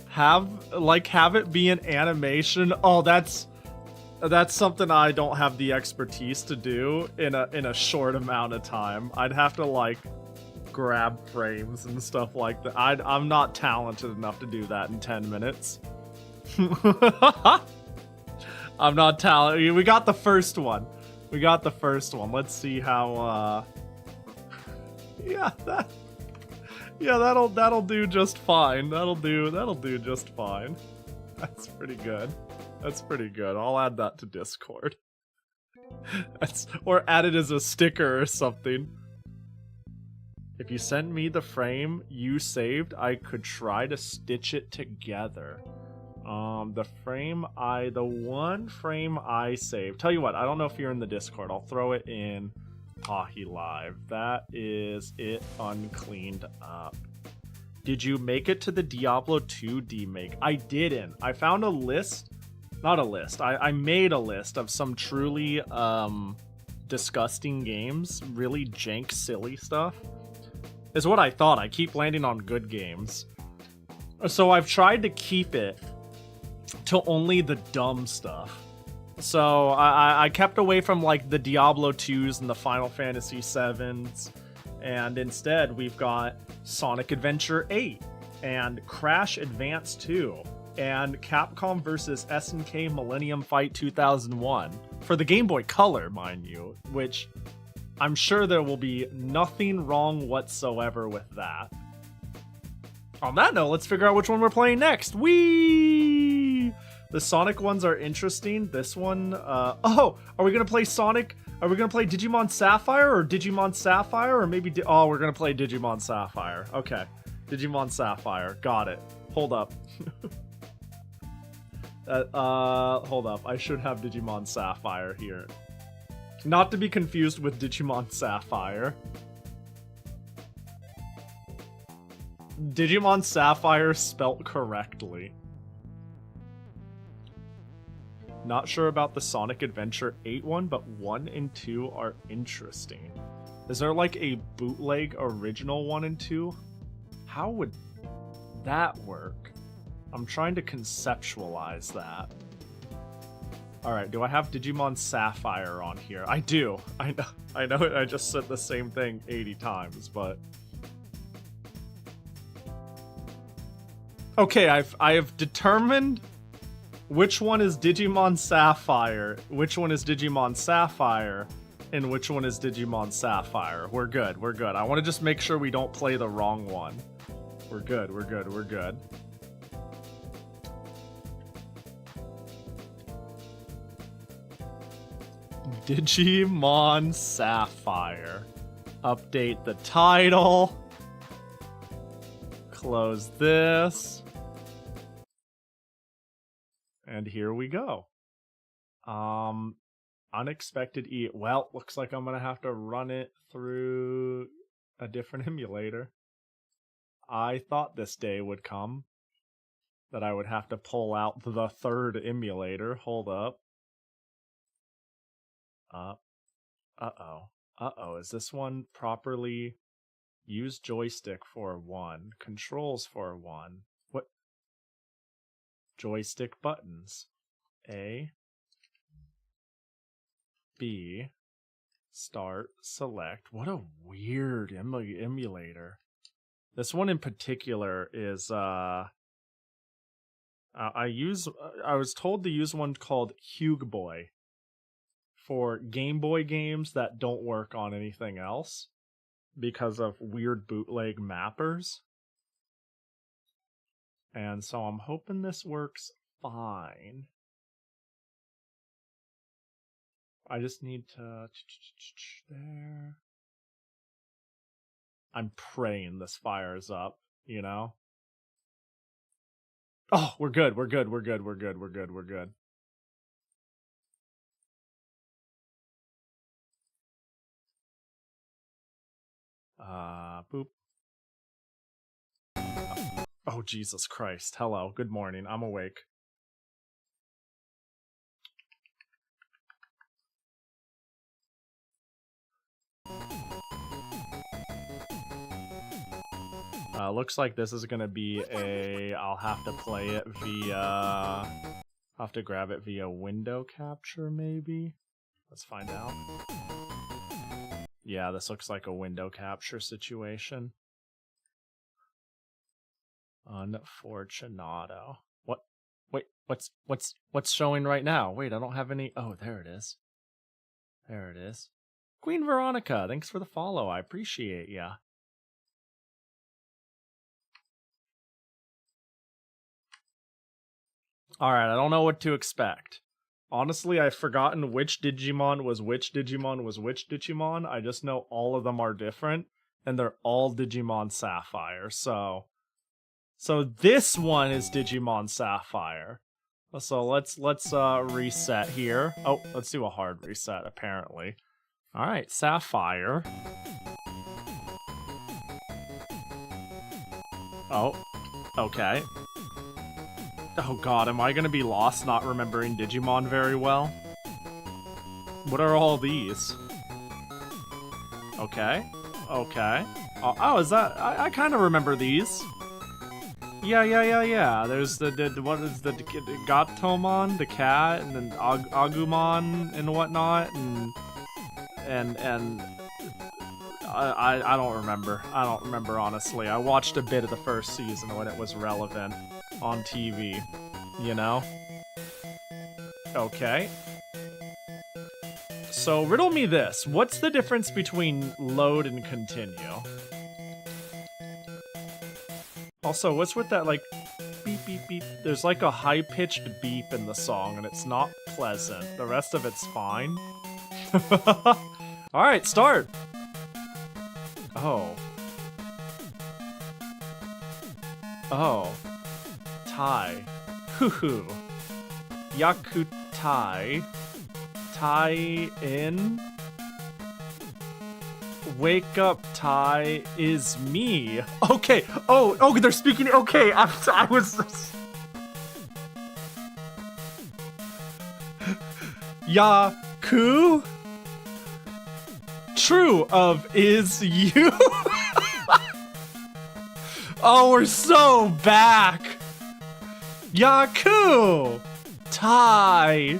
Have it be an animation? Oh, that's something I don't have the expertise to do in a short amount of time. I'd have to like grab frames and stuff like that. I'm not talented enough to do that in 10 minutes. I'm not talented. We got the first one. Let's see how that'll do just fine. That'll do just fine. That's pretty good. I'll add that to Discord. Or add it as a sticker or something. If you send me the frame you saved, I could try to stitch it together. The one frame I saved. Tell you what, I don't know if you're in the Discord. I'll throw it in Pahi Live. That is it uncleaned up. Did you make it to the Diablo 2 demake? I didn't. I found a list. Not a list. I made a list of some truly disgusting games. Really jank, silly stuff. Is what I thought. I keep landing on good games. So I've tried to keep it to only the dumb stuff. So I kept away from like the Diablo 2s and the Final Fantasy 7s, and instead we've got Sonic Adventure 8 and Crash Advance 2 and Capcom vs. SNK Millennium Fight 2001 for the Game Boy Color, mind you, which I'm sure there will be nothing wrong whatsoever with that. On that note, let's figure out which one we're playing next. Whee! The Sonic ones are interesting. This one, oh, are we gonna play Sonic? Are we gonna play Digimon Sapphire or Digimon Sapphire or maybe? Oh, we're gonna play Digimon Sapphire. Okay, Digimon Sapphire. Got it. Hold up. Hold up. I should have Digimon Sapphire here. Not to be confused with Digimon Sapphire. Digimon Sapphire spelt correctly. Not sure about the Sonic Adventure 8 one, but 1 and 2 are interesting. Is there like a bootleg original 1 and 2? How would that work? I'm trying to conceptualize that. Alright, do I have Digimon Sapphire on here? I do. I know I just said the same thing 80 times, but... Okay, I have determined which one is Digimon Sapphire, which one is Digimon Sapphire, and which one is Digimon Sapphire. We're good, we're good. I want to just make sure we don't play the wrong one. We're good, we're good, we're good. Digimon Sapphire. Update the title. Close this. And here we go. Unexpected well, looks like I'm gonna have to run it through a different emulator. I thought this day would come. That I would have to pull out the third emulator. Hold up. Uh-oh. Is this one properly... Use joystick for 1. Controls for 1. What? Joystick buttons. A. B. Start. Select. What a weird emulator. This one in particular is, I was told to use one called Huge Boy for Game Boy games that don't work on anything else because of weird bootleg mappers. And so I'm hoping this works fine. I just need to... There. I'm praying this fires up, you know? Oh, we're good, we're good, we're good, we're good, we're good, we're good. Boop. Oh, Jesus Christ. Hello, good morning, I'm awake. Looks like this is gonna be a... I'll have to play it via... I'll have to grab it via window capture, maybe? Let's find out. Yeah, this looks like a window capture situation. Unfortunato. What? Wait, what's showing right now? Wait, I don't have any... Oh, there it is. There it is. Queen Veronica, thanks for the follow. I appreciate ya. Alright, I don't know what to expect. Honestly, I've forgotten which Digimon was which Digimon was which Digimon. I just know all of them are different, and they're all Digimon Sapphire, so this one is Digimon Sapphire. So let's reset here. Oh, let's do a hard reset, apparently. Alright, Sapphire. Oh, okay. Oh god, am I gonna be lost not remembering Digimon very well? What are all these? Okay. Okay. Oh, is that... I kind of remember these. Yeah. There's the what is the Gatomon, the cat, and then Agumon and whatnot, and I don't remember. I don't remember, honestly. I watched a bit of the first season when it was relevant on TV, you know? Okay. So, riddle me this. What's the difference between load and continue? Also, what's with that, like, beep, beep, beep? There's like a high-pitched beep in the song, and it's not pleasant. The rest of it's fine. Alright, start! Oh. Oh. Tai. Hoo-hoo. Yakutai. Tai in. Wake up, Tai is me. Okay. Oh, they're speaking. Okay, I was. Yaku? True of is you? Oh, we're so back! Yaku! Tai!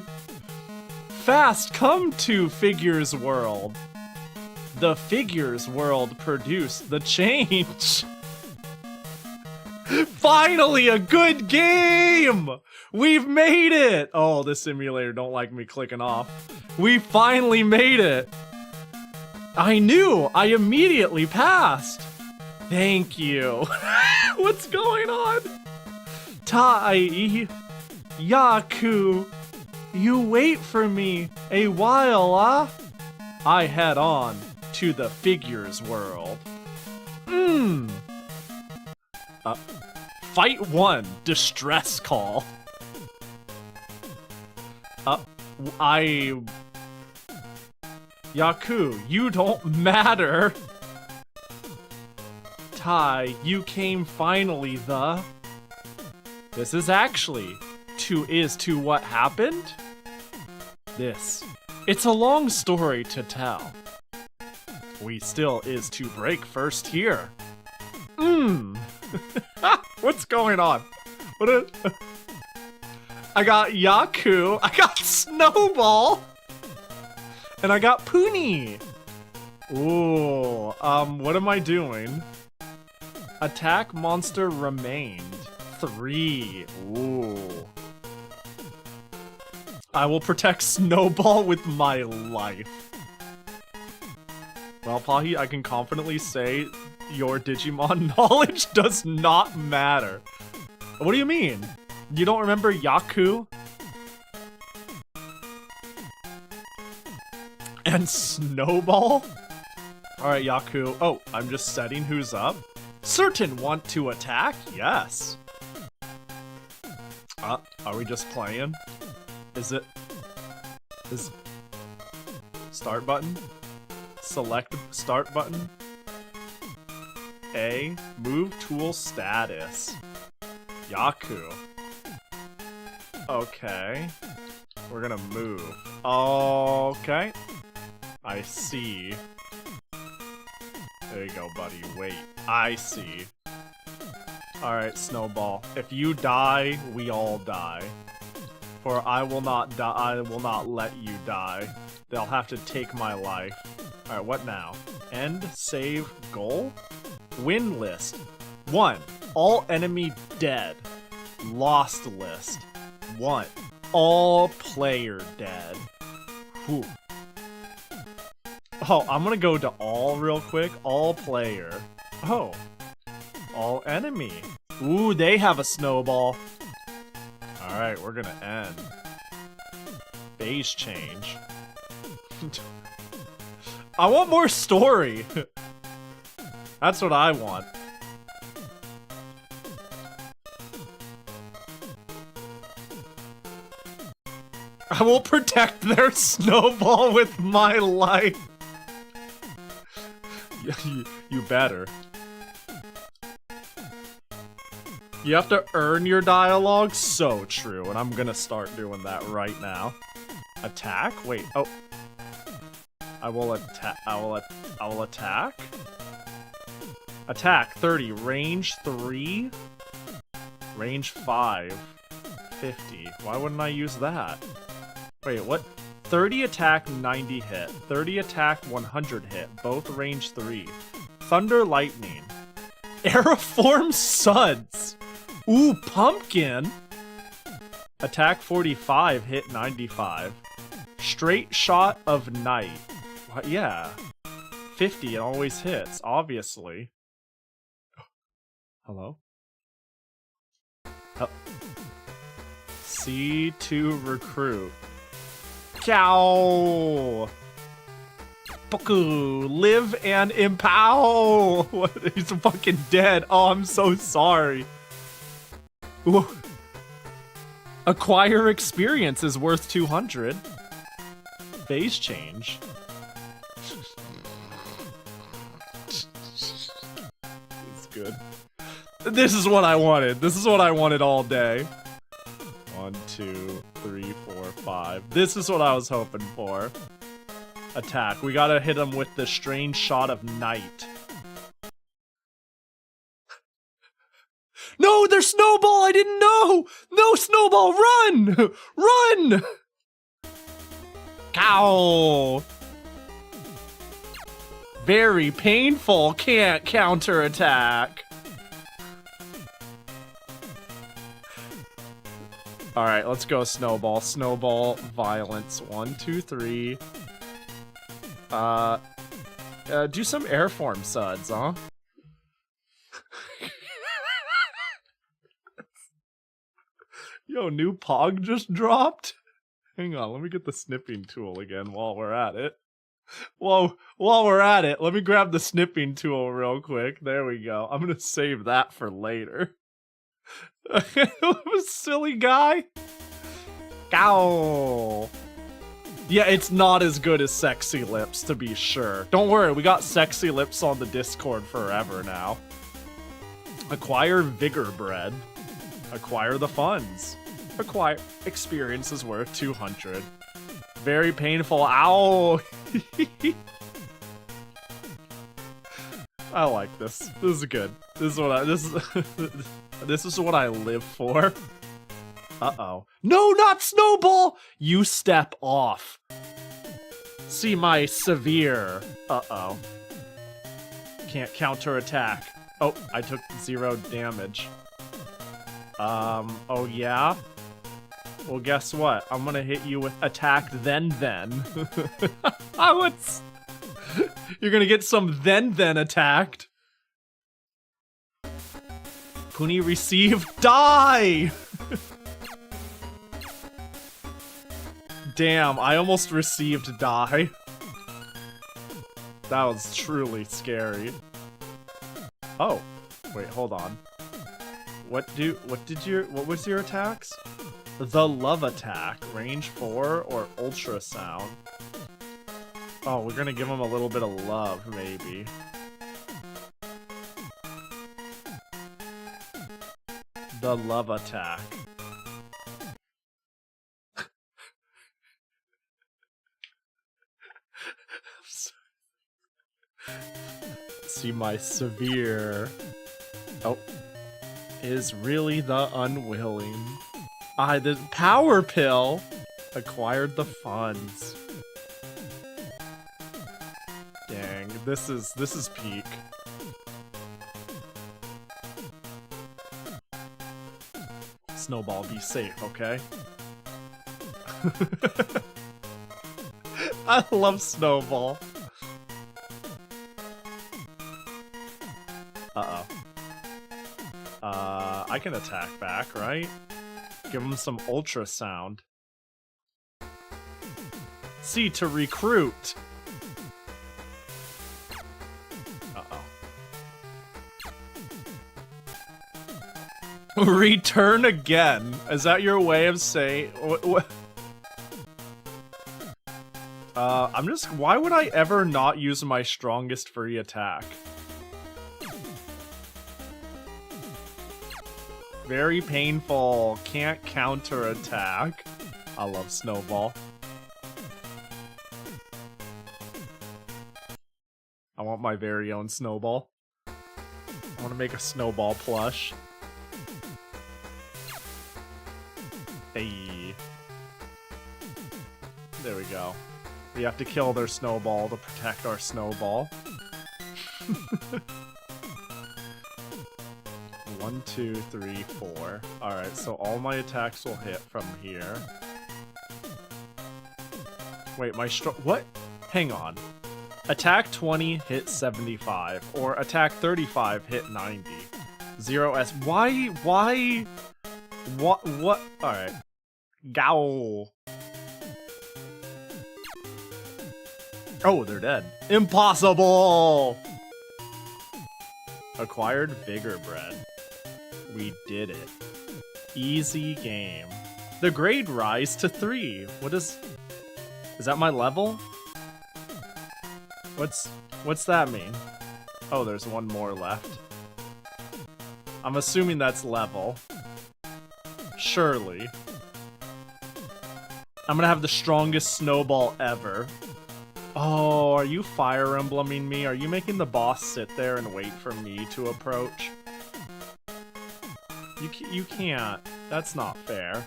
Fast come to Figures World. The Figures World produced the change. Finally, a good game! We've made it! Oh, this simulator don't like me clicking off. We finally made it! I knew! I immediately passed! Thank you. What's going on? Tai, Yaku, you wait for me a while, I head on to the Figures World. Fight 1, Distress Call. Yaku, you don't matter. Tai, you came finally, This is actually to what happened? It's a long story to tell. We still is to break first here. What's going on? I got Yaku, I got Snowball, and I got Puni. Ooh, what am I doing? Attack monster remained. 3. Ooh. I will protect Snowball with my life. Well, Pahi, I can confidently say your Digimon knowledge does not matter. What do you mean? You don't remember Yaku? And Snowball? Alright, Yaku. Oh, I'm just setting who's up. Certain want to attack? Yes. Are we just playing? Is start button? Select start button? A, move tool status. Yaku. Okay. We're gonna move. Okay. I see. There you go, buddy. Wait. I see. Alright, Snowball. If you die, we all die. For I will not die. I will not let you die. They'll have to take my life. Alright, what now? End save goal? Win list. 1. All enemy dead. Lost list. 1. All player dead. Whew. Oh, I'm gonna go to all real quick. All player. Oh. All enemy. Ooh, they have a snowball. Alright, we're gonna end. Phase change. I want more story. That's what I want. I will protect their snowball with my life. You better. You have to earn your dialogue? So true, and I'm gonna start doing that right now. Attack? Wait, oh. I will attack. I will attack? Attack 30, range 3, range 5, 50. Why wouldn't I use that? Wait, what? 30 attack, 90 hit. 30 attack, 100 hit. Both range 3. Thunder, lightning. Aeriform Suds. Ooh, pumpkin. Attack 45, hit 95. Straight shot of night. What? Yeah. 50, it always hits, obviously. Hello? Oh. C2 recruit. Cow. Boku, live and empower. What? He's fucking dead. Oh, I'm so sorry. Ooh. Acquire experience is worth 200. Phase change. It's good. This is what I wanted. This is what I wanted all day. 1, 2, 3, 4, 5. This is what I was hoping for. Attack. We gotta hit him with the strange shot of night. No, there's Snowball! I didn't know! No, Snowball, run! Run! Cow! Very painful, can't counterattack. Alright, let's go Snowball. Snowball, violence. 1, 2, 3. Do some airform suds, huh? Yo, new Pog just dropped? Hang on, let me get the snipping tool again while we're at it. Whoa, while we're at it, let me grab the snipping tool real quick. There we go. I'm gonna save that for later. Silly guy. Cow. Yeah, it's not as good as Sexy Lips, to be sure. Don't worry, we got Sexy Lips on the Discord forever now. Acquire Vigor Bread. Acquire the funds. Acquire experience is worth 200. Very painful. Ow! I like this. This is good. This is what I this is what I live for. Uh-oh. No, not Snowball! You step off. See my severe. Uh-oh. Can't counterattack. Oh, I took 0 damage. Oh yeah? Well, guess what? I'm gonna hit you with attack then. You're gonna get some then attacked. Puni receive, die! Damn, I almost received die. That was truly scary. Oh, wait, hold on. What was your attacks? The love attack, range 4 or ultrasound. Oh, we're gonna give him a little bit of love, maybe. The love attack. See my severe. Oh. Is really the unwilling. The power pill acquired the funds. Dang, this is peak. Snowball, be safe, okay? I love Snowball. Uh-oh. I can attack back, right? Give him some ultrasound. C to recruit. Uh-oh. Return again. Is that your way of saying... I'm just... Why would I ever not use my strongest free attack? Very painful. Can't counterattack. I love Snowball. I want my very own Snowball. I want to make a Snowball plush. Hey. There we go. We have to kill their Snowball to protect our Snowball. 1, 2, 3, 4. Alright, so all my attacks will hit from here. Wait, what? Hang on. Attack 20, hit 75. Or attack 35, hit 90. 0S. Why? What? Alright. Gow. Oh, they're dead. Impossible! Acquired Vigor Bread. We did it. Easy game. The grade rise to 3. What is that my level? What's that mean? Oh, there's one more left. I'm assuming that's level. Surely. I'm gonna have the strongest snowball ever. Oh, are you Fire Embleming me? Are you making the boss sit there and wait for me to approach? You can't. That's not fair.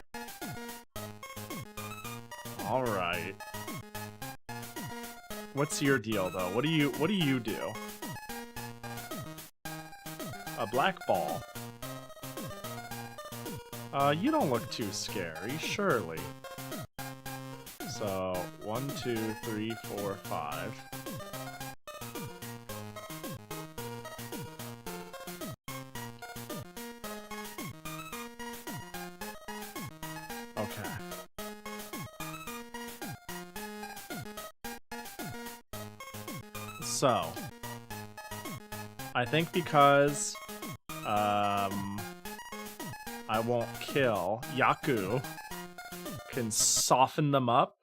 Alright. What's your deal, though? What do you do? A black ball. You don't look too scary, surely. So, 1, 2, 3, 4, 5. Okay. So, I think because, I won't kill, Yaku can soften them up.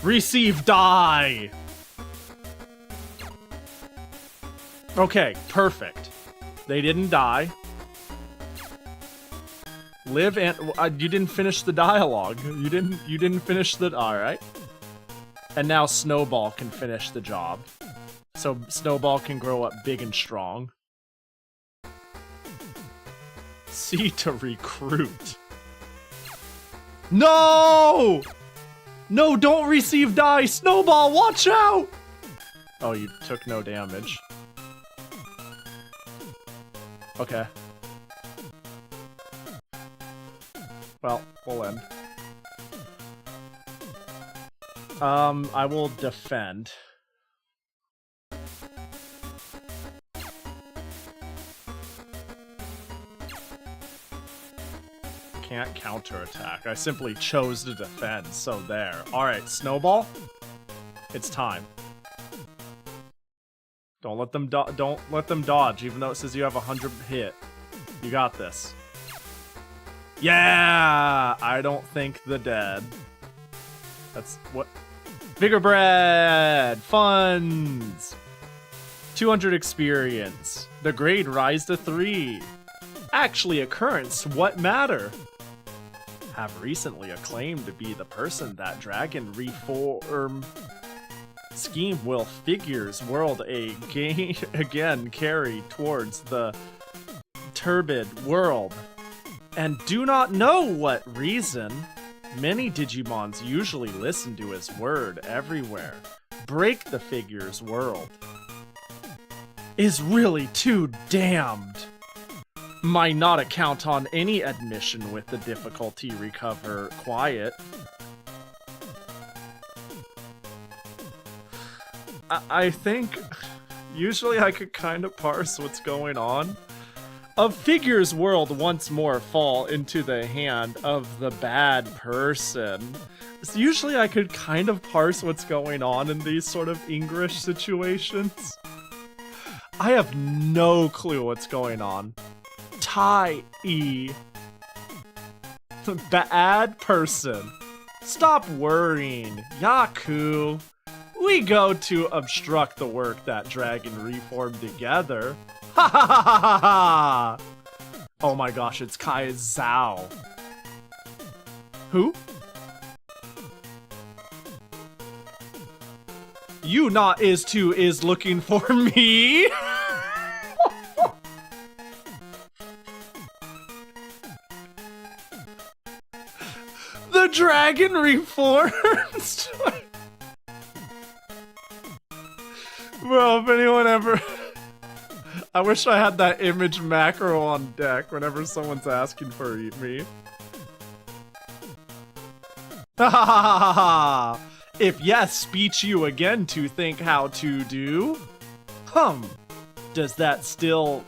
Receive die! Okay, perfect. They didn't die. Live and you didn't finish the dialogue. You didn't finish the alright. And now Snowball can finish the job. So Snowball can grow up big and strong. C to recruit. No! No, don't receive die! Snowball, watch out! Oh, you took no damage. Okay. Well, we'll end. I will defend. Can't counterattack. I simply chose to defend, so there. Alright, Snowball. It's time. Don't let them dodge, even though it says you have 100 hit. You got this. Yeah! I don't think the dead. That's what... Bigger bread! Funds! 200 experience. The grade rise to 3. Actually occurrence, what matter? Have recently acclaimed to be the person that Dragon Reform scheme will figures world again carry towards the turbid world. And do not know what reason. Many Digimons usually listen to his word everywhere. Break the figure's world. Is really too damned. Might not account on any admission with the difficulty recover quiet. I think usually I could kind of parse what's going on. A figure's world once more fall into the hand of the bad person. So usually I could kind of parse what's going on in these sort of English situations. I have no clue what's going on. Tai-e. Bad person. Stop worrying, Yaku. We go to obstruct the work that Dragon reformed together. Ha ha ha ha ha! Oh my gosh, it's Kai Zhao. Who? You not is looking for me? The dragon reforms? Bro, if anyone ever... I wish I had that image macro on deck whenever someone's asking for me. Ha ha ha ha ha! If yes, speech you again to think how to do. Does that still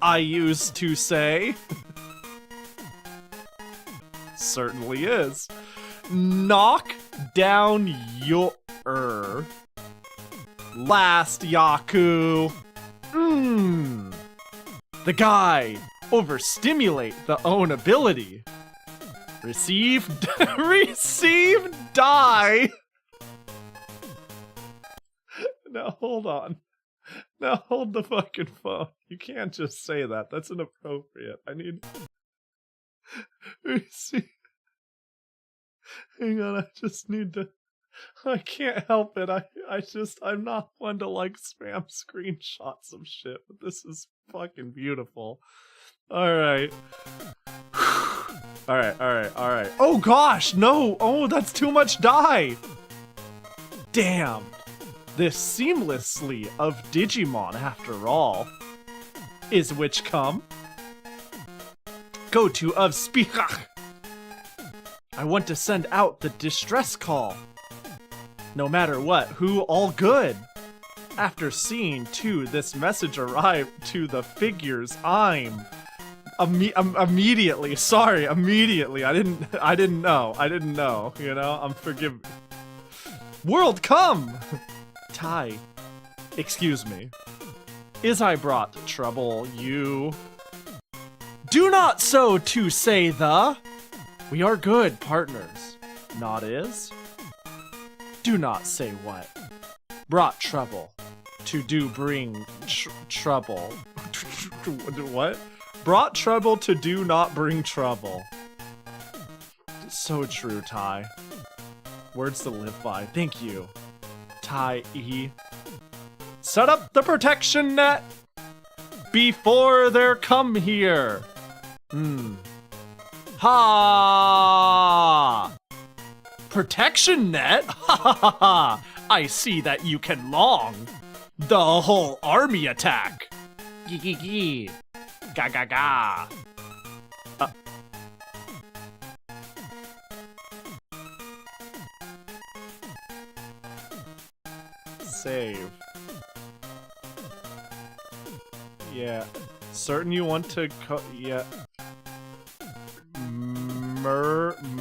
I used to say? Certainly is. Knock down your last Yaku. The guy overstimulate the own ability. Receive die. Now hold on. Now hold the fucking phone. You can't just say that. That's inappropriate. I need receive Hang on, I just need to. I can't help it. I'm not one to like spam screenshots of shit, but this is fucking beautiful. Alright. Alright. Oh gosh, no! Oh, that's too much dye! Damn. This seamlessly of Digimon after all. Is which come? Go to of Spichach. I want to send out the distress call. No matter what, who, all good. After seeing, too, this message arrive to the figures, I'm... immediately, sorry, immediately, I didn't know, you know, I'm forgiven. World, come! Tai, excuse me. Is I brought trouble you? Do not so to say the... We are good partners, not is? Do not say what. Brought trouble. To do bring trouble. What? Brought trouble to do not bring trouble. So true, Tai. Words to live by. Thank you. Tai E. Set up the protection net before they're come here. Ha! Protection net? Ha ha ha ha! I see that you can long. The whole army attack. Gee gee gee. Ga ga ga. Save. Yeah. Certain you want to yeah.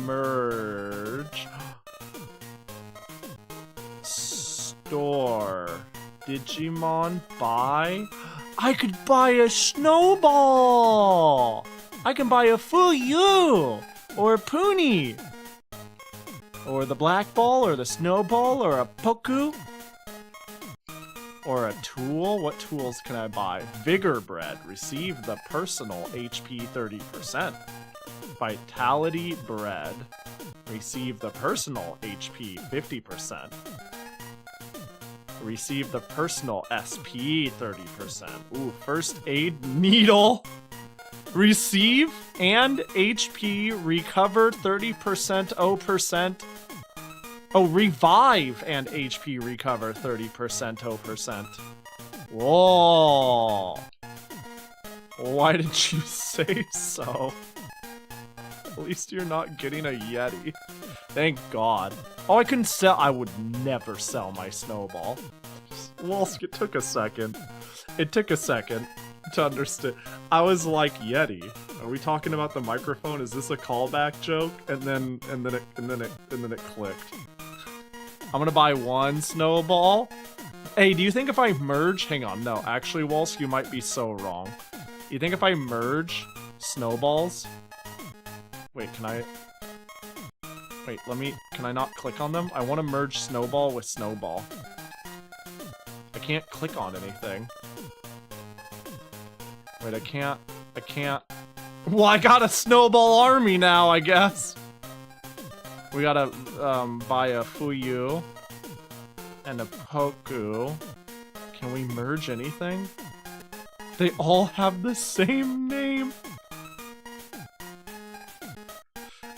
Merge. Store. Digimon buy? I could buy a snowball! I can buy a Fuyu! Or a Puni! Or the black ball, or the snowball, or a Poku? Or a tool? What tools can I buy? Vigor bread. Receive the personal HP 30%. Vitality bread. Receive the personal HP 50%. Receive the personal SP 30%. Ooh, first aid needle. Receive and HP recover 30% 0%. Oh, revive and HP recover 30% 0%. Whoa. Why didn't you say so? At least you're not getting a Yeti. Thank God. Oh, I couldn't sell. I would never sell my snowball. Well, it took a second. It took a second to understand. I was like, Yeti. Are we talking about the microphone? Is this a callback joke? And then it clicked. I'm gonna buy one snowball. Hey, do you think if I merge? Hang on, no. Actually, Walsk, you might be so wrong. You think if I merge snowballs? Wait, can I? Wait, can I not click on them? I want to merge Snowball with Snowball. I can't click on anything. Wait, I can't. Well, I got a Snowball army now, I guess. We gotta, buy a Fuyu. And a Poku. Can we merge anything? They all have the same name.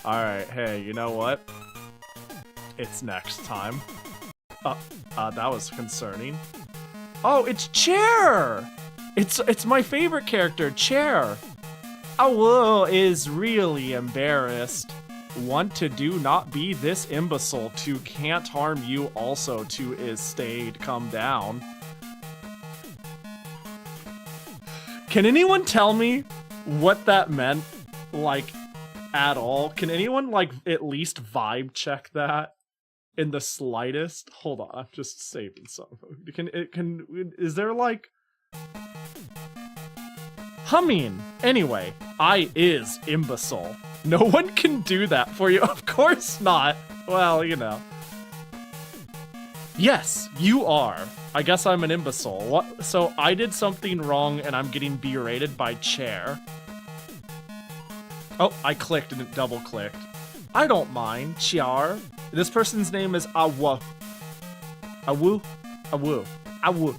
Alright, hey, you know what? It's next time. That was concerning. Oh, it's Chair! It's my favorite character, Chair. Owl is really embarrassed. Want to do not be this imbecile to can't harm you also to is stayed come down. Can anyone tell me what that meant? Like, at all? Can anyone, like, at least vibe check that in the slightest? Hold on, I'm just saving some. Is there, like... Humming! Anyway, I is imbecile. No one can do that for you. Of course not. Well, you know. Yes, you are. I guess I'm an imbecile. What? So I did something wrong and I'm getting berated by Chair. Oh, I clicked and it double clicked. I don't mind, Chiar. This person's name is Awa. Awu? Awu. Awu.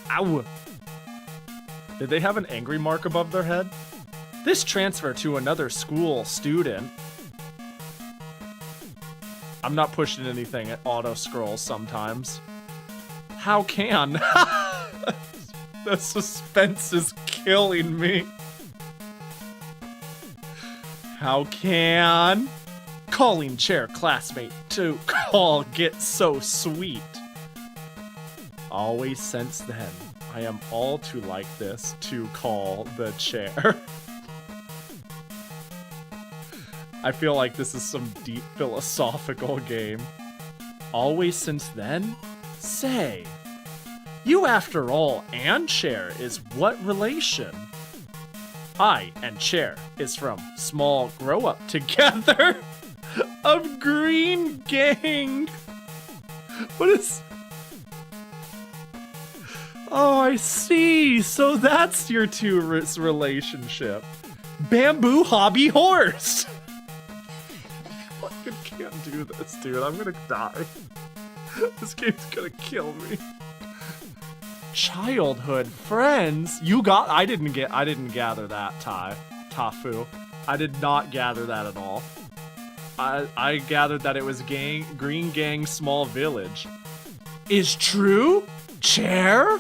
Awu. Did they have an angry mark above their head? This transfer to another school student. I'm not pushing anything, it auto-scrolls sometimes. How can? The suspense is killing me. How can? Calling chair classmate to call get so sweet. Always since then, I am all too like this to call the chair. I feel like this is some deep philosophical game. Always since then? Say, you after all and chair is what relation? I and chair is from small grow up together of green gang. What is... Oh, I see. So that's your two relationship. Bamboo hobby horse. I fucking can't do this, dude. I'm gonna die. This game's gonna kill me. Childhood friends. You got. I didn't gather that, Tafu. I did not gather that at all. I gathered that it was Green Gang Small Village. Is true? Chair?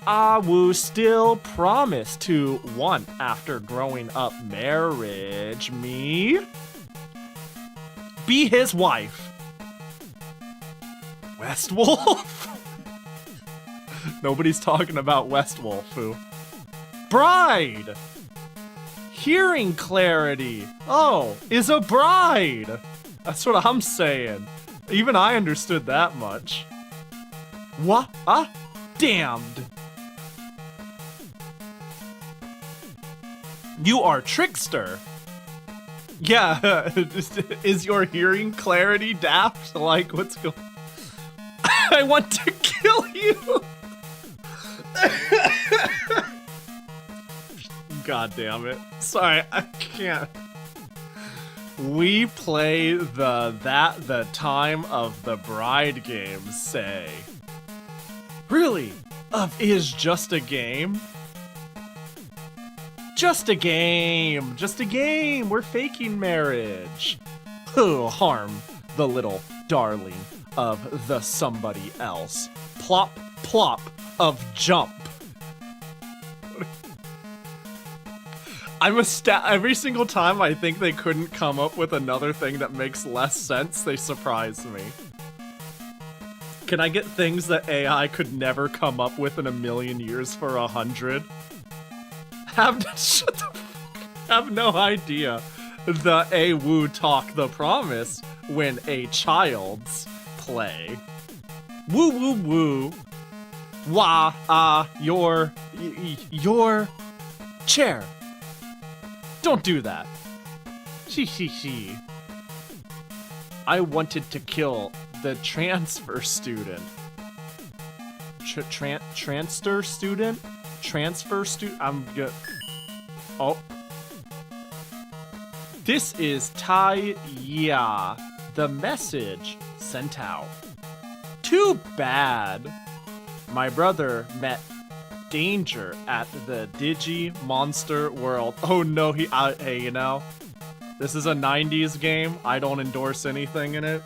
I will still promise to want after growing up marriage me. Be his wife. Westwolf? Nobody's talking about Westwolf, who? Bride! Hearing clarity. Oh, is a bride. That's what I'm saying. Even I understood that much. What? Damned. You are trickster. Yeah, is your hearing clarity daft? Like, what's going... I want to kill you. God damn it. Sorry, I can't. We play the time of the bride game, say. Really? Is just a game? Just a game. Just a game. We're faking marriage. Who harm the little darling of the somebody else? Plop, plop of jump. Every single time I think they couldn't come up with another thing that makes less sense, they surprise me. Can I get things that AI could never come up with in a million years for 100? Shut the fuck. Have no idea. The A-woo talk the promise when a child's play. Woo woo woo. Wah, your chair. Don't do that. She. I wanted to kill the transfer student. Transfer student? Transfer student? I'm good. Oh. This is Tai Ya. The message sent out. Too bad. My brother met danger at the Digi Monster World. Oh no, hey, you know, this is a 90s game. I don't endorse anything in it.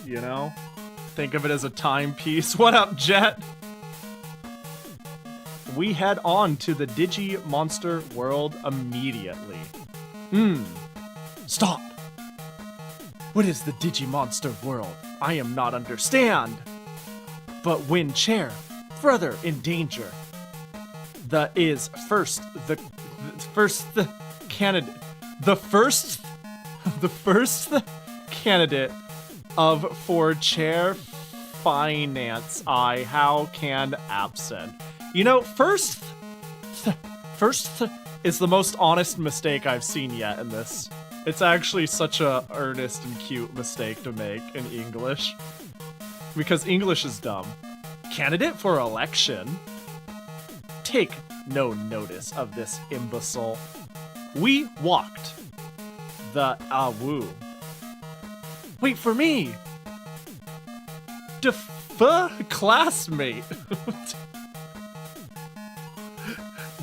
You know? Think of it as a timepiece. What up, Jet? We head on to the Digi Monster World immediately. Stop! What is the Digi Monster World? I am not understand. But when chair, brother in danger. The first candidate of for chair finance. How can absent? You know, first is the most honest mistake I've seen yet in this. It's actually such a earnest and cute mistake to make in English. Because English is dumb. Candidate for election? Take no notice of this imbecile. We walked the Woo. Wait for me! Classmate.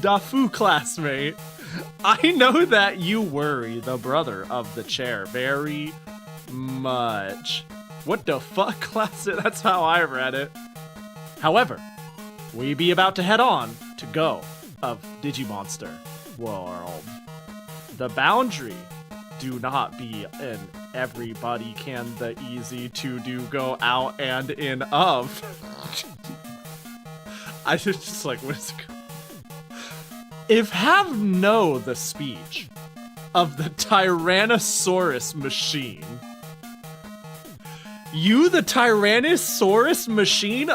Dafu classmate. I know that you worry the brother of the chair very much. What the fuck class? That's how I read it. However, we be about to head on to go of Digimonster World. The boundary do not be in everybody can the easy to do go out and in of. I just like, what is it? If have know the speech of the Tyrannosaurus machine. You the Tyrannosaurus machine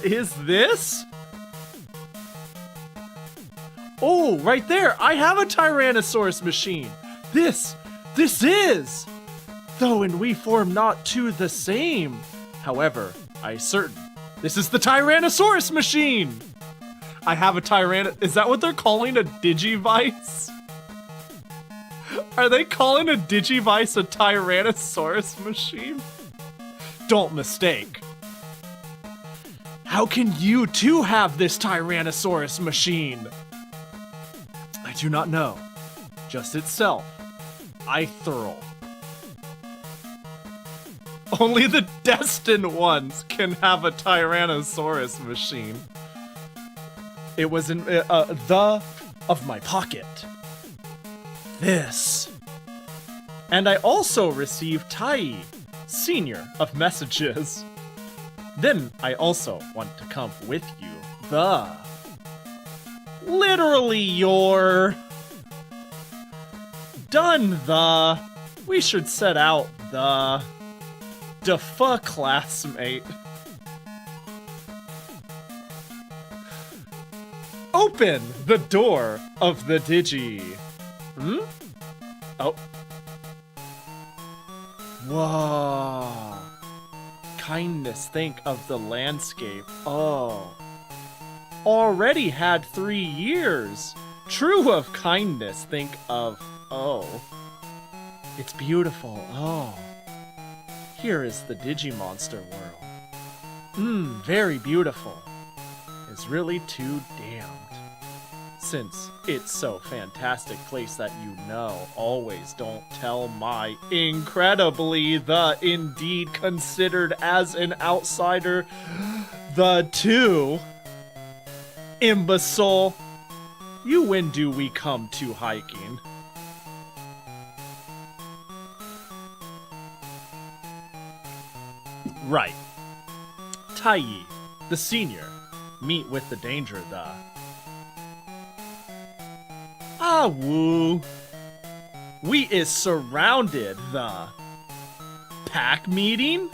is this? Oh, right there. I have a Tyrannosaurus machine. This is. Though in we form not two the same. However, I certain this is the Tyrannosaurus machine. I have a Is that what they're calling a Digivice? Are they calling a Digivice a Tyrannosaurus machine? Don't mistake. How can you too have this Tyrannosaurus machine? I do not know. Just itself. I throw. Only the destined ones can have a Tyrannosaurus machine. It was in the of my pocket. This. And I also received Tai, senior of messages. Then I also want to come with you. Literally your done we should set out the classmate. Open the door of the Digi. Oh. Whoa. Kindness, think of the landscape. Oh. Already had 3 years. True of kindness, think of, oh. It's beautiful, oh. Here is the Digimonster world. Very beautiful. It's really too damned. Since it's so fantastic place that you know, always don't tell my incredibly the indeed considered as an outsider the two. Imbecile. You when do we come to hiking? Right. Tai, the senior, meet with the danger the. Ah woo. We is surrounded the pack meeting?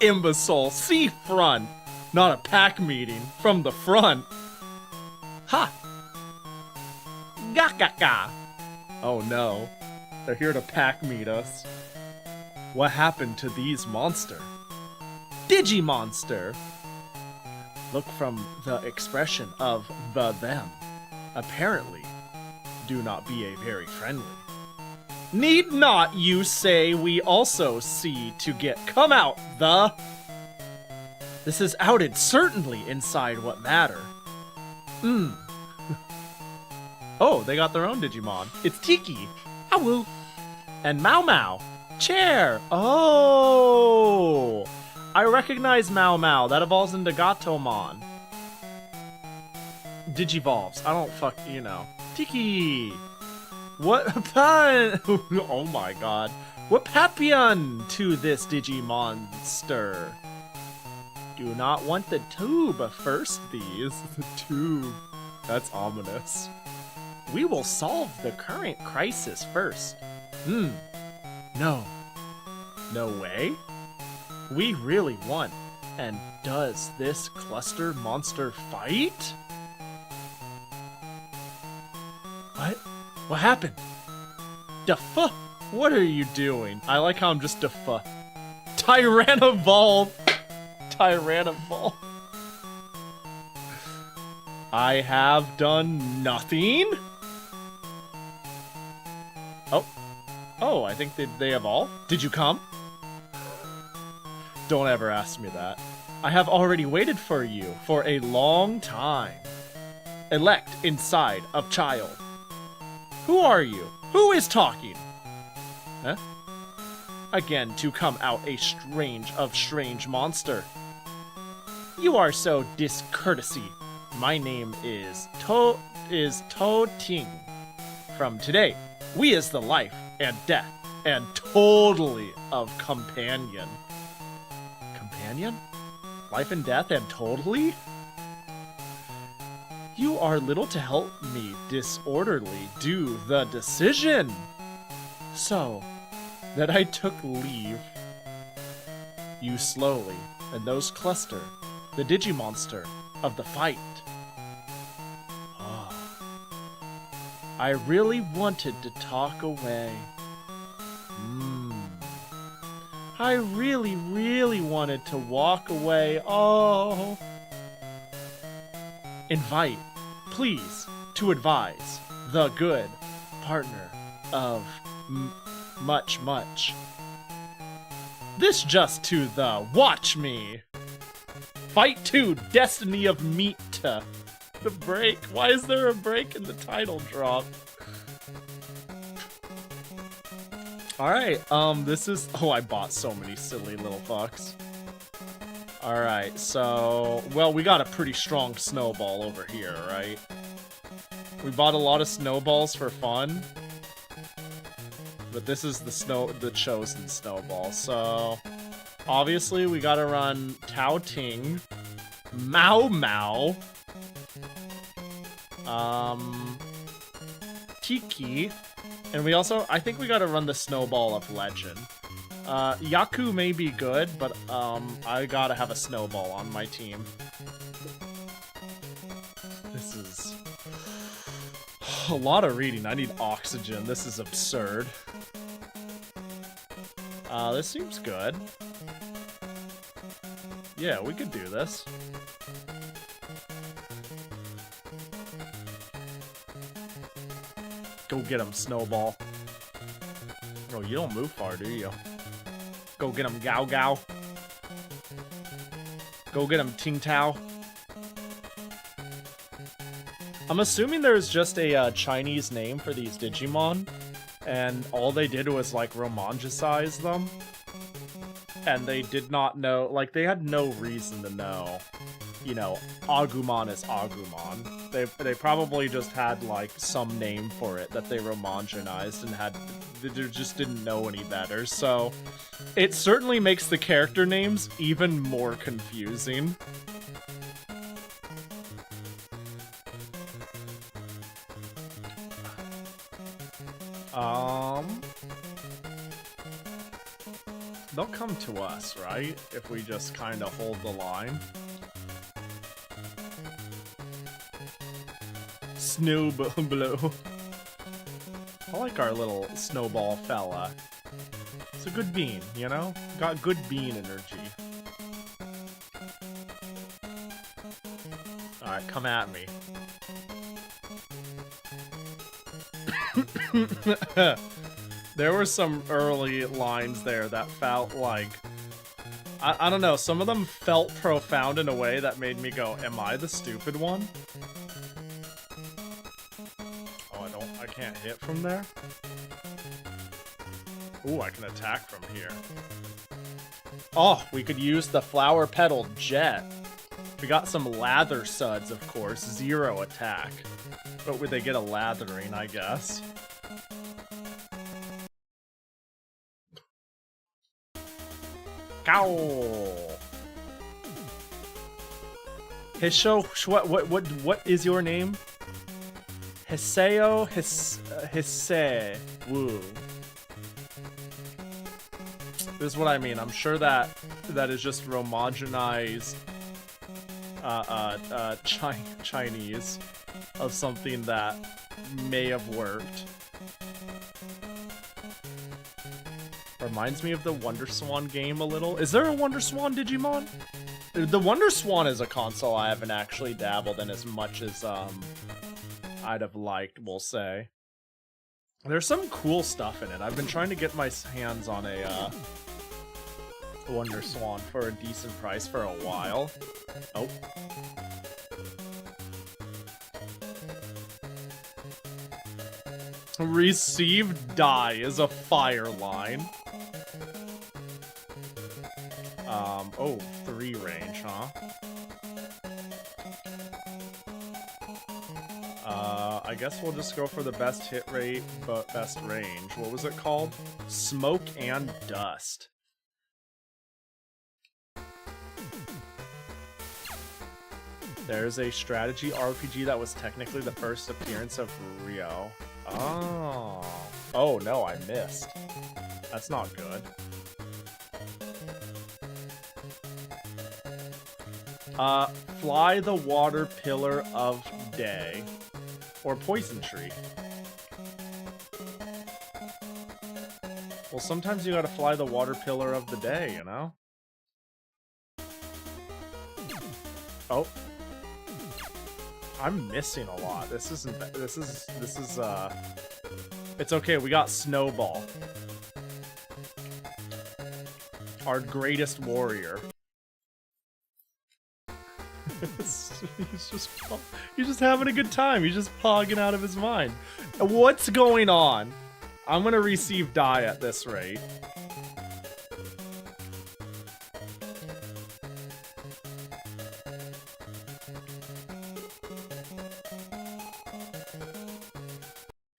Imbecile, see front. Not a pack meeting from the front. Ha! Ga. Oh no. They're here to pack meet us. What happened to these monster? Digimonster! Look from the expression of them. Apparently, do not be a very friendly. Need not you say we also see to get come out the. This is outed certainly inside what matter. Oh, they got their own Digimon. It's Tiki. Awoo. And Mau Mau. Chair. Oh. I recognize Mau Mau. That evolves into Gatomon. Digivolves. I don't you know. Tiki. What pun? Oh my god. What Papillon to this Digimonster? Do not want the tube first, these. The tube. That's ominous. We will solve the current crisis first. No. No way? We really want. And does this cluster monster fight? What? What happened? Defuh! What are you doing? I like how I'm just defuh. Tyrannovolve! Tyrannovolve. I have done nothing? Oh, I think they have all? Did you come? Don't ever ask me that. I have already waited for you for a long time. Elect inside of child. Who are you? Who is talking? Huh? Again to come out a strange monster. You are so discourtesy. My name is To Ting. From today, we is the life and death and totally of companion. Companion? Life and death and totally? You are little to help me disorderly do the decision. So that I took leave. You slowly, and those cluster, the Digimonster of the fight. Oh. I really wanted to talk away. I really wanted to walk away. Oh. Invite, please, to advise the good partner of much. This just to the watch me. Fight 2, Destiny of Meat. The break. Why is there a break in the title drop? Alright, this is... Oh, I bought so many silly little fucks. Alright, so... Well, we got a pretty strong snowball over here, right? We bought a lot of snowballs for fun. But this is the chosen snowball, so... Obviously, we gotta run Tao Ting, Mao, Tiki, and we also, I think we gotta run the Snowball of Legend. Yaku may be good, but I gotta have a Snowball on my team. This is a lot of reading. I need oxygen. This is absurd. This seems good. Yeah, we could do this. Go get him, Snowball. Oh, you don't move far, do you? Go get him, Gao. Go get him, Ting Tao. I'm assuming there's just a Chinese name for these Digimon, and all they did was, like, romangicize them. And they did not know, like, they had no reason to know, you know, Agumon is Agumon. They probably just had, like, some name for it that they romanginized and they just didn't know any better. So, it certainly makes the character names even more confusing. They'll come to us, right? If we just kind of hold the line. Snowball. I like our little snowball fella. It's a good bean, you know? Got good bean energy. Alright, come at me. There were some early lines there that felt like... I don't know, some of them felt profound in a way that made me go, am I the stupid one? Oh, I can't hit from there? Ooh, I can attack from here. Oh, we could use the flower petal jet. We got some lather suds, of course, 0 attack. But would they get a lathering, I guess? Cow. Hisho, what is your name? Hiseo Hisse. Woo. This is what I mean. I'm sure that is just homogenized Chinese of something that may have worked. Reminds me of the Wonder Swan game a little. Is there a Wonder Swan Digimon? The Wonder Swan is a console I haven't actually dabbled in as much as I'd have liked, we'll say. There's some cool stuff in it. I've been trying to get my hands on a Wonder Swan for a decent price for a while. Oh. Received die is a fire line. Oh, 3 range, huh? I guess we'll just go for the best hit rate, but best range. What was it called? Smoke and Dust. There's a strategy RPG that was technically the first appearance of Rio. Oh. Oh, no, I missed. That's not good. Fly the Water Pillar of Day. Or Poison Tree. Well, sometimes you gotta fly the Water Pillar of the Day, you know? Oh. I'm missing a lot. This isn't... It's okay, we got Snowball. Our greatest warrior. He's just having a good time. He's just pogging out of his mind. What's going on? I'm gonna receive die at this rate.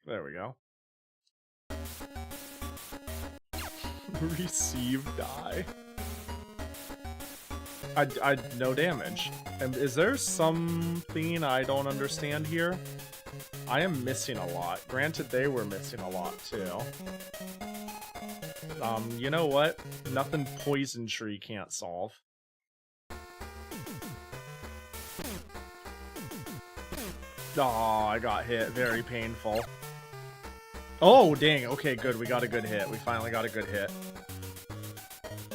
There we go. Receive die. I no damage. And is there something I don't understand here? I am missing a lot. Granted, they were missing a lot too. You know what? Nothing Poison Tree can't solve. Oh, I got hit. Very painful. Oh, dang. Okay, good. We got a good hit. We finally got a good hit.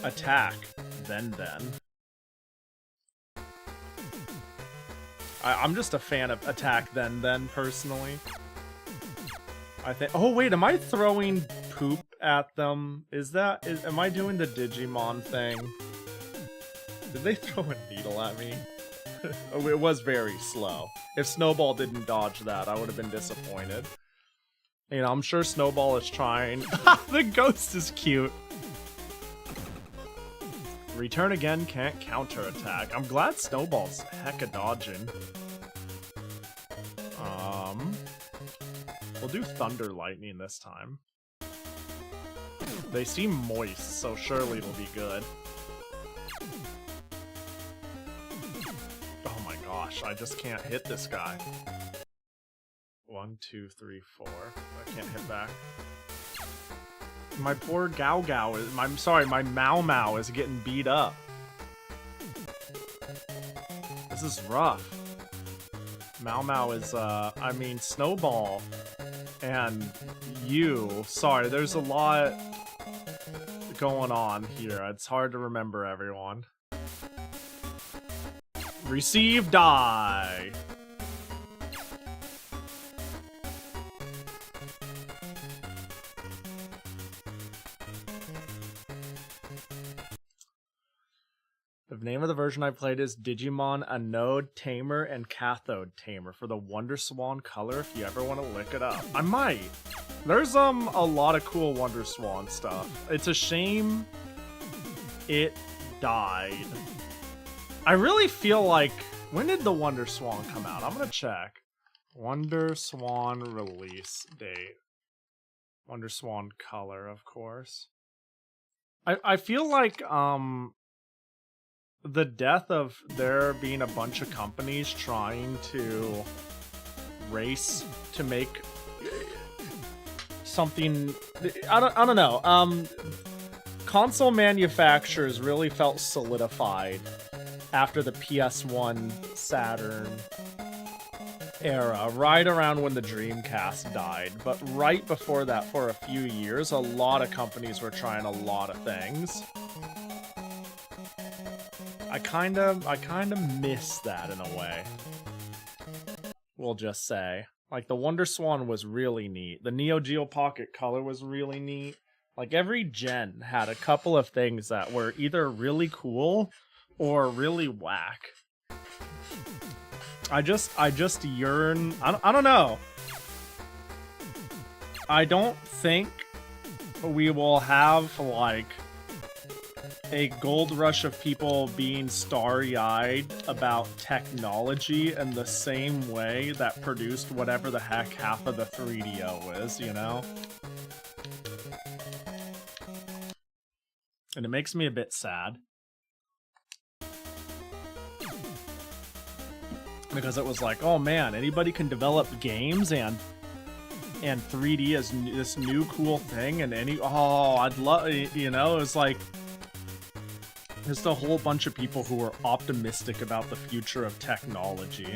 Attack. Then. I'm just a fan of attack then personally. I think. Oh wait, am I throwing poop at them? Am I doing the Digimon thing? Did they throw a needle at me? Oh, it was very slow. If Snowball didn't dodge that, I would have been disappointed. You know, I'm sure Snowball is trying. The ghost is cute. Return again, can't counterattack. I'm glad Snowball's hecka dodging. We'll do Thunder Lightning this time. They seem moist, so surely it'll be good. Oh my gosh, I just can't hit this guy. 1, 2, 3, 4. I can't hit back. My poor Gao Gao is... my Mao Mao is getting beat up. This is rough. Mao Mao is, I mean, Snowball and you. Sorry, there's a lot going on here. It's hard to remember everyone. Receive die. The name of the version I played is Digimon Anode Tamer and Cathode Tamer for the Wonder Swan color if you ever want to look it up. I might. There's a lot of cool Wonder Swan stuff. It's a shame it died. I really feel like... When did the Wonder Swan come out? I'm gonna check. Wonder Swan release date. Wonder Swan color, of course. I feel like, the death of there being a bunch of companies trying to race to make something... I don't know. Console manufacturers really felt solidified after the PS1 Saturn era, right around when the Dreamcast died. But right before that, for a few years, a lot of companies were trying a lot of things. I kinda miss that in a way. We'll just say. Like, the Wonder Swan was really neat. The Neo Geo Pocket Color was really neat. Like, every gen had a couple of things that were either really cool or really whack. I just yearn... I don't know. I don't think we will have, like, a gold rush of people being starry-eyed about technology in the same way that produced whatever the heck half of the 3DO is, you know? And it makes me a bit sad. Because it was like, oh man, anybody can develop games and 3D is this new cool thing, and I'd love, you know, it's like just a whole bunch of people who are optimistic about the future of technology.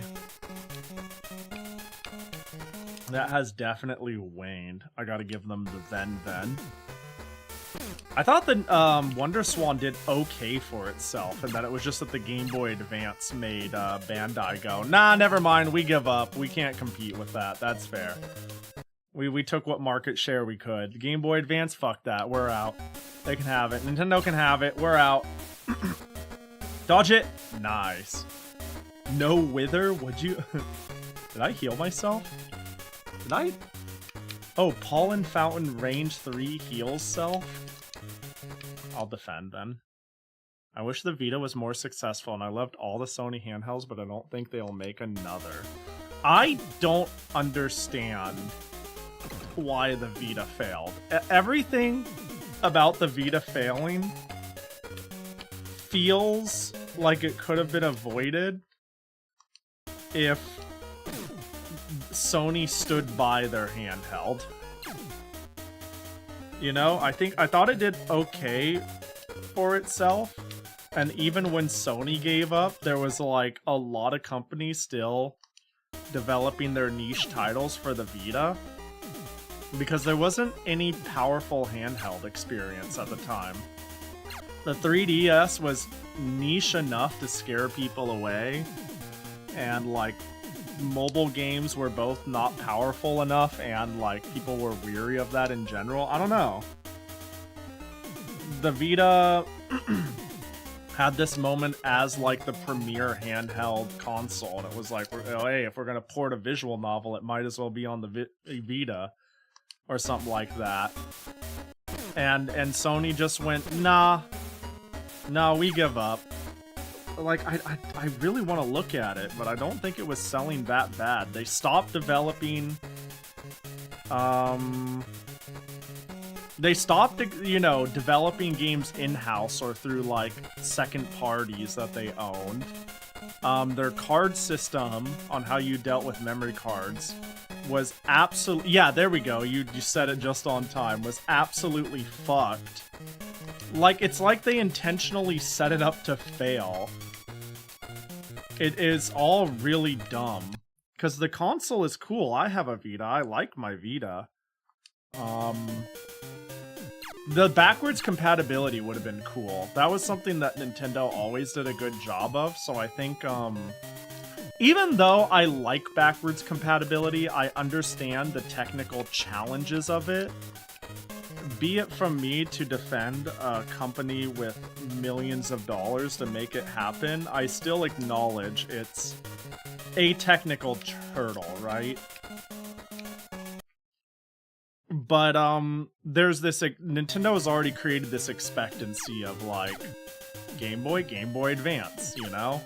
That has definitely waned. I gotta give them the then. I thought that Wonder Swan did okay for itself, and that it was just that the Game Boy Advance made Bandai go, nah, never mind, we give up. We can't compete with that. That's fair. We took what market share we could. The Game Boy Advance, fuck that. We're out. They can have it. Nintendo can have it. We're out. Dodge it. Nice. No wither? Would you... Did I heal myself? Did I... Oh, Pollen Fountain range 3 heals self? I'll defend then. I wish the Vita was more successful, and I loved all the Sony handhelds, but I don't think they'll make another. I don't understand why the Vita failed. Everything about the Vita failing feels like it could have been avoided if Sony stood by their handheld. You know, I thought it did okay for itself, and even when Sony gave up, there was like a lot of companies still developing their niche titles for the Vita, because there wasn't any powerful handheld experience at the time. The 3DS was niche enough to scare people away, and like mobile games were both not powerful enough, and like people were weary of that in general. I don't know. The Vita had this moment as like the premier handheld console, and it was like, oh, hey, if we're gonna port a visual novel, it might as well be on the Vita or something like that. And Sony just went, nah, we give up. Like, I really want to look at it, but I don't think it was selling that bad. They stopped developing, they stopped, you know, developing games in-house or through, like, second parties that they owned. Their card system on how you dealt with memory cards was absolutely... Yeah, there we go. You said it just on time. Was absolutely fucked. Like, it's like they intentionally set it up to fail. It is all really dumb. Because the console is cool. I have a Vita. I like my Vita. The backwards compatibility would have been cool. That was something that Nintendo always did a good job of, so I think, even though I like backwards compatibility, I understand the technical challenges of it. Be it from me to defend a company with millions of dollars to make it happen, I still acknowledge it's a technical hurdle, right? But, there's this, Nintendo has already created this expectancy of, like, Game Boy Advance, you know?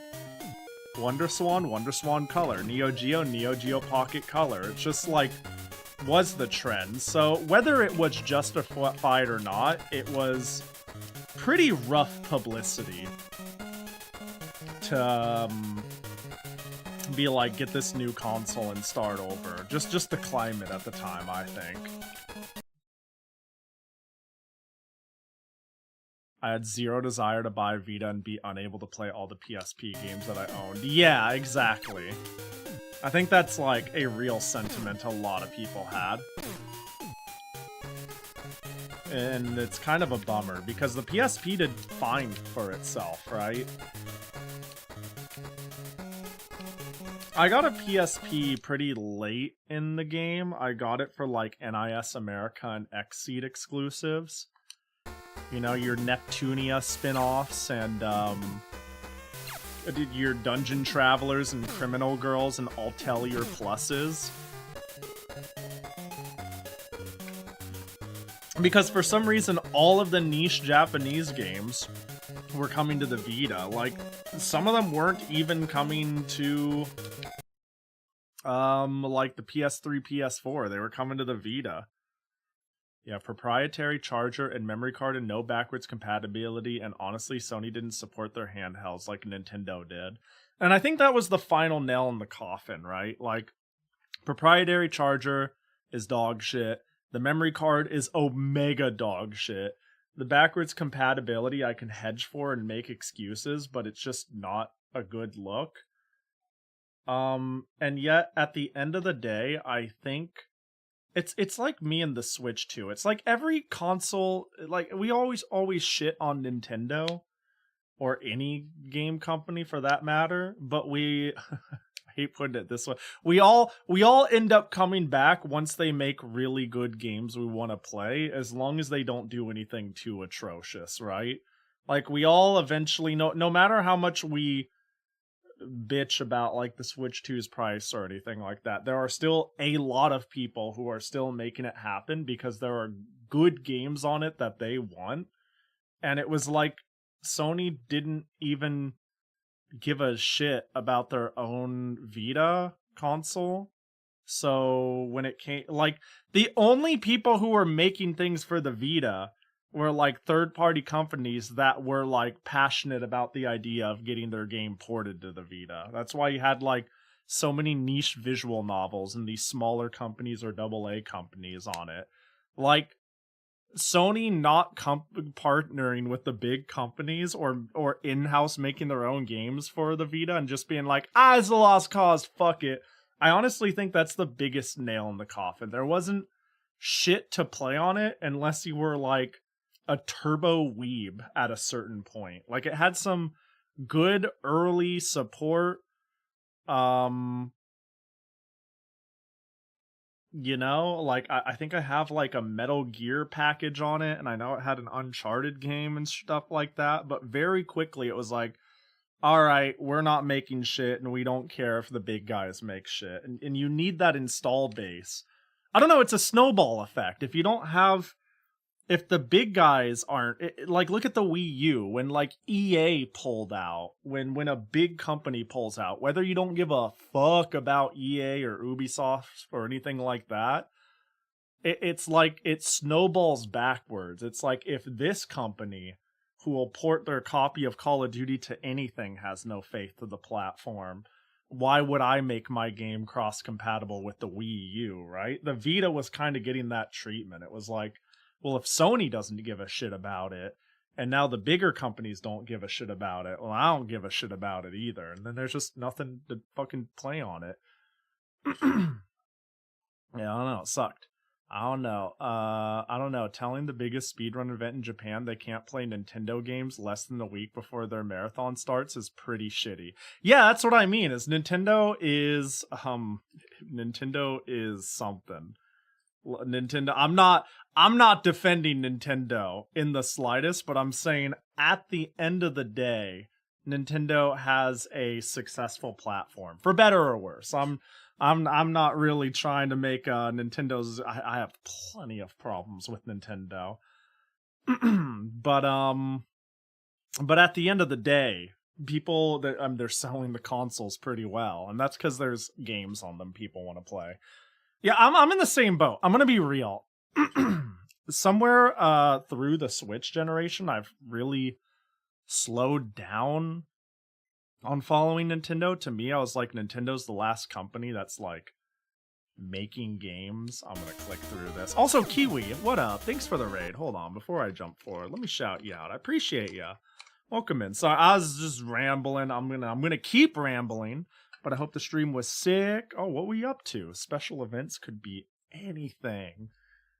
Wonder Swan Color, Neo Geo Pocket Color. It's just, like, was the trend. So, whether it was justified or not, it was pretty rough publicity to, be like, get this new console and start over. Just the climate at the time, I think. I had zero desire to buy Vita and be unable to play all the PSP games that I owned. Yeah, exactly. I think that's like a real sentiment a lot of people had. And it's kind of a bummer, because the PSP did fine for itself, right? I got a PSP pretty late in the game. I got it for like NIS America and Xseed exclusives. You know, your Neptunia spin-offs and your Dungeon Travelers and Criminal Girls and Altelier pluses. Because for some reason, all of the niche Japanese games were coming to the Vita. Like, some of them weren't even coming to, like the PS3, PS4. They were coming to the Vita. Yeah, proprietary charger and memory card and no backwards compatibility, and honestly, Sony didn't support their handhelds like Nintendo did. And I think that was the final nail in the coffin, right? Like, proprietary charger is dog shit. The memory card is omega dog shit. The backwards compatibility I can hedge for and make excuses, but it's just not a good look. And yet, at the end of the day, I think it's like me and the Switch too. It's like every console, like we always shit on Nintendo or any game company for that matter, but we I hate putting it this way. We all end up coming back once they make really good games we want to play, as long as they don't do anything too atrocious, right? Like we all eventually no matter how much we bitch about like the Switch 2's price or anything like that, there are still a lot of people who are still making it happen because there are good games on it that they want. And it was like Sony didn't even give a shit about their own Vita console. So when it came, like, the only people who were making things for the Vita were like third-party companies that were like passionate about the idea of getting their game ported to the Vita. That's why you had like so many niche visual novels and these smaller companies or AA companies on it. Like Sony not partnering with the big companies or in-house making their own games for the Vita and just being like, it's a lost cause, fuck it. I honestly think that's the biggest nail in the coffin. There wasn't shit to play on it unless you were like a turbo weeb at a certain point. Like it had some good early support. You know, like I think I have like a Metal Gear package on it, and I know it had an Uncharted game and stuff like that, but very quickly it was like, all right, we're not making shit and we don't care if the big guys make shit. And you need that install base. I don't know, it's a snowball effect. If you don't have, if the big guys aren't, like look at the Wii U, when like EA pulled out, when a big company pulls out, whether you don't give a fuck about EA or Ubisoft or anything like that, it's like it snowballs backwards. It's like if this company who will port their copy of Call of Duty to anything has no faith to the platform, why would I make my game cross-compatible with the Wii U, right? The Vita was kind of getting that treatment. It was like, well, if Sony doesn't give a shit about it, and now the bigger companies don't give a shit about it, well, I don't give a shit about it either. And then there's just nothing to fucking play on it. Yeah, I don't know. It sucked. I don't know. Telling the biggest speedrun event in Japan they can't play Nintendo games less than a week before their marathon starts is pretty shitty. Yeah, that's what I mean. Is Nintendo is something. Nintendo, I'm not defending Nintendo in the slightest, but I'm saying at the end of the day, Nintendo has a successful platform, for better or worse. I'm not really trying to make Nintendo's. I have plenty of problems with Nintendo, but at the end of the day, people they're selling the consoles pretty well, and that's because there's games on them people want to play. Yeah, I'm in the same boat. I'm gonna be real. Somewhere through the Switch generation, I've really slowed down on following Nintendo. To me, I was like, Nintendo's the last company that's like making games. I'm gonna click through this. Also, Kiwi, what up? Thanks for the raid. Hold on, before I jump forward, let me shout you out. I appreciate you. Welcome in. So I was just rambling. I'm gonna keep rambling, but I hope the stream was sick. Oh, what were you up to? Special events could be anything.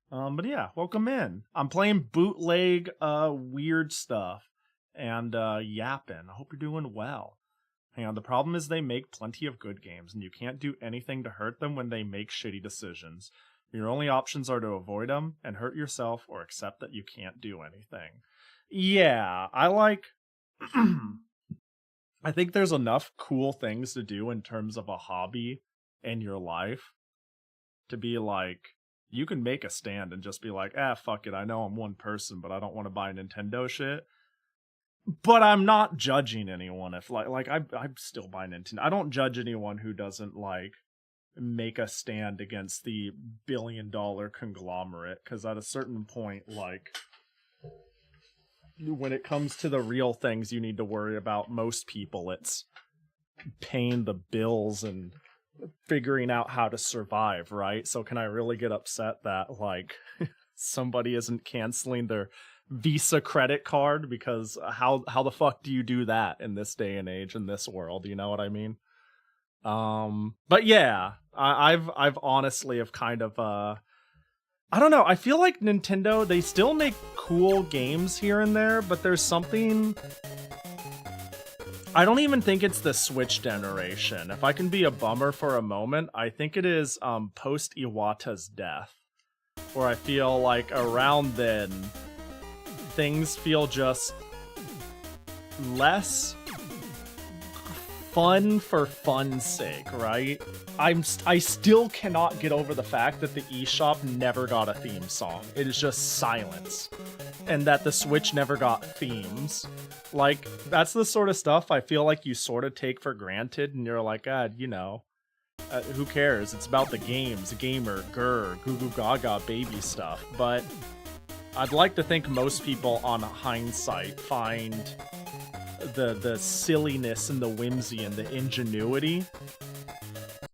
But yeah, welcome in. I'm playing bootleg weird stuff and yapping. I hope you're doing well. Hang on, the problem is they make plenty of good games, and you can't do anything to hurt them when they make shitty decisions. Your only options are to avoid them and hurt yourself or accept that you can't do anything. Yeah, I like... I think there's enough cool things to do in terms of a hobby in your life to be like, you can make a stand and just be like, fuck it, I know I'm one person, but I don't want to buy Nintendo shit. But I'm not judging anyone if I still buy Nintendo. I don't judge anyone who doesn't like make a stand against the billion-dollar conglomerate, because at a certain point, like, when it comes to the real things you need to worry about, most people, it's paying the bills and figuring out how to survive, right? So can I really get upset that, like, somebody isn't canceling their Visa credit card? Because how the fuck do you do that in this day and age, in this world? You know what I mean? But yeah, I've honestly have kind of I don't know, I feel like Nintendo, they still make cool games here and there, but there's something... I don't even think it's the Switch generation. If I can be a bummer for a moment, I think it is post Iwata's death, where I feel like around then things feel just less fun for fun's sake, right? I still cannot get over the fact that the eShop never got a theme song. It is just silence. And that the Switch never got themes. Like, that's the sort of stuff I feel like you sort of take for granted, and you're like, you know, who cares? It's about the games, gamer, goo goo gaga, baby stuff. But I'd like to think most people on hindsight find the silliness and the whimsy and the ingenuity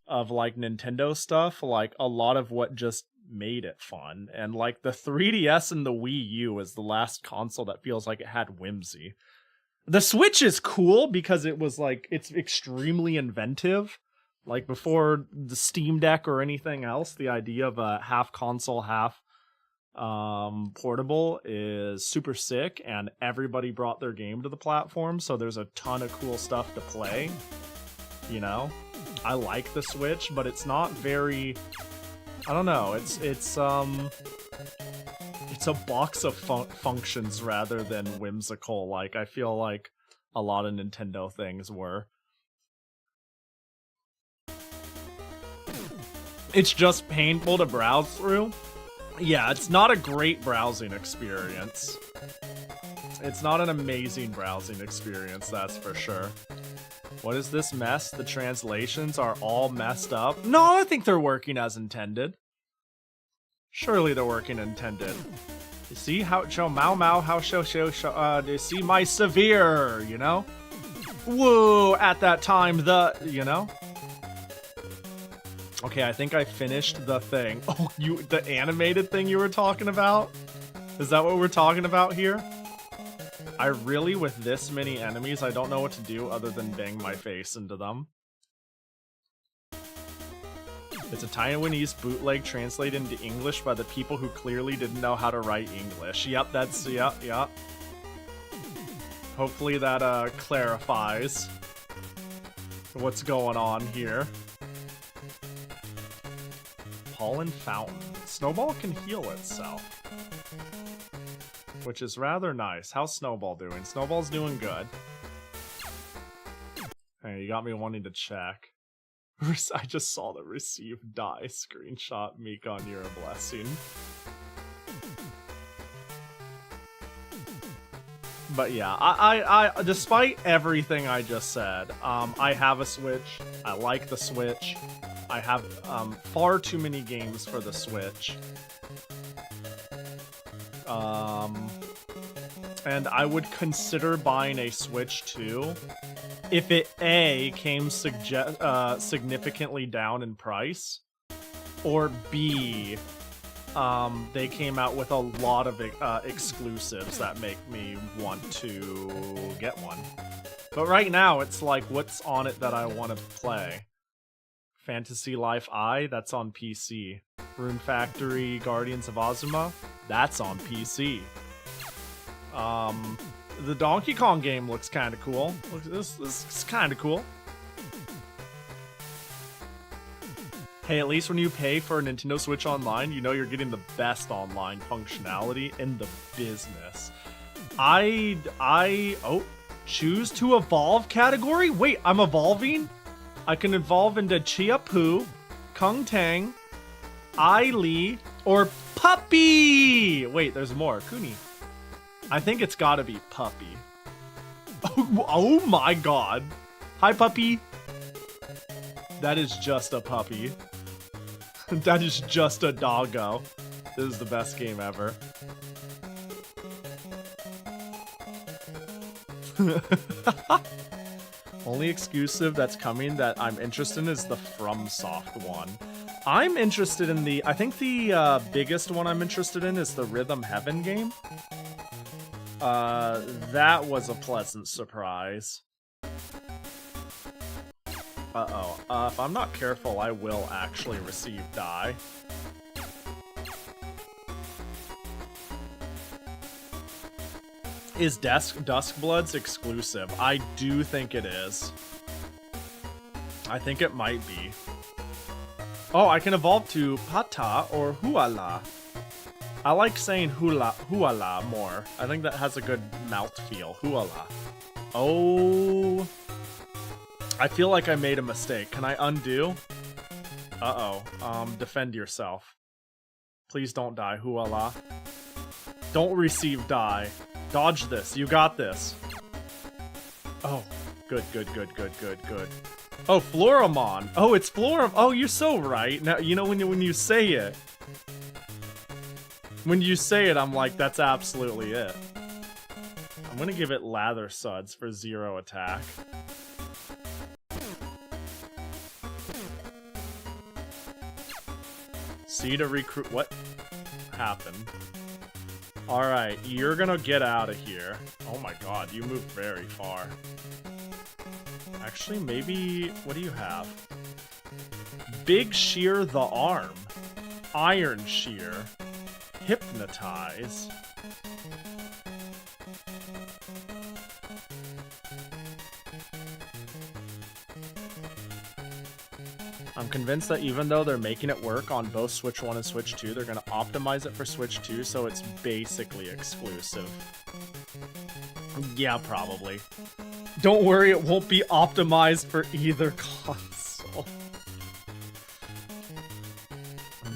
of like Nintendo stuff, like a lot of what just made it fun. And like the 3DS and the Wii U is the last console that feels like it had whimsy. The Switch is cool because it was like, it's extremely inventive. Like before the Steam Deck or anything else, the idea of a half console, half portable is super sick, and everybody brought their game to the platform, so there's a ton of cool stuff to play. You know, I like the Switch, but it's not very, I don't know, it's a box of functions rather than whimsical, like I feel like a lot of Nintendo things were. It's just painful to browse through. Yeah, it's not a great browsing experience. It's not an amazing browsing experience, that's for sure. What is this mess? The translations are all messed up? No, I think they're working as intended. Surely they're working intended. You see how show Mao how show you see my severe, you know? Whoa, at that time you know? Okay, I think I finished the thing. Oh, the animated thing you were talking about? Is that what we're talking about here? I really, with this many enemies, I don't know what to do other than bang my face into them. It's a Taiwanese bootleg translated into English by the people who clearly didn't know how to write English. Yep, yep. Hopefully that, clarifies what's going on here. Pollen Fountain. Snowball can heal itself, which is rather nice. How's Snowball doing? Snowball's doing good. Hey, you got me wanting to check. I just saw the receive die screenshot. Mikon, you're a blessing. But yeah, I despite everything I just said, I have a Switch. I like the Switch. I have far too many games for the Switch. And I would consider buying a Switch 2 if it A, came significantly down in price, or B, they came out with a lot of exclusives that make me want to get one. But right now, it's like, what's on it that I want to play? Fantasy Life I, that's on PC. Rune Factory Guardians of Ozuma, that's on PC. The Donkey Kong game looks kind of cool. Look, this is kind of cool. Hey, at least when you pay for a Nintendo Switch Online, you know you're getting the best online functionality in the business. Oh, choose to evolve category? Wait, I'm evolving? I can evolve into Chia Poo, Kung Tang, Aili, or Puppy! Wait, there's more. Kuni. I think it's gotta be Puppy. Oh my god. Hi, Puppy. That is just a puppy. That is just a doggo. This is the best game ever. Only exclusive that's coming that I'm interested in is the FromSoft one. I'm interested in the... I think the biggest one I'm interested in is the Rhythm Heaven game. That was a pleasant surprise. Uh-oh. If I'm not careful, I will actually receive die. Is Duskblood's exclusive? I do think it is. I think it might be. Oh, I can evolve to Pata or Huala. I like saying Huala more. I think that has a good mouth feel. Huala. Oh... I feel like I made a mistake. Can I undo? Uh-oh. Defend yourself. Please don't die, Huala. Don't receive die. Dodge this. You got this. Oh, good. Oh, Floramon. Oh, it's Floram. Oh, you're so right. Now, you know when you say it. When you say it, I'm like, that's absolutely it. I'm gonna give it Lather Suds for 0 attack. C to recruit. What happened? Alright, you're gonna get out of here. Oh my god, you moved very far. Actually, maybe... What do you have? Big Shear the Arm. Iron Shear. Hypnotize. I'm convinced that even though they're making it work on both Switch 1 and Switch 2, they're going to optimize it for Switch 2, so it's basically exclusive. Yeah, probably. Don't worry, it won't be optimized for either console.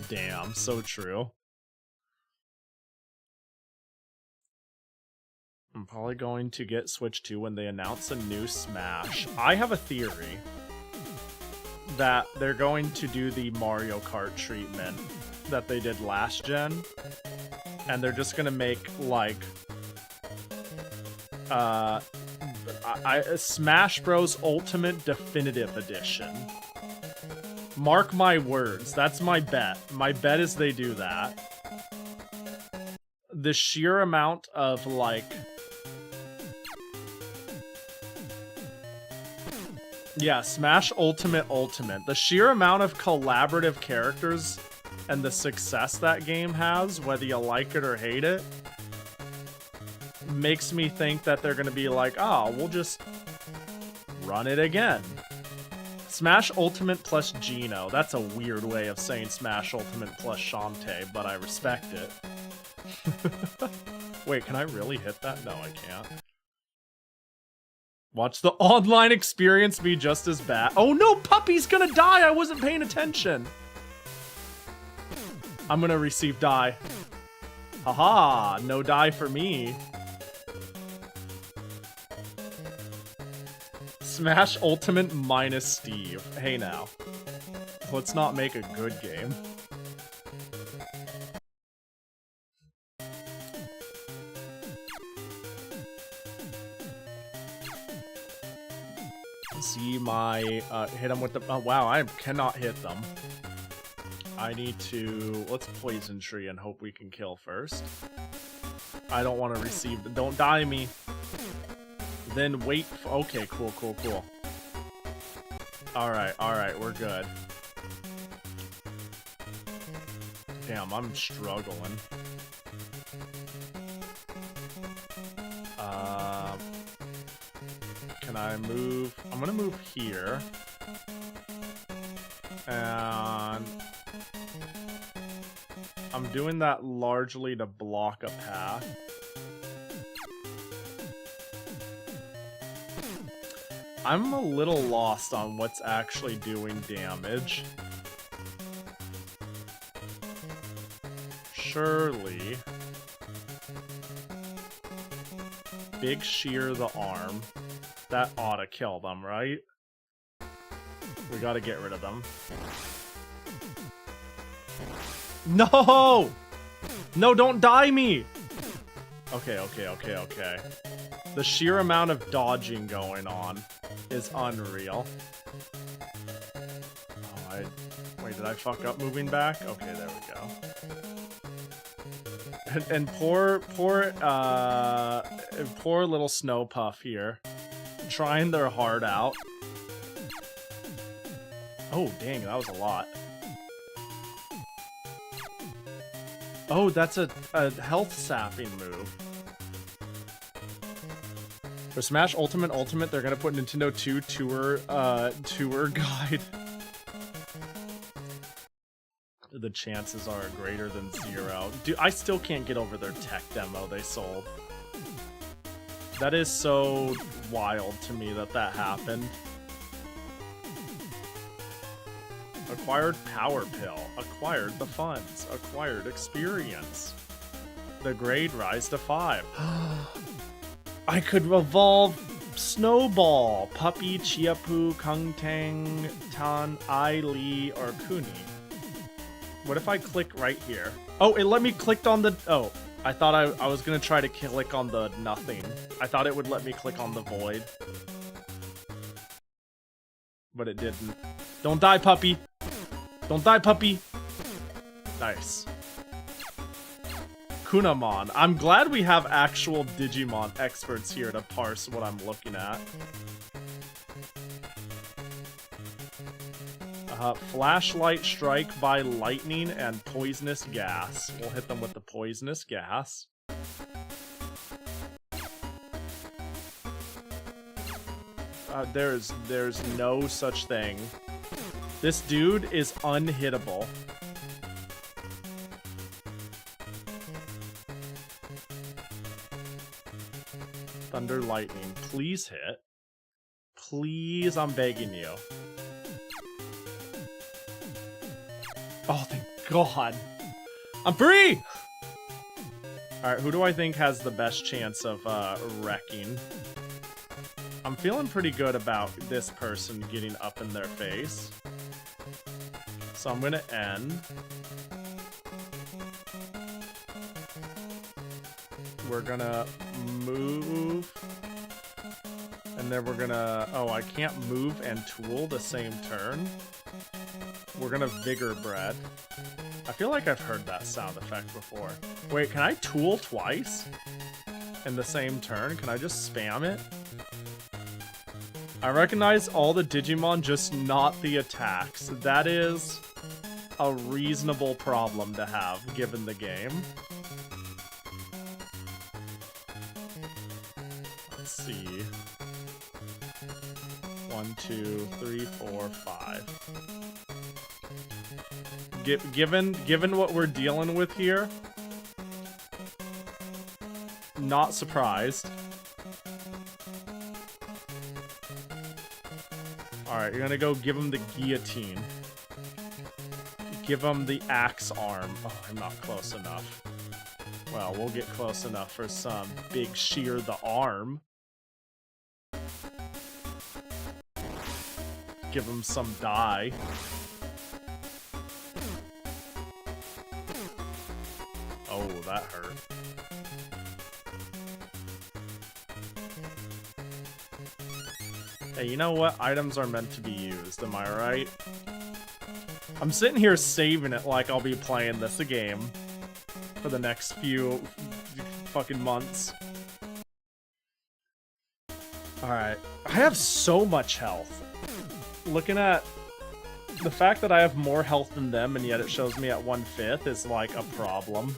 Damn, so true. I'm probably going to get Switch 2 when they announce a new Smash. I have a theory that they're going to do the Mario Kart treatment that they did last gen, and they're just gonna make like Smash Bros. Ultimate Definitive Edition. Mark my words, that's my bet. My bet is they do that. The sheer amount of like... Yeah, Smash Ultimate. The sheer amount of collaborative characters and the success that game has, whether you like it or hate it, makes me think that they're gonna be like, oh, we'll just run it again. Smash Ultimate plus Geno. That's a weird way of saying Smash Ultimate plus Shantae, but I respect it. Wait, can I really hit that? No, I can't. Watch the online experience be just as bad. Oh no, Puppy's gonna die! I wasn't paying attention! I'm gonna receive die. Haha, no die for me. Smash Ultimate minus Steve. Hey now. Let's not make a good game. See my, hit them with the, oh wow, I cannot hit them. I need to, let's Poison Tree and hope we can kill first. I don't want to receive, don't die me. Then wait, okay, cool. Alright, we're good. Damn, I'm struggling. can I move? I'm gonna move here. And I'm doing that largely to block a path. I'm a little lost on what's actually doing damage. Surely. Big shear the arm. That ought to kill them, right? We gotta get rid of them. No! No, don't die me! Okay. The sheer amount of dodging going on is unreal. Oh, wait, did I fuck up moving back? Okay, there we go. And poor little Snow Puff here, trying their heart out. Oh, dang, that was a lot. Oh, that's a health sapping move. For Smash Ultimate, they're gonna put Nintendo 2 tour guide. The chances are greater than 0. Dude, I still can't get over their tech demo they sold. That is so wild to me that happened. Acquired Power Pill. Acquired the funds. Acquired experience. The grade rise to 5. I could evolve Snowball, Puppy, Chiapu, Kungtang, Tan, Ai, Li, or Kuni. What if I click right here? Oh, it let me click on the... Oh, I thought I was gonna try to click on the nothing. I thought it would let me click on the void. But it didn't. Don't die, puppy! Don't die, puppy! Nice. Kunamon. I'm glad we have actual Digimon experts here to parse what I'm looking at. Flashlight strike by lightning and poisonous gas. We'll hit them with the poisonous gas. There's no such thing. This dude is unhittable. Thunder lightning. Please hit. Please, I'm begging you. Oh, thank God. I'm free! Alright, who do I think has the best chance of wrecking? I'm feeling pretty good about this person getting up in their face. So I'm gonna end. We're gonna move. And then we're gonna... Oh, I can't move and tool the same turn. We're gonna Vigor Bread. I feel like I've heard that sound effect before. Wait, can I tool twice? In the same turn? Can I just spam it? I recognize all the Digimon, just not the attacks. That is a reasonable problem to have, given the game. Let's see. 1, 2, 3, 4, 5. Given what we're dealing with here, not surprised. Alright, you're gonna go give him the guillotine. Give him the axe arm. Oh, I'm not close enough. Well, we'll get close enough for some big shear the arm. Give him some die. Oh, that hurt. Hey, you know what? Items are meant to be used, am I right? I'm sitting here saving it like I'll be playing this a game for the next few fucking months. Alright. I have so much health. Looking at the fact that I have more health than them and yet it shows me at 1/5 is like a problem.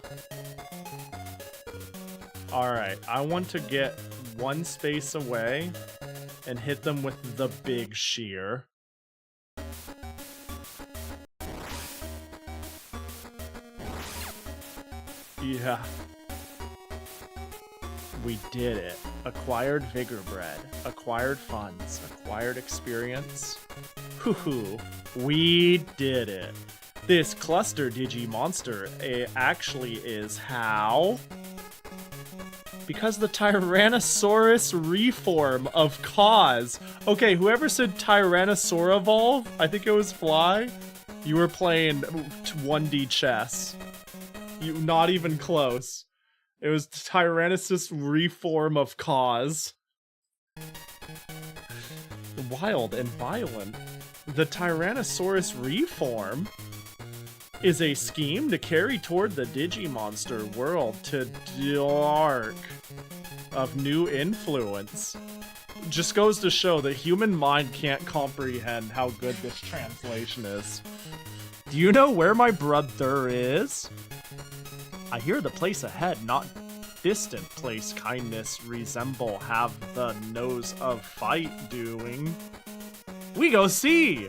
Alright, I want to get one space away and hit them with the big shear. Yeah. We did it. Acquired Vigor Bread. Acquired funds. Acquired experience. Hoo-hoo. We did it. This cluster Digimonster actually is how? Because the Tyrannosaurus reform of Cause. Okay, whoever said Tyrannosaur Evolve, I think it was Fly, you were playing 1D chess. You not even close. It was Tyrannosaurus reform of Cause. Wild and violent. The Tyrannosaurus reform is a scheme to carry toward the Digimonster world to dark of new influence. Just goes to show the human mind can't comprehend how good this translation is. Do you know where my brother is? I hear the place ahead, not distant place kindness resemble have the nose of fight doing. We go see!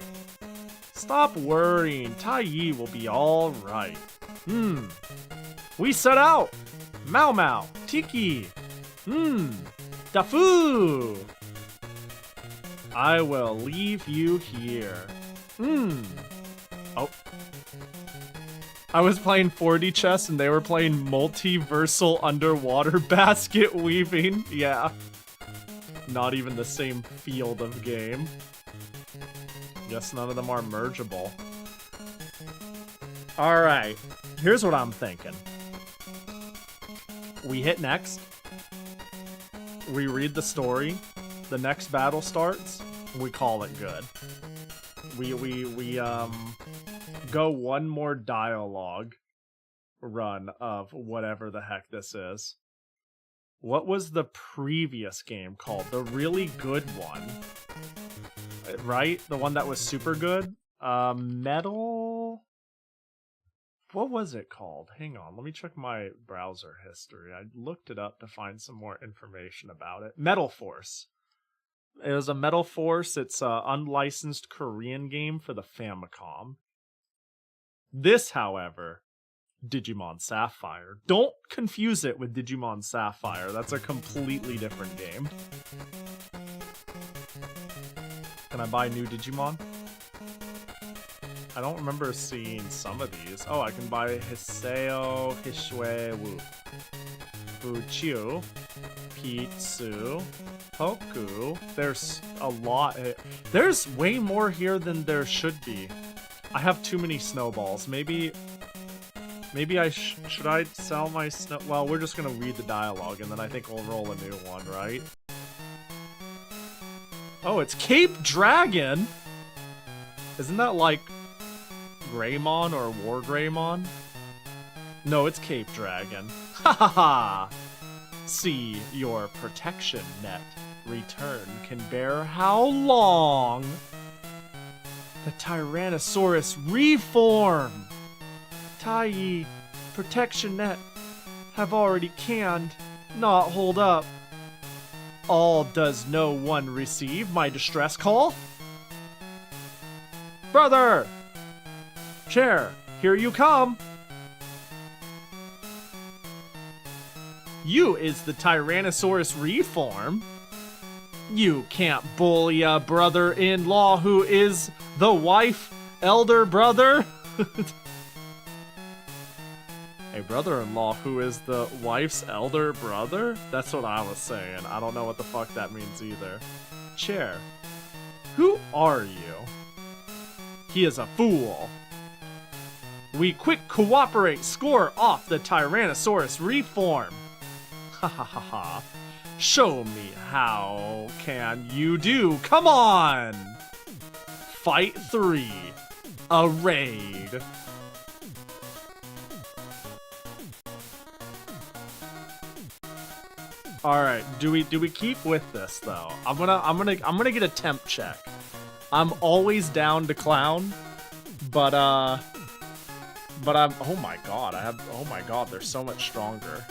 Stop worrying, Tai Yi will be alright. We set out! Mau Mau, Tiki! Dafu! I will leave you here. Oh. I was playing 4D chess and they were playing multiversal underwater basket weaving. Yeah. Not even the same field of game. Guess none of them are mergeable. Alright. Here's what I'm thinking. We hit next. We read the story. The next battle starts. We call it good. We go one more dialogue run of whatever the heck this is. What was the previous game called? The really good one. Right? The one that was super good? Metal? What was it called? Hang on, let me check my browser history. I looked it up to find some more information about it. Metal Force. It was a Metal Force. It's an unlicensed Korean game for the Famicom. This, however, Digimon Sapphire. Don't confuse it with Digimon Sapphire. That's a completely different game. Can I buy new Digimon? I don't remember seeing some of these. Oh, I can buy Hiseo, Hishue, Wu, Fuchiu, Pitsu, Poku. There's a lot. There's way more here than there should be. I have too many snowballs. Maybe I should I sell my snow? Well, we're just gonna read the dialogue and then I think we'll roll a new one, right? Oh, it's Cape Dragon. Isn't that like Greymon or War Greymon? No, it's Cape Dragon. Ha ha ha! See, your protection net return can bear how long? The Tyrannosaurus reform! Tai Yi, protection net, have already canned, not hold up. All does no one receive my distress call? Brother! Chair, here you come! You is the Tyrannosaurus reform? You can't bully a brother-in-law who is the wife, elder brother? A brother-in-law who is the wife's elder brother? That's what I was saying. I don't know what the fuck that means either. Chair, who are you? He is a fool. We quick cooperate, score off the Tyrannosaurus reform. Ha ha ha ha. Show me how can you do. Come on! Fight 3. A raid. All right, do we keep with this though? I'm gonna get a temp check. I'm always down to clown, but I'm, oh my god, they're so much stronger.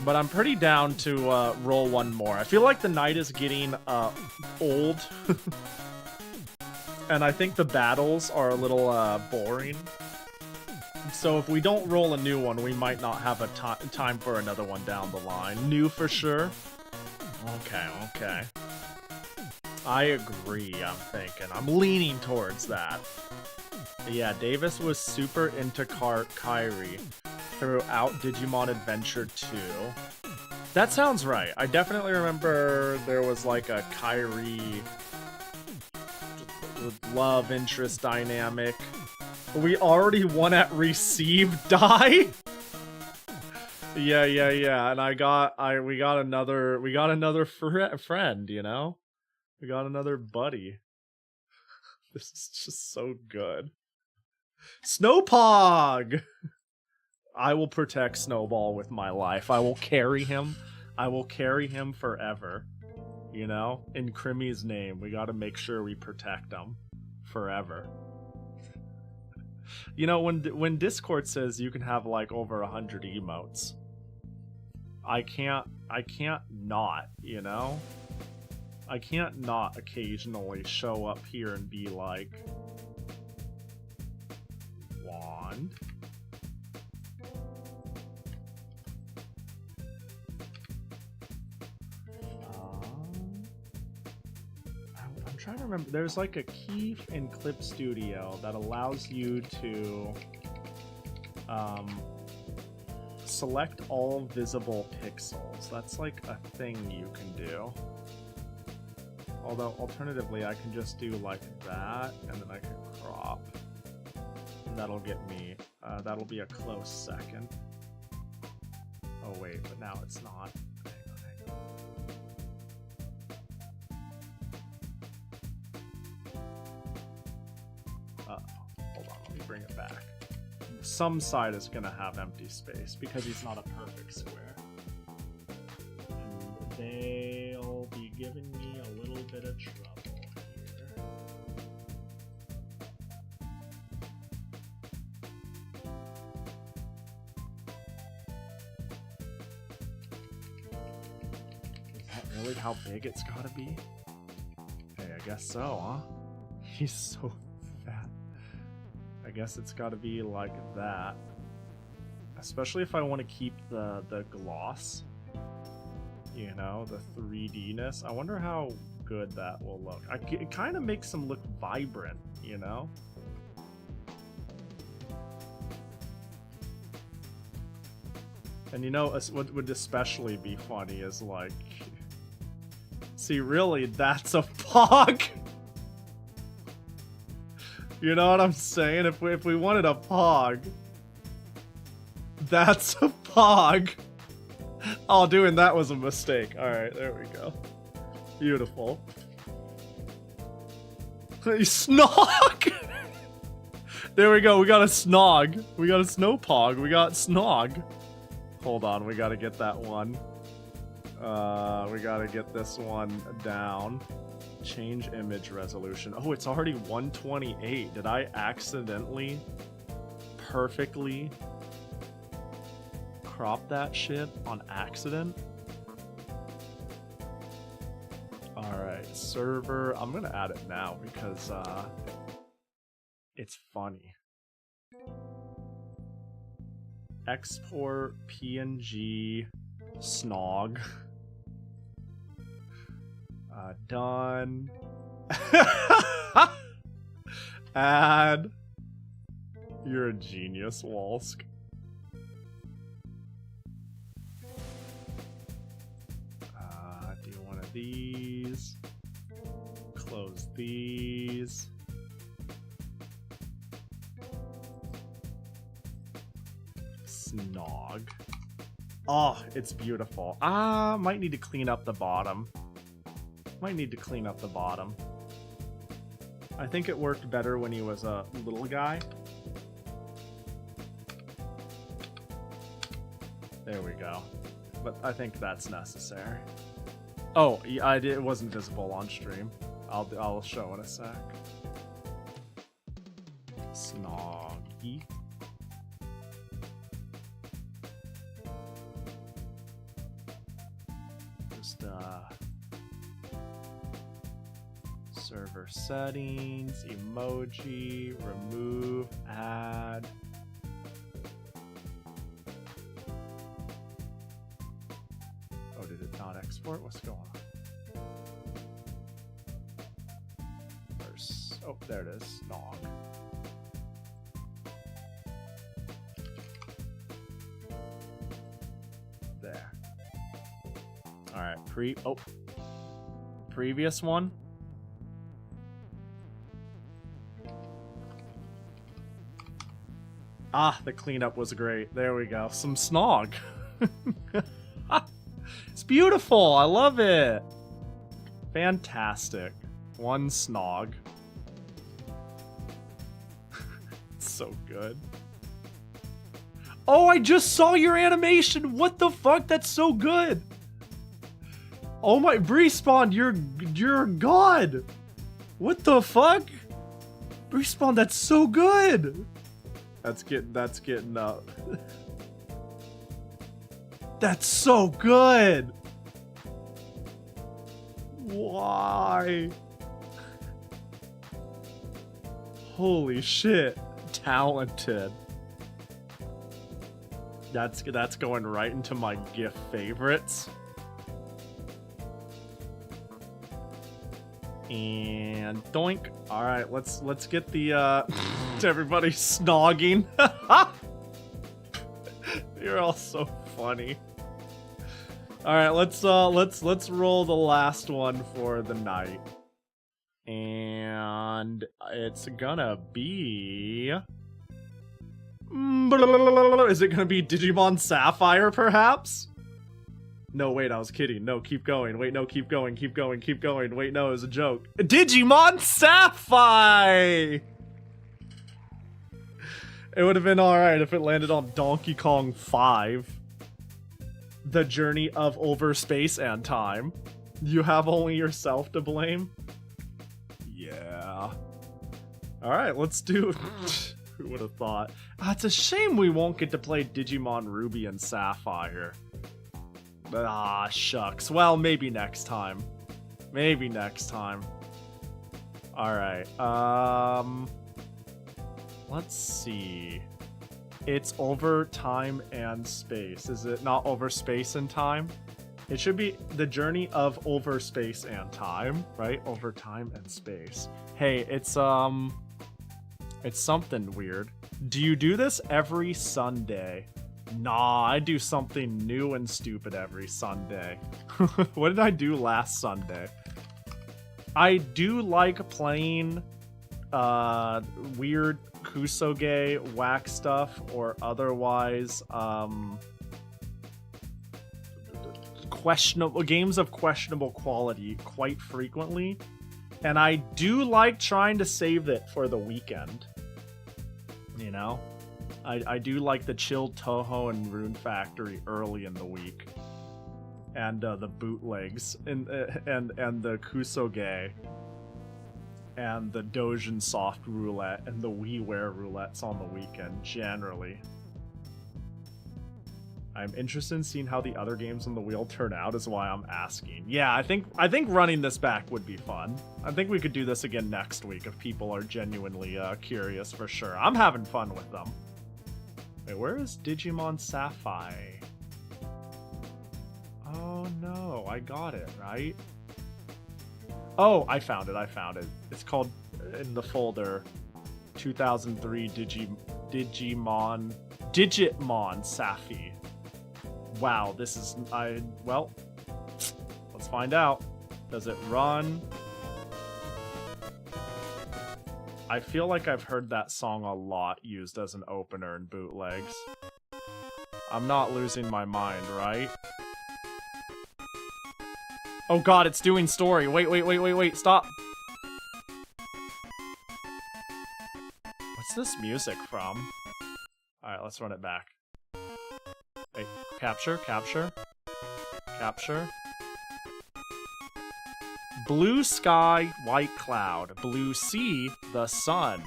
But I'm pretty down to roll one more. I feel like the night is getting old. And I think the battles are a little boring. So if we don't roll a new one, we might not have a time for another one down the line. New for sure. Okay, okay. I agree, I'm thinking. I'm leaning towards that. But yeah, Davis was super into Kairi throughout Digimon Adventure 2. That sounds right. I definitely remember there was like a Kairi love interest dynamic. We already won at receive die? Yeah, and we got another friend, you know? We got another buddy. This is just so good. Snowpog! I will protect Snowball with my life. I will carry him. I will carry him forever. You know? In Crimmy's name, we gotta make sure we protect him. Forever. You know, when Discord says you can have like over 100 emotes, I can't not, you know? I can't not occasionally show up here and be like, wand. I'm trying to remember. There's like a key in Clip Studio that allows you to select all visible pixels. That's like a thing you can do. Although, alternatively, I can just do like that, and then I can crop. And that'll get me, that'll be a close second. Oh wait, but now it's not. Hang on. Hold on, let me bring it back. Some side is gonna have empty space, because he's not a perfect square. And they'll be giving me a little bit of trouble here. Is that really how big it's gotta be? Hey, I guess so, huh? He's so fat. I guess it's gotta be like that. Especially if I want to keep the gloss. You know, the 3D-ness. I wonder how good that will look. It kind of makes them look vibrant, you know? And you know, what would especially be funny is like... See, really, that's a pog! You know what I'm saying? If we wanted a pog... That's a pog! Oh, doing that was a mistake. Alright, there we go. Beautiful. Snog! There we go, we got a snog. We got a snowpog. We got snog. Hold on, we gotta get that one. We gotta get this one down. Change image resolution. Oh, it's already 128. Did I accidentally perfectly crop that shit on accident? Alright, server. I'm gonna add it now because it's funny. Export PNG snog. Done. Add. You're a genius, Walsk. Do one of these. Close these. Snog. Oh, it's beautiful. Might need to clean up the bottom. Might need to clean up the bottom. I think it worked better when he was a little guy. There we go. But I think that's necessary. Oh, yeah, it wasn't visible on stream. I'll show in a sec. Snoggy. just server settings, emoji, remove, add. Oh, did it not export? What's going on? Oh, there it is. Nog. There. Alright, previous one. Ah, the cleanup was great. There we go. Some snog. It's beautiful. I love it. Fantastic. One snog. So good. Oh, I just saw your animation. What the fuck? That's so good. Oh my, Respawn, you're a god. What the fuck? Respawn, that's so good. That's getting up. That's so good. Why? Holy shit. Talented. That's going right into my GIF favorites. And doink. All right, let's get the everybody snogging. You're all so funny. All right, let's roll the last one for the night. And it's gonna be... Is it gonna be Digimon Sapphire, perhaps? No, wait, I was kidding. No, keep going. Wait, no, keep going, keep going, keep going. Wait, no, it was a joke. Digimon Sapphire! It would have been alright if it landed on Donkey Kong 5. The Journey of Over Space and Time. You have only yourself to blame. Yeah. Alright, let's do... Who would have thought? It's a shame we won't get to play Digimon Ruby and Sapphire. Ah, shucks. Well, maybe next time. Maybe next time. Alright, let's see. It's over time and space. Is it not over space and time? It should be the journey of over space and time, right? Over time and space. Hey, it's something weird. Do you do this every Sunday? Nah, I do something new and stupid every Sunday. What did I do last Sunday? I do like playing weird kusoge whack stuff or otherwise questionable games of questionable quality quite frequently, and I do like trying to save it for the weekend. You know, I do like the Chill Toho and Rune Factory early in the week, and the bootlegs and the kusoge and the Dojin Soft Roulette and the WiiWare roulettes on the weekend generally. I'm interested in seeing how the other games on the wheel turn out is why I'm asking. Yeah, I think running this back would be fun. I think we could do this again next week if people are genuinely curious for sure. I'm having fun with them. Wait, where is Digimon Sapphire? Oh no, I got it, right? Oh, I found it. It's called, in the folder, 2003 Digimon Sapphire. Wow, this is... well, let's find out. Does it run? I feel like I've heard that song a lot used as an opener in bootlegs. I'm not losing my mind, right? Oh god, it's doing story. Wait, stop. What's this music from? Alright, let's run it back. Wait, capture. Blue sky, white cloud. Blue sea, the sun.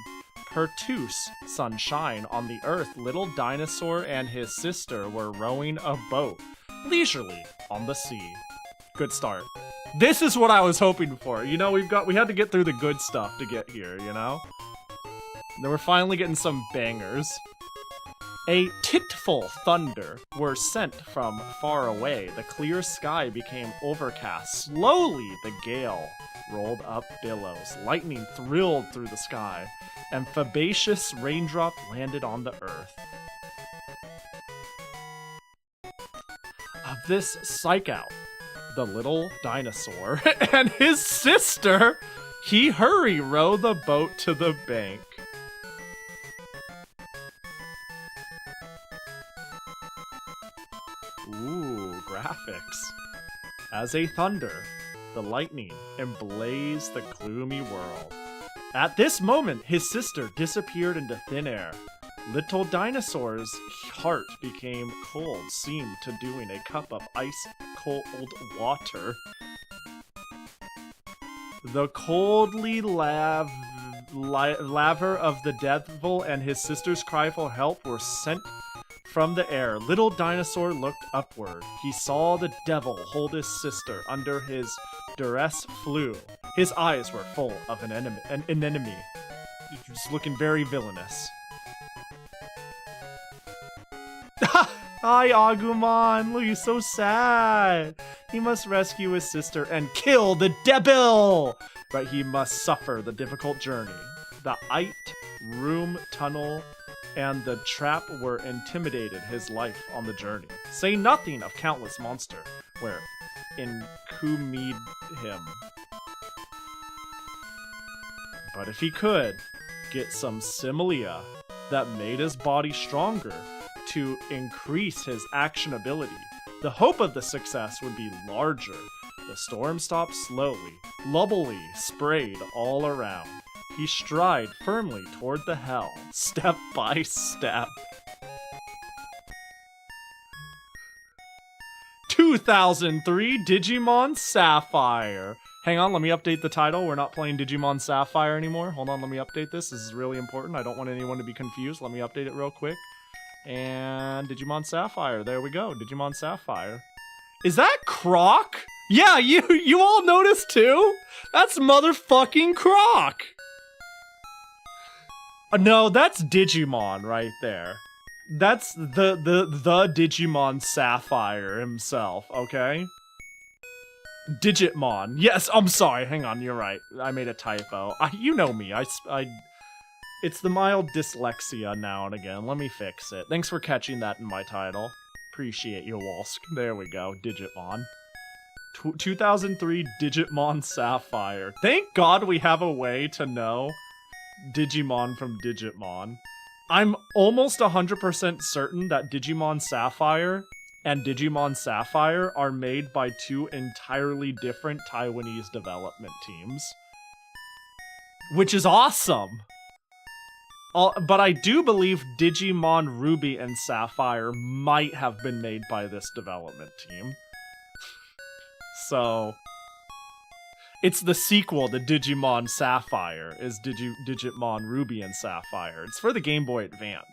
Pertus, sunshine. On the earth, little dinosaur and his sister were rowing a boat, leisurely, on the sea. Good start. This is what I was hoping for. You know, we had to get through the good stuff to get here, you know? And then we're finally getting some bangers. A titful thunder were sent from far away. The clear sky became overcast. Slowly, the gale rolled up billows. Lightning thrilled through the sky, and fabaceous raindrop landed on the earth. Of this psych out, the little dinosaur and his sister, he hurry row the boat to the bank. Ooh, graphics. As a thunder, the lightning emblazed the gloomy world. At this moment, his sister disappeared into thin air. Little dinosaur's heart became cold, seemed to doing a cup of ice-cold water. The coldly laver of the devil and his sister's cry for help were sent from the air. Little dinosaur looked upward. He saw the devil hold his sister under his duress flew. His eyes were full of an enemy. He was looking very villainous. Hi, Agumon! Look, he's so sad! He must rescue his sister and kill the devil! But he must suffer the difficult journey. The Ite room tunnel and the trap were intimidated his life on the journey. Say nothing of countless monster, where encomied him. But if he could get some similia that made his body stronger to increase his actionability, the hope of the success would be larger. The storm stopped slowly. Lubbly sprayed all around. He stride firmly toward the hell, step by step. 2003 Digimon Sapphire. Hang on, let me update the title. We're not playing Digimon Sapphire anymore. Hold on, let me update this. This is really important. I don't want anyone to be confused. Let me update it real quick. And Digimon Sapphire. There we go. Digimon Sapphire. Is that Croc? Yeah, you all noticed too? That's motherfucking Croc. No, that's Digimon right there. That's the Digimon Sapphire himself, okay? Digitmon. Yes, I'm sorry. Hang on, you're right. I made a typo. You know me. It's the mild dyslexia now and again. Let me fix it. Thanks for catching that in my title. Appreciate you, Walsk. There we go. Digitmon. 2003 Digimon Sapphire. Thank God we have a way to know Digimon from Digitmon. I'm almost 100% certain that Digimon Sapphire and Digimon Sapphire are made by two entirely different Taiwanese development teams. Which is awesome! But I do believe Digimon Ruby and Sapphire might have been made by this development team. So, it's the sequel to Digimon Sapphire, is Digimon Ruby and Sapphire. It's for the Game Boy Advance.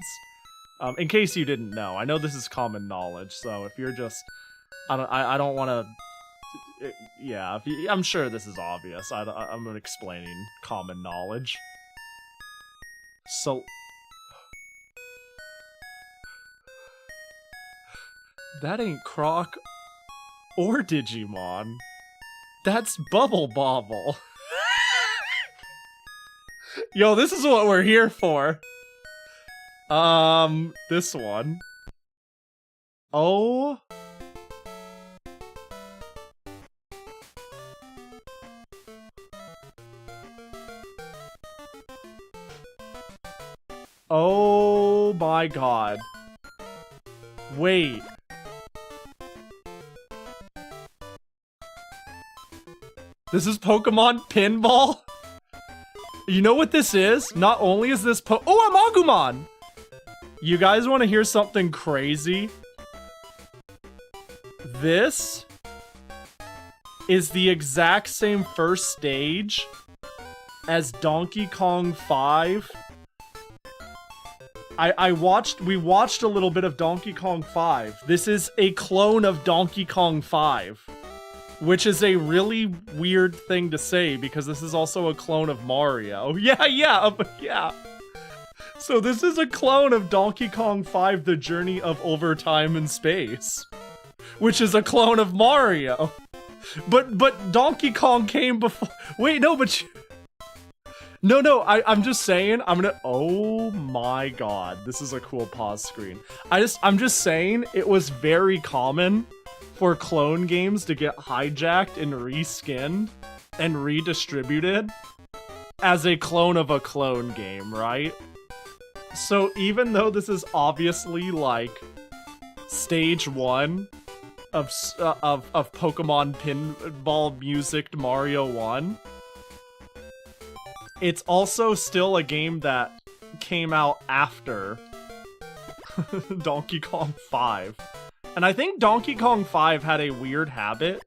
In case you didn't know, I know this is common knowledge, so if you're just... I don't want to... Yeah, I'm sure this is obvious. I'm explaining common knowledge. So... That ain't Croc or Digimon. That's Bubble Bobble. Yo, this is what we're here for. This one. Oh. Oh my god. Wait. This is Pokemon Pinball? You know what this is? Not only is this Oh, I'm Agumon! You guys want to hear something crazy? This is the exact same first stage as Donkey Kong 5. We watched a little bit of Donkey Kong 5. This is a clone of Donkey Kong 5. Which is a really weird thing to say because this is also a clone of Mario. Yeah. So this is a clone of Donkey Kong 5: The Journey of Over Time and Space, which is a clone of Mario. But Donkey Kong came before. Wait, no, but I'm just saying. Oh my god, this is a cool pause screen. I'm just saying it was very common for clone games to get hijacked and reskinned and redistributed as a clone of a clone game, right? So even though this is obviously like stage 1 of Pokemon Pinball Music Mario 1, it's also still a game that came out after Donkey Kong 5. And I think Donkey Kong 5 had a weird habit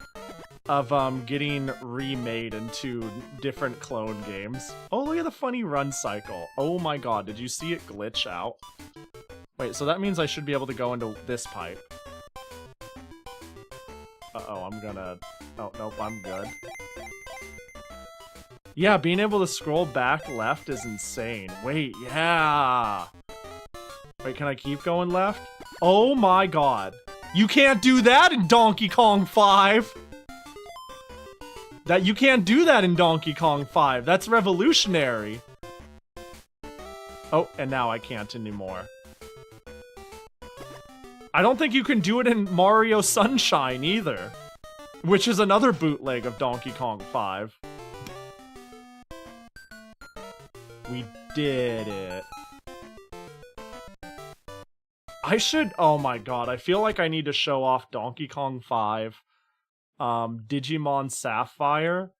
of getting remade into different clone games. Oh, look at the funny run cycle. Oh my god, did you see it glitch out? Wait, so that means I should be able to go into this pipe. Uh-oh, oh, nope, I'm good. Yeah, being able to scroll back left is insane. Wait, yeah! Wait, can I keep going left? Oh my god. You can't do that in Donkey Kong 5! You can't do that in Donkey Kong 5. That's revolutionary. Oh, and now I can't anymore. I don't think you can do it in Mario Sunshine either, which is another bootleg of Donkey Kong 5. We did it. Oh my god, I feel like I need to show off Donkey Kong 5, Digimon Sapphire,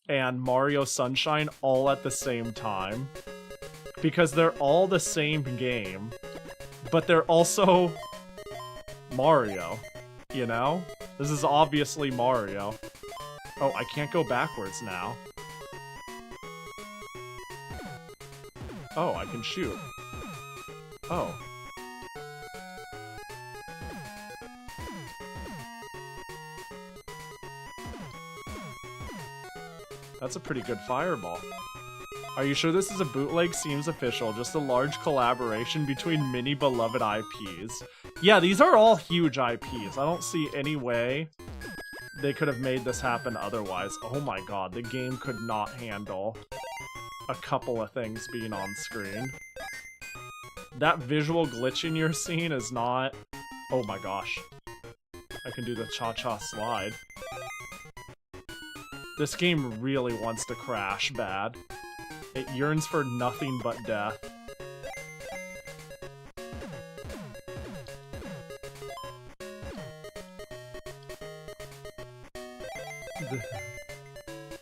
and Mario Sunshine all at the same time. Because they're all the same game, but they're also Mario, you know? This is obviously Mario. Oh, I can't go backwards now. Oh, I can shoot. Oh. That's a pretty good fireball. Are you sure this is a bootleg? Seems official. Just a large collaboration between many beloved IPs. Yeah, these are all huge IPs. I don't see any way they could have made this happen otherwise. Oh my god, the game could not handle a couple of things being on screen. That visual glitching you're seeing is not... Oh my gosh. I can do the cha-cha slide. This game really wants to crash bad. It yearns for nothing but death.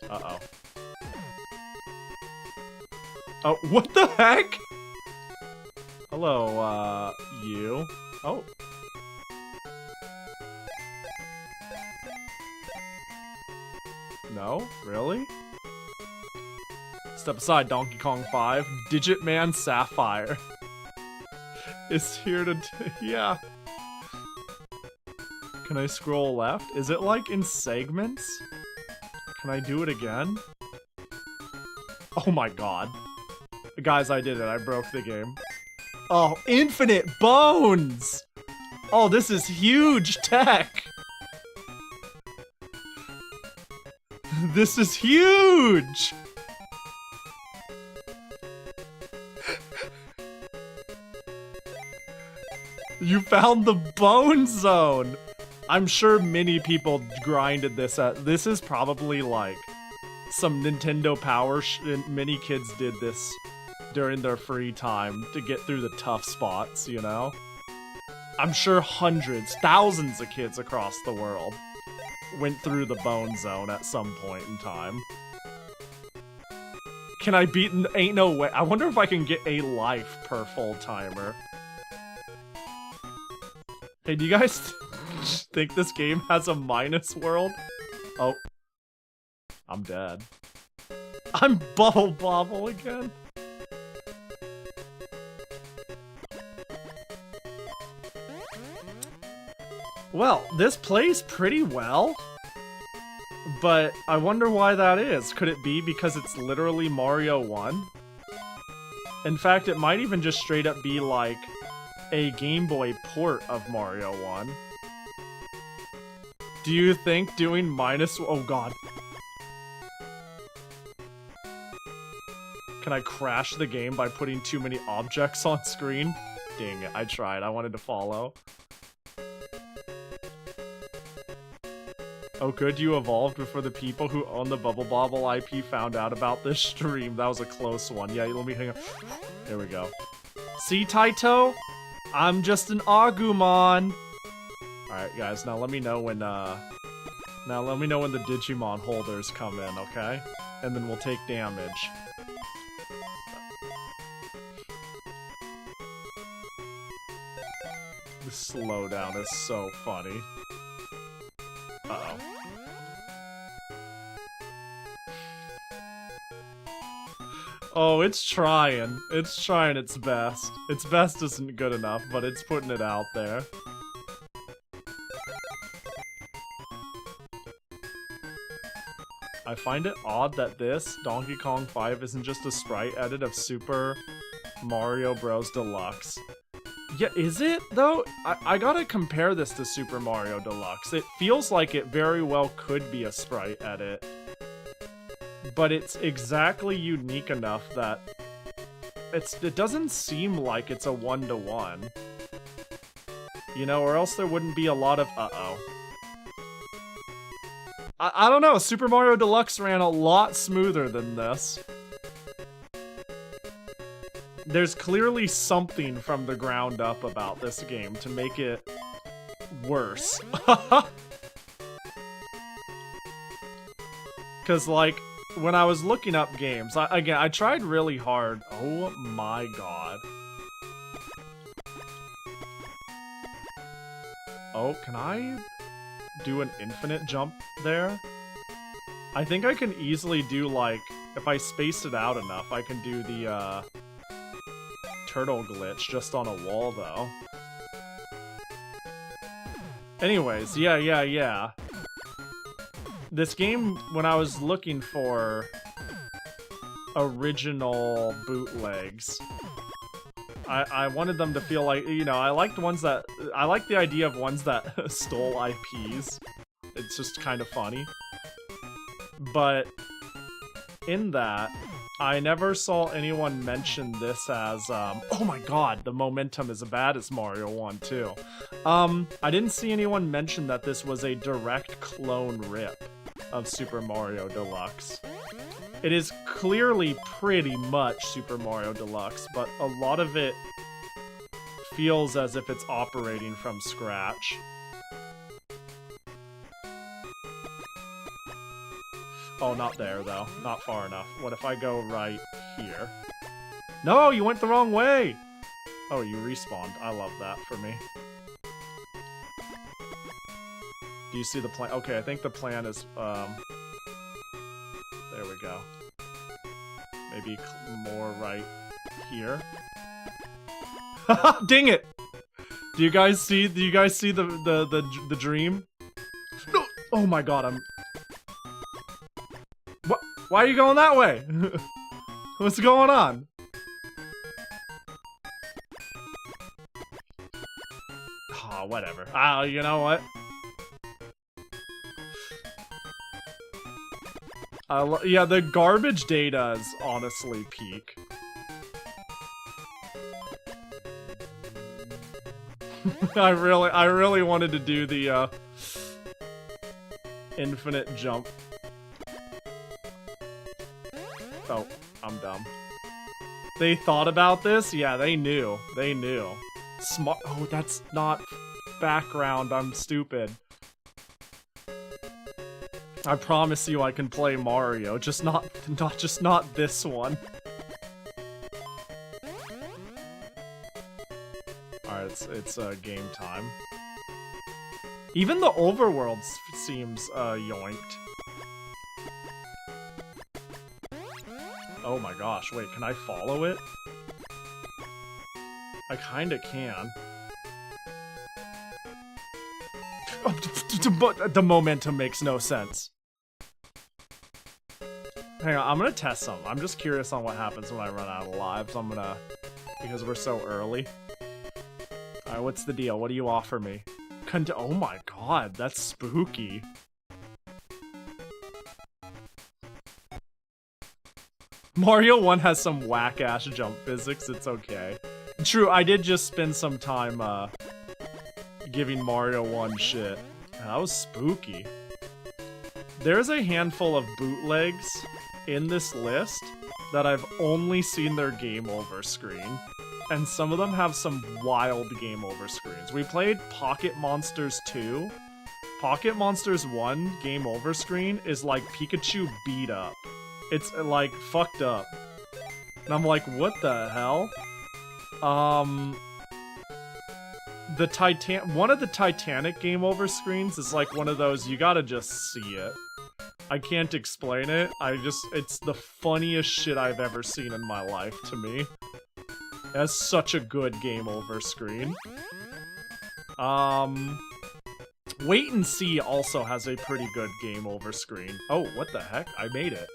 Uh-oh. Oh, what the heck? Hello, you. Oh. No? Really? Step aside, Donkey Kong 5. Digitman Sapphire is here to... yeah. Can I scroll left? Is it like in segments? Can I do it again? Oh my god. Guys, I did it. I broke the game. Oh, infinite bones! Oh, this is huge tech! This is huge! You found the bone zone! I'm sure many people grinded this at... This is probably like some Nintendo Power many kids did this during their free time to get through the tough spots, you know? I'm sure hundreds, thousands of kids across the world went through the bone zone at some point in time. Can I beat... Ain't no way. I wonder if I can get a life per full timer. Hey, do you guys think this game has a minus world? Oh. I'm dead. I'm Bubble Bobble again. Well, this plays pretty well. But I wonder why that is. Could it be because it's literally Mario 1? In fact, it might even just straight up be like a Game Boy port of Mario 1. Do you think doing minus... Oh god. Can I crash the game by putting too many objects on screen? Dang it, I tried. I wanted to follow. Oh good, you evolved before the people who own the Bubble Bobble IP found out about this stream. That was a close one. Yeah, let me hang on. There we go. See, Taito? I'm just an Agumon. Alright, guys, now let me know when, the Digimon holders come in, okay? And then we'll take damage. The slowdown is so funny. Uh-oh. Oh, it's trying. It's trying its best. Its best isn't good enough, but it's putting it out there. I find it odd that this, Donkey Kong 5, isn't just a sprite edit of Super Mario Bros. Deluxe. Yeah, is it, though? I gotta compare this to Super Mario Deluxe. It feels like it very well could be a sprite edit. But it's exactly unique enough that it doesn't seem like it's a one-to-one. You know, or else there wouldn't be a lot of uh-oh. I don't know, Super Mario Deluxe ran a lot smoother than this. There's clearly something from the ground up about this game to make it worse. Cause like, when I was looking up games, I tried really hard. Oh my god. Oh, can I do an infinite jump there? I think I can easily do, like, if I space it out enough, I can do the, turtle glitch just on a wall, though. Anyways, yeah. This game, when I was looking for original bootlegs, I wanted them to feel like, you know, I liked the idea of ones that stole IPs. It's just kind of funny. But in that, I never saw anyone mention this as, oh my god, the momentum is as bad as Mario 1 too. I didn't see anyone mention that this was a direct clone rip of Super Mario Deluxe. It is clearly pretty much Super Mario Deluxe, but a lot of it feels as if it's operating from scratch. Oh, not there, though. Not far enough. What if I go right here? No, you went the wrong way! Oh, you respawned. I love that for me. Do you see the plan? Okay, I think the plan is, there we go. Maybe more right here. Dang it! Do you guys see the dream? No! Oh my god, I'm... What? Why are you going that way? What's going on? Oh, whatever. You know what? Yeah, the garbage data is honestly peak. I really wanted to do the infinite jump. Oh, I'm dumb. They thought about this? Yeah, they knew. They knew. Smart. Oh, that's not background. I'm stupid. I promise you I can play Mario, just not this one. Alright, it's game time. Even the overworld seems yoinked. Oh my gosh, wait, can I follow it? I kinda can. Oh, but the momentum makes no sense. Hang on, I'm gonna test some. I'm just curious on what happens when I run out of lives. I'm gonna... Because we're so early. Alright, what's the deal? What do you offer me? Oh my god, that's spooky. Mario 1 has some whack-ass jump physics, it's okay. True, I did just spend some time, giving Mario 1 shit. That was spooky. There's a handful of bootlegs in this list that I've only seen their game over screen. And some of them have some wild game over screens. We played Pocket Monsters 2. Pocket Monsters 1 game over screen is like Pikachu beat up. It's like fucked up. And I'm like, what the hell? One of the Titanic game over screens is like one of those, you gotta just see it. I can't explain it. It's the funniest shit I've ever seen in my life to me. That's such a good game over screen. Wait and See also has a pretty good game over screen. Oh, what the heck? I made it.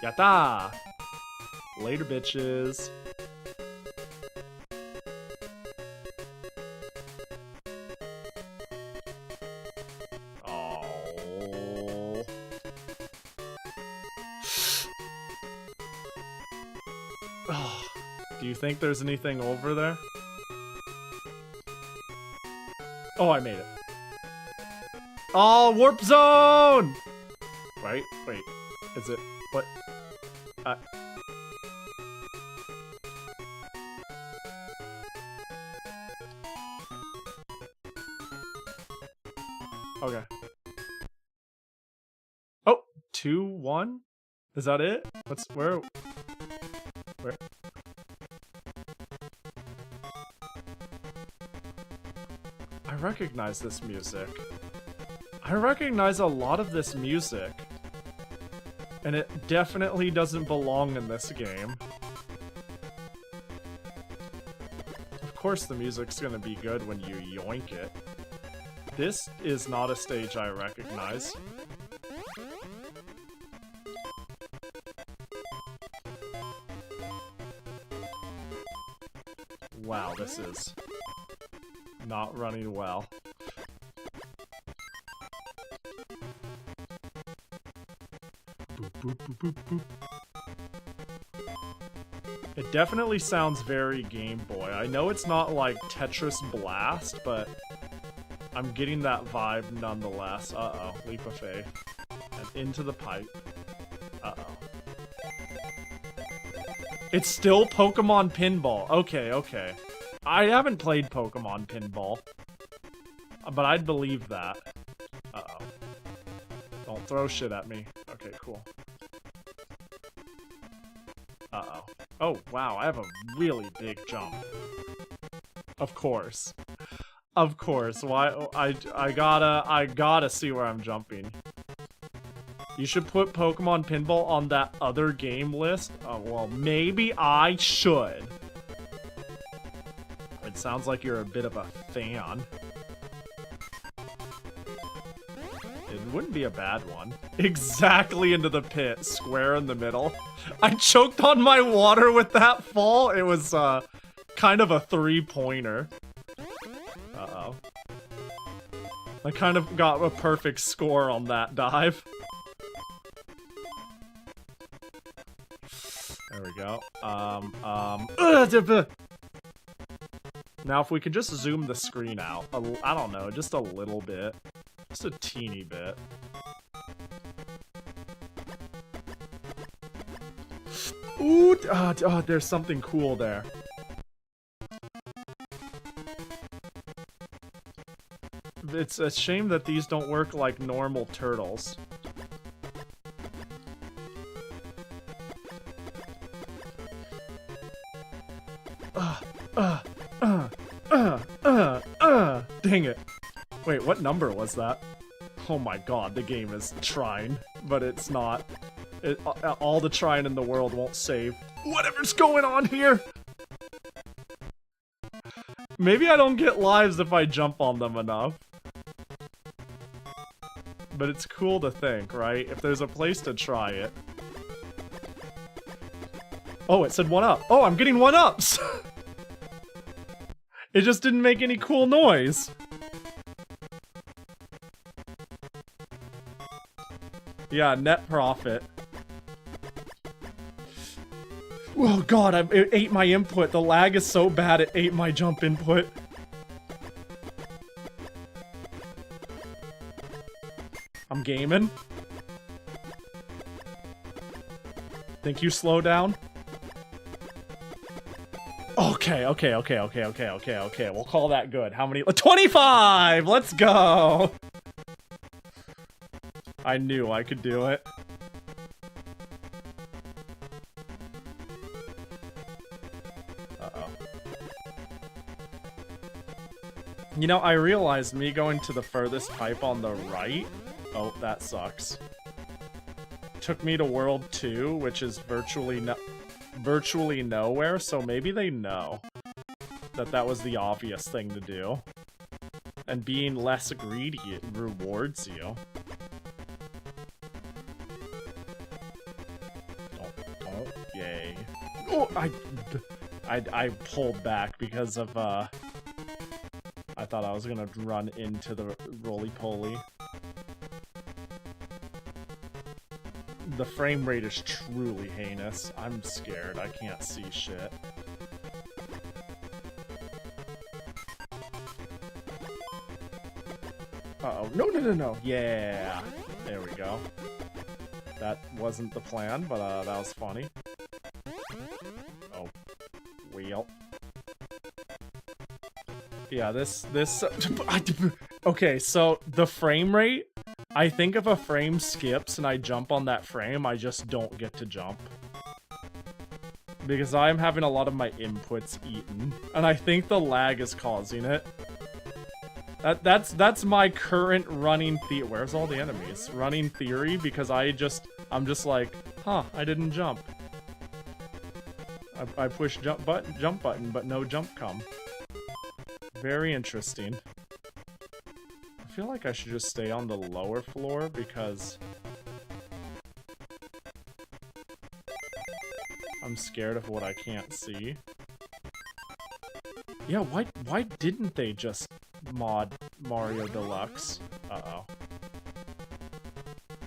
Yatta! Later, bitches. Oh. Do you think there's anything over there? Oh, I made it. Oh, warp zone! Right? Wait. Is it... What? Okay. Oh! 2, 1? Is that it? Where? I recognize this music. I recognize a lot of this music. And it definitely doesn't belong in this game. Of course the music's gonna be good when you yoink it. This is not a stage I recognize. Wow, this is not running well. Boop, boop, boop, boop. It definitely sounds very Game Boy. I know it's not like Tetris Blast, but I'm getting that vibe nonetheless. Uh-oh, leap of faith. And into the pipe. Uh-oh. It's still Pokemon Pinball. Okay, okay. I haven't played Pokemon Pinball, but I'd believe that. Uh-oh. Don't throw shit at me. Okay, cool. Uh-oh. Oh, wow, I have a really big jump. Of course. Of course. Why? I gotta see where I'm jumping. You should put Pokemon Pinball on that other game list. Oh, well, maybe I should. It sounds like you're a bit of a fan. It wouldn't be a bad one. Exactly into the pit, square in the middle. I choked on my water with that fall. It was kind of a 3-pointer. Uh-oh. I kind of got a perfect score on that dive. There we go. Now if we could just zoom the screen out. I don't know, just a little bit. Just a teeny bit. Ooh, there's something cool there. It's a shame that these don't work like normal turtles. Dang it. Wait, what number was that? Oh my god, the game is trying, but it's not. All the trying in the world won't save whatever's going on here. Maybe I don't get lives if I jump on them enough. but it's cool to think, right? If there's a place to try it. Oh, it said 1-up. Oh, I'm getting 1-ups! It just didn't make any cool noise. Yeah, net profit. Oh god, it ate my input. The lag is so bad it ate my jump input. I'm gaming. Think you slow down? Okay. We'll call that good. How many? 25! Let's go! I knew I could do it. Uh-oh. You know, I realized me going to the furthest pipe on the right... Oh, that sucks. Took me to World 2, which is virtually nowhere, so maybe they know that that was the obvious thing to do. And being less greedy, it rewards you. Don't, yay. Oh, I pulled back because of, I thought I was gonna run into the roly-poly. The frame rate is truly heinous. I'm scared. I can't see shit. Uh-oh. No. Yeah. There we go. That wasn't the plan, but that was funny. Oh. Wheel. Yeah, this... Okay, so the frame rate... I think if a frame skips and I jump on that frame, I just don't get to jump. Because I'm having a lot of my inputs eaten. And I think the lag is causing it. That's my current running theory. Where's all the enemies? Running theory, because I'm just like, huh, I didn't jump. I pushed jump button, but no jump come. Very interesting. I feel like I should just stay on the lower floor because I'm scared of what I can't see. Yeah, why didn't they just mod Mario Deluxe? Uh-oh.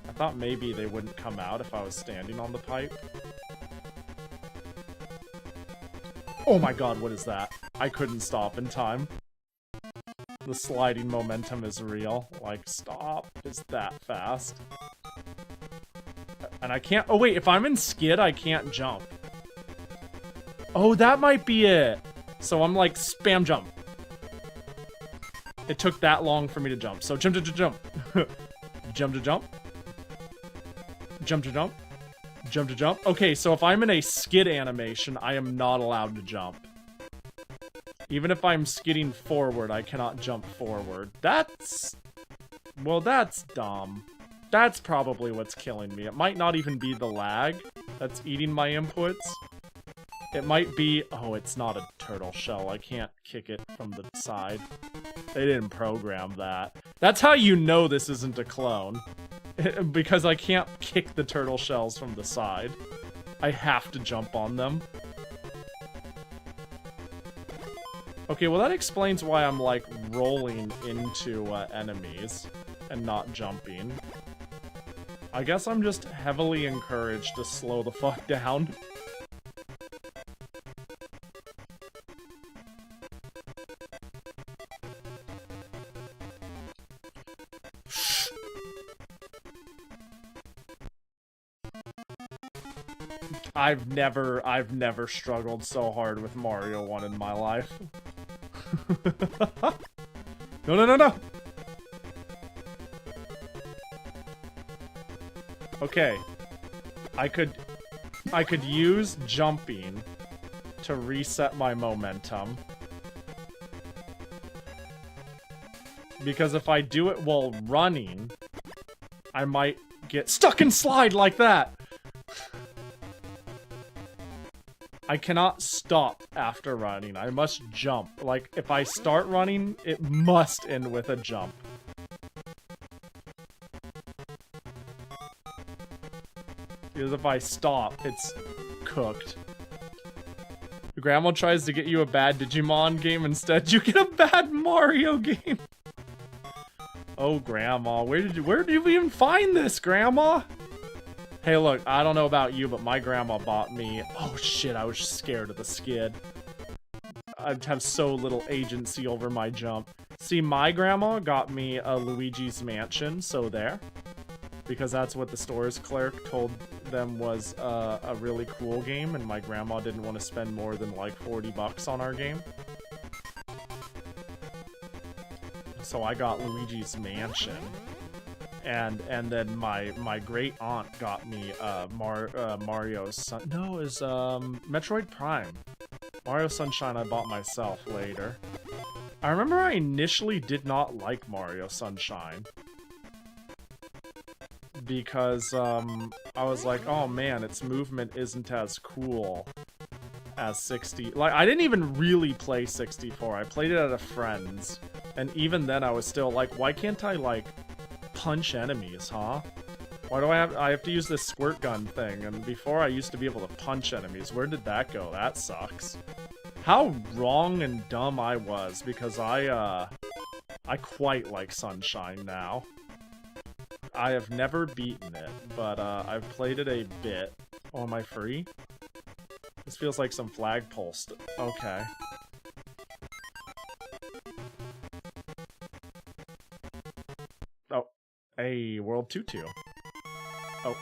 I thought maybe they wouldn't come out if I was standing on the pipe. Oh my god, what is that? I couldn't stop in time. The sliding momentum is real. Like, stop. It's that fast. And I can't... Oh, wait. If I'm in skid, I can't jump. Oh, that might be it. So I'm like, spam jump. It took that long for me to jump. So jump to jump. Jump to jump. Jump to jump. Jump to jump. Okay, so if I'm in a skid animation, I am not allowed to jump. Even if I'm skidding forward, I cannot jump forward. That's... Well, that's dumb. That's probably what's killing me. It might not even be the lag that's eating my inputs. It might be... Oh, it's not a turtle shell. I can't kick it from the side. They didn't program that. That's how you know this isn't a clone. Because I can't kick the turtle shells from the side. I have to jump on them. Okay, well that explains why I'm, like, rolling into enemies and not jumping. I guess I'm just heavily encouraged to slow the fuck down. I've never struggled so hard with Mario 1 in my life. No. Okay. I could use jumping to reset my momentum. Because if I do it while running, I might get stuck and slide like that. I cannot stop after running. I must jump. Like, if I start running, it must end with a jump. Because if I stop, it's cooked. Grandma tries to get you a bad Digimon game instead. You get a bad Mario game. Oh, Grandma, where did you even find this, Grandma? Hey, look, I don't know about you, but my grandma bought me... Oh, shit, I was scared of the skid. I have so little agency over my jump. See, my grandma got me a Luigi's Mansion, so there. Because that's what the store's clerk told them was a really cool game, and my grandma didn't want to spend more than like 40 bucks on our game. So I got Luigi's Mansion. And then my great aunt got me Mario's Sun. No, it was Metroid Prime. Mario Sunshine I bought myself later. I remember I initially did not like Mario Sunshine because I was like, oh man, its movement isn't as cool as 60. Like, I didn't even really play 64. I played it at a friend's, and even then I was still like, why can't I like punch enemies, huh? Why do I have to use this squirt gun thing? And before I used to be able to punch enemies. Where did that go? That sucks. How wrong and dumb I was, because I quite like Sunshine now. I have never beaten it, but I've played it a bit. Oh, am I free? This feels like some flagpole okay. Oh. Hey, World Tutu. Oh.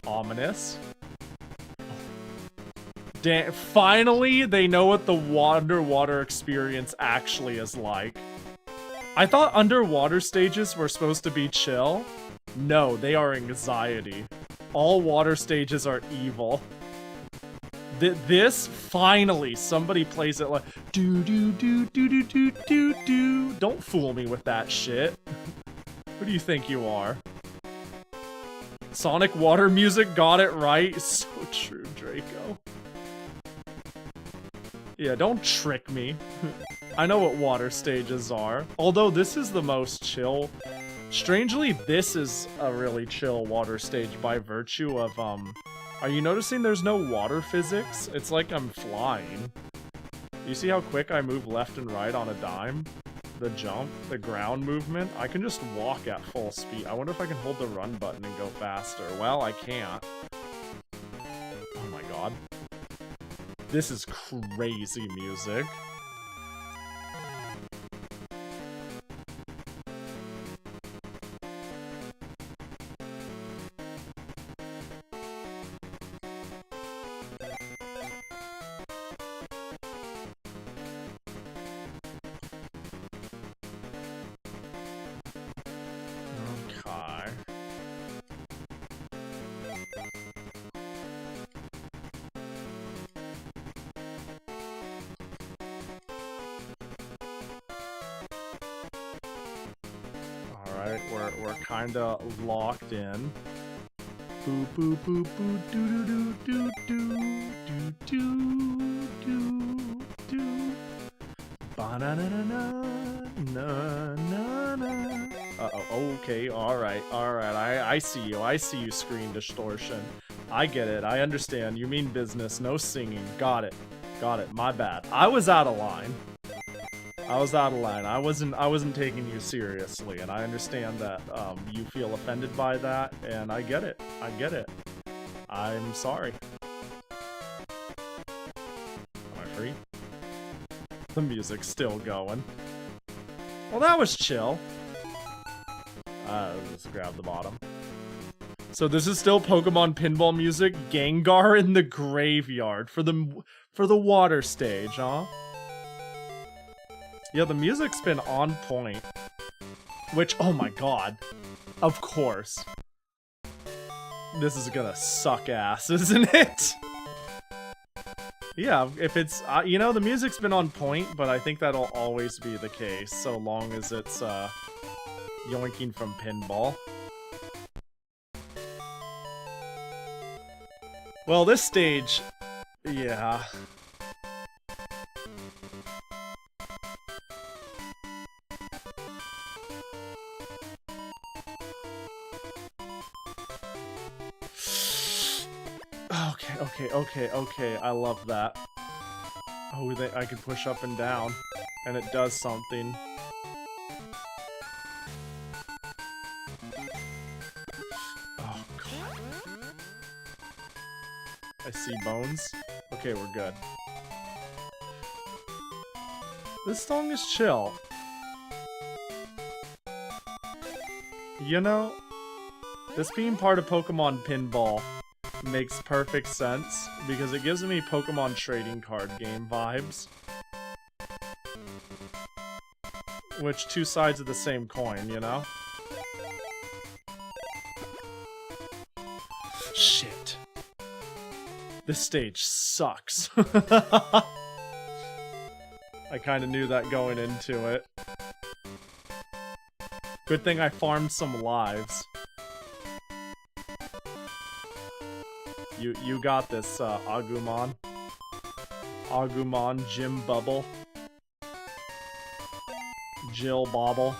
Ominous. Damn, finally, they know what the underwater experience actually is like. I thought underwater stages were supposed to be chill. No, they are anxiety. All water stages are evil. This, finally, somebody plays it like do do do do do do do do. Don't fool me with that shit. Who do you think you are? Sonic water music got it right. So true, Draco. Yeah, don't trick me. I know what water stages are. Although this is the most chill. Strangely, this is a really chill water stage by virtue of, are you noticing there's no water physics? It's like I'm flying. You see how quick I move left and right on a dime? The jump, the ground movement, I can just walk at full speed. I wonder if I can hold the run button and go faster. Well, I can't. Oh my god. This is crazy music. We're kinda locked in. Boo boo boo boo doo doo doo doo doo doo doo doo. Ba na na na na na na. Uh-oh, okay, alright. I see you, screen distortion. I get it, I understand. You mean business, no singing. Got it, my bad. I was out of line. I wasn't taking you seriously, and I understand that you feel offended by that, and I get it. I'm sorry. Am I free? The music's still going. Well, that was chill. Let's grab the bottom. So this is still Pokemon pinball music. Gengar in the graveyard for the water stage, huh? Yeah, the music's been on point. Which, oh my god. Of course. This is gonna suck ass, isn't it? Yeah, if it's, you know, the music's been on point, but I think that'll always be the case, so long as it's, yoinking from pinball. Well, this stage, yeah. Okay. I love that. Oh, I can push up and down, and it does something. Oh, God. I see bones. Okay, we're good. This song is chill. You know, this being part of Pokemon Pinball makes perfect sense because it gives me Pokemon trading card game vibes. Which, two sides of the same coin, you know? Shit. This stage sucks. I kinda knew that going into it. Good thing I farmed some lives. You got this, Agumon. Agumon, Jim Bubble. Jill Bobble.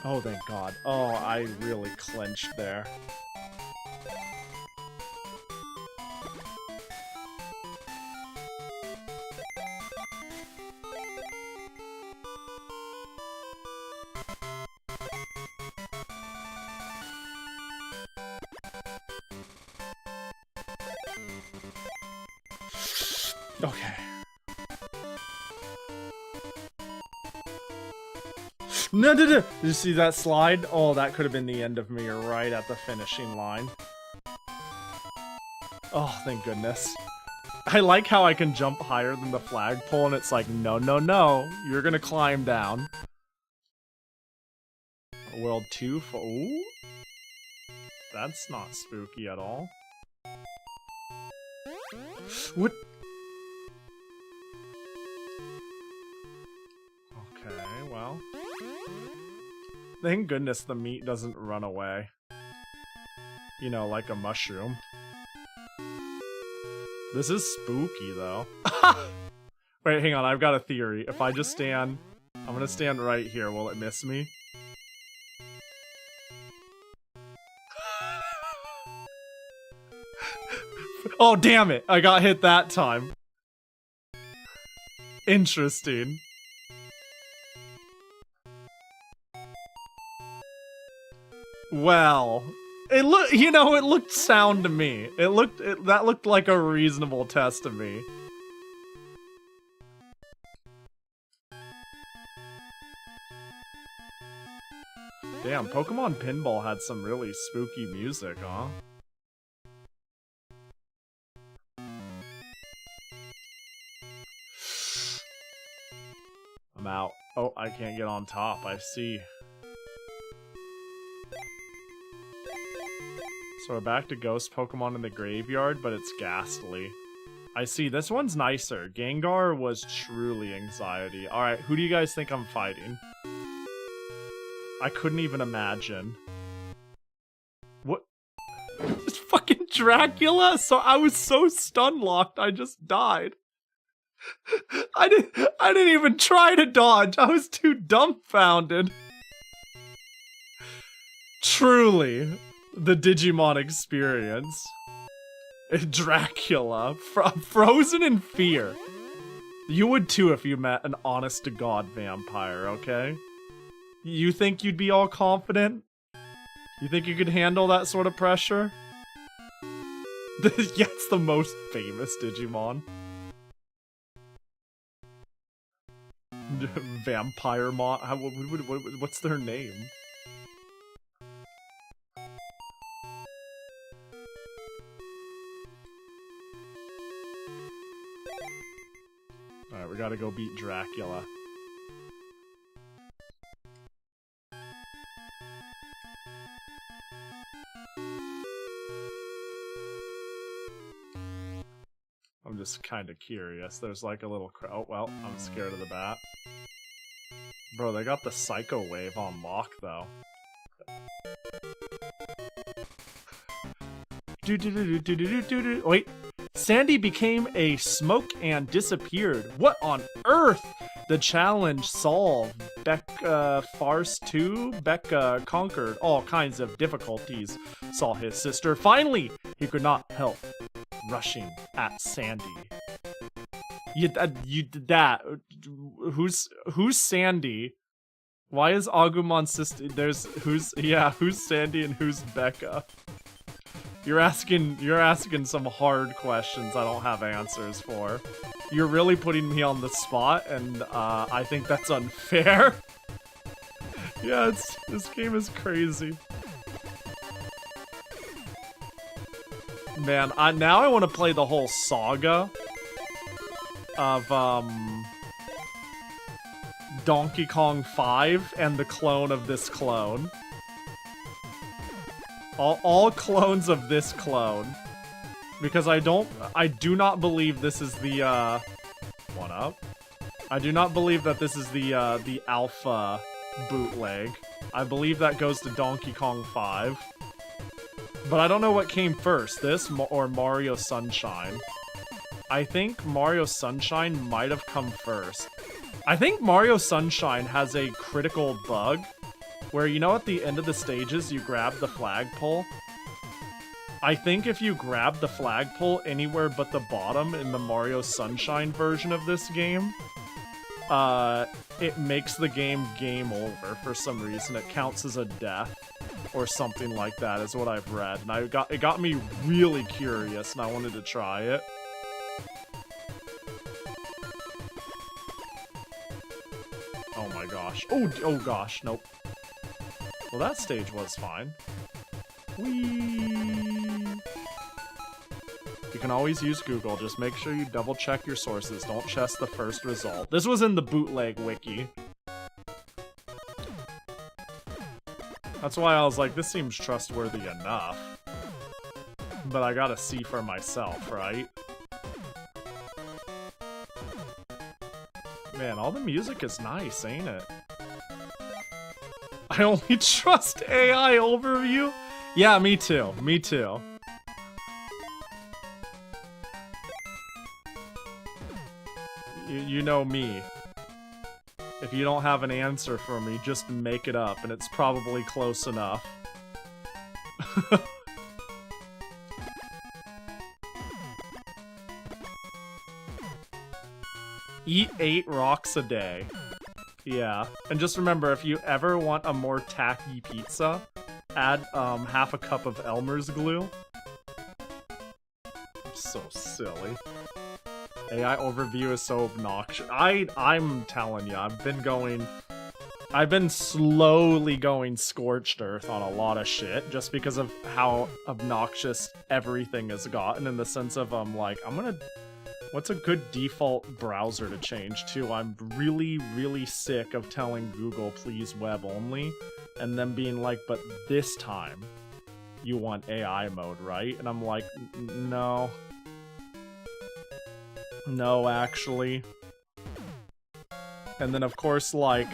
Oh, thank God. Oh, I really clenched there. Okay. No. Did you see that slide? Oh, that could have been the end of me right at the finishing line. Oh, thank goodness. I like how I can jump higher than the flagpole and it's like, no, you're gonna climb down. World 2 for... Ooh. That's not spooky at all. What? Okay, well. Thank goodness the meat doesn't run away. You know, like a mushroom. This is spooky, though. Wait, hang on, I've got a theory. If I just stand... I'm gonna stand right here. Will it miss me? Oh, damn it! I got hit that time. Interesting. Well, it looked sound to me. That looked like a reasonable test to me. Damn, Pokemon Pinball had some really spooky music, huh? I'm out. Oh, I can't get on top, I see. So we're back to Ghost Pokemon in the graveyard, but it's ghastly. I see, this one's nicer. Gengar was truly anxiety. Alright, who do you guys think I'm fighting? I couldn't even imagine. What? It's fucking Dracula? So I was so stun-locked, I just died. I didn't even try to dodge. I was too dumbfounded. Truly, the Digimon experience. Dracula, frozen in fear. You would too if you met an honest-to-God vampire, okay? You think you'd be all confident? You think you could handle that sort of pressure? Yeah, it's the most famous Digimon. Vampire Mon. What's their name? Alright, we gotta go beat Dracula. I'm just kind of curious. There's like a little oh, well, I'm scared of the bat. Bro, they got the Psycho Wave on lock, though. Wait, Sandy became a smoke and disappeared. What on earth? The challenge solved. Becca farce 2. Becca conquered all kinds of difficulties. Saw his sister. Finally, he could not help rushing at Sandy. You did that. Who's Sandy? Why is Agumon's sister? Who's Sandy and who's Becca? You're asking some hard questions I don't have answers for. You're really putting me on the spot, and I think that's unfair. Yeah, this game is crazy. Man, now I want to play the whole saga of Donkey Kong 5 and the clone of this clone. All clones of this clone. Because I do not believe this is the, what up? I do not believe that this is the alpha bootleg. I believe that goes to Donkey Kong 5. But I don't know what came first, this or Mario Sunshine. I think Mario Sunshine might have come first. I think Mario Sunshine has a critical bug where, you know, at the end of the stages, you grab the flagpole. I think if you grab the flagpole anywhere but the bottom in the Mario Sunshine version of this game, it makes the game over for some reason. It counts as a death or something like that is what I've read. And it got me really curious and I wanted to try it. Oh my gosh. Oh gosh, nope. Well, that stage was fine. Whee! You can always use Google, just make sure you double check your sources, don't trust the first result. This was in the bootleg wiki. That's why I was like, this seems trustworthy enough. But I gotta see for myself, right? Man, all the music is nice, ain't it? I only trust AI overview? Yeah, me too. Me too. You know me. If you don't have an answer for me, just make it up, and it's probably close enough. Eat 8 rocks a day. Yeah, and just remember, if you ever want a more tacky pizza, add half a cup of Elmer's glue. So silly. AI overview is so obnoxious. I'm telling you, I've been slowly going scorched earth on a lot of shit just because of how obnoxious everything has gotten, in the sense of what's a good default browser to change to? I'm really, really sick of telling Google, please web only, and them being like, but this time you want AI mode, right? And I'm like, no. No, actually. And then, of course, like,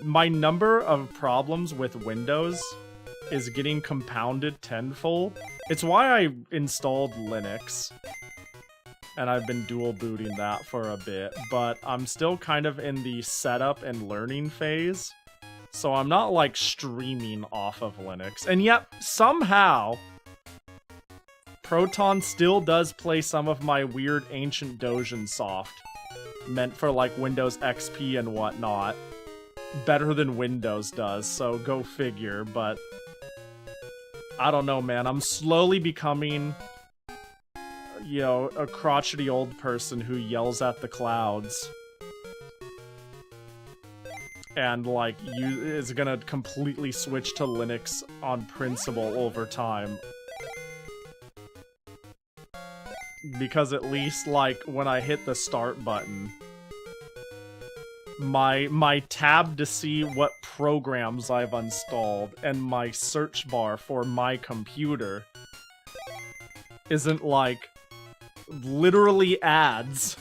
my number of problems with Windows is getting compounded tenfold. It's why I installed Linux. And I've been dual booting that for a bit, but I'm still kind of in the setup and learning phase. So I'm not like streaming off of Linux. And yet, somehow, Proton still does play some of my weird ancient Dojin soft, meant for like Windows XP and whatnot, better than Windows does, so go figure. But I don't know, man. I'm slowly becoming, you know, a crotchety old person who yells at the clouds. And, like, is gonna completely switch to Linux on principle over time. Because at least, like, when I hit the start button, my tab to see what programs I've installed and my search bar for my computer isn't, like, literally ads.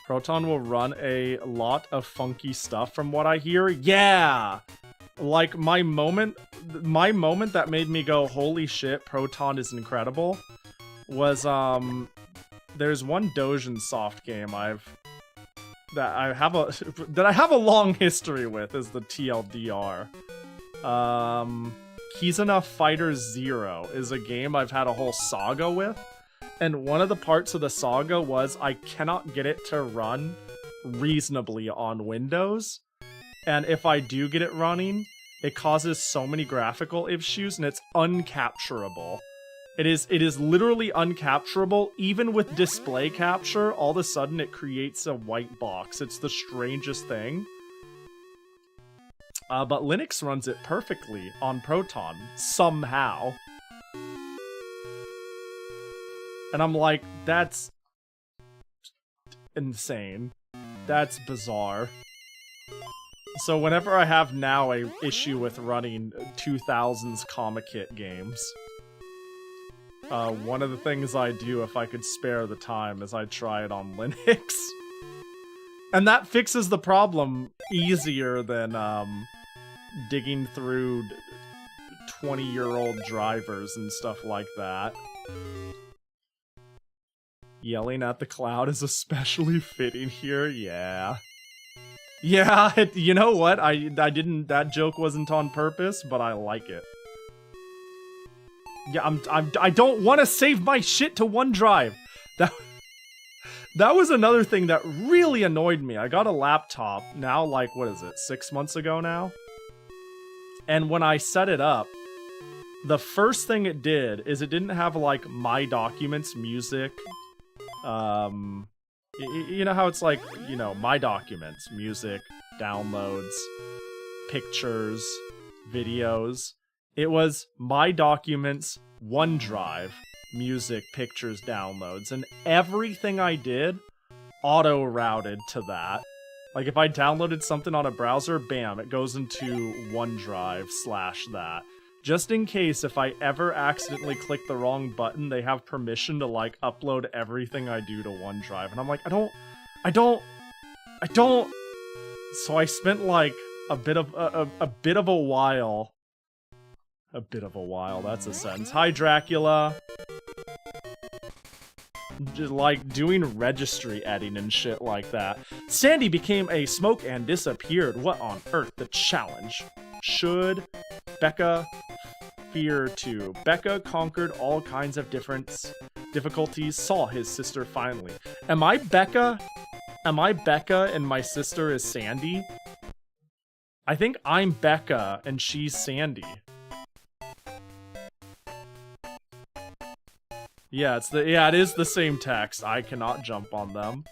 Proton will run a lot of funky stuff from what I hear. Yeah! Like, my moment that made me go, holy shit, Proton is incredible, was, there's one Dojin soft game that I have a long history with, is the TLDR. Kizuna Fighter Zero is a game I've had a whole saga with, and one of the parts of the saga was I cannot get it to run reasonably on Windows, and if I do get it running, it causes so many graphical issues, and it's uncapturable. It is literally uncapturable. Even with display capture, all of a sudden it creates a white box. It's the strangest thing. But Linux runs it perfectly on Proton, somehow. And I'm like, that's insane. That's bizarre. So whenever I have now a issue with running 2000s Comic Kit games, one of the things I do if I could spare the time is I try it on Linux. And that fixes the problem easier than digging through 20-year-old drivers and stuff like that. Yelling at the cloud is especially fitting here, yeah. Yeah, you know what? I didn't. That joke wasn't on purpose, but I like it. Yeah, I don't want to save my shit to OneDrive. That was another thing that really annoyed me. I got a laptop now, like, what is it, 6 months ago now? And when I set it up, the first thing it did is it didn't have, like, My Documents, music, you know how it's like, you know, My Documents, music, downloads, pictures, videos. It was My Documents, OneDrive, music, pictures, downloads, and everything I did auto-routed to that. Like, if I downloaded something on a browser, bam, it goes into OneDrive / that. Just in case if I ever accidentally click the wrong button, they have permission to, like, upload everything I do to OneDrive. And I'm like, I don't. So I spent, like, a bit of a while. A bit of a while, that's a sentence. Hi, Dracula. Just, like, doing registry editing and shit like that. Sandy became a smoke and disappeared. What on earth? The challenge. Should Becca fear to? Becca conquered all kinds of difficulties, saw his sister finally. Am I Becca? Am I Becca and my sister is Sandy? I think I'm Becca and she's Sandy. Yeah, it is the same text. I cannot jump on them.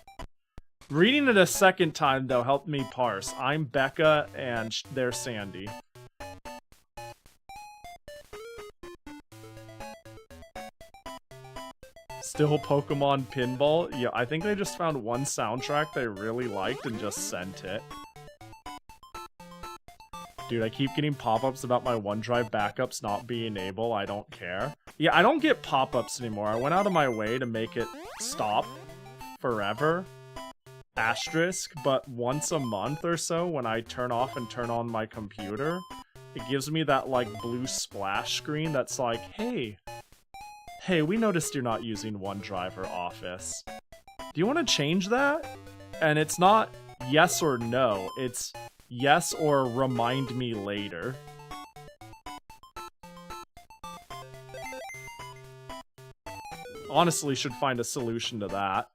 Reading it a second time, though, helped me parse. I'm Becca, and they're Sandy. Still Pokemon Pinball? Yeah, I think they just found one soundtrack they really liked and just sent it. Dude, I keep getting pop-ups about my OneDrive backups not being able. I don't care. Yeah, I don't get pop-ups anymore. I went out of my way to make it stop forever. Asterisk, but once a month or so when I turn off and turn on my computer, it gives me that, like, blue splash screen that's like, hey, we noticed you're not using OneDrive or Office. Do you want to change that? And it's not yes or no, it's yes or remind me later. Honestly, should find a solution to that.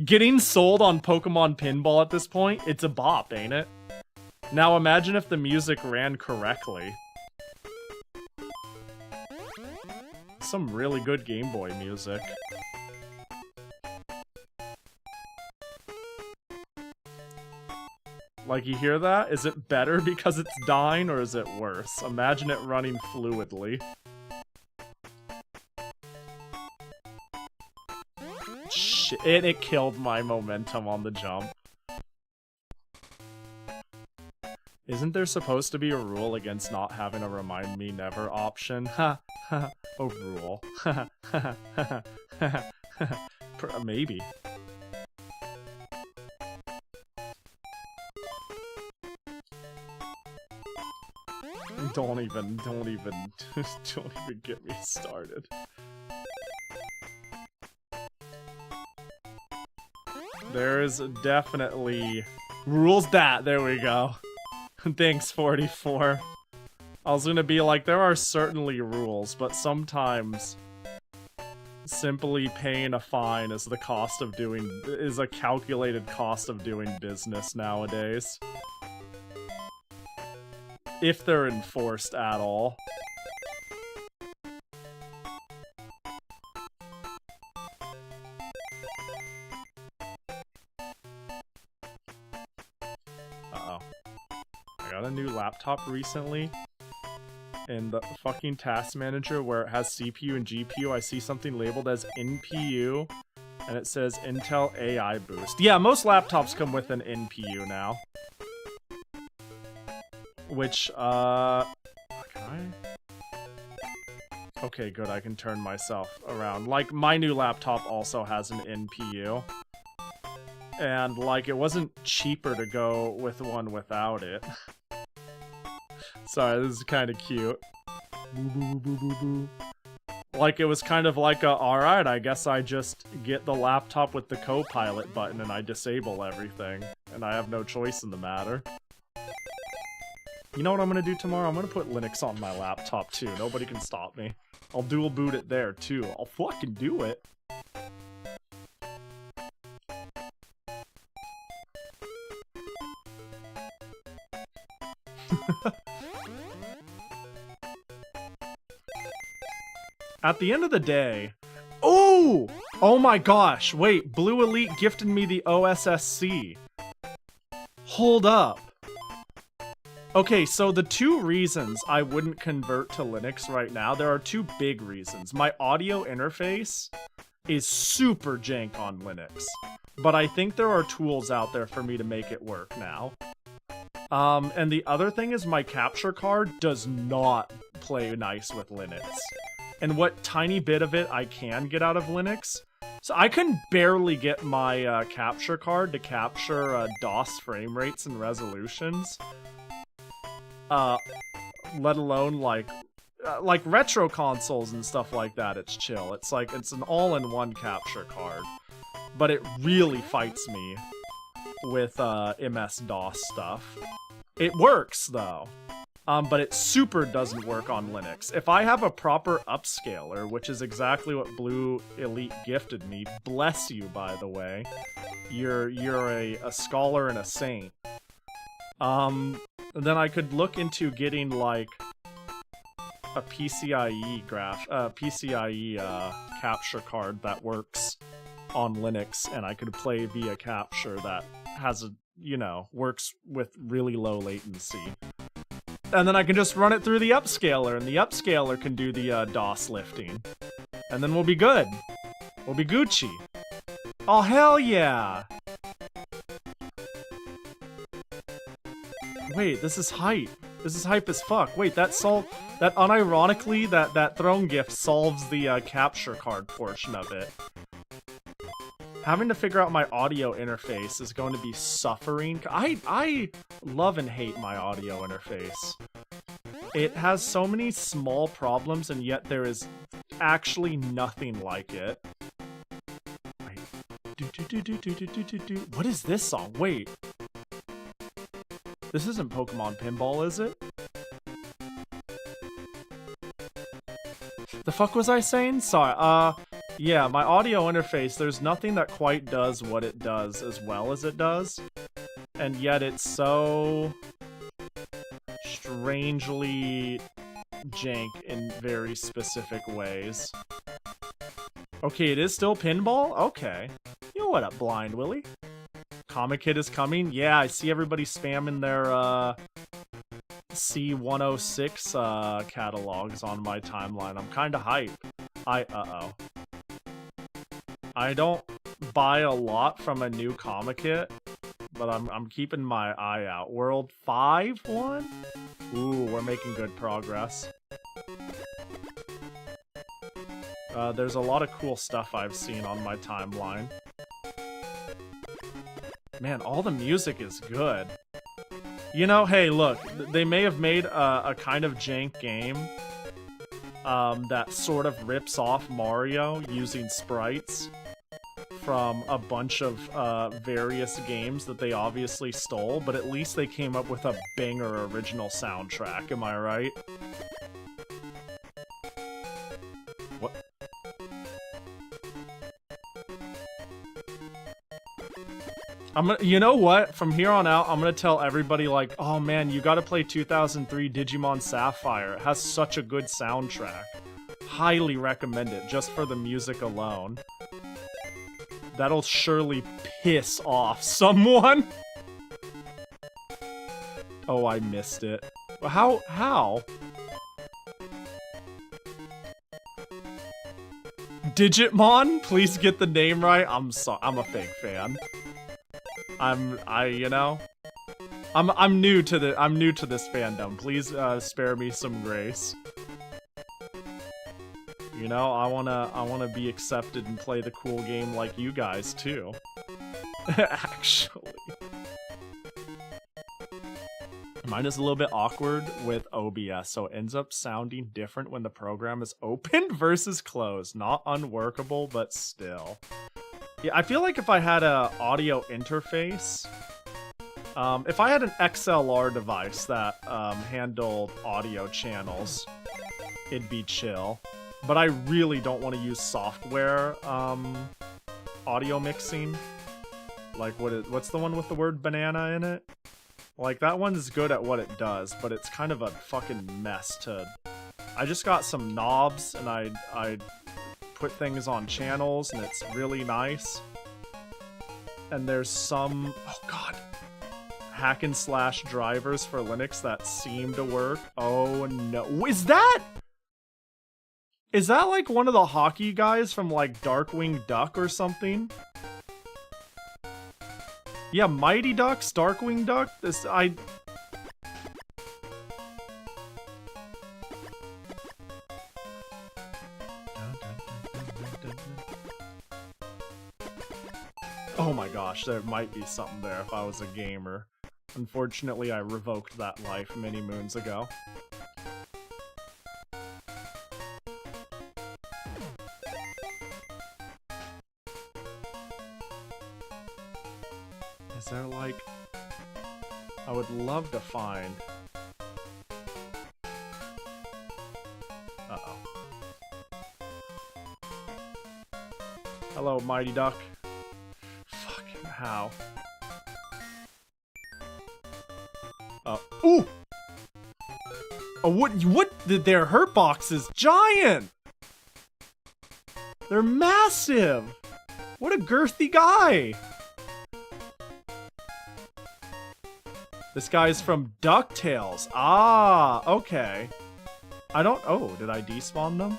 Getting sold on Pokemon Pinball at this point, it's a bop, ain't it? Now imagine if the music ran correctly. Some really good Game Boy music. Like, you hear that? Is it better because it's dying, or is it worse? Imagine it running fluidly. Shit, it killed my momentum on the jump. Isn't there supposed to be a rule against not having a remind me never option? Ha ha, a rule. Ha ha ha ha ha. Maybe. Don't even get me started. There's definitely rules that. There we go. Thanks, 44. I was gonna be like, there are certainly rules, but sometimes simply paying a fine is the cost of doing is a calculated cost of doing business nowadays. If they're enforced at all. Uh-oh. I got a new laptop recently. In the fucking task manager where it has CPU and GPU, I see something labeled as NPU, and it says Intel AI Boost. Yeah, most laptops come with an NPU now. Which, can I? Okay, good, I can turn myself around. Like, my new laptop also has an NPU. And, like, it wasn't cheaper to go with one without it. Sorry, this is kind of cute. Like, it was kind of like alright, I guess I just get the laptop with the co-pilot button and I disable everything. And I have no choice in the matter. You know what I'm gonna do tomorrow? I'm gonna put Linux on my laptop too. Nobody can stop me. I'll dual boot it there too. I'll fucking do it. At the end of the day... Oh! Oh my gosh, wait, Blue Elite gifted me the OSSC. Hold up. Okay, so the two reasons I wouldn't convert to Linux right now, there are two big reasons. My audio interface is super jank on Linux, but I think there are tools out there for me to make it work now. And the other thing is my capture card does not play nice with Linux. And what tiny bit of it I can get out of Linux. So I can barely get my capture card to capture DOS frame rates and resolutions. Let alone like retro consoles and stuff like that, it's chill. It's like, it's an all-in-one capture card. But it really fights me with MS-DOS stuff. It works, though. But it super doesn't work on Linux. If I have a proper upscaler, which is exactly what Blue Elite gifted me, bless you, by the way. You're a scholar and a saint. Then I could look into getting, like, a PCIe capture card that works on Linux, and I could play via capture that has a, you know, works with really low latency. And then I can just run it through the upscaler, and the upscaler can do the DOS lifting. And then we'll be good. We'll be Gucci. Oh, hell yeah! Wait, this is hype. This is hype as fuck. Wait, that unironically, that throne gift solves the capture card portion of it. Having to figure out my audio interface is going to be suffering. I love and hate my audio interface. It has so many small problems, and yet there is actually nothing like it. Wait. What is this song? Wait. This isn't Pokemon Pinball, is it? The fuck was I saying? Sorry, yeah, my audio interface, there's nothing that quite does what it does as well as it does. And yet it's so strangely jank in very specific ways. Okay, it is still pinball? Okay. You know what up, Blind Willy? Comic Kid is coming? Yeah, I see everybody spamming their, C106, catalogs on my timeline. I'm kinda hype. Uh-oh. I don't buy a lot from a new Comic Kit, but I'm keeping my eye out. World 5 one? Ooh, we're making good progress. There's a lot of cool stuff I've seen on my timeline. Man, all the music is good. You know, hey, look, they may have made a kind of jank game that sort of rips off Mario using sprites from a bunch of various games that they obviously stole, but at least they came up with a banger original soundtrack, am I right? What? You know what? From here on out, I'm gonna tell everybody like, oh man, you gotta play 2003 Digimon Sapphire. It has such a good soundtrack. Highly recommend it, just for the music alone. That'll surely piss off someone. Oh, I missed it. How? Digitmon? Please get the name right. I'm a fake fan. I'm new to this fandom. Please spare me some grace. You know, I wanna be accepted and play the cool game like you guys too. Actually. Mine is a little bit awkward with OBS, so it ends up sounding different when the program is opened versus closed. Not unworkable, but still. Yeah, I feel like if I had a audio interface, if I had an XLR device that handled audio channels, it'd be chill. But I really don't want to use software audio mixing. Like, what's the one with the word banana in it? Like, that one's good at what it does, but it's kind of a fucking mess to... I just got some knobs, and I put things on channels, and it's really nice. And there's some... Oh, God. Hack and slash drivers for Linux that seem to work. Oh, no. Is that like one of the hockey guys from, like, Darkwing Duck or something? Yeah, Mighty Ducks, Darkwing Duck. Oh my gosh, there might be something there if I was a gamer. Unfortunately, I revoked that life many moons ago. Is there, like... I would love to find... Uh-oh. Hello, Mighty Duck. Fucking how? Ooh! Oh, what? Their hurt box is giant! They're massive! What a girthy guy! This guy's from DuckTales. Ah, okay. Oh, did I despawn them?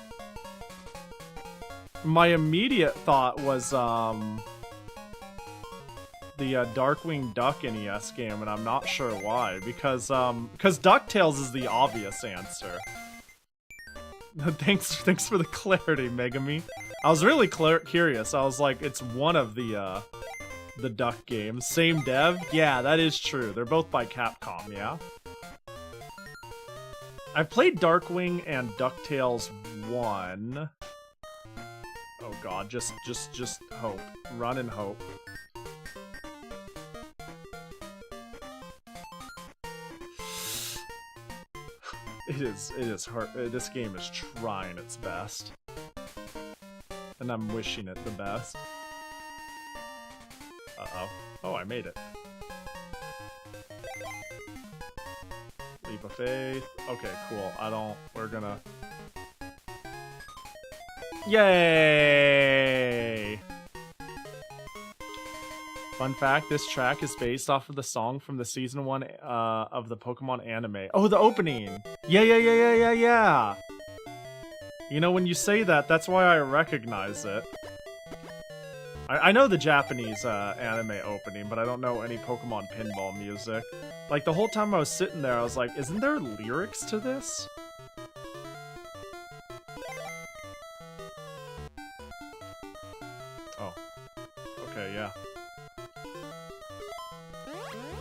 My immediate thought was, the Darkwing Duck NES game, and I'm not sure why, because DuckTales is the obvious answer. Thanks for the clarity, Megami. I was really curious. I was like, it's one of the Duck games. Same dev? Yeah, that is true. They're both by Capcom, yeah? I've played Darkwing and DuckTales 1. Oh god, just hope. Run and hope. It is hard. This game is trying its best. And I'm wishing it the best. Uh-oh. Oh, I made it. Leap of faith. Okay, cool. We're gonna... Yay! Fun fact, this track is based off of the song from the season 1 of the Pokemon anime. Oh, the opening! Yeah! You know, when you say that, that's why I recognize it. I know the Japanese anime opening, but I don't know any Pokemon pinball music. Like, the whole time I was sitting there, I was like, isn't there lyrics to this? Oh. Okay, yeah.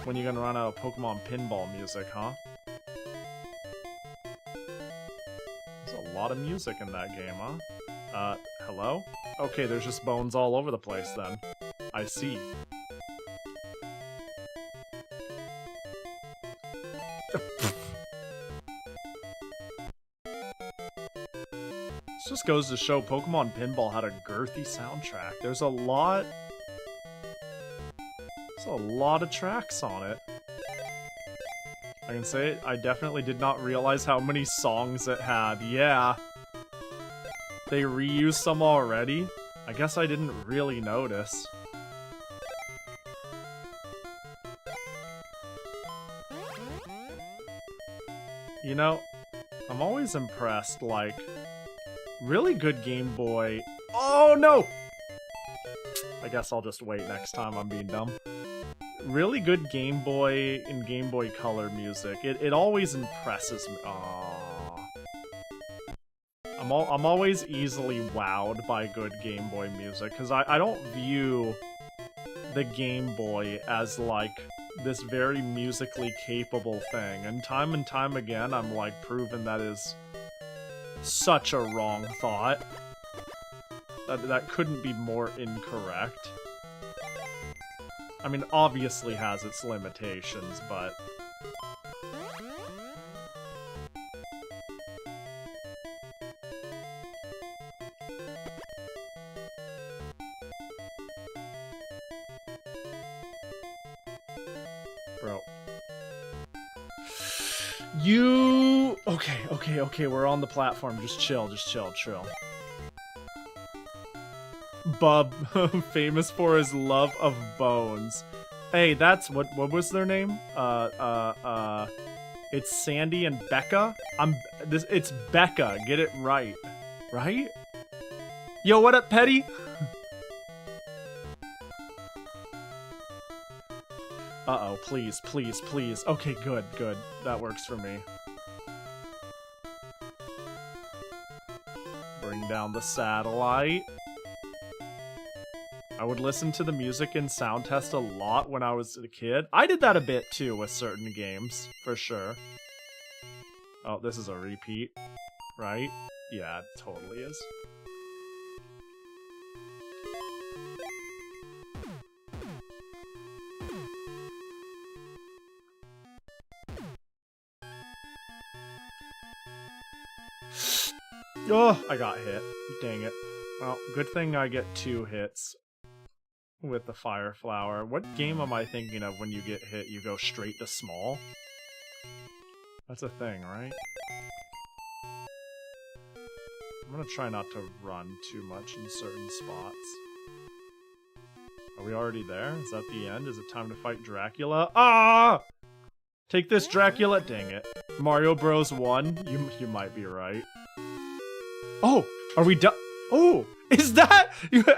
When you gonna run out of Pokemon pinball music, huh? There's a lot of music in that game, huh? Hello? Okay, there's just bones all over the place then. I see. This just goes to show Pokemon Pinball had a girthy soundtrack. There's a lot of tracks on it. I can say it, I definitely did not realize how many songs it had. Yeah. They reused some already? I guess I didn't really notice. You know, I'm always impressed, like, really good Game Boy... Oh, no! I guess I'll just wait next time, I'm being dumb. Really good Game Boy and Game Boy Color music. It always impresses me. Aww. I'm always easily wowed by good Game Boy music, because I don't view the Game Boy as, like, this very musically capable thing. And time again, I'm, like, proven that is such a wrong thought. That couldn't be more incorrect. I mean, obviously has its limitations, but... Bro. You... Okay, we're on the platform. Just chill. Bub, famous for his love of bones. Hey, that's... What was their name? It's Sandy and Becca? It's Becca. Get it right. Right? Yo, what up, Petty? Uh-oh, please. Okay, good. That works for me. Bring down the satellite. I would listen to the music in sound test a lot when I was a kid. I did that a bit too with certain games, for sure. Oh, this is a repeat, right? Yeah, it totally is. Oh, I got hit. Dang it. Well, good thing I get 2 hits with the Fire Flower. What game am I thinking of when you get hit, you go straight to small? That's a thing, right? I'm gonna try not to run too much in certain spots. Are we already there? Is that the end? Is it time to fight Dracula? Ah! Take this, Dracula! Dang it. Mario Bros. 1? You might be right. Oh! Are we done? Oh! Is that...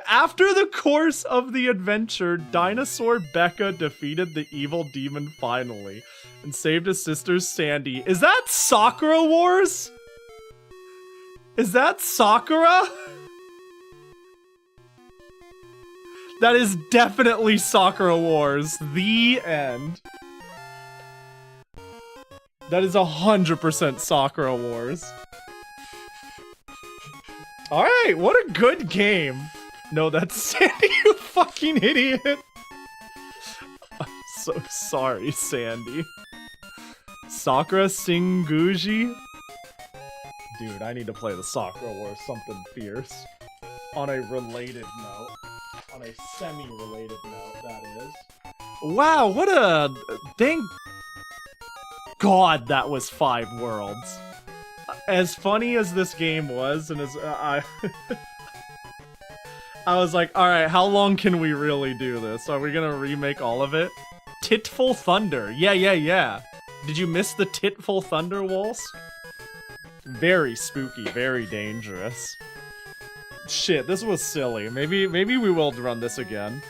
After the course of the adventure, Dinosaur Becca defeated the evil demon finally and saved his sister Sandy. Is that Sakura Wars? Is that Sakura? That is definitely Sakura Wars. The end. That is 100% Sakura Wars. Alright, what a good game. No, that's Sandy, you fucking idiot. I'm so sorry, Sandy. Sakura Singuji? Dude, I need to play the Sakura Wars something fierce. On a related note. On a semi-related note, that is. Wow, what a... Thank God that was 5 worlds. As funny as this game was, and as I was like, alright, how long can we really do this? Are we gonna remake all of it? Titful Thunder. Yeah. Did you miss the Titful Thunder, Walls? Very spooky, very dangerous. Shit, this was silly. Maybe we will run this again.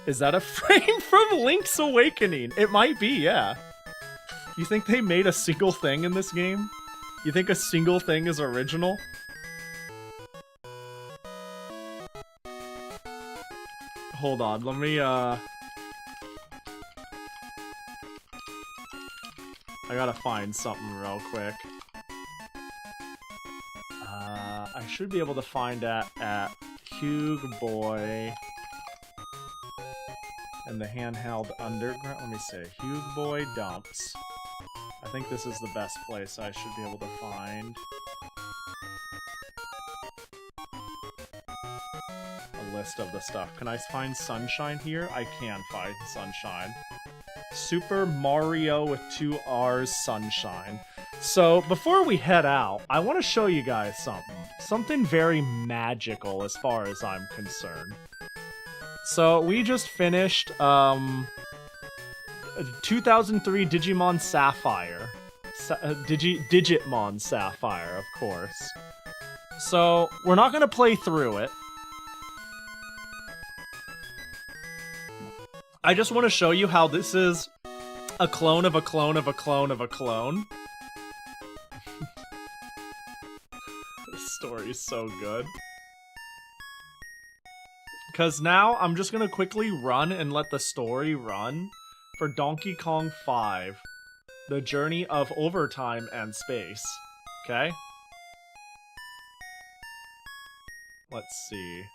Is that a frame from Link's Awakening? It might be, yeah. You think they made a single thing in this game? You think a single thing is original? Hold on, let me, I gotta find something real quick. I should be able to find that at Hugh Boy and the handheld underground. Let me see. Hugh Boy dumps. I think this is the best place I should be able to find a list of the stuff. Can I find Sunshine here? I can find Sunshine. Super Mario with 2 R's Sunshine. So, before we head out, I want to show you guys something. Something very magical as far as I'm concerned. So, we just finished, 2003 Digimon Sapphire. Digimon Sapphire, of course. So, we're not going to play through it. I just want to show you how this is a clone of a clone of a clone of a clone. This story's so good. Because now I'm just going to quickly run and let the story run for Donkey Kong 5, The Journey of Overtime and Space. Okay? Let's see.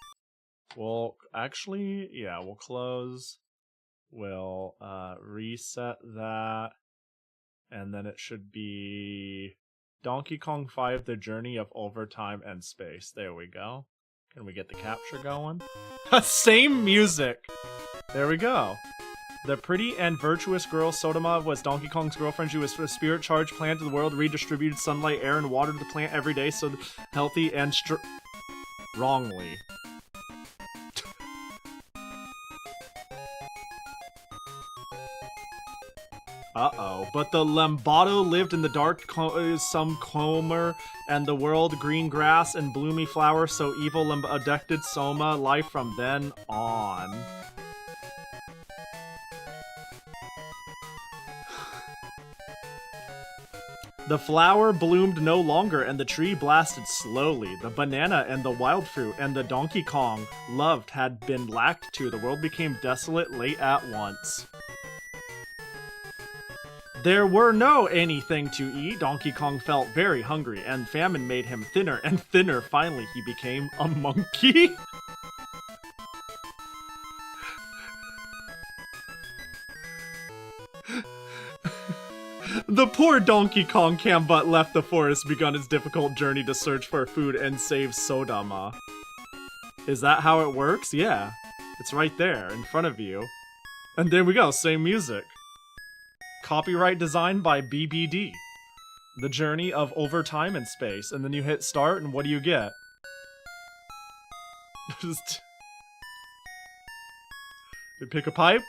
We'll actually, yeah, we'll close. We'll reset that. And then it should be Donkey Kong 5, The Journey of Overtime and Space. There we go. Can we get the capture going? Same music! There we go. The pretty and virtuous girl Sodoma was Donkey Kong's girlfriend. She was a spirit-charged plant of the world, redistributed sunlight, air, and water to the plant every day so healthy and wrongly. Uh-oh. But the Lambato lived in the dark some Comer, and the world green grass and bloomy flower, so evil abducted Soma life from then on. The flower bloomed no longer, and the tree blasted slowly. The banana and the wild fruit and the Donkey Kong loved had been lacked too. The world became desolate late at once. There were no anything to eat. Donkey Kong felt very hungry, and famine made him thinner and thinner. Finally, he became a monkey. The poor Donkey Kong Cambot left the forest, begun his difficult journey to search for food and save Sodama. Is that how it works? Yeah. It's right there, in front of you. And there we go, same music. Copyright design by BBD. The Journey of Overtime and Space. And then you hit start, and what do you get? Just... You pick a pipe?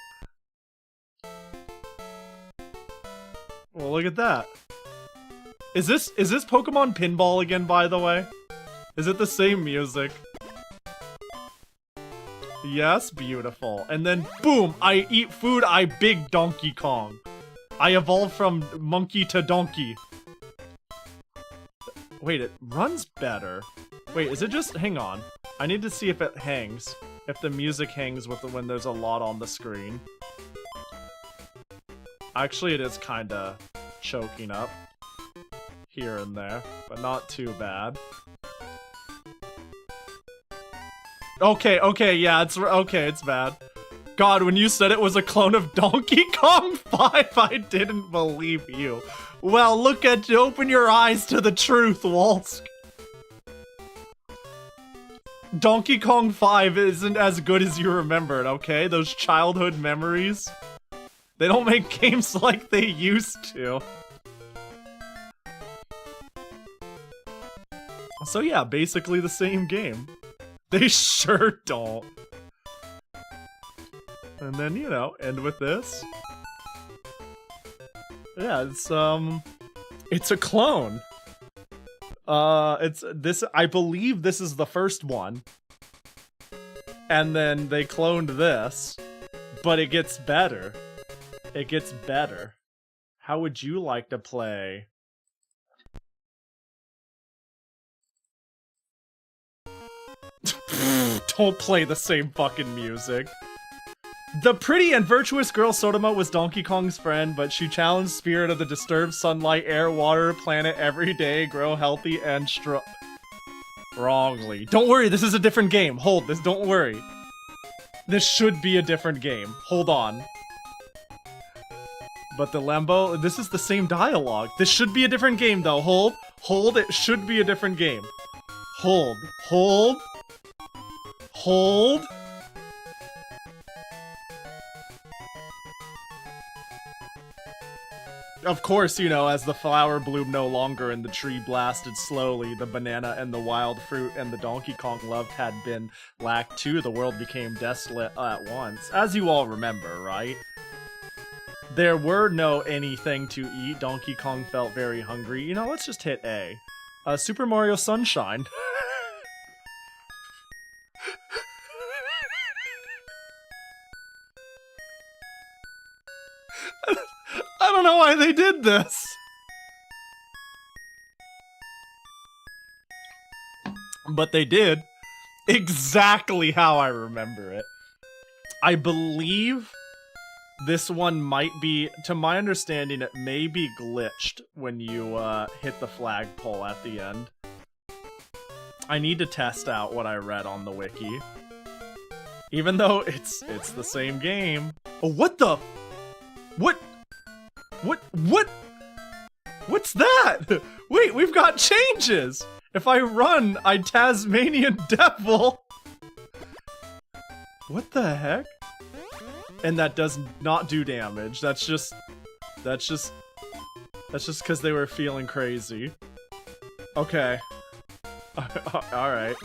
Well, look at that. Is this Pokemon Pinball again, by the way? Is it the same music? Yes, beautiful. And then, boom! I eat food, I big Donkey Kong. I evolved from monkey to donkey. Wait, it runs better. Wait, is it just... Hang on. I need to see if it hangs. If the music hangs with when there's a lot on the screen. Actually, it is kinda choking up. Here and there. But not too bad. Okay, yeah, it's bad. God, when you said it was a clone of Donkey Kong 5, I didn't believe you. Well, look at you. Open your eyes to the truth, Walsk. Donkey Kong 5 isn't as good as you remembered, okay? Those childhood memories. They don't make games like they used to. So yeah, basically the same game. They sure don't. And then, you know, end with this. Yeah, it's a clone. It's this, I believe this is the first one. And then they cloned this, but it gets better. It gets better. How would you like to play? Don't play the same fucking music. The pretty and virtuous girl Sodoma was Donkey Kong's friend, but she challenged Spirit of the disturbed sunlight, air, water, planet every day, grow healthy and strong. Wrongly. Don't worry, this is a different game. Hold this, don't worry. This should be a different game. Hold on. But the Lambo, this is the same dialogue. This should be a different game though. Hold, hold, it should be a different game. Hold, hold, hold. Of course, you know, as the flower bloomed no longer and the tree blasted slowly, the banana and the wild fruit and the Donkey Kong loved had been lacked too. The world became desolate at once. As you all remember, right? There were no anything to eat. Donkey Kong felt very hungry. You know, let's just hit A. Super Mario Sunshine. I don't know why they did this. But they did. Exactly how I remember it. I believe this one might be, to my understanding, it may be glitched when you hit the flagpole at the end. I need to test out what I read on the wiki. Even though it's the same game. Oh, what the? What? What's that? Wait, we've got changes! If I run, I Tasmanian Devil! What the heck? And that does not do damage. That's just because they were feeling crazy. Okay. Alright.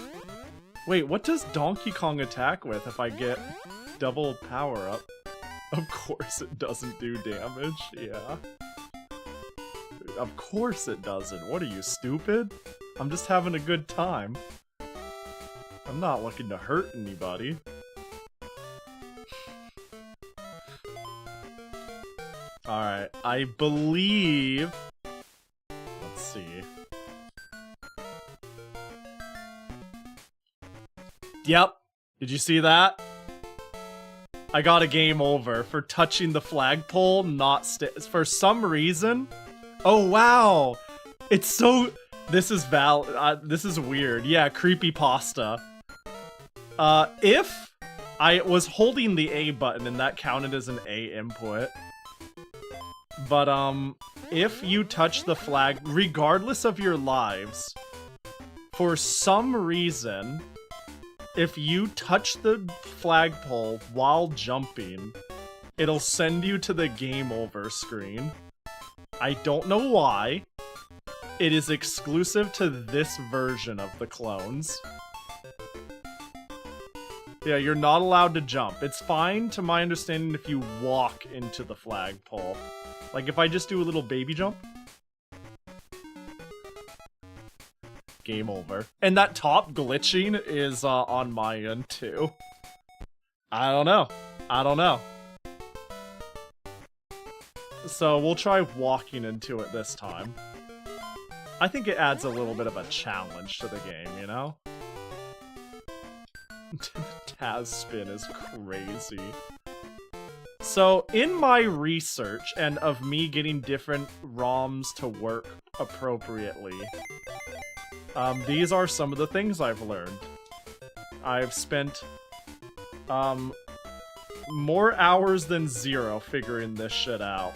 Wait, what does Donkey Kong attack with if I get double power up? Of course it doesn't do damage, yeah. Of course it doesn't. What are you, stupid? I'm just having a good time. I'm not looking to hurt anybody. Alright, I believe... Let's see. Yep. Did you see that? I got a game over for touching the flagpole, not for some reason. Oh wow, it's so. This is this is weird. Yeah, creepypasta. If I was holding the A button and that counted as an A input, but if you touch the flag, regardless of your lives, for some reason. If you touch the flagpole while jumping, it'll send you to the game over screen. I don't know why. It is exclusive to this version of the clones. Yeah, you're not allowed to jump. It's fine, to my understanding, if you walk into the flagpole. Like if I just do a little baby jump. Game over. And that top glitching is on my end too. I don't know. I don't know. So we'll try walking into it this time. I think it adds a little bit of a challenge to the game, you know? Taz spin is crazy. So in my research and of me getting different ROMs to work appropriately, these are some of the things I've learned. I've spent more hours than 0 figuring this shit out.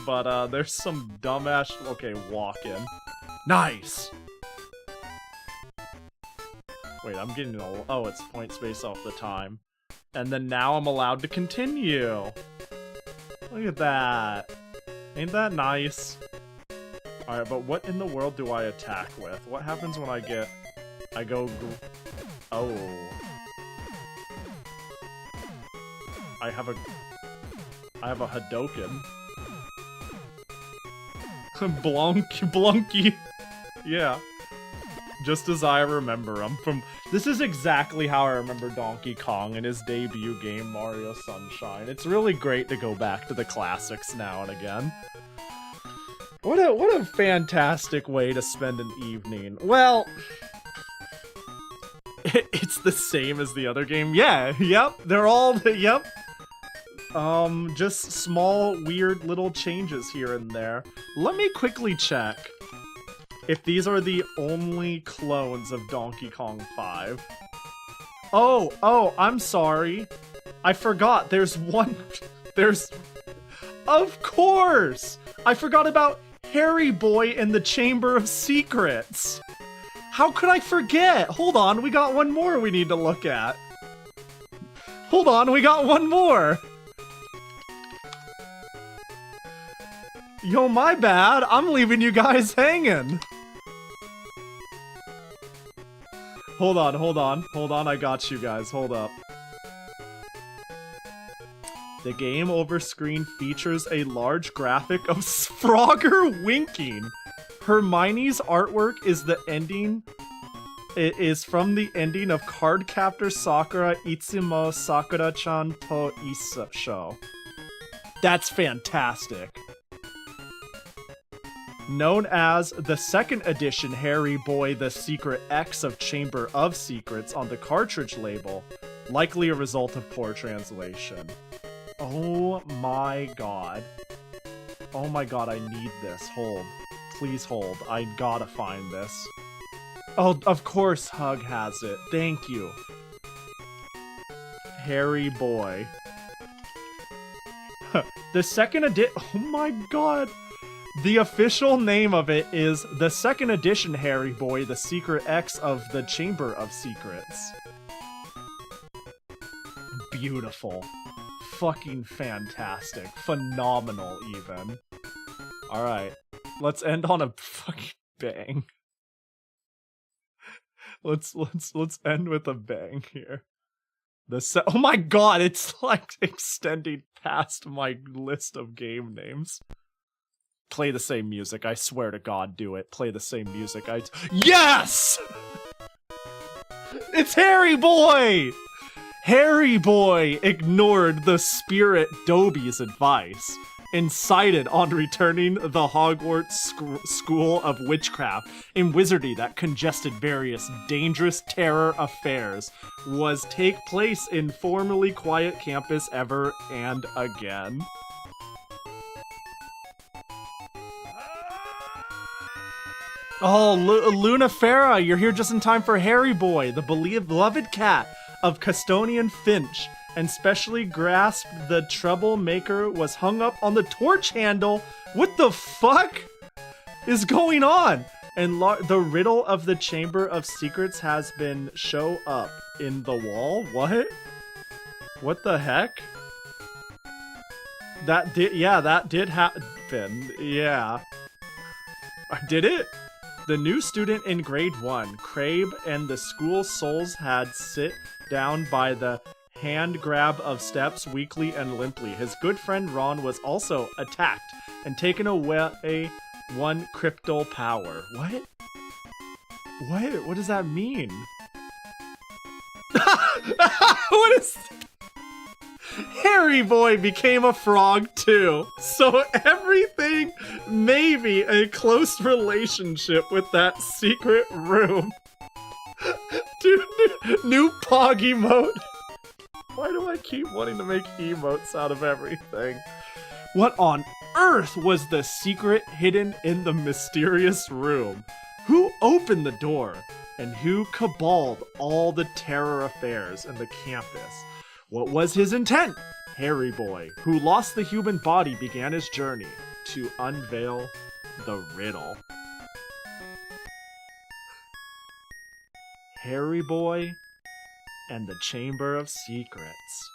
But there's some dumbass. Okay, walk in. Nice. Wait, I'm getting oh, it's point space off the time. And then now I'm allowed to continue. Look at that. Ain't that nice? Alright, but what in the world do I attack with? What happens when I go... Oh. I have a Hadoken. Blunky. Yeah. Just as I remember him from... This is exactly how I remember Donkey Kong in his debut game, Mario Sunshine. It's really great to go back to the classics now and again. What a fantastic way to spend an evening. Well, it's the same as the other game. Yeah, yep, they're all, yep. Just small, weird little changes here and there. Let me quickly check if these are the only clones of Donkey Kong 5. Oh, I'm sorry. I forgot, there's one... Of course! I forgot about Harry Boy in the Chamber of Secrets. How could I forget? Hold on, we got one more we need to look at. Hold on, we got one more. Yo, my bad. I'm leaving you guys hanging. Hold on, I got you guys. Hold up. The game over screen features a large graphic of Frogger winking. Hermione's artwork is the ending. It is from the ending of Cardcaptor Sakura Itsumo Sakura-chan to Isa show. That's fantastic. Known as the second edition Harry Boy the Secret X of Chamber of Secrets on the cartridge label, likely a result of poor translation. Oh my god. Oh my god, I need this. Hold. Please hold. I gotta find this. Oh, of course Hug has it. Thank you. Harry Boy. The second edition... Oh my god. The official name of it is the second edition Harry Boy, the Secret X of the Chamber of Secrets. Beautiful. Fucking fantastic. Phenomenal, even. Alright. Let's end on a fucking bang. Let's end with a bang here. Oh my god, it's like extending past my list of game names. Play the same music, I swear to god, do it. Play the same music, Yes! It's Harry Boy! Harry Boy ignored the Spirit Dobie's advice, incited on returning the Hogwarts School of Witchcraft and Wizardry that congested various dangerous terror affairs was take place in formerly quiet campus ever and again. Oh, Lunafera, you're here just in time for Harry Boy, the beloved cat of Custodian Finch, and specially grasped the troublemaker was hung up on the torch handle. What the fuck is going on? And the riddle of the Chamber of Secrets has been show up in the wall. What? What the heck? That did happen. Yeah. Did it? The new student in grade 1, Crabe, and the school souls had sit down by the hand grab of steps weakly and limply. His good friend Ron was also attacked and taken away one cryptal power. What? What? What does that mean? What is... Harry Boy became a frog too, so everything may be a close relationship with that secret room. Dude, new Pog emote. Why do I keep wanting to make emotes out of everything? What on earth was the secret hidden in the mysterious room? Who opened the door? And who caballed all the terror affairs in the campus? What was his intent? Harry Boy, who lost the human body, began his journey to unveil the riddle. Harry Boy and the Chamber of Secrets.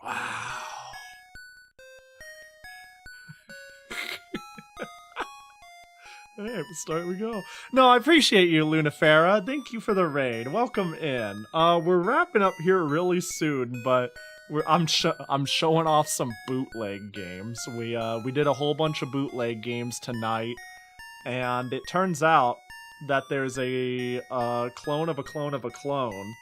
Wow. Hey, start we go. No, I appreciate you, Lunafera. Thank you for the raid. Welcome in. We're wrapping up here really soon, but I'm showing off some bootleg games. We did a whole bunch of bootleg games tonight, and it turns out that there's a clone of a clone of a clone,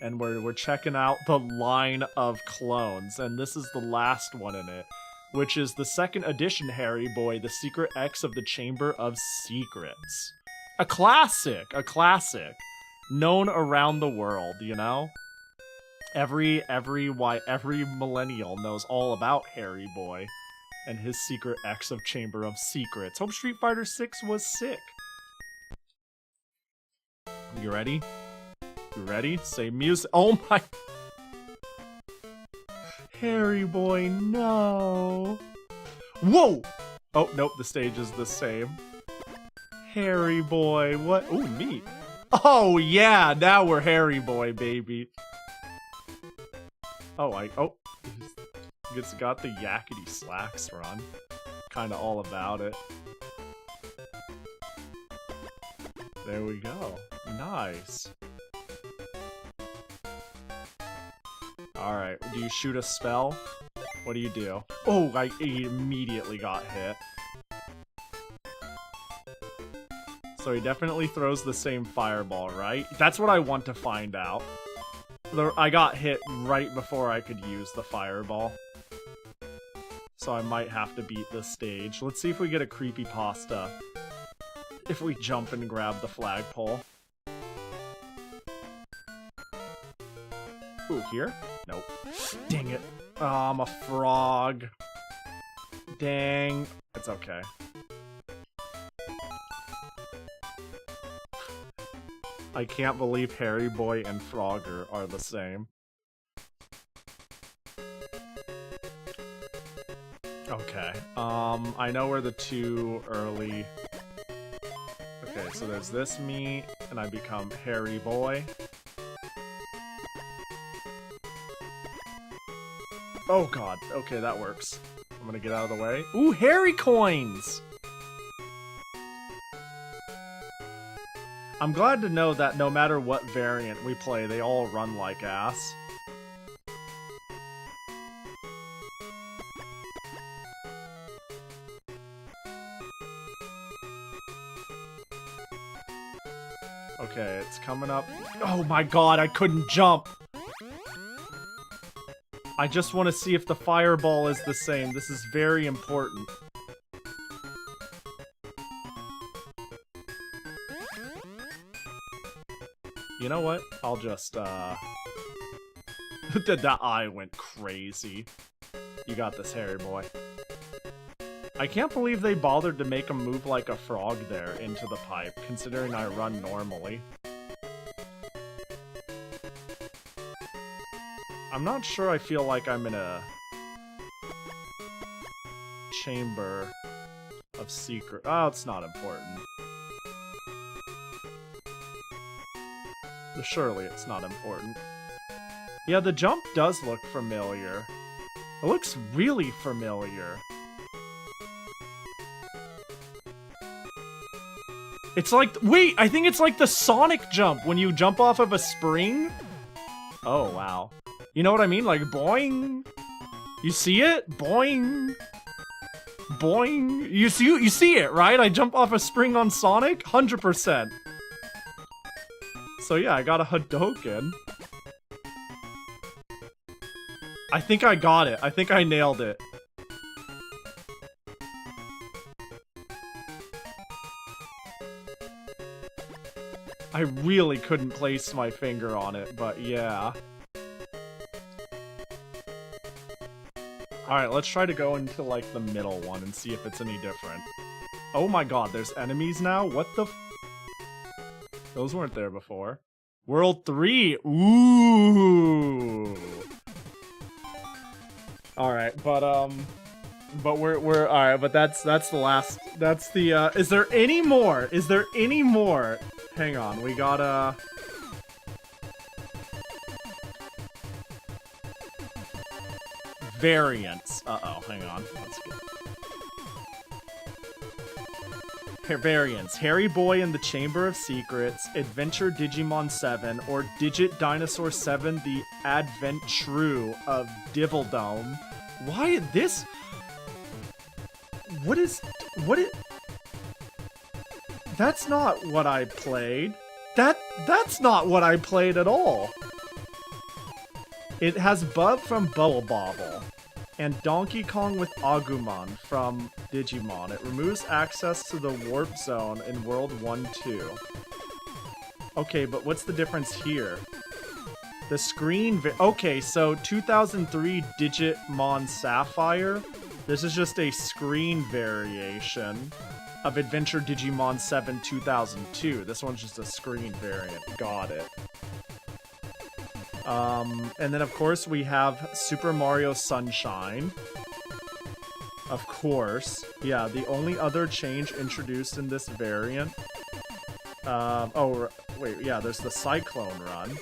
and we're checking out the line of clones, and this is the last one in it, which is the second edition Harry Boy, the Secret X of the Chamber of Secrets. A classic, known around the world, you know? Every millennial knows all about Harry Boy and his secret X of Chamber of Secrets. Hope Street Fighter 6 was sick. You ready? You ready? Say music. Oh my. Harry Boy, no. Whoa! Oh, nope, the stage is the same. Harry Boy, what? Ooh, me. Oh, yeah, now we're Harry Boy, baby. Oh, it's got the yakety slacks run. Kinda all about it. There we go. Nice. Alright, do you shoot a spell? What do you do? Oh, I immediately got hit. So he definitely throws the same fireball, right? That's what I want to find out. I got hit right before I could use the fireball. So I might have to beat this stage. Let's see if we get a creepypasta. If we jump and grab the flagpole. Ooh, here? Nope. Dang it. Oh, I'm a frog. Dang. It's okay. I can't believe Harry Boy and Frogger are the same. Okay. I know where the two early... Okay, so there's this me, and I become Harry Boy. Oh god, okay, that works. I'm gonna get out of the way. Ooh, Harry coins! I'm glad to know that no matter what variant we play, they all run like ass. Okay, it's coming up. Oh my god, I couldn't jump! I just want to see if the fireball is the same. This is very important. You know what? I'll just, That eye went crazy. You got this, Harry Boy. I can't believe they bothered to make him move like a frog there into the pipe, considering I run normally. I'm not sure I feel like I'm in a chamber of secret. Oh, it's not important. Surely it's not important. Yeah, the jump does look familiar. It looks really familiar. It's like, wait, I think it's like the Sonic jump when you jump off of a spring. Oh, wow. You know what I mean? Like, boing. You see it? Boing. Boing. You see it, right? I jump off a spring on Sonic? 100%. So yeah, I got a Hadouken. I think I got it. I think I nailed it. I really couldn't place my finger on it, but yeah. Alright, let's try to go into, like, the middle one and see if it's any different. Oh my god, there's enemies now? What the f- Those weren't there before. World 3! Ooh! Alright, but we're alright, but that's the last, that's the, is there any more? Is there any more? Hang on, we gotta... Variants. Uh-oh, hang on. Let's get... Variants. Harry Boy in the Chamber of Secrets, Adventure Digimon 7, or Digit Dinosaur 7, the Adventure of Diveldome. Why this? What is... That's not what I played. That's not what I played at all. It has Bub from Bubble Bobble, and Donkey Kong with Agumon from Digimon. It removes access to the Warp Zone in World 1-2. Okay, but what's the difference here? The screen... Okay, so 2003 Digimon Sapphire. This is just a screen variation of Adventure Digimon 7 2002. This one's just a screen variant. Got it. And then, of course, we have Super Mario Sunshine. Of course. Yeah, the only other change introduced in this variant... oh, wait, yeah, there's the Cyclone Run.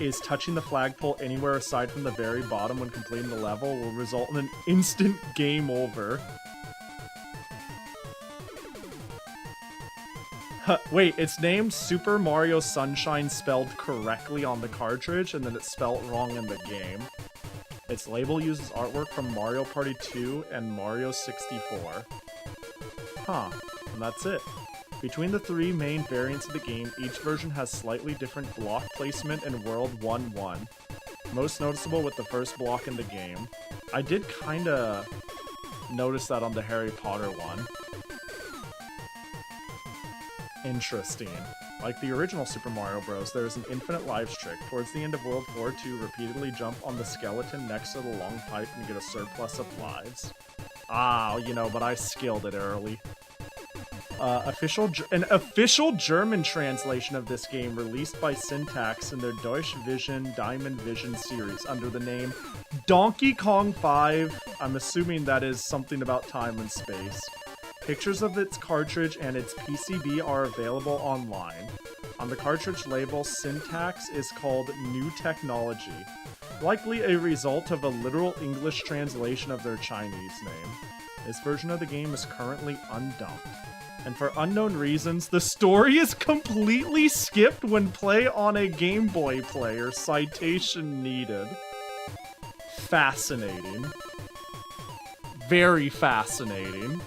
Is touching the flagpole anywhere aside from the very bottom when completing the level will result in an instant game over. Wait, it's named Super Mario Sunshine spelled correctly on the cartridge, and then it's spelled wrong in the game. Its label uses artwork from Mario Party 2 and Mario 64. Huh, and that's it. Between the three main variants of the game, each version has slightly different block placement in World 1-1. Most noticeable with the first block in the game. I did kinda notice that on the Harry Potter one. Interesting. Like the original Super Mario Bros., there is an infinite lives trick. Towards the end of World War II, repeatedly jump on the skeleton next to the long pipe and get a surplus of lives. Ah, you know, but I skilled it early. An official German translation of this game released by Syntax in their Deutsche Vision Diamond Vision series under the name Donkey Kong 5. I'm assuming that is something about time and space. Pictures of its cartridge and its PCB are available online. On the cartridge label, Syntax is called New Technology, likely a result of a literal English translation of their Chinese name. This version of the game is currently undumped. And for unknown reasons, the story is completely skipped when play on a Game Boy player. Citation needed. Fascinating. Very fascinating.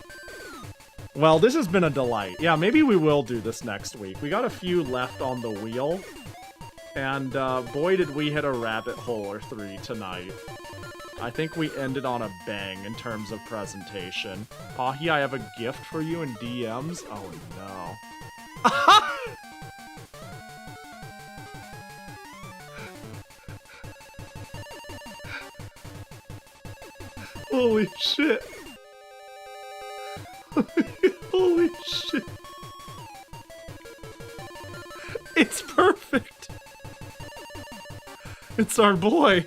Well, this has been a delight. Yeah, maybe we will do this next week. We got a few left on the wheel. And boy, did we hit a rabbit hole or three tonight. I think we ended on a bang in terms of presentation. Pahi, I have a gift for you in DMs. Oh no. Holy shit. Holy shit. It's perfect. It's our boy.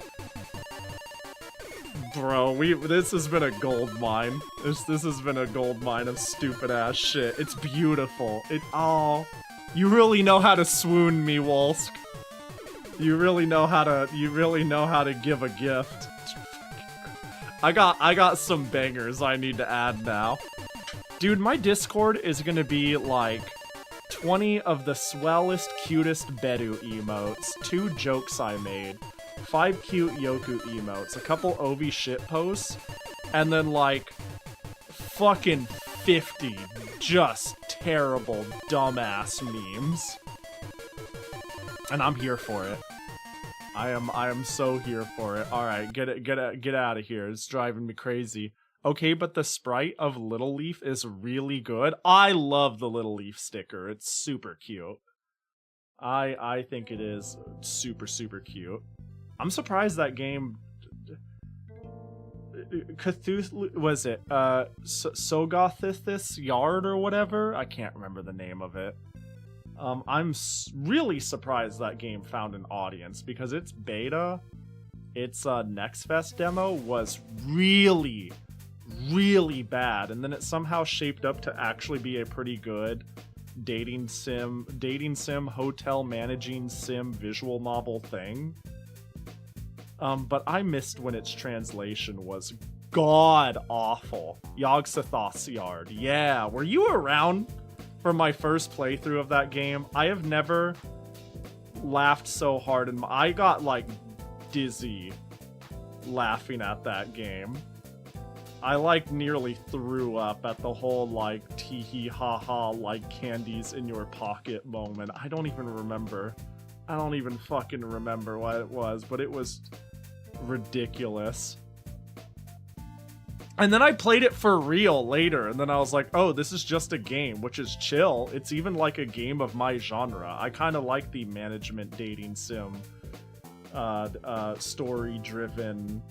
Bro, this has been a gold mine. This has been a gold mine of stupid ass shit. It's beautiful. Oh, you really know how to swoon me, Wolsk. You really know how to give a gift. I got some bangers I need to add now. Dude, my Discord is gonna be like 20 of the swellest, cutest Bedu emotes, 2 jokes I made, 5 cute Yoku emotes, a couple Ovi shitposts, and then like fucking 50 just terrible dumbass memes. And I'm here for it. I am so here for it. All right, get out of here. It's driving me crazy. Okay, but the sprite of Little Leaf is really good. I love the Little Leaf sticker. It's super cute. I think it is super, super cute. I'm surprised that game... Cthulhu... Was it? Sogothithis Yard or whatever? I can't remember the name of it. I'm really surprised that game found an audience, because its beta, its Next Fest demo was really bad, and then it somehow shaped up to actually be a pretty good dating sim, hotel managing sim visual novel thing. But I missed when its translation was god awful. Yogg-Sothoth's Yard. Yeah, were you around for my first playthrough of that game? I have never laughed so hard, and I got like dizzy laughing at that game. I like nearly threw up at the whole like tee hee ha ha like candies in your pocket moment. I don't even remember. I don't even fucking remember what it was, but it was ridiculous. And then I played it for real later, and then I was like, oh, this is just a game, which is chill. It's even like a game of my genre. I kind of like the management dating sim, story-driven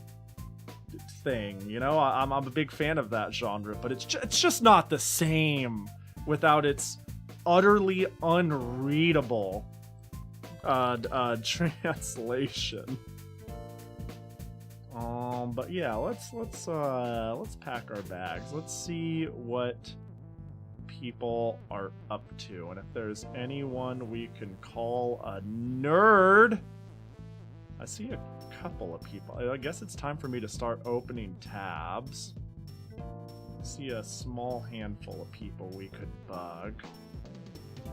thing, you know? I'm a big fan of that genre, but it's just not the same without its utterly unreadable translation. But yeah, let's pack our bags. Let's see what people are up to, and if there's anyone we can call a nerd. I see a couple of people. I guess it's time for me to start opening tabs. I see a small handful of people we could bug.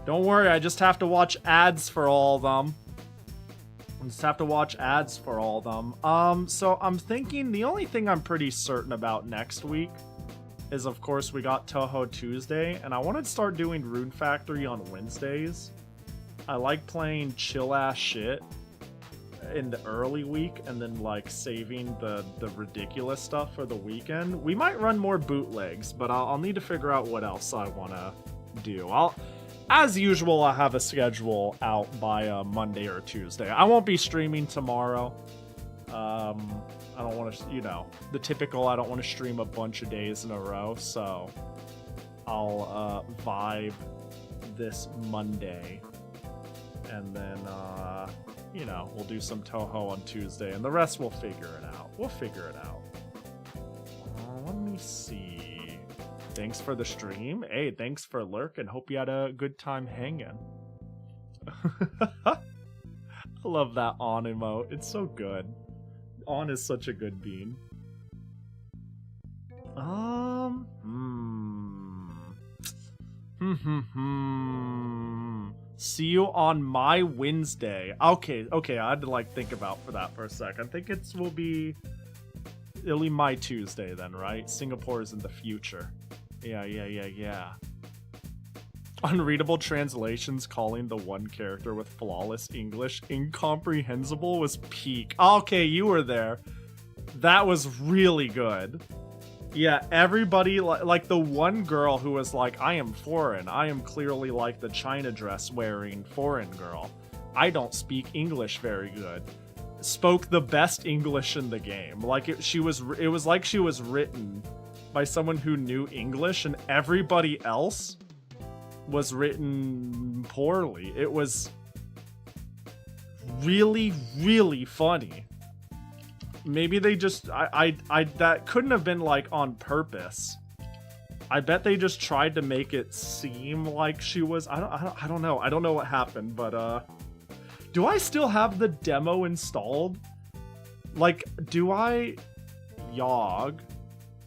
Don't worry, I just have to watch ads for all of them. Just have to watch ads for all of them. So I'm thinking the only thing I'm pretty certain about next week is, of course, we got Toho Tuesday, and I want to start doing Rune Factory on Wednesdays. I like playing chill-ass shit in the early week and then, like, saving the ridiculous stuff for the weekend. We might run more bootlegs, but I'll need to figure out what else I want to do. As usual, I have a schedule out by Monday or Tuesday. I won't be streaming tomorrow. I don't want to, you know, the typical, I don't want to stream a bunch of days in a row, so I'll vibe this Monday. And then, you know, we'll do some Toho on Tuesday, and the rest we'll figure it out. We'll figure it out. Let me see. Thanks for the stream. Hey, thanks for lurking. Hope you had a good time hanging. I love that on emote. It's so good. On is such a good bean. See you on my Wednesday. Okay, I had to like think about for that for a sec. I think it'll be my Tuesday then, right? Singapore is in the future. Yeah. Unreadable translations calling the one character with flawless English incomprehensible was peak. Okay, you were there. That was really good. Yeah, everybody, like the one girl who was like, I am foreign. I am clearly like the China dress wearing foreign girl. I don't speak English very good. Spoke the best English in the game. Like it was like she was written by someone who knew English, and everybody else was written poorly. It was really, really funny. Maybe they just I that couldn't have been like on purpose. I bet they just tried to make it seem like she was. I don't know. I don't know what happened, but do I still have the demo installed? Like, do I Yogg?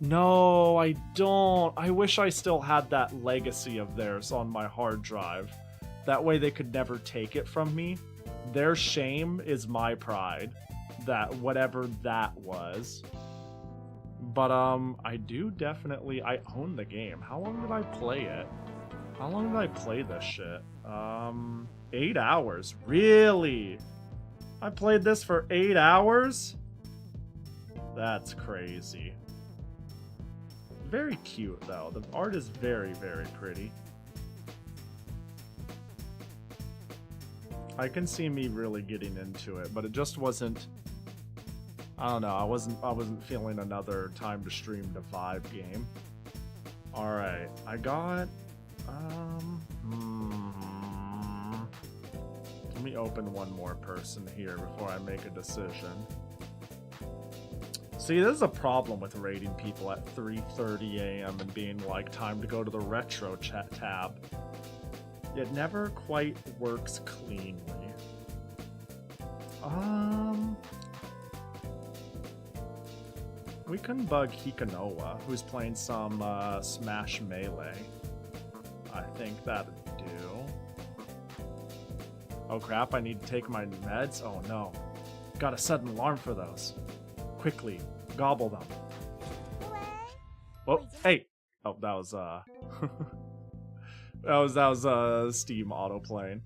No, I don't. I wish I still had that legacy of theirs on my hard drive. That way they could never take it from me. Their shame is my pride. That whatever that was. But I do definitely, I own the game. How long did I play it? How long did I play this shit? 8 hours. Really? I played this for 8 hours? That's crazy. Very cute, though. The art is very, very pretty. I can see me really getting into it, but it just wasn't... I don't know, I wasn't feeling another time to stream the vibe game. Alright, I got... Let me open one more person here before I make a decision. See, this is a problem with rating people at 3:30 a.m. and being like, time to go to the retro chat tab. It never quite works cleanly. We can bug Hikanoa, who's playing some Smash Melee. I think that'd do. Oh crap, I need to take my meds? Oh no. Gotta set an alarm for those. Quickly, gobble them. Oh, hey! Oh, that was, that was Steam autoplaying.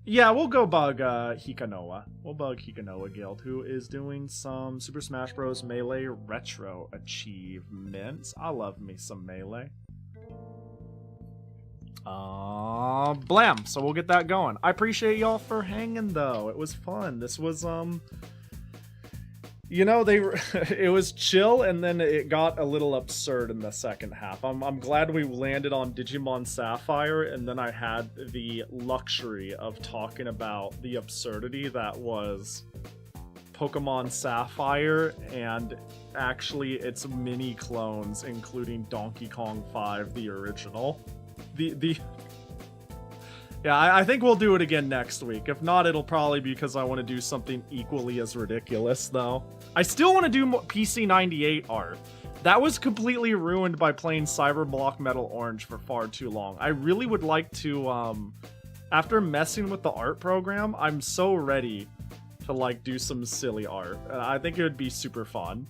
Yeah, we'll go bug Hikanoa. We'll bug Hikanoa Guild, who is doing some Super Smash Bros. Melee Retro achievements. I love me some Melee. Blam! So we'll get that going. I appreciate y'all for hanging, though. It was fun. This was, you know, it was chill, and then it got a little absurd in the second half. I'm glad we landed on Digimon Sapphire, and then I had the luxury of talking about the absurdity that was Pokemon Sapphire, and actually its mini clones, including Donkey Kong 5, the original. Yeah, I think we'll do it again next week. If not, it'll probably be because I want to do something equally as ridiculous, though. I still want to do PC98 art. That was completely ruined by playing Cyberblock Metal Orange for far too long. I really would like to, after messing with the art program, I'm so ready to, like, do some silly art. I think it would be super fun.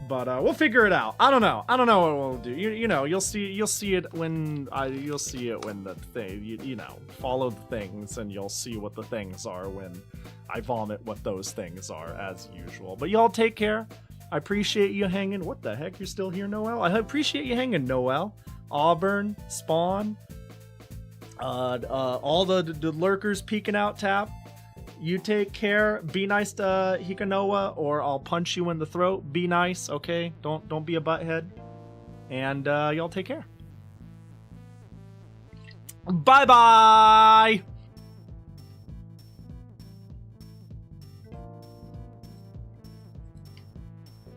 But we'll figure it out. I don't know what we'll do. You know, you'll see it when the thing, you know, follow the things, and you'll see what the things are when I vomit what those things are, as usual. But y'all take care. I appreciate you hanging. What the heck? You're still here, Noel? I appreciate you hanging, Noel. Auburn, Spawn, all the lurkers peeking out, Tap. You take care. Be nice to Hikanoa, or I'll punch you in the throat. Be nice, okay? Don't be a butthead. And y'all take care. Bye-bye!